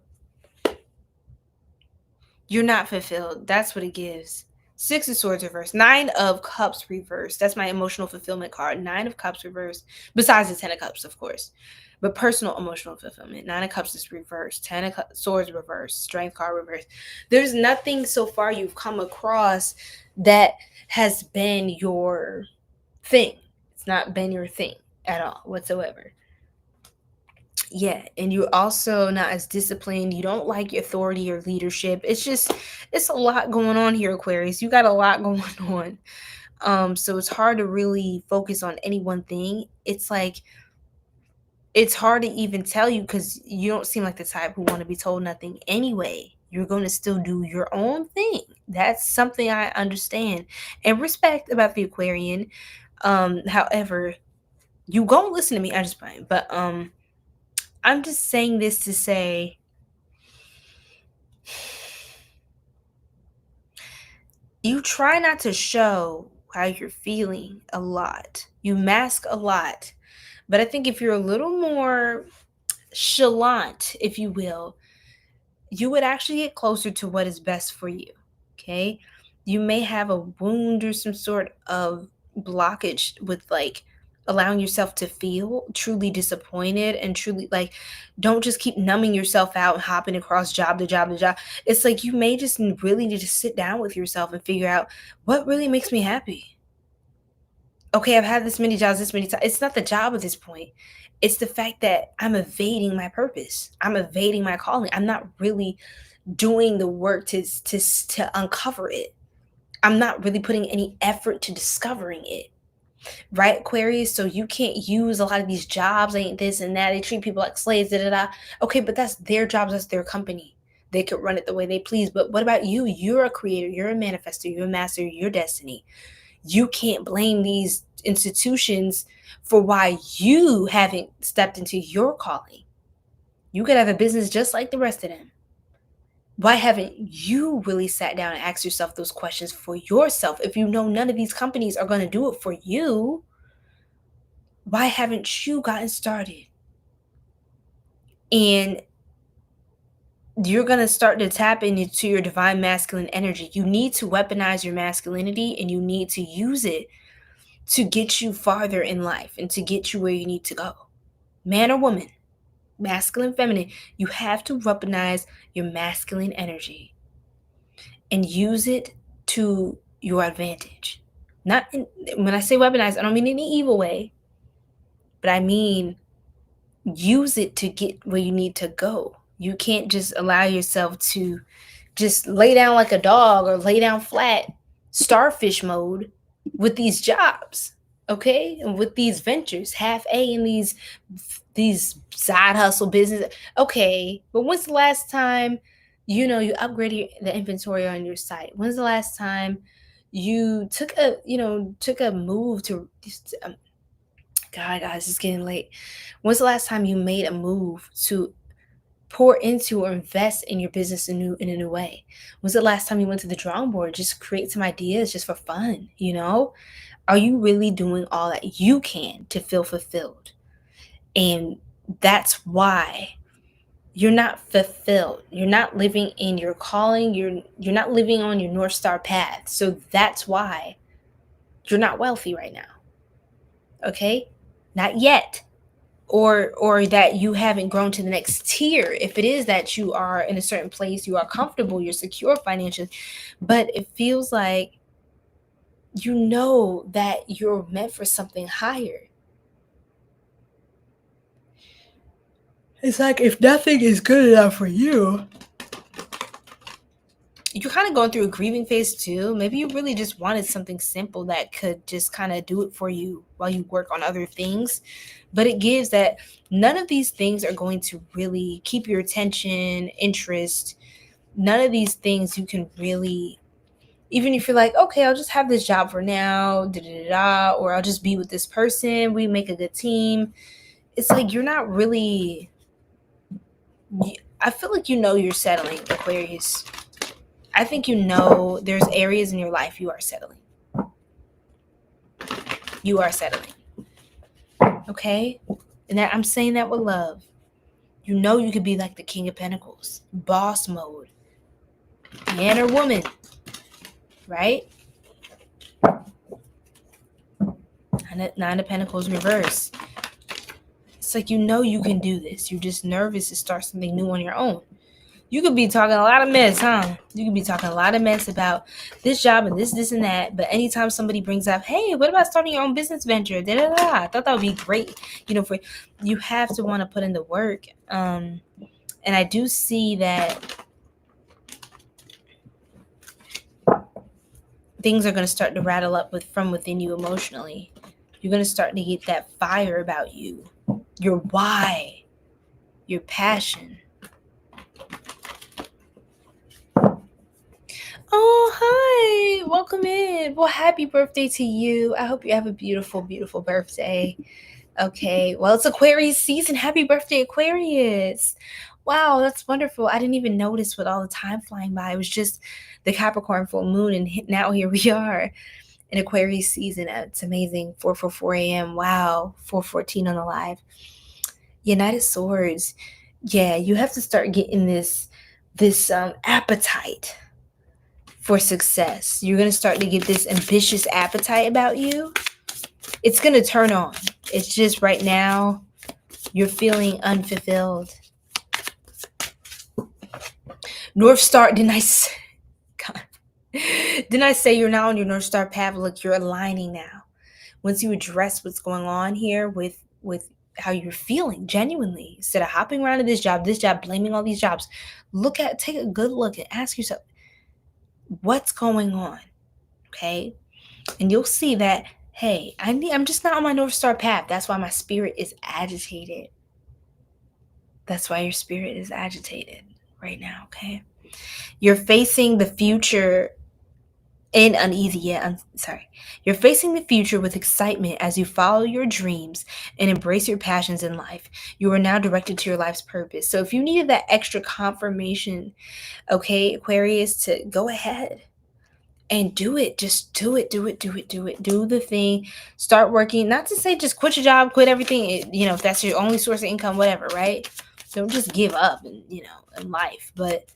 You're not fulfilled. That's what it gives. 6 of Swords reversed. 9 of Cups reversed. That's my emotional fulfillment card. 9 of Cups reversed. Besides the 10 of Cups, of course. But personal emotional fulfillment. 9 of Cups is reversed. 10 of Swords reversed. Strength card reversed. There's nothing so far you've come across that has been your thing. It's not been your thing at all whatsoever. Yeah, and you're also not as disciplined. You don't like your authority or leadership. It's a lot going on here, Aquarius. You got a lot going on. So it's hard to really focus on any one thing. It's like, it's hard to even tell you, because you don't seem like the type who want to be told nothing anyway. You're going to still do your own thing. That's something I understand and respect about the Aquarian. However, you gonna listen to me. I just playing, but I'm just saying this to say, you try not to show how you're feeling a lot. You mask a lot. But I think if you're a little more chalant, if you will, you would actually get closer to what is best for you. Okay? You may have a wound or some sort of blockage with like allowing yourself to feel truly disappointed and truly like don't just keep numbing yourself out and hopping across job to job to job. It's like you may just really need to sit down with yourself and figure out what really makes me happy. Okay, I've had this many jobs, this many times. It's not the job at this point. It's the fact that I'm evading my purpose. I'm evading my calling. I'm not really doing the work to uncover it. I'm not really putting any effort to discovering it. Right, Aquarius? So you can't use a lot of these jobs, ain't this and that. They treat people like slaves, da da da. Okay, but that's their jobs, that's their company. They could run it the way they please. But what about you? You're a creator, you're a manifestor, you're a master, your destiny. You can't blame these institutions for why you haven't stepped into your calling. You could have a business just like the rest of them. Why haven't you really sat down and asked yourself those questions for yourself? If you know none of these companies are going to do it for you, why haven't you gotten started? And you're going to start to tap into your divine masculine energy. You need to weaponize your masculinity and you need to use it to get you farther in life and to get you where you need to go. Man or woman, masculine, feminine, you have to weaponize your masculine energy and use it to your advantage. When I say weaponize, I don't mean in any evil way, but I mean use it to get where you need to go. You can't just allow yourself to just lay down like a dog or lay down flat, starfish mode with these jobs, okay? And with these ventures, half A in these side hustle business. Okay, but when's the last time, you upgraded the inventory on your site? When's the last time you took a move to, God, guys, it's getting late. When's the last time you made a move to pour into or invest in your business in a new way? When's the last time you went to the drawing board, just create some ideas just for fun, Are you really doing all that you can to feel fulfilled? And that's why you're not fulfilled. You're not living in your calling. You're not living on your North Star path. So that's why you're not wealthy right now. Okay? Not yet. Or that you haven't grown to the next tier. If it is that you are in a certain place, you are comfortable, you're secure financially, but it feels like that you're meant for something higher. It's like if nothing is good enough for you, you're kind of going through a grieving phase too. Maybe you really just wanted something simple that could just kind of do it for you while you work on other things. But it gives that none of these things are going to really keep your attention, interest. None of these things you can really, even if you're like, okay, I'll just have this job for now, or I'll just be with this person, we make a good team. It's like you're not really, I feel like you're settling, Aquarius. I think there's areas in your life you are settling. You are settling. Okay? And that I'm saying that with love. You could be like the King of Pentacles, boss mode, man or woman, right? Nine of Pentacles reverse. It's like you can do this. You're just nervous to start something new on your own. You could be talking a lot of mess, huh? You could be talking a lot of mess about this job and this and that. But anytime somebody brings up, hey, what about starting your own business venture? I thought that would be great. For you have to want to put in the work. And I do see that things are going to start to rattle up from within you emotionally. You're going to start to get that fire about you, your why, your passion. Oh, hi. Welcome in. Well, happy birthday to you. I hope you have a beautiful, beautiful birthday. Okay, well, it's Aquarius season. Happy birthday, Aquarius. Wow, that's wonderful. I didn't even notice with all the time flying by. It was just the Capricorn full moon, and now here we are in Aquarius season. It's amazing. 4:44 a.m. Wow, 4:14 on the live. United Swords. Yeah, you have to start getting this appetite for success. You're going to start to get this ambitious appetite about you. It's going to turn on. It's just right now you're feeling unfulfilled. North Star, didn't I say you're now on your North Star path? Look, you're aligning now. Once you address what's going on here with how you're feeling genuinely, instead of hopping around to this job, blaming all these jobs, take a good look and ask yourself, what's going on? Okay. And you'll see that, hey, I'm just not on my North Star path. That's why my spirit is agitated. That's why your spirit is agitated right now. Okay. You're facing the future in uneasy, You're facing the future with excitement as you follow your dreams and embrace your passions in life. You are now directed to your life's purpose. So if you needed that extra confirmation, okay, Aquarius, to go ahead and do it. Just do it. Do the thing. Start working. Not to say just quit your job, quit everything. If that's your only source of income, whatever, right? Don't just give up, in life, but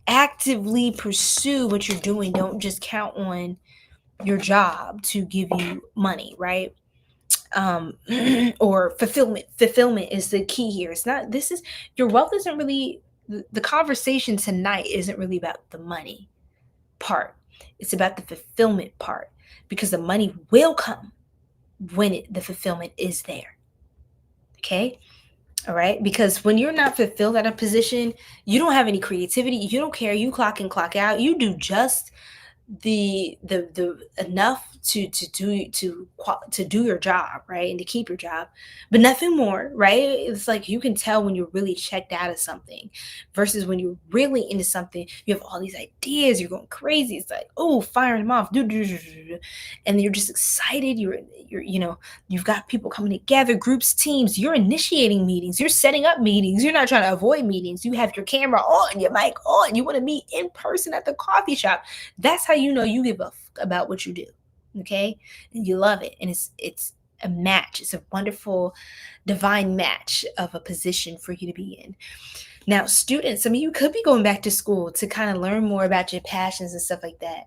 actively pursue what you're doing. Don't just count on your job to give you money, right? Or fulfillment. Fulfillment is the key here. Your wealth isn't really, the conversation tonight isn't really about the money part. It's about the fulfillment part, because the money will come when the fulfillment is there. Okay? All right? Because when you're not fulfilled at a position, you don't have any creativity. You don't care. You clock in, clock out. You do just the enough to do your job, right? And to keep your job, but nothing more, right? It's like you can tell when you're really checked out of something versus when you're really into something. You have all these ideas, you're going crazy. It's like, oh, firing them off, and you're just excited. You've got people coming together, groups, teams. You're initiating meetings. You're setting up meetings. You're not trying to avoid meetings. You have your camera on, your mic on. You want to meet in person at the coffee shop. That's how you know you give a fuck about what you do. Okay? And you love it. And it's a match. It's a wonderful divine match of a position for you to be in. Now, students, some of you could be going back to school to kind of learn more about your passions and stuff like that.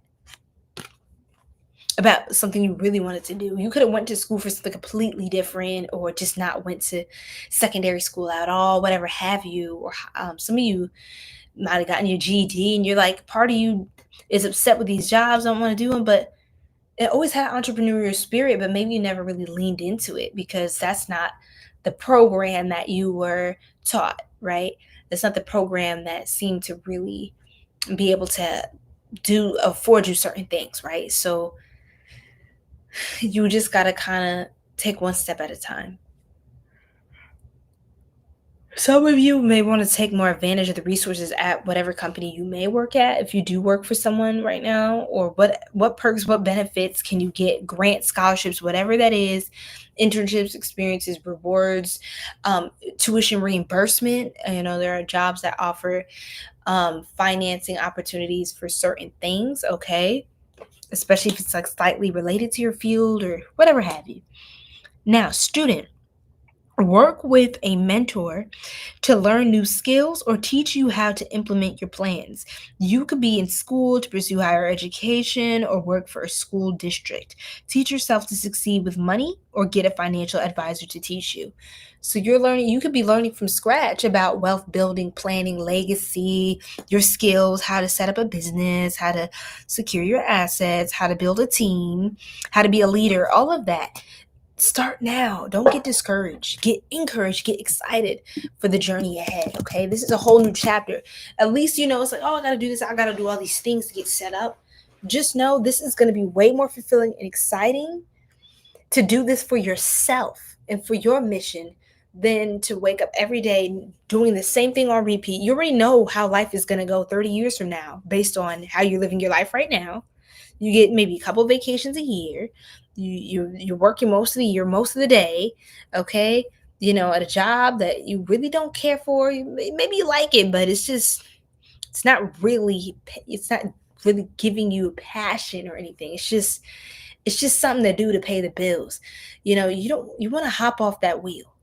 About something you really wanted to do. You could have went to school for something completely different, or just not went to secondary school at all, whatever have you. Or some of you might have gotten your GED and you're like, part of you is upset with these jobs, don't want to do them, but it always had entrepreneurial spirit, but maybe you never really leaned into it because that's not the program that you were taught, right? That's not the program that seemed to really be able to afford you certain things, right? So you just got to kind of take one step at a time. Some of you may want to take more advantage of the resources at whatever company you may work at. If you do work for someone right now, or what perks, what benefits can you get, grants, scholarships, whatever that is, internships, experiences, rewards, tuition reimbursement. There are jobs that offer financing opportunities for certain things, okay? Especially if it's like slightly related to your field or whatever have you. Now, student, work with a mentor to learn new skills or teach you how to implement your plans. You could be in school to pursue higher education or work for a school district. Teach yourself to succeed with money or get a financial advisor to teach you. So you could be learning from scratch about wealth building, planning, legacy, your skills, how to set up a business, how to secure your assets, how to build a team, how to be a leader, all of that. Start now. Don't get discouraged. Get encouraged. Get excited for the journey ahead, okay? This is a whole new chapter. At least, it's like, oh, I got to do this. I got to do all these things to get set up. Just know this is going to be way more fulfilling and exciting to do this for yourself and for your mission than to wake up every day doing the same thing on repeat. You already know how life is going to go 30 years from now based on how you're living your life right now. You get maybe a couple vacations a year. You're working most of the year, most of the day, okay? At a job that you really don't care for. Maybe you like it, but it's not really giving you passion or anything. It's just something to do to pay the bills. You want to hop off that wheel,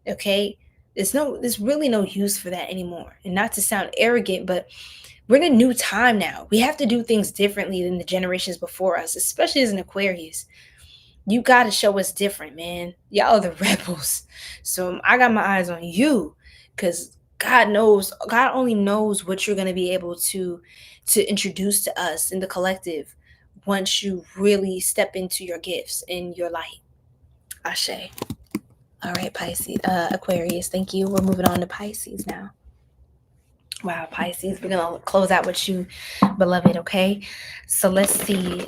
okay? There's really no use for that anymore. And not to sound arrogant, but we're in a new time now. We have to do things differently than the generations before us, especially as an Aquarius. You got to show us different, man. Y'all are the rebels. So I got my eyes on you, because God only knows what you're going to be able to introduce to us in the collective once you really step into your gifts and your light. Ashe. All right, Pisces, Aquarius, thank you. We're moving on to Pisces now. Wow, Pisces, we're going to close out with you, beloved, okay? So let's see.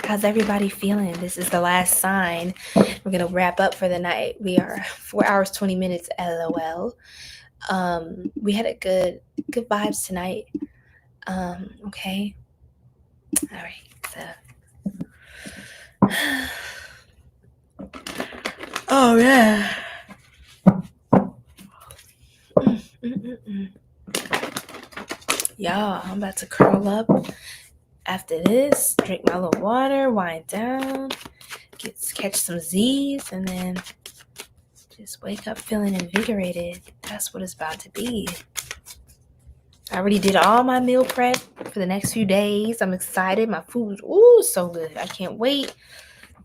How's everybody feeling? This is the last sign. We're going to wrap up for the night. We are 4 hours, 20 minutes, LOL. We had a good vibes tonight. Okay. All right. So. Oh, yeah. Y'all, I'm about to curl up after this, drink my little water, wind down, catch some Z's, and then just wake up feeling invigorated. That's what it's about to be. I already did all my meal prep for the next few days. I'm excited. My food's so good. I can't wait.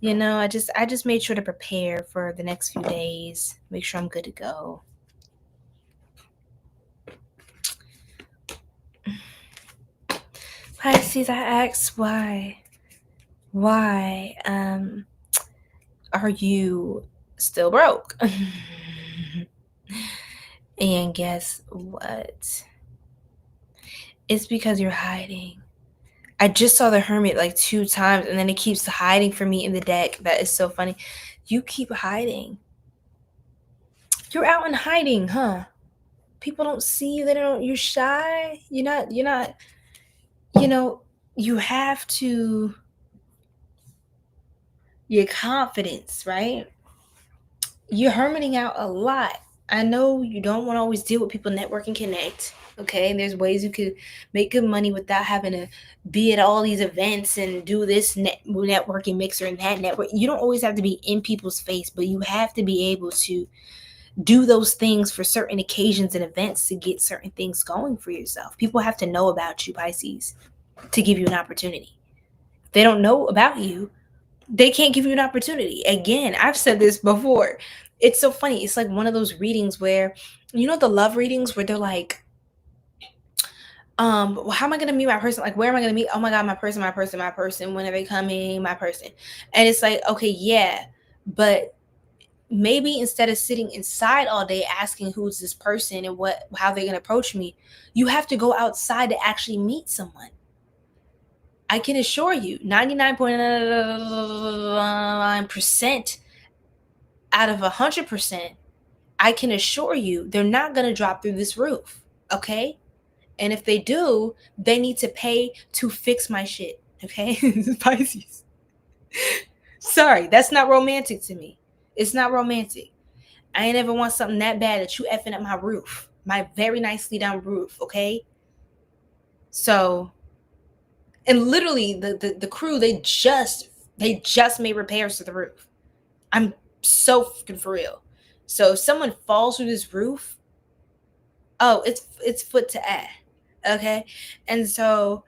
I just made sure to prepare for the next few days. Make sure I'm good to go. Pisces, I asked why are you still broke? And guess what? It's because you're hiding. I just saw the Hermit like 2 times, and then it keeps hiding for me in the deck. That is so funny. You keep hiding. You're out in hiding, huh? People don't see you. You're shy. You're not, you have to, your confidence, right? You're hermiting out a lot. I know you don't want to always deal with people, network and connect. Okay, and there's ways you could make good money without having to be at all these events and do this networking mixer and that network. You don't always have to be in people's face, but you have to be able to do those things for certain occasions and events to get certain things going for yourself. People have to know about you, Pisces, to give you an opportunity. If they don't know about you, they can't give you an opportunity. Again, I've said this before. It's so funny. It's like one of those readings where, the love readings where they're like, well, how am I going to meet my person? Like, where am I going to meet? Oh my God, my person. When are they coming? My person. And it's like, okay, yeah, but maybe instead of sitting inside all day asking who's this person and how they're going to approach me, you have to go outside to actually meet someone. I can assure you 99.9% out of 100%, I can assure you they're not going to drop through this roof. Okay. And if they do, they need to pay to fix my shit. Okay. Pisces. Sorry. That's not romantic to me. It's not romantic. I ain't ever want something that bad that you effing up my roof, my very nicely done roof. Okay. So, and literally the crew, they just made repairs to the roof. I'm so fucking for real. So if someone falls through this roof, it's foot to air. Okay. And so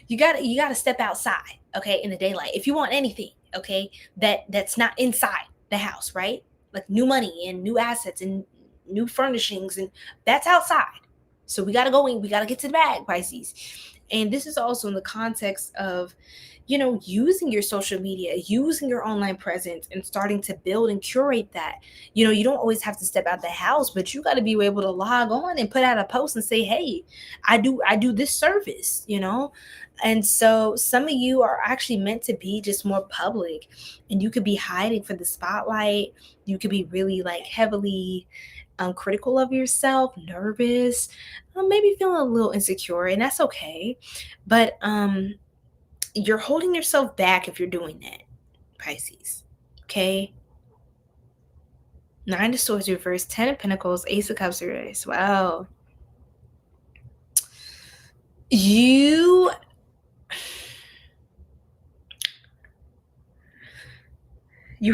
you gotta step outside, okay, in the daylight. If you want anything, okay, that's not inside the house, right? Like new money and new assets and new furnishings, and that's outside. So we gotta go in, we gotta get to the bag, Pisces. And this is also in the context of, using your social media, using your online presence, and starting to build and curate that. You don't always have to step out the house, but you got to be able to log on and put out a post and say, hey, I do this service, And so some of you are actually meant to be just more public, and you could be hiding for the spotlight. You could be really like heavily critical of yourself, nervous, maybe feeling a little insecure, and that's okay. But you're holding yourself back if you're doing that, Pisces. Okay? Nine of Swords reversed, Ten of Pentacles, Ace of Cups reversed. Wow. You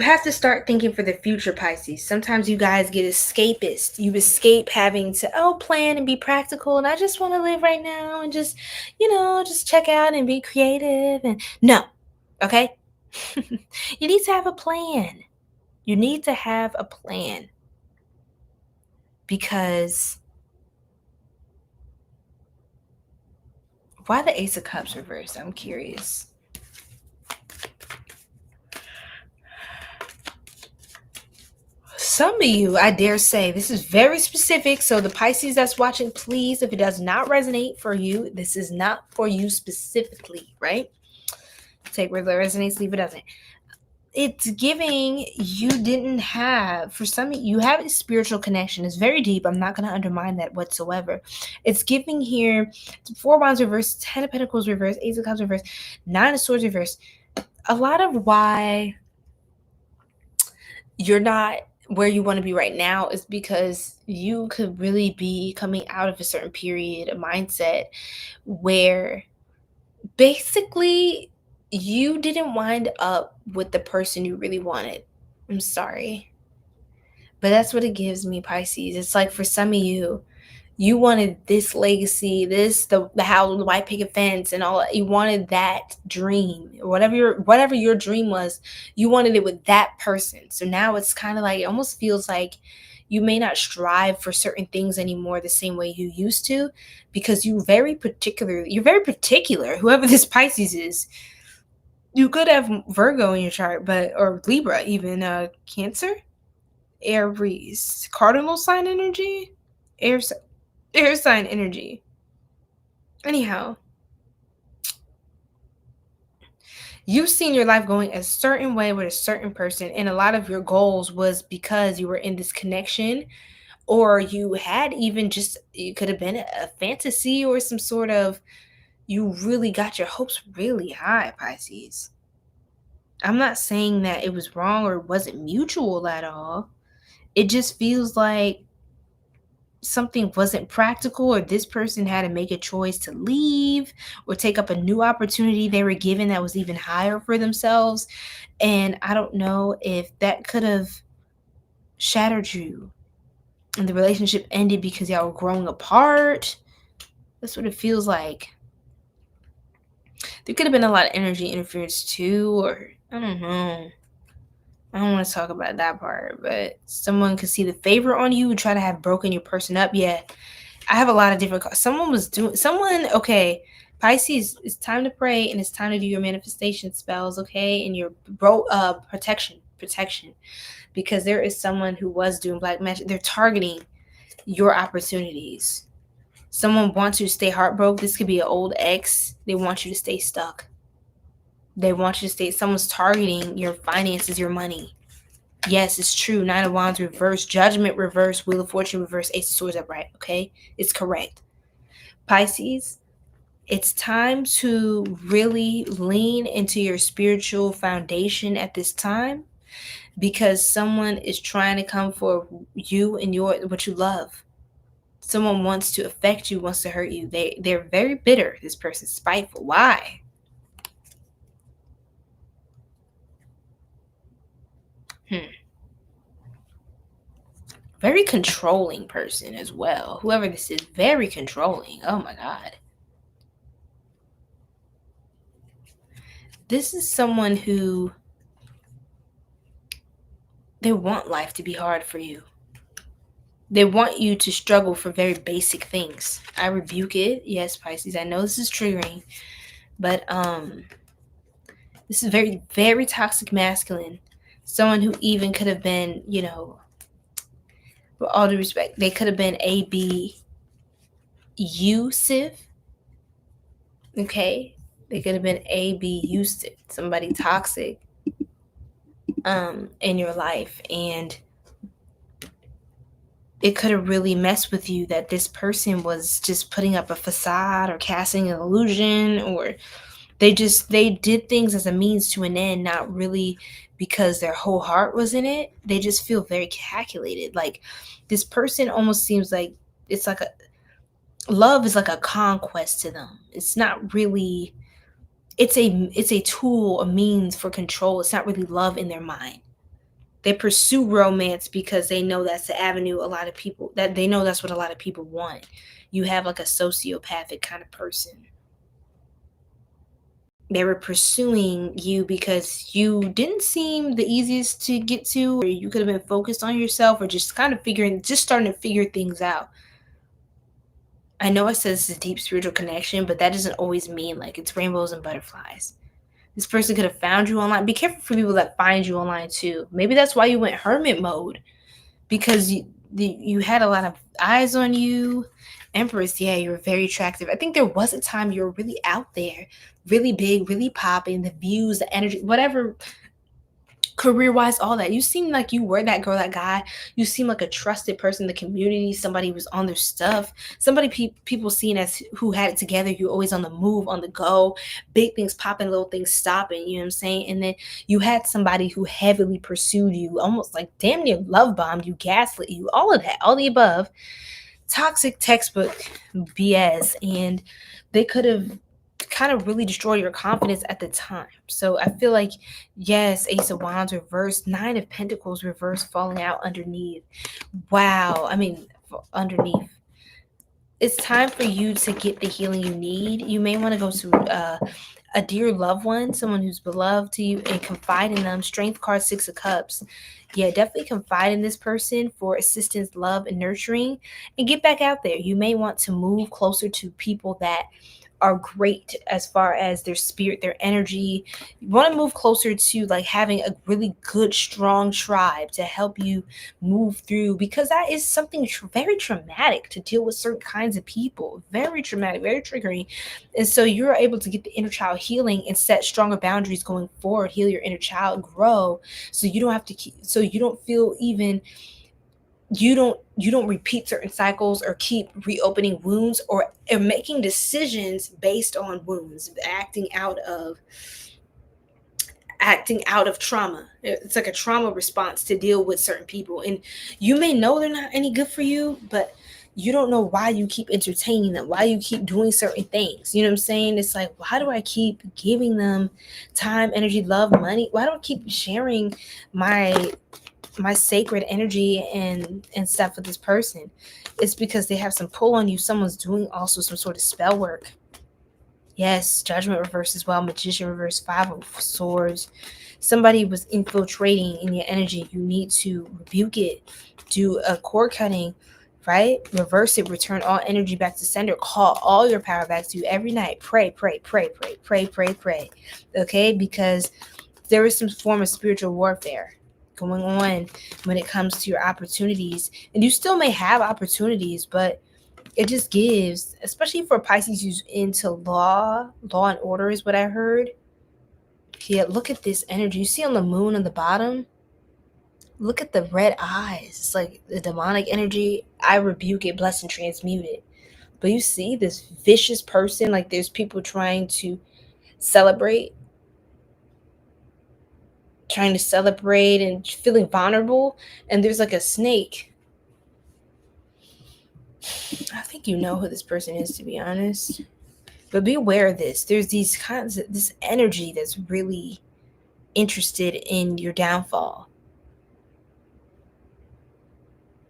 have to start thinking for the future, Pisces. Sometimes you guys get escapist. You escape having to, plan and be practical. And I just want to live right now and just, just check out and be creative. And no, okay? You need to have a plan. You need to have a plan. Because why the Ace of Cups reversed? I'm curious. Some of you, I dare say, this is very specific. So the Pisces that's watching, please, if it does not resonate for you, this is not for you specifically, right? Take where it resonates, leave it doesn't. It's giving you didn't have, for some of you have a spiritual connection. It's very deep. I'm not going to undermine that whatsoever. It's giving here 4 Wands reversed, 10 of Pentacles reversed, Ace of Cups reversed, 9 of Swords reversed. A lot of why you're not where you want to be right now is because you could really be coming out of a certain period, a mindset where basically you didn't wind up with the person you really wanted. I'm sorry. But that's what it gives me, Pisces. It's like for some of you, you wanted this legacy, the house, the white picket fence, and all. You wanted that dream, or whatever your dream was. You wanted it with that person. So now it's kind of like, it almost feels like you may not strive for certain things anymore the same way you used to, because you're very particular. Whoever this Pisces is, you could have Virgo in your chart, or Libra, even Cancer, Aries, cardinal sign energy, air sign energy. Anyhow, you've seen your life going a certain way with a certain person, and a lot of your goals was because you were in this connection, or you had even just, it could have been a fantasy or some sort of, you really got your hopes really high, Pisces. I'm not saying that it was wrong or wasn't mutual at all. It just feels like something wasn't practical, or this person had to make a choice to leave or take up a new opportunity they were given that was even higher for themselves. And I don't know if that could have shattered you and the relationship ended because y'all were growing apart. That's what it feels like. There could have been a lot of energy interference too, or I don't know. I don't want to talk about that part, but someone could see the favor on you and try to have broken your person up. Yeah, I have a lot of different. Okay, Pisces, it's time to pray and it's time to do your manifestation spells, okay? And your protection, because there is someone who was doing black magic. They're targeting your opportunities. Someone wants you to stay heartbroken. This could be an old ex. They want you to stay stuck. They want you to stay. Someone's targeting your finances, your money. Yes, it's true. 9 of Wands reverse, Judgment reverse, Wheel of Fortune reverse, Ace of Swords upright. Okay, it's correct. Pisces, it's time to really lean into your spiritual foundation at this time, because someone is trying to come for you and what you love. Someone wants to affect you, wants to hurt you. They're very bitter. This person's spiteful. Why? Very controlling person as well. Whoever this is, very controlling. Oh my God. This is someone who, they want life to be hard for you. They want you to struggle for very basic things. I rebuke it. Yes, Pisces, I know this is triggering, but this is very, very toxic masculine. Someone who even could have been, with all due respect, they could have been abusive. Okay? They could have been abusive. Somebody toxic in your life. And it could have really messed with you that this person was just putting up a facade or casting an illusion, or they did things as a means to an end, not really because their whole heart was in it. They just feel very calculated. Like this person almost seems like it's like a love is like a conquest to them. It's not really, it's a tool, a means for control. It's not really love in their mind. They pursue romance because they know that's the avenue a lot of people, that they know that's what a lot of people want. You have like a sociopathic kind of person. They were pursuing you because you didn't seem the easiest to get to, or you could have been focused on yourself, or just kind of starting to figure things out. I know I said this is a deep spiritual connection, but that doesn't always mean like it's rainbows and butterflies. This person could have found you online. Be careful for people that find you online too. Maybe that's why you went hermit mode, because you had a lot of eyes on you. Empress, yeah, you're very attractive. I think there was a time you were really out there, really big, really popping, the views, the energy, whatever, career-wise, all that. You seem like you were that girl, that guy. You seem like a trusted person in the community. Somebody who was on their stuff. Somebody people seen as who had it together. You always on the move, on the go. Big things popping, little things stopping. You know what I'm saying? And then you had somebody who heavily pursued you, almost like damn near love bombed you, gaslit you, all of that, all the above. Toxic textbook BS. And they could have kind of really destroy your confidence at the time. So I feel like, yes, Ace of Wands reversed, Nine of Pentacles reversed, falling out underneath. Wow. I mean, underneath. It's time for you to get the healing you need. You may want to go to a dear loved one, someone who's beloved to you, and confide in them. Strength card, Six of Cups. Yeah, definitely confide in this person for assistance, love, and nurturing, and get back out there. You may want to move closer to people that are great as far as their spirit, their energy. You want to move closer to like having a really good, strong tribe to help you move through, because that is something very traumatic to deal with certain kinds of people. Very traumatic, very triggering. And so you're able to get the inner child healing and set stronger boundaries going forward, heal your inner child, grow, so you don't have to keep, so you don't feel even, you don't repeat certain cycles or keep reopening wounds, or making decisions based on wounds, acting out of trauma. It's like a trauma response to deal with certain people, and you may know they're not any good for you, but you don't know why you keep entertaining them, why you keep doing certain things. You know what I'm saying? It's like, why do I keep giving them time, energy, love, money? Why do I keep sharing my sacred energy and stuff with this person? It's because they have some pull on you. Someone's doing also some sort of spell work. Yes, Judgment reverse as well. Magician reverse, Five of Swords. Somebody was infiltrating in your energy. You need to rebuke it. Do a cord cutting, right? Reverse it. Return all energy back to sender. Call all your power back to you every night. Pray, pray, pray, pray, pray, pray, pray. Okay? Because there is some form of spiritual warfare going on when it comes to your opportunities. And you still may have opportunities, but it just gives, especially for Pisces who's into law and order is what I heard. Yeah, look at this energy. You see on the moon on the bottom? Look at the red eyes. It's like the demonic energy. I rebuke it, bless, and transmute it. But you see this vicious person, like there's people trying to celebrate and feeling vulnerable, and there's like a snake. I think you know who this person is, to be honest, but be aware of this. There's these kinds of this energy that's really interested in your downfall,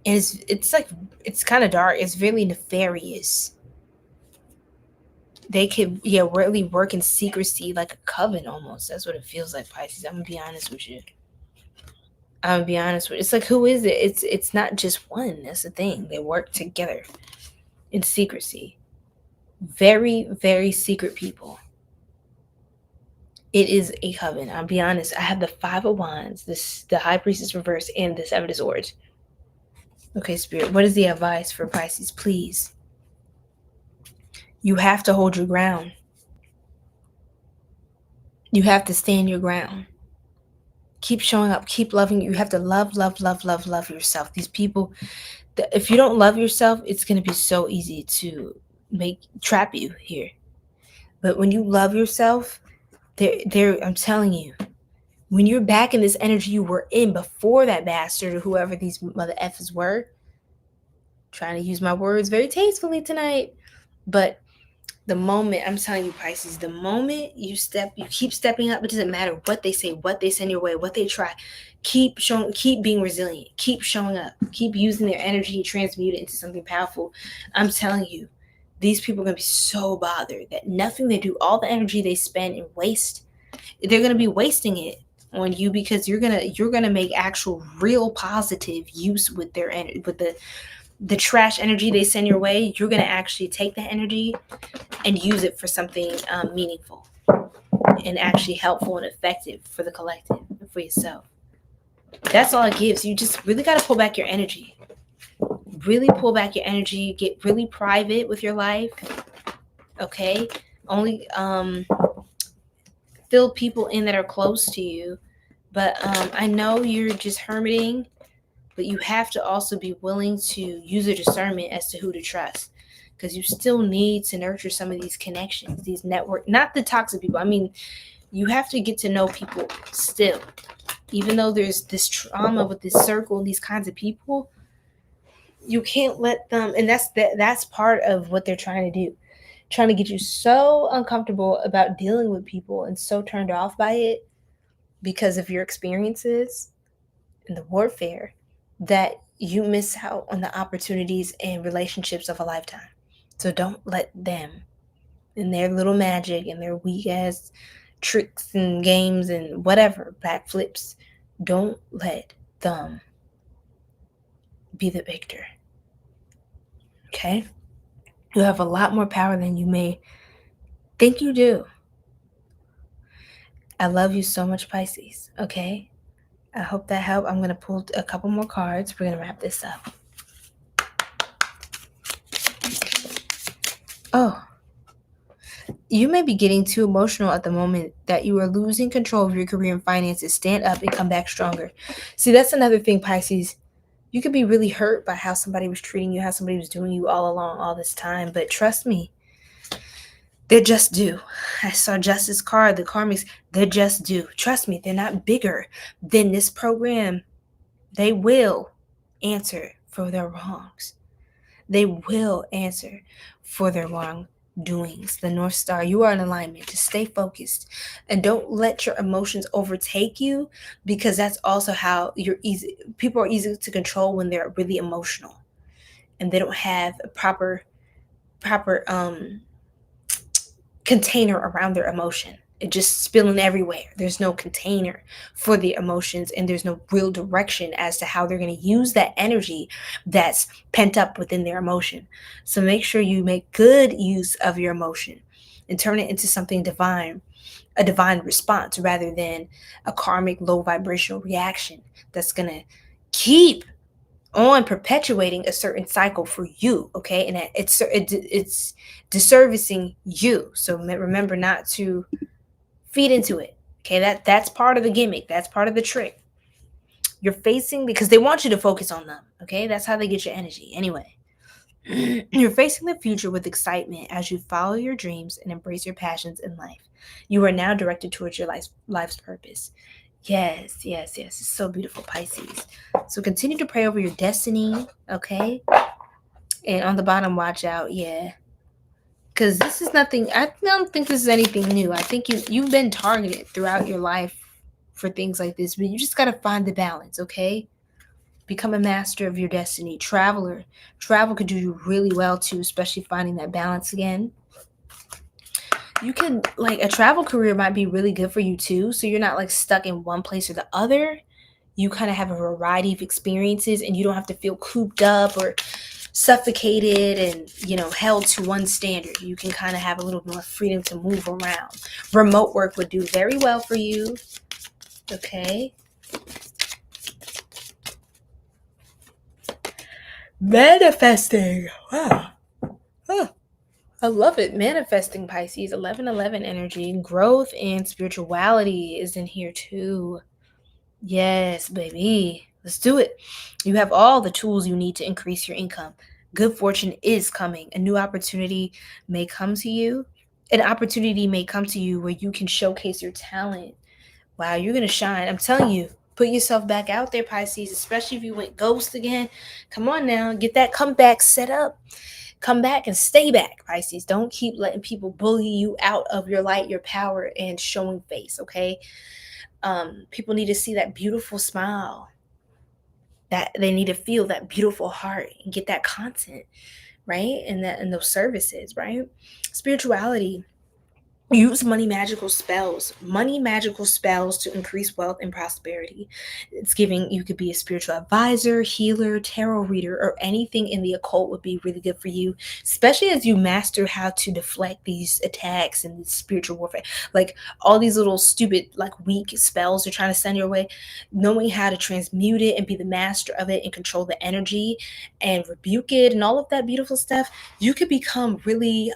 and it's like, it's kind of dark. It's really nefarious. They could, yeah, really work in secrecy, like a coven almost. That's what it feels like, Pisces. I'm gonna be honest with you. It's like, who is it? It's not just one. That's the thing. They work together in secrecy. Very, very secret people. It is a coven. I'll be honest. I have the Five of Wands, the High Priestess reverse, and the Seven of Swords. Okay, Spirit, what is the advice for Pisces? Please. You have to hold your ground. You have to stand your ground. Keep showing up. Keep loving. You have to love yourself. These people, If you don't love yourself, it's going to be so easy to trap you here. But when you love yourself, I'm telling you, when you're back in this energy you were in before that bastard or whoever these mother effers were, trying to use my words very tastefully tonight, but the moment, I'm telling you, Pisces, the moment you keep stepping up. It doesn't matter what they say, what they send your way, what they try. Keep being resilient. Keep showing up. Keep using their energy to transmute it into something powerful. I'm telling you, these people are going to be so bothered that nothing they do, all the energy they spend and waste, they're going to be wasting it on you, because you're gonna make actual real positive use with their with the trash energy they send your way. You're gonna actually take that energy and use it for something meaningful and actually helpful and effective for the collective and for yourself. That's all it gives. You just really got to pull back your energy. Really pull back your energy. Get really private with your life. Okay? Only fill people in that are close to you. But I know you're just hermiting, but you have to also be willing to use your discernment as to who to trust, because you still need to nurture some of these connections, these network, not the toxic people. I mean, you have to get to know people still. Even though there's this trauma with this circle and these kinds of people, you can't let them, and that's part of what they're trying to do. Trying to get you so uncomfortable about dealing with people and so turned off by it because of your experiences and the warfare, that you miss out on the opportunities and relationships of a lifetime. So don't let them and their little magic and their weak ass tricks and games and whatever, backflips, don't let them be the victor. Okay? You have a lot more power than you may think you do. I love you so much, Pisces. Okay? I hope that helped. I'm going to pull a couple more cards. We're going to wrap this up. Oh, you may be getting too emotional at the moment that you are losing control of your career and finances. Stand up and come back stronger. See, that's another thing, Pisces. You could be really hurt by how somebody was treating you, how somebody was doing you all along, all this time. But trust me, they're just due. I saw Justice card, the karmics, they're just due. Trust me, they're not bigger than this program. They will answer for their wrongs. They will answer for their wrongdoings. The North Star, you are in alignment. Just stay focused and don't let your emotions overtake you, because that's also how people are easy to control when they're really emotional and they don't have a proper container around their emotion. It just spilling everywhere. There's no container for the emotions, and there's no real direction as to how they're going to use that energy that's pent up within their emotion. So make sure you make good use of your emotion and turn it into something divine, a divine response, rather than a karmic low vibrational reaction that's going to keep on perpetuating a certain cycle for you, okay? And it's disservicing you. So remember not to feed into it, okay? That's part of the gimmick. That's part of the trick. You're facing, because they want you to focus on them, okay? That's how they get your energy. Anyway, you're facing the future with excitement as you follow your dreams and embrace your passions in life. You are now directed towards your life's purpose. Yes. It's so beautiful, Pisces. So continue to pray over your destiny, okay? And on the bottom, watch out, yeah. Because this is nothing, I don't think this is anything new. I think you've been targeted throughout your life for things like this, but you just got to find the balance, okay? Become a master of your destiny. Traveler. Travel could do you really well too, especially finding that balance again. You can, a travel career might be really good for you too, so you're not stuck in one place or the other. You kind of have a variety of experiences, and you don't have to feel cooped up or suffocated and held to one standard. You can kind of have a little more freedom to move around. Remote work would do very well for you. Okay. Manifesting. Wow. I love it. Manifesting, Pisces. 11/11 energy. Growth and spirituality is in here too. Yes, baby. Let's do it. You have all the tools you need to increase your income. Good fortune is coming. A new opportunity may come to you. An opportunity may come to you where you can showcase your talent. Wow, you're going to shine. I'm telling you, put yourself back out there, Pisces, especially if you went ghost again. Come on now, get that comeback set up. Come back and stay back, Pisces. Don't keep letting people bully you out of your light, your power, and showing face, okay? People need to see that beautiful smile. That they need to feel that beautiful heart and get that content, right? And those services, right? Spirituality. Use magical spells to increase wealth and prosperity. It's giving, you could be a spiritual advisor, healer, tarot reader, or anything in the occult would be really good for you, especially as you master how to deflect these attacks and spiritual warfare. Like all these little stupid, like weak spells they're trying to send your way, knowing how to transmute it and be the master of it and control the energy and rebuke it and all of that beautiful stuff, you could become really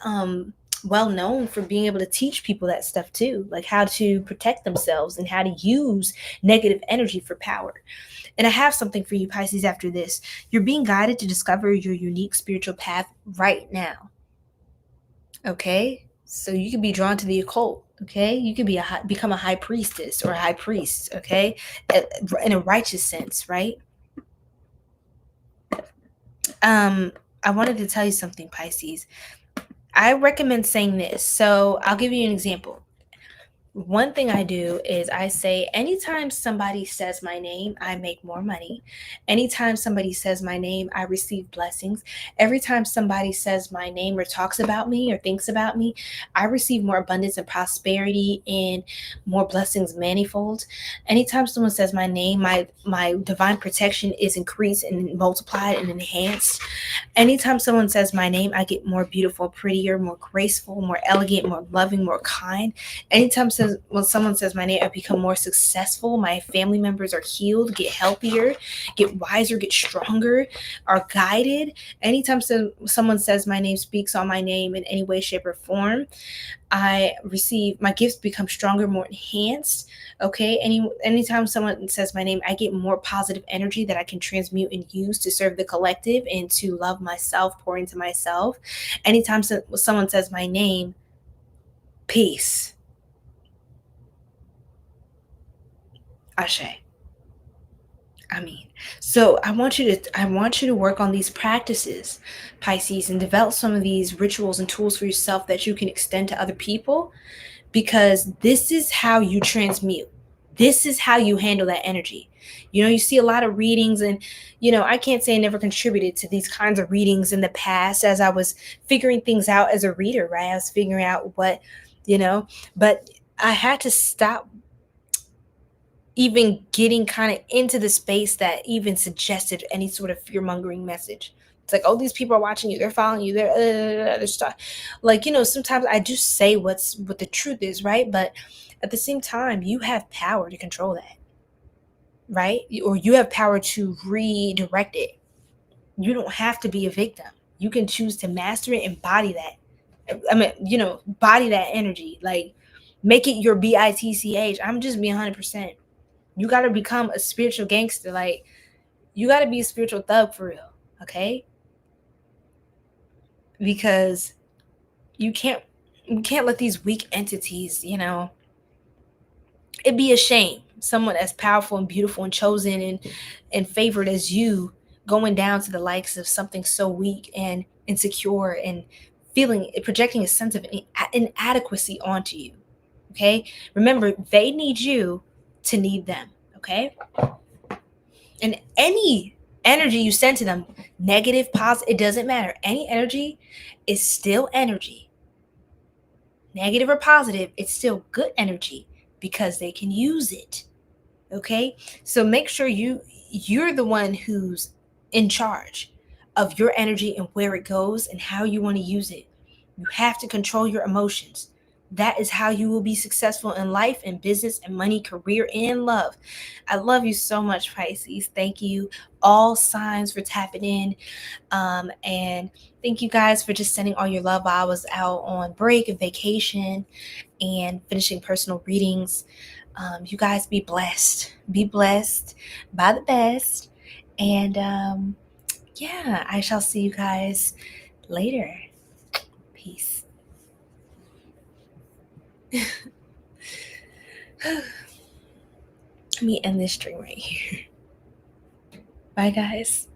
well known for being able to teach people that stuff too, like how to protect themselves and how to use negative energy for power. And I have something for you, Pisces, after this. You're being guided to discover your unique spiritual path right now. Okay? So you could be drawn to the occult. Okay? You could become a high priestess or a high priest. Okay? In a righteous sense, right? I wanted to tell you something, Pisces. I recommend saying this. So I'll give you an example. One thing I do is I say, anytime somebody says my name, I make more money. Anytime somebody says my name, I receive blessings. Every time somebody says my name or talks about me or thinks about me, I receive more abundance and prosperity and more blessings manifold. Anytime someone says my name, my divine protection is increased and multiplied and enhanced. Anytime someone says my name, I get more beautiful, prettier, more graceful, more elegant, more loving, more kind. Anytime when someone says my name, I become more successful. My family members are healed, get healthier, get wiser, get stronger, are guided. Anytime someone says my name, speaks on my name in any way, shape, or form, I receive, my gifts become stronger, more enhanced. Okay. Anytime someone says my name, I get more positive energy that I can transmute and use to serve the collective and to love myself, pour into myself. Anytime someone says my name, peace. Ashe. So I want you to work on these practices, Pisces, and develop some of these rituals and tools for yourself that you can extend to other people, because this is how you transmute. This is how you handle that energy. You see a lot of readings, and I can't say I never contributed to these kinds of readings in the past as I was figuring things out as a reader, right? I was figuring out what, but I had to stop even getting kind of into the space that even suggested any sort of fear-mongering message. It's like, oh, these people are watching you, they're following you, they're stuff. Like, sometimes I just say what the truth is, right? But at the same time, you have power to control that, right? Or you have power to redirect it. You don't have to be a victim. You can choose to master it and body that. Body that energy. Like, make it your bitch. I'm just being 100%. You got to become a spiritual gangster. Like, you got to be a spiritual thug for real. Okay? Because you can't let these weak entities, it'd be a shame. Someone as powerful and beautiful and chosen and favored as you going down to the likes of something so weak and insecure and projecting a sense of inadequacy onto you. Okay? Remember, they need you to need them. Okay? And any energy you send to them, negative, positive, it doesn't matter. Any energy is still energy. Negative or positive, it's still good energy because they can use it. Okay? So make sure you're the one who's in charge of your energy and where it goes and how you want to use it. You have to control your emotions. That is how you will be successful in life and business and money, career, and love. I love you so much, Pisces. Thank you, all signs, for tapping in. And thank you guys for just sending all your love while I was out on break and vacation and finishing personal readings. You guys be blessed. Be blessed by the best. And yeah, I shall see you guys later. Peace. Let me end this stream right here. Bye, guys.